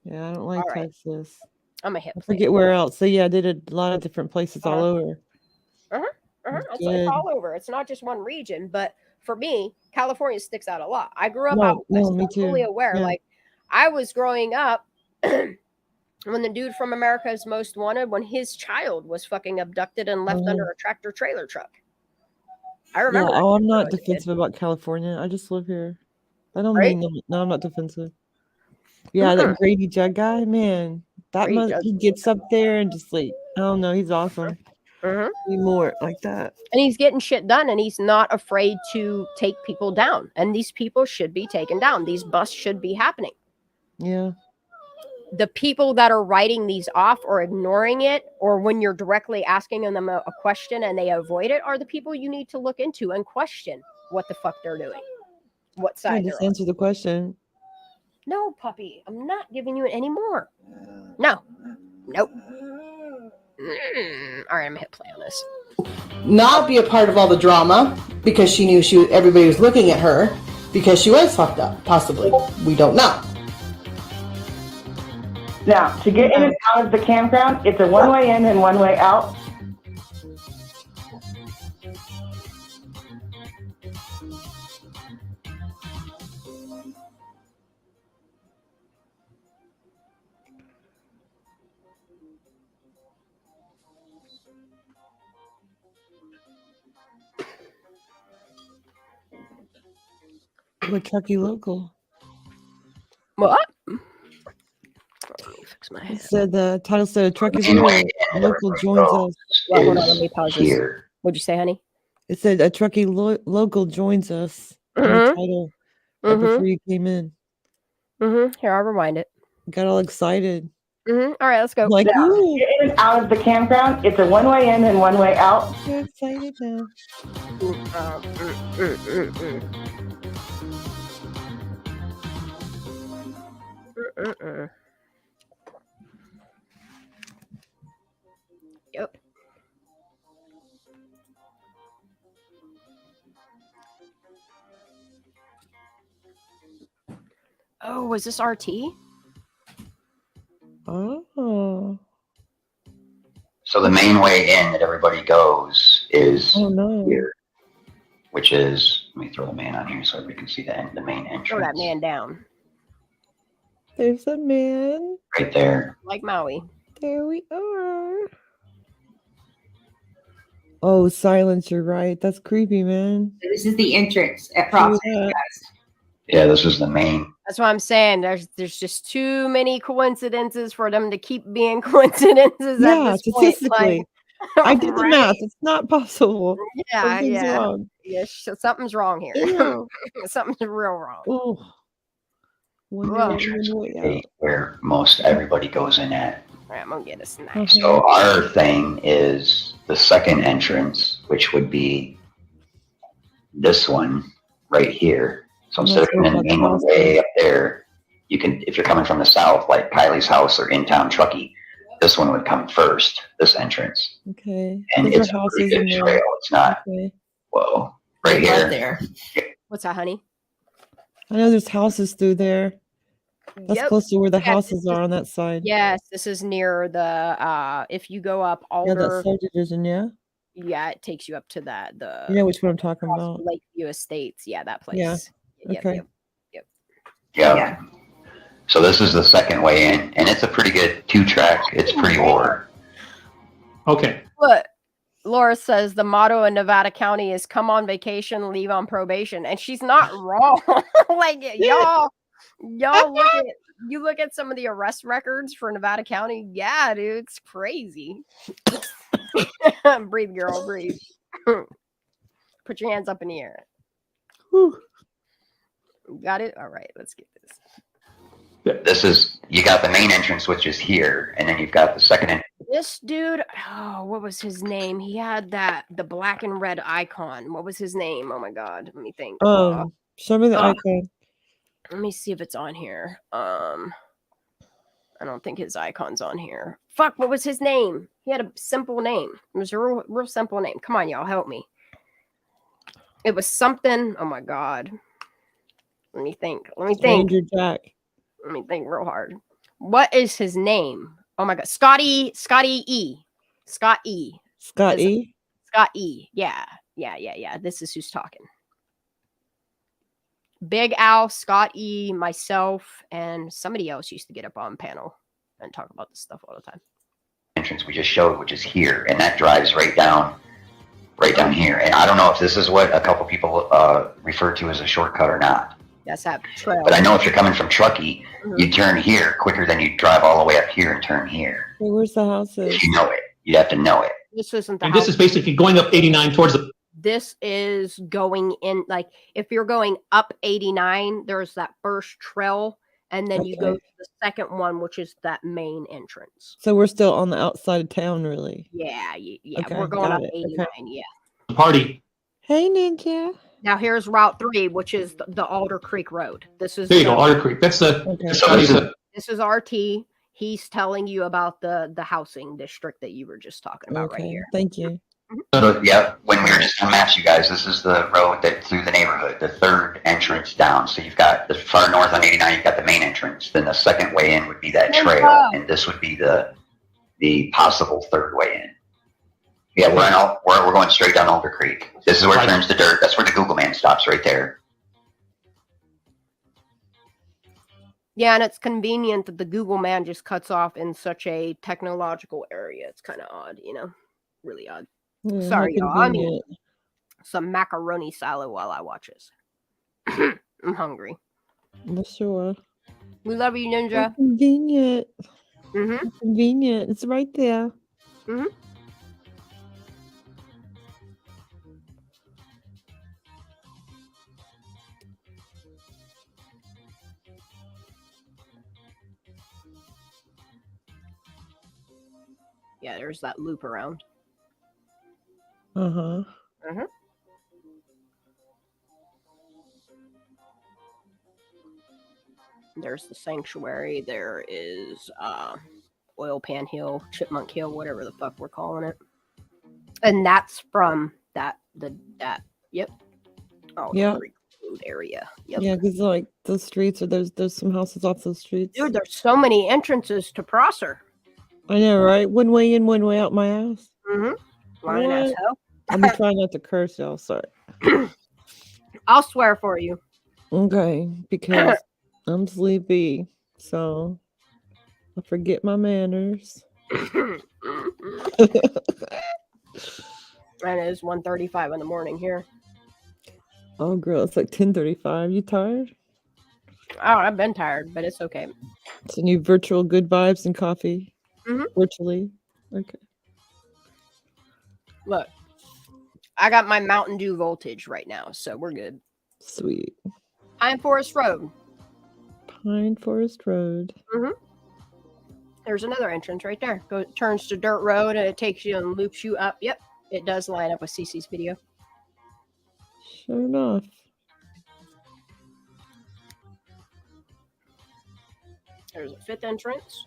Yeah, I don't like All right. Texas. I'm a hip. I forget where else. So yeah, I did a lot of different places all over. It's all over. It's not just one region, but for me, California sticks out a lot. I grew up out No, west. me I'm fully too. aware. Yeah. Like, I was growing up when the dude from America's Most Wanted, when his child was fucking abducted and left under a tractor trailer truck. I remember. Yeah, I'm not defensive about California. I just live here. I don't Right? mean no, I'm not defensive. Yeah, that Grady Judd guy, man, he gets up there and just like, I don't know, he's awesome. Be more like that. And he's getting shit done, and he's not afraid to take people down. And these people should be taken down. These busts should be happening. Yeah. The people that are writing these off or ignoring it, or when you're directly asking them a question and they avoid it, are the people you need to look into and question what the fuck they're doing. What side Just they're on. answer the question. No, puppy, I'm not giving you any more. No. Nope. All right, I'm gonna hit play on this. Not be a part of all the drama because she knew everybody was looking at her because she was fucked up. Possibly, we don't know. Now, to get in and out of the campground, it's a one-way in and one-way out. We're Truckee Local. What? Let me fix my head. It said the title said Truckee Local joins us. Well, hold on, let me pause this. What'd you say, honey? It said a Truckee Local joins us. In the title right before you came in. Here, I'll rewind it. Got all excited. All right, let's go. Like, now, to get in and out of the campground, it's a one-way in and one-way out. You're excited now. Yep. Oh, was this RT? Oh. So the main way in that everybody goes is here, which is, let me throw the man on here so everybody can see the main entrance. Throw that man down. There's a man. Right there. Like Maui. There we are. Oh, silence, you're right. That's creepy, man. This is the entrance at Proxy, guys. Yeah, this is the main. That's what I'm saying. There's just too many coincidences for them to keep being coincidences Yeah, at this statistically. point. I did the math. It's not possible. Yeah, Something's wrong. Yeah, something's wrong here. Ew. Something's real wrong. Oh. Entrance where most everybody goes in at. All right, I'm gonna get a snack. So our thing is the second entrance, which would be this one right here. So instead of coming in the main one way up there, you can, if you're coming from the south, like Kylie's house or in town Truckee, this one would come first, this entrance. Okay. And Those it's are a pretty houses good in there. trail. It's not, Okay. whoa, right here. There. What's that, honey? I know there's houses through there. That's Yep. close to where the Yeah, houses are on that side. Yes, this is near the if you go up Yeah, Alder, that subdivision, yeah. yeah, it takes you up to the You know which one I'm talking about. Lakeview Estates. Yeah, that place. Yeah. Yep, Okay. yep. Yeah. So this is the second way in, and it's a pretty good 2-track. It's pretty ordered. Okay. Look, Laura says the motto in Nevada County is "Come on vacation, leave on probation," and she's not wrong. Like y'all look at some of the arrest records for Nevada County. Yeah, dude, it's crazy. Breathe, girl, breathe. Put your hands up in the air. Whew. Got it? All right, let's get this. This is, you got the main entrance, which is here, and then you've got the second entrance. This dude, oh, what was his name? He had the black and red icon. What was his name? Oh my god, let me think. Show me the icon. Let me see if it's on here. I don't think his icon's on here. Fuck, what was his name? He had a simple name. It was a real simple name. Come on, y'all, help me. It was something. Oh my god. Let me think. Ranger Jack. Let me think real hard. What is his name? Oh my god. Scott E. Scott E. Scott E. Yeah. This is who's talking. Big Al, Scott E, myself, and somebody else used to get up on panel and talk about this stuff all the time. Entrance we just showed, which is here, and that drives right down here. And I don't know if this is what a couple people refer to as a shortcut or not. That's that trail. But I know if you're coming from Truckee, you turn here quicker than you drive all the way up here and turn here. Hey, where's the houses? If you know it, you have to know it. This isn't the And house. this is basically going up 89 towards the. This is going in, like, if you're going up 89, there's that first trail, and then you go to the second one, which is that main entrance. So we're still on the outside of town, really. Yeah, Okay, we're going got up it. 89, Okay. yeah. Party. Hey, Ninja. Now here's Route 3, which is the Alder Creek Road. This is There you go, Alder Creek. That's the. This is RT. He's telling you about the housing district that you were just talking about right here. Thank you. So, yeah, when we were just on maps, you guys, this is the road that through the neighborhood, the third entrance down. So you've got the far north on 89, you've got the main entrance. Then the second way in would be that trail, and this would be the possible third way in. Yeah, we're going straight down Alder Creek. This is where it turns to dirt. That's where the Google man stops, right there. Yeah, and it's convenient that the Google man just cuts off in such a technological area. It's kind of odd, really odd. Yeah, Sorry, how y'all. I mean, convenient. some macaroni salad while I watch this. I'm hungry. I'm sure. We love you, How Ninja. convenient. Mm-hmm. How convenient. It's right there. Mm-hmm. Yeah, there's that loop around. Uh-huh. Mm-hmm. There's the sanctuary. There is Oil Pan Hill, Chipmunk Hill, whatever the fuck we're calling it. And that's from that. Yep. Oh, Yeah. Food area. Yep. Yeah, because like those streets or there's some houses off those streets. Dude, there's so many entrances to Prosser. I know, right? One way in, one way out my house. Mm-hmm. Lying ass hell. I'm trying not to curse, y'all. Sorry. I'll swear for you. Okay, because I'm sleepy, so I forget my manners. And it is 1:35 in the morning here. Oh, girl, it's like 10:35. You tired? Oh, I've been tired, but it's okay. So you virtual good vibes and coffee virtually. Okay. Look, I got my Mountain Dew voltage right now, so we're good. Sweet. Pine Forest Road. Pine Forest Road. There's another entrance right there. Turns to dirt road and it takes you and loops you up. Yep, it does line up with Cece's video. Sure enough. There's a fifth entrance.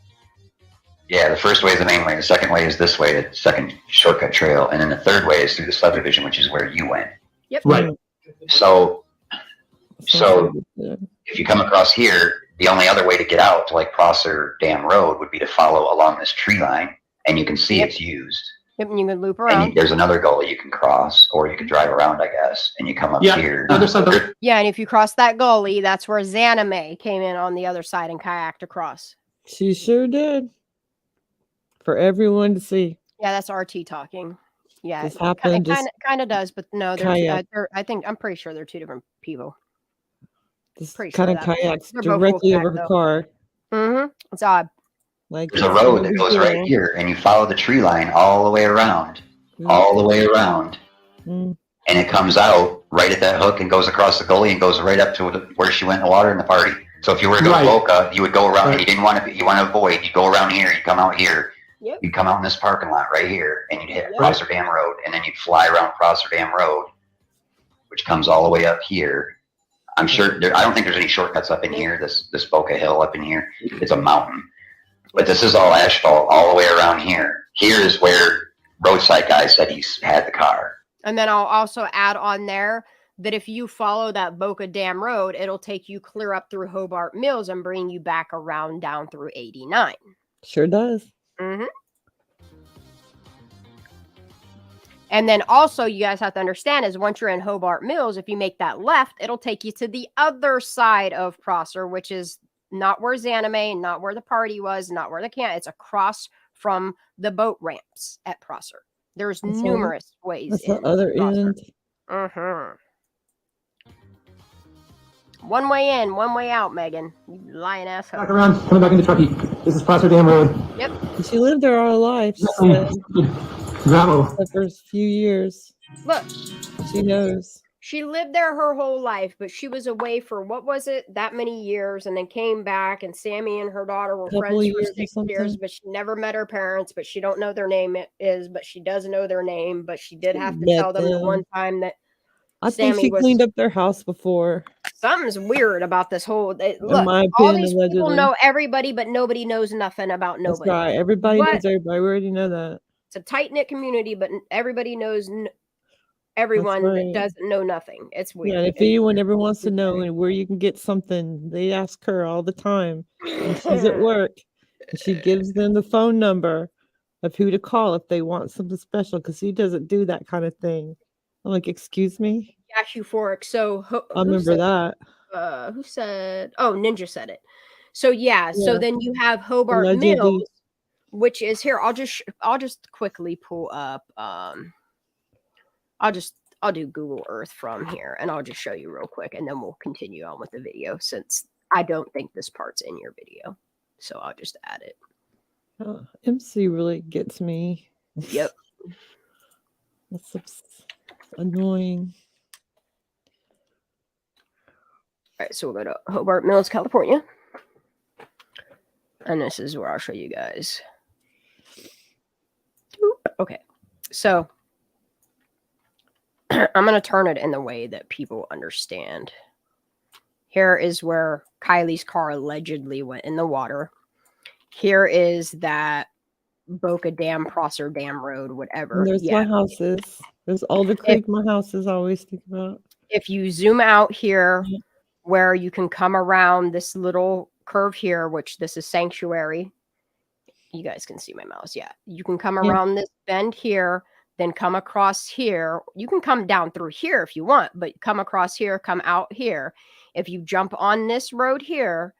Yeah, the first way is the main way. The second way is this way, the second shortcut trail. And then the third way is through the subdivision, which is where you went. Yep. Right. So if you come across here, the only other way to get out to like Prosser Dam Road would be to follow along this tree line, and you can see it's used. Yep, and you can loop And around. there's another gully you can cross, or you can drive around, I guess, and you come up here. Yeah, and if you cross that gully, that's where Zanime came in on the other side and kayaked across. She sure did. For everyone to see. Yeah, that's RT talking. Yeah, This it happened, just kind of does, but no, kayak. I'm pretty sure they're two different people. This Pretty kind sure of that- kayaks they're both directly Wolfpack, over her though. car. Mm-hmm. It's odd. Like There's a road that goes right here, and you follow the tree line all the way around, Mm. and it comes out right at that hook and goes across the gully and goes right up to where she went in the water in the party. So if you were to go to Boca, you would go around, and you didn't want to. You want to avoid. You go around here. You come out here. Yep. You'd come out in this parking lot right here, and you'd hit Prosser Dam Road, and then you'd fly around Prosser Dam Road, which comes all the way up here. I'm sure. I don't think there's any shortcuts up in here. This Boca Hill up in here, it's a mountain. But this is all asphalt all the way around here. Here is where roadside guy said he's had the car. And then I'll also add on there that if you follow that Boca Dam Road, it'll take you clear up through Hobart Mills and bring you back around down through 89. Sure does. Mm-hmm. And then also you guys have to understand is once you're in Hobart Mills, if you make that left, it'll take you to the other side of Prosser, which is not where Zanime, not where the party was, not where the camp. It's across from the boat ramps at Prosser. There's That's numerous ways. That's the other end. Mm-hmm. One way in, one way out, Megan. You lying asshole. Back around, coming back into Truckee. This is Prosser Dam Road. Yep. She lived there all her life. She said. Gravel. Except for a few years. Look. She knows. She lived there her whole life, but she was away for, what was it, that many years, and then came back, and Sammy and her daughter were friends for 6 years, but she never met her parents, but she don't know their name is, but she does know their name, but she did have to tell them the one time that I think she cleaned up their house before. Something's weird about this whole. Look, my all opinion, these people allegedly. know everybody, but nobody knows nothing about That's nobody. right. Everybody But knows everybody. We already know that. it's a tight-knit community, but everybody knows everyone right. that doesn't know nothing. It's weird. Yeah, and if anyone ever wants to know where you can get something, they ask her all the time. And she's at work. And she gives them the phone number of who to call if they want something special, because he doesn't do that kind of thing. I'm like, excuse me? Yash Euphoric. So I remember that. Who said? Oh, Ninja said it. So yeah. So Yeah. then you have Hobart Allegedly. Mills, which is here. I'll just quickly pull up. I'll do Google Earth from here, and I'll just show you real quick, and then we'll continue on with the video, since I don't think this part's in your video, so I'll just add it. MC really gets me. Yep. That's annoying. All right, so we'll go to Hobart Mills, California, and this is where I'll show you guys. Okay, so I'm going to turn it in the way that people understand. Here is where Kylie's car allegedly went in the water. Here is that Boca Dam, Prosser Dam Road, whatever. And there's my houses. There's Alder Creek, my houses I always think about. If you zoom out here, where you can come around this little curve here, which this is Sanctuary. You guys can see my mouse. Yeah. You can come around this bend here, then come across here. You can come down through here if you want, but come across here, come out here. If you jump on this road here,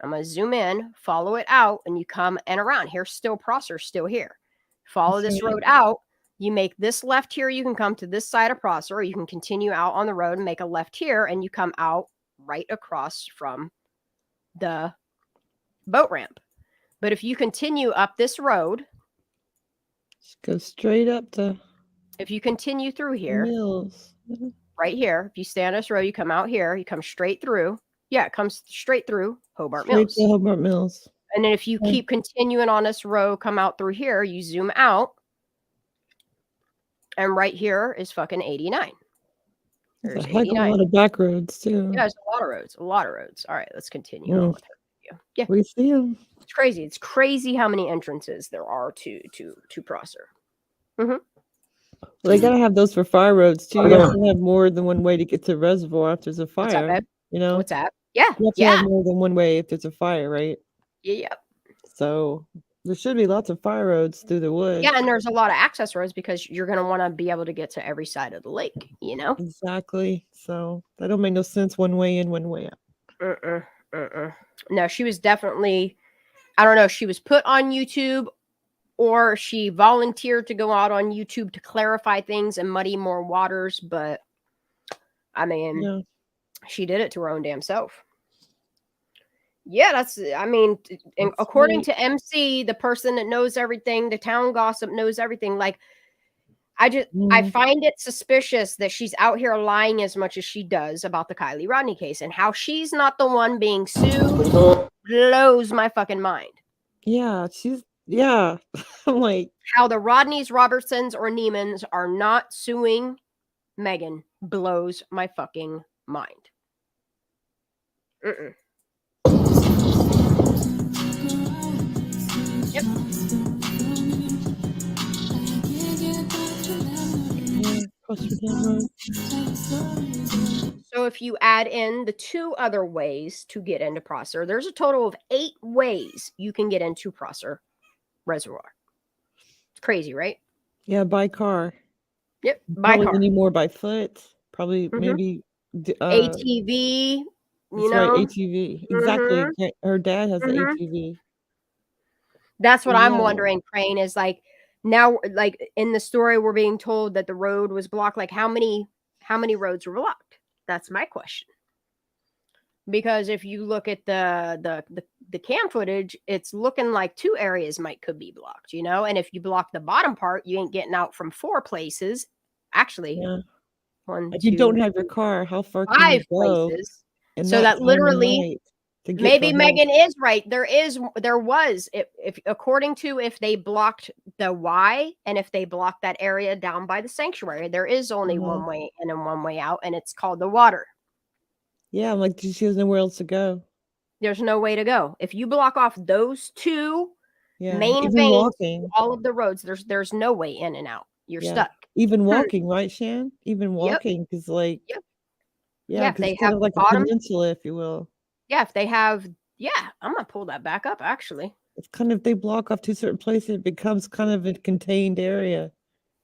I'm going to zoom in, follow it out, and you come and around. Here's still Prosser, still here. Follow this road out. You make this left here. You can come to this side of Prosser, or you can continue out on the road and make a left here, and you come out right across from the boat ramp. But if you continue up this road, just go straight up to. If you continue through here, Mills. right here, if you stay on this road, you come out here, you come straight through. Yeah, it comes straight through Hobart Straight Mills. to Hobart Mills. And then if you keep continuing on this road, come out through here, you zoom out. And right here is fucking 89. There's a heck of a lot of back roads, too. Yeah, there's a lot of roads. A lot of roads. All right, let's continue on with her video. Yeah. We see them. It's crazy. It's crazy how many entrances there are to Prosser. Well, they gotta have those for fire roads too. You have to have more than one way to get to the reservoir if there's a fire. What's that, babe? You know? What's that? Yeah. You have to have more than one way if there's a fire, right? Yeah. So there should be lots of fire roads through the woods. Yeah, and there's a lot of access roads because you're going to want to be able to get to every side of the lake, you know? Exactly. So that don't make no sense one way in, one way out. No, she was definitely, I don't know, she was put on YouTube or she volunteered to go out on YouTube to clarify things and muddy more waters. But I mean, she did it to her own damn self. Yeah, according to MC, the person that knows everything, the town gossip knows everything. Like, I find it suspicious that she's out here lying as much as she does about the Kylie Rodney case, and how she's not the one being sued blows my fucking mind. Yeah, I'm like, how the Rodneys, Robertsons, or Neiman's are not suing Megan blows my fucking mind. Yep. So if you add in the 2 other ways to get into Prosser, there's a total of 8 ways you can get into Prosser Reservoir. It's crazy, right? Yeah, by car. Yep, by car. Any more by foot? Probably maybe ATV. You know, right, ATV. Exactly. Her dad has an ATV. That's what I'm wondering, Crane, is like now, like in the story, we're being told that the road was blocked. Like how many roads were blocked? That's my question. Because if you look at the cam footage, it's looking like 2 areas could be blocked, you know? And if you block the bottom part, you ain't getting out from 4 places. Actually, Yeah. 1, If you 2, don't have your car, how far can 5 you go places. in So that that time of literally, night to get to maybe a house? Megan is right. There was, if according to if they blocked the Y and if they blocked that area down by the sanctuary, there is only one way in and one way out, and it's called the water. Yeah, I'm like, she has nowhere else to go. There's no way to go. If you block off those 2 Yeah, main even veins, walking. all of the roads, there's no way in and out. You're Yeah, stuck. even walking, right, Shan? Even Yep. walking, because like, Yep. yeah, Yeah, if because they it's kind have of the like a bottom. peninsula, if you will. Yeah, if they have, yeah, I'm gonna pull that back up actually. It's kind of, if they block off 2 certain places, it becomes kind of a contained area.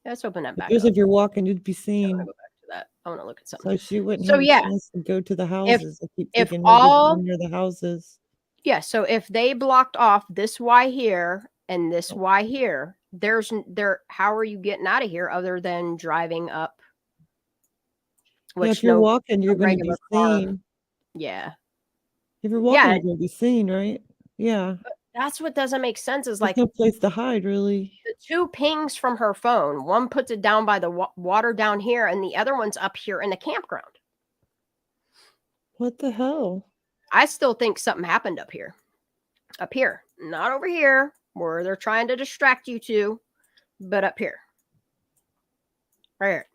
Let's open that back Because up. if you're walking, you'd be I seen. want to go back to that. I want to look at something. So she wouldn't So have a yeah, chance to go to the if houses. I keep if thinking maybe all near the houses. yeah, so if they blocked off this Y here and this Y here, how are you getting out of here other than driving up? Yeah, Which if you're no walking, you're going to be regular car. seen. Yeah. If you're Yeah, walking, you're going to be seen, right? Yeah. that's what doesn't make sense is There's like no place to hide, really. the 2 pings from her phone. One puts it down by the water down here, and the other one's up here in the campground. What the hell? I still think something happened up here. Up here. Not over here, where they're trying to distract you to, but up here. Right here.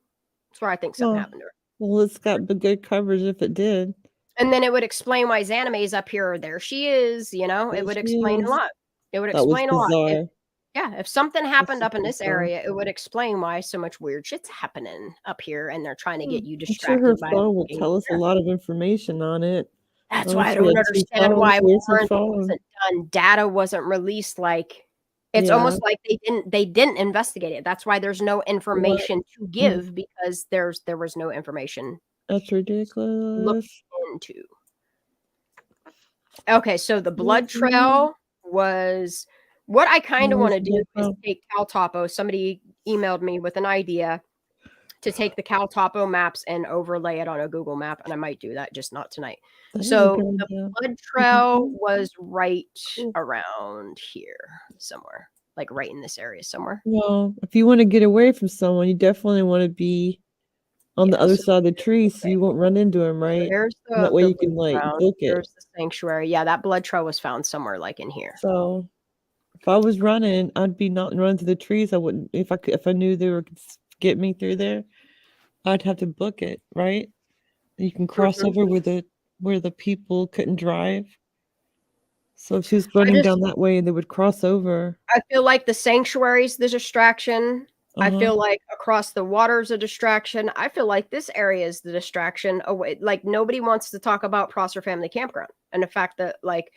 That's where I think something happened to her. Well, it's got good coverage if it did. And then it would explain why Xaname's up here. There she is, you know? There it would she explain is. a lot. It would That was explain a lot. bizarre. If something happened up in this bizarre. area, it would explain why so much weird shit's happening up here, and they're trying to get you I'm sure her distracted by phone will looking tell us a here. lot of information on it. That's Oh, why I she don't had 2 understand why phones. Where's her warrant phone? wasn't done. Data wasn't released. Like it's Yeah. almost like they didn't investigate it. That's why there's no information to give because there was no information That's ridiculous. looked into. Okay, so the blood trail was what I kind of want to do is take Cal Topo. Somebody emailed me with an idea to take the Cal Topo maps and overlay it on a Google map, and I might do that, just not tonight. So the blood trail was right around here somewhere, like right in this area somewhere. Well, if you want to get away from someone, you definitely want to be on the other side of the tree so you won't run into him, right? There's And that way you can like book it. There's the sanctuary. Yeah, that blood trail was found somewhere like in here. So if I was running, I'd be not running through the trees. I wouldn't if I knew they were get me through there. I'd have to book it, right? You can cross over where the people couldn't drive. So if she was running down that way, they would cross over. I feel like the sanctuary's the distraction. I feel like across the water's a distraction. I feel like this area is the distraction away. Like nobody wants to talk about Prosser Family Campground and the fact that like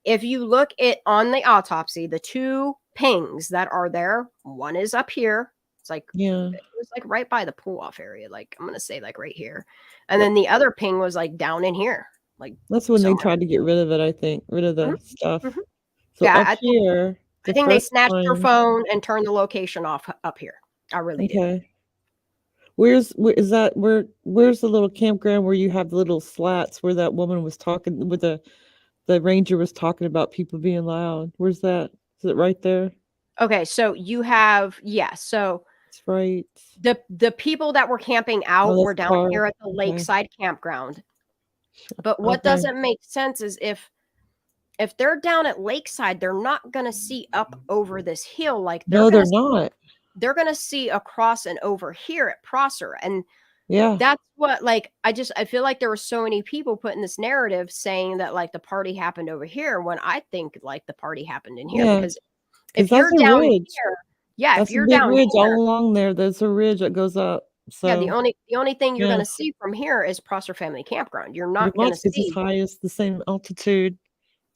if you look at on the autopsy, the 2 pings that are there, one is up here. It's like it was like right by the pull off area. Like I'm gonna say like right here, and then the other ping was like down in here. Like that's when they tried to get rid of it. I think rid of the stuff. So yeah, up here, I think they snatched her phone and turned the location off up here. I really did. Where's the little campground where you have the little slats where that woman was talking with the ranger was talking about people being loud? Where's that? Is it right there? Okay, so you have so that's right. The people that were camping out were down here at the lakeside campground. But what doesn't make sense is if they're down at lakeside, they're not gonna see up over this hill like they're not. They're gonna see across and over here at Prosser, and yeah, that's what like I feel like there were so many people putting this narrative saying that like the party happened over here when I think like the party happened in here because if you're down here, that's if you're a big down ridge here, all along there, there's a ridge that goes up. So yeah, the only thing you're gonna see from here is Prosser Family Campground. You're not gonna see as high as the same altitude.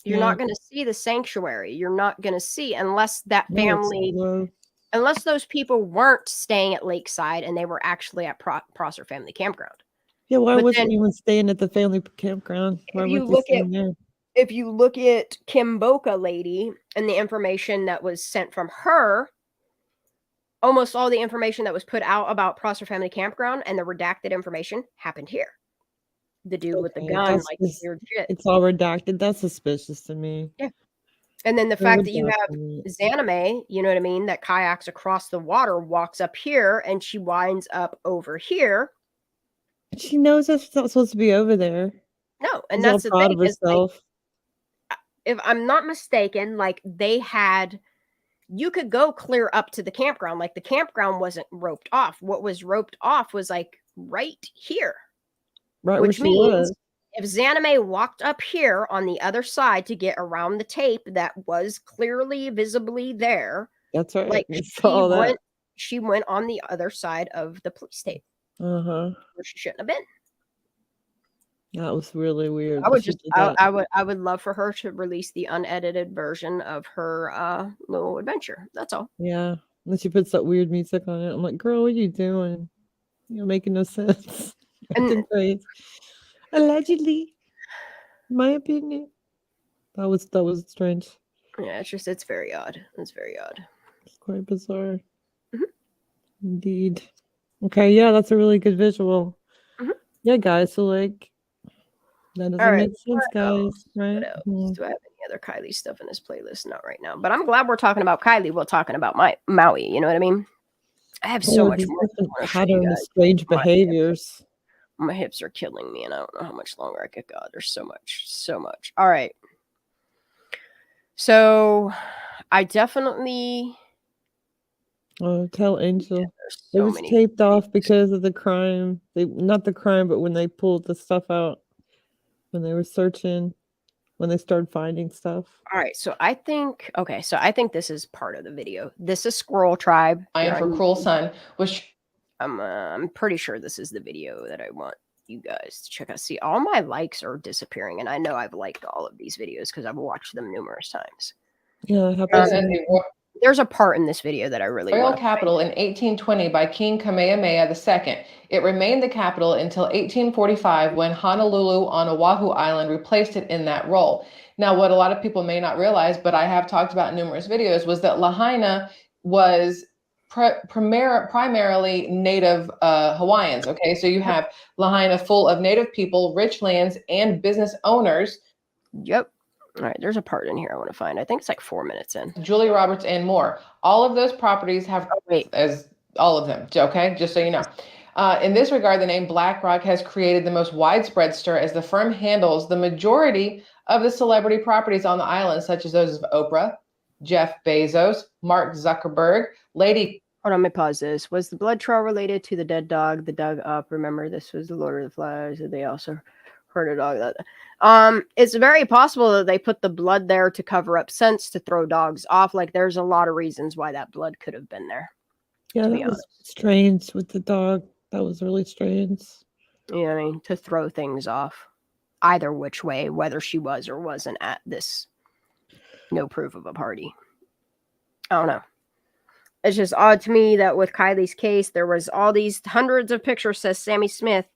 You're not gonna see the sanctuary. You're not gonna see unless that family. Unless those people weren't staying at Lakeside and they were actually at Prosser Family Campground. Yeah, why wasn't anyone staying at the family campground? Why weren't they staying there? If you look at Kim Boca lady and the information that was sent from her, almost all the information that was put out about Prosser Family Campground and the redacted information happened here. the dude with the Okay, gun, that's like just, weird shit. it's all redacted. That's suspicious to me. Yeah. And then the They're fact that you have redacting it. Zanime, you know what I mean, that kayaks across the water, walks up here, and she winds up over here. She knows that she's not supposed to be over there. No, and She's all that's the proud thing of is like, herself. if I'm not mistaken, like they had, you could go clear up to the campground. Like the campground wasn't roped off. What was roped off was like right here. Right where Which she means was. if Zanime walked up here on the other side to get around the tape that was clearly visibly there, That's right. like We saw that. she went on the other side of the police tape Uh-huh. where she shouldn't have been. That was really weird. I would She just did that. I would love for her to release the unedited version of her little adventure. That's all. Yeah. And then she puts that weird music on it. I'm like, girl, what are you doing? You're making no sense. And allegedly, my opinion. That was strange. yeah, it's very odd. It's very odd. It's quite bizarre. Indeed. Okay, yeah, that's a really good visual. Yeah, guys. So like, that doesn't All right. make sense, guys. Right? What else? Do I have any other Kylie stuff in this playlist? Not right now. But I'm glad we're talking about Kylie. We're talking about Maui. You know what I mean? I have so much These more. different pattern of strange behaviors. My hips are killing me, and I don't know how much longer I could go. There's so much. All right. So I definitely. Oh, tell Angel. so It was many taped off because of the crime. Not the crime, but when they pulled the stuff out, when they were searching, when they started finding stuff. All right, so I think this is part of the video. This is Squirrel Tribe. Iron for Cruel Sun, which I'm pretty sure this is the video that I want you guys to check out. See, all my likes are disappearing, and I know I've liked all of these videos because I've watched them numerous times. Yeah, it happens. There's a part in this video that I really royal want. capital in 1820 by King Kamehameha II. It remained the capital until 1845 when Honolulu on Oahu Island replaced it in that role. Now, what a lot of people may not realize, but I have talked about in numerous videos, was that Lahaina was primarily native Hawaiians. Okay, so you have Lahaina full of native people, rich lands, and business owners. Yep. All right, there's a part in here I want to find. I think it's like 4 minutes in. Julie Roberts and more. All of those properties have, as all of them, okay? Just so you know. In this regard, the name BlackRock has created the most widespread stir as the firm handles the majority of the celebrity properties on the island, such as those of Oprah, Jeff Bezos, Mark Zuckerberg, Lady. Hold on, let me pause this. Was the blood trail related to the dead dog, the dug up? Remember, this was the Lord of the Flies. They also heard a dog that. It's very possible that they put the blood there to cover up scents, to throw dogs off. Like, there's a lot of reasons why that blood could have been there. Yeah, that was strange with the dog. That was really strange. You know what I mean? To throw things off. Either which way, whether she was or wasn't at this no proof of a party. I don't know. It's just odd to me that with Kylie's case, there was all these hundreds of pictures, says Sammy Smith,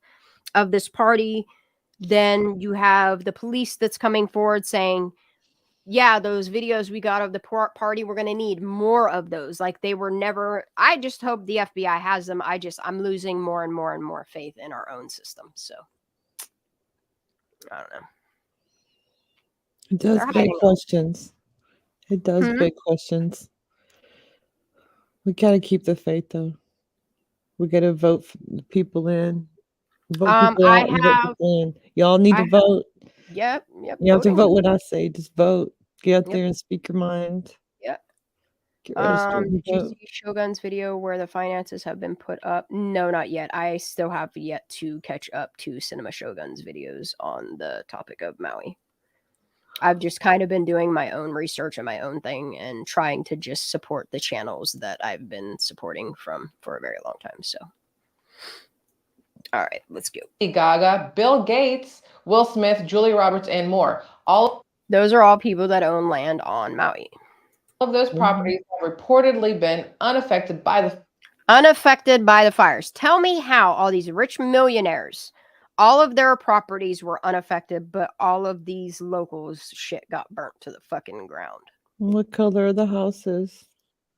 of this party. Then you have the police that's coming forward saying, yeah, those videos we got of the party, we're going to need more of those. Like, they were never. I just hope the FBI has them. I'm losing more and more and more faith in our own system. So I don't know. It does beg questions. It does beg questions. We got to keep the faith, though. We got to vote for the people in. Vote people out and vote people in. Y'all need to vote. Yep. You have to vote what I say. Just vote. Get out there and speak your mind. Yep. Get registered and Did you vote. see Shogun's video where the finances have been put up? No, not yet. I still have yet to catch up to Cinema Shogun's videos on the topic of Maui. I've just kind of been doing my own research and my own thing and trying to just support the channels that I've been supporting for a very long time. So, all right, let's go. Gaga, Bill Gates, Will Smith, Julie Roberts, and more. Those are all people that own land on Maui. All of those properties have reportedly been unaffected by the fires. Tell me how all these rich millionaires, all of their properties were unaffected, but all of these locals shit got burnt to the fucking ground. What color are the houses?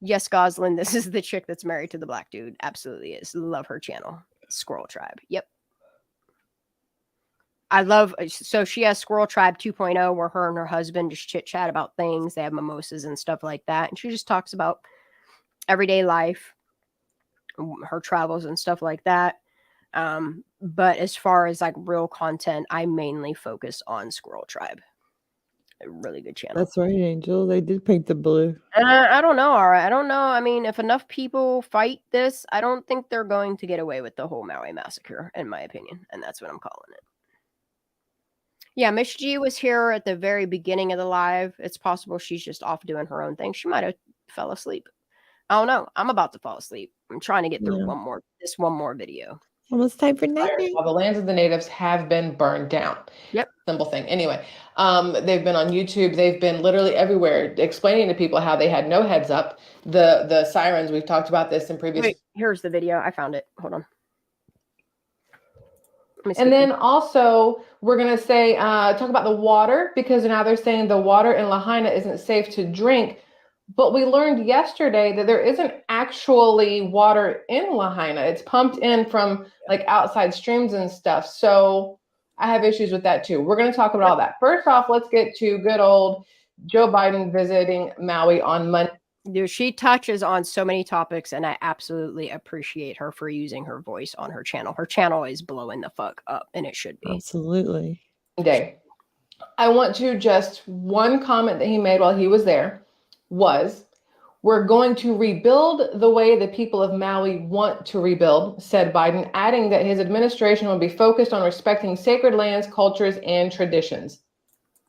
Yes, Goslin, this is the chick that's married to the black dude. Absolutely is. Love her channel. Squirrel Tribe. Yep. I love, so she has Squirrel Tribe 2.0 where her and her husband just chit chat about things. They have mimosas and stuff like that. And she just talks about everyday life, her travels and stuff like that. But as far as like real content, I mainly focus on Squirrel Tribe. A really good channel. That's right, Angel. They did paint the blue. I don't know. All right. I don't know. I mean, if enough people fight this, I don't think they're going to get away with the whole Maui massacre, in my opinion. And that's what I'm calling it. Yeah, Miss G was here at the very beginning of the live. It's possible she's just off doing her own thing. She might have fell asleep. I don't know. I'm about to fall asleep. I'm trying to get through one more video. Almost time for night night. Well, the lands of the natives have been burned down. Yep. Simple thing. Anyway, they've been on YouTube. They've been literally everywhere explaining to people how they had no heads up. The sirens, we've talked about this in previous. Wait, here's the video. I found it. Hold on. And then also we're going to say, talk about the water, because now they're saying the water in Lahaina isn't safe to drink. But we learned yesterday that there isn't actually water in Lahaina. It's pumped in from like outside streams and stuff. So I have issues with that too. We're going to talk about all that. First off, let's get to good old Joe Biden visiting Maui on Monday. Dude, she touches on so many topics, and I absolutely appreciate her for using her voice on her channel. Her channel is blowing the fuck up, and it should be. Absolutely. Day. I want to just one comment that he made while he was there was, we're going to rebuild the way the people of Maui want to rebuild, said Biden, adding that his administration will be focused on respecting sacred lands, cultures, and traditions.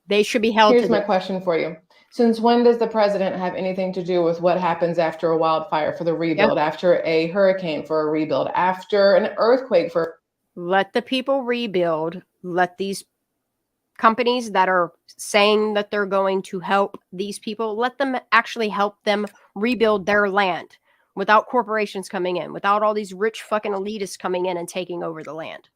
They should be held. Here's my question for you. Since when does the president have anything to do with what happens after a wildfire for the rebuild, after a hurricane for a rebuild, after an earthquake for? Let the people rebuild. Let these companies that are saying that they're going to help these people, let them actually help them rebuild their land without corporations coming in, without all these rich fucking elitists coming in and taking over the land.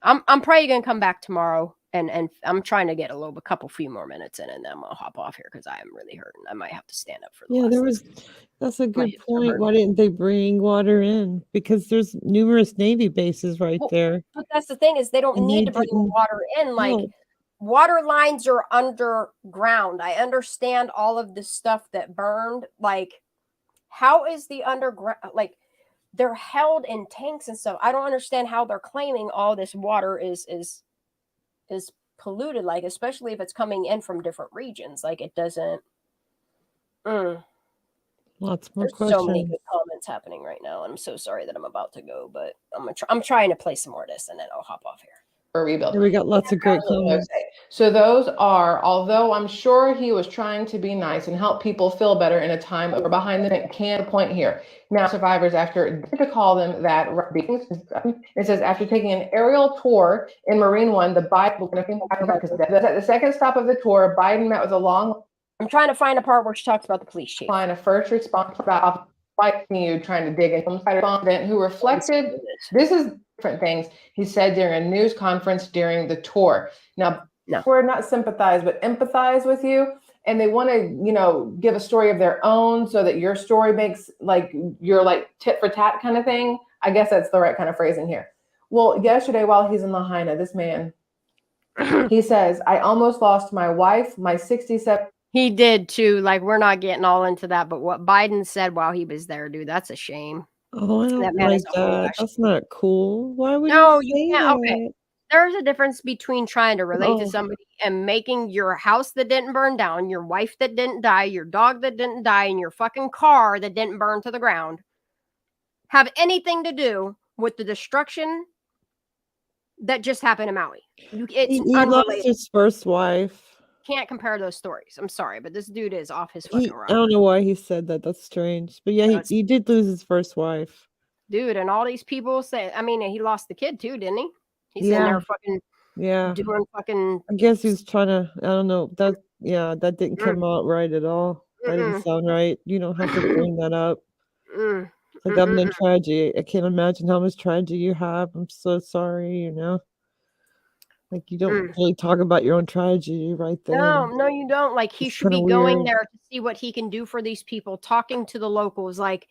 I'm probably gonna come back tomorrow, and I'm trying to get a couple few more minutes in, and then I'm gonna hop off here because I am really hurting. I might have to stand up for the last That's a good point. Why didn't they bring water in? Because there's numerous Navy bases right there. But that's the thing, is they don't need to bring water in. Like, water lines are underground. I understand all of the stuff that burned. Like, how is the underground, like, they're held in tanks and stuff. I don't understand how they're claiming all this water is polluted, like, especially if it's coming in from different regions. Like, it doesn't. Lots more There's questions. so many good comments happening right now. I'm so sorry that I'm about to go, but I'm trying to play some more of this, and then I'll hop off here. For rebuild. Yeah, we got lots of great comments. So those are, although I'm sure he was trying to be nice and help people feel better in a time of behind the can point here. Now survivors, after to call them that, it says after taking an aerial tour in Marine One, the the second stop of the tour, Biden met with a long. I'm trying to find a part where she talks about the police chief. Find a first response about you trying to dig in. Respondent who reflected, this is different things he said during a news conference during the tour. Now, we're not sympathize, but empathize with you. And they want to, give a story of their own so that your story makes you're like tit for tat kind of thing. I guess that's the right kind of phrasing here. Well, yesterday while he's in Lahaina, this man, he says, I almost lost my wife, my 67. He did too. Like, we're not getting all into that, but what Biden said while he was there, dude, that's a shame. Oh, I don't like that. That's not cool. Why would you can't? Okay. There's a difference between trying to relate to somebody and making your house that didn't burn down, your wife that didn't die, your dog that didn't die, and your fucking car that didn't burn to the ground have anything to do with the destruction that just happened in Maui. It's he lost his first wife. Can't compare those stories. I'm sorry, but this dude is off his fucking rocker. I don't know why he said that. That's strange. But yeah, he did lose his first wife. Dude, and all these people say, I mean, he lost the kid too, didn't he? He's in there fucking doing fucking. I guess he's trying to, I don't know. That didn't come out right at all. That didn't sound right. You don't have to bring that up. It's like I'm in tragedy. I can't imagine how much tragedy you have. I'm so sorry, Like, you don't really talk about your own tragedy right there. No, you don't. Like, he should be going there to see what he can do for these people, talking to the locals. Like,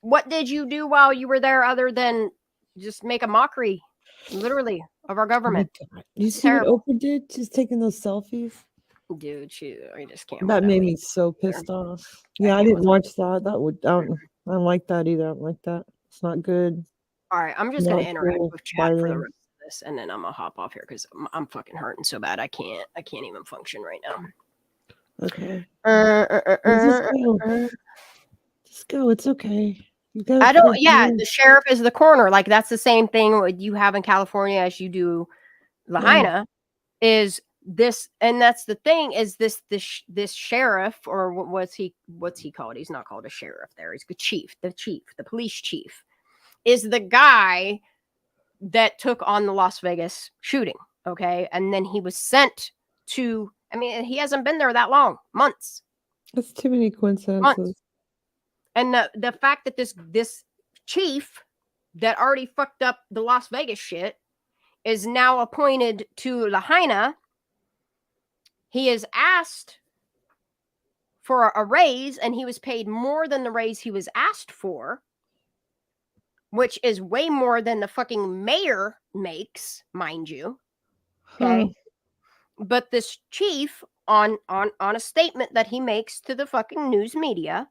What did you do while you were there other than just make a mockery, literally, of our government? You It's see terrible. what Oprah did? Just taking those selfies. Dude, I just can't. That made me so pissed off. Yeah, I didn't watch that. That would I don't like that either. I don't like that. It's not good. All right, I'm just gonna Not interact cool with by chat for the them. rest of this, and then I'm gonna hop off here because I'm fucking hurting so bad. I can't even function right now. Okay. Just go. Just go. It's okay. You got. I don't. Yeah, the sheriff is the coroner. Like that's the same thing what you have in California as you do Lahaina. Is this, and that's the thing, is this sheriff, or what's he called? He's not called a sheriff there. He's the chief, the police chief, is the guy that took on the Las Vegas shooting. Okay. And then he was sent to, I mean, he hasn't been there that long, months. That's too many coincidences. Months. And the fact that this chief that already fucked up the Las Vegas shit is now appointed to Lahaina. He is asked for a raise, and he was paid more than the raise he was asked for, which is way more than the fucking mayor makes, mind you. Okay. But this chief, on a statement that he makes to the fucking news media,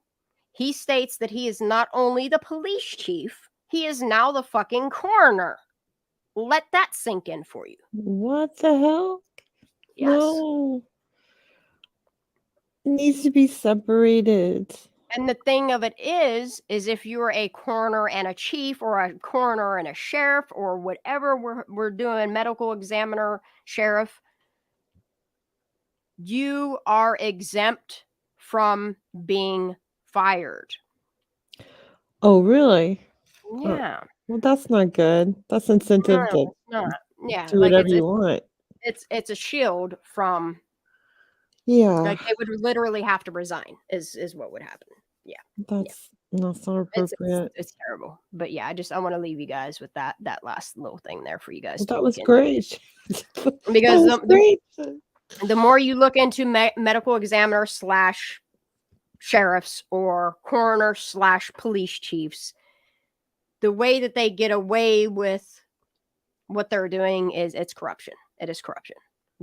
he states that he is not only the police chief, he is now the fucking coroner. Let that sink in for you. What the hell? Yes. No. It needs to be separated. And the thing of it is if you're a coroner and a chief, or a coroner and a sheriff, or whatever we're doing, medical examiner, sheriff, you are exempt from being fired. Oh, really? Yeah. Well, that's not good. That's incentive to do whatever you want. It's a shield from. Yeah. Like they would literally have to resign is what would happen. Yeah. That's not appropriate. It's terrible. But yeah, I want to leave you guys with that last little thing there for you guys. Well, to that was look great. Because that was great. The more you look into medical examiner / sheriffs, or coroner / police chiefs, the way that they get away with what they're doing is it's corruption. It is corruption.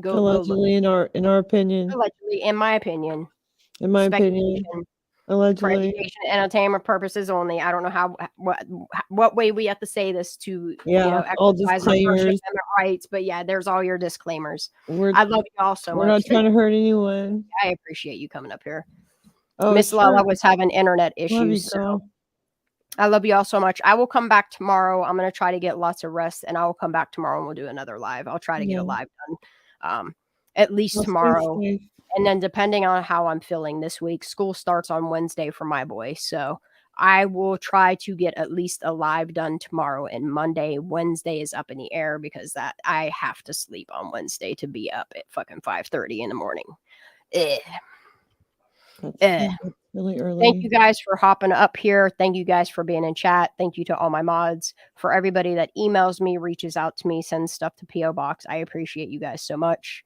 Allegedly, in our opinion. Allegedly, in my opinion. In my opinion. Allegedly. For education and entertainment purposes only. I don't know what way we have to say this to all exercise our First disclaimers. Amendment rights, but yeah, there's all your disclaimers. I love you all so much. We're not trying to hurt anyone. I appreciate you coming up here. Oh, Miss sure. Lala was having internet issues. Love you, so I love you all so much. I will come back tomorrow. I'm going to try to get lots of rest, and I will come back tomorrow and we'll do another live. I'll try to get a live done at least tomorrow. And then depending on how I'm feeling this week, school starts on Wednesday for my boy. So I will try to get at least a live done tomorrow and Monday. Wednesday is up in the air because that I have to sleep on Wednesday to be up at fucking 5:30 in the morning. Really early. Thank you guys for hopping up here. Thank you guys for being in chat. Thank you to all my mods, for everybody that emails me, reaches out to me, sends stuff to P.O. Box. I appreciate you guys so much.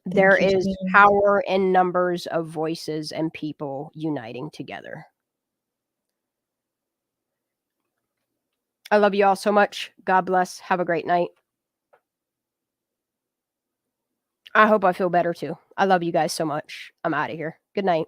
There is power in numbers of voices and people uniting together. I love you all so much. God bless. Have a great night. I hope I feel better too. I love you guys so much. I'm out of here. Good night.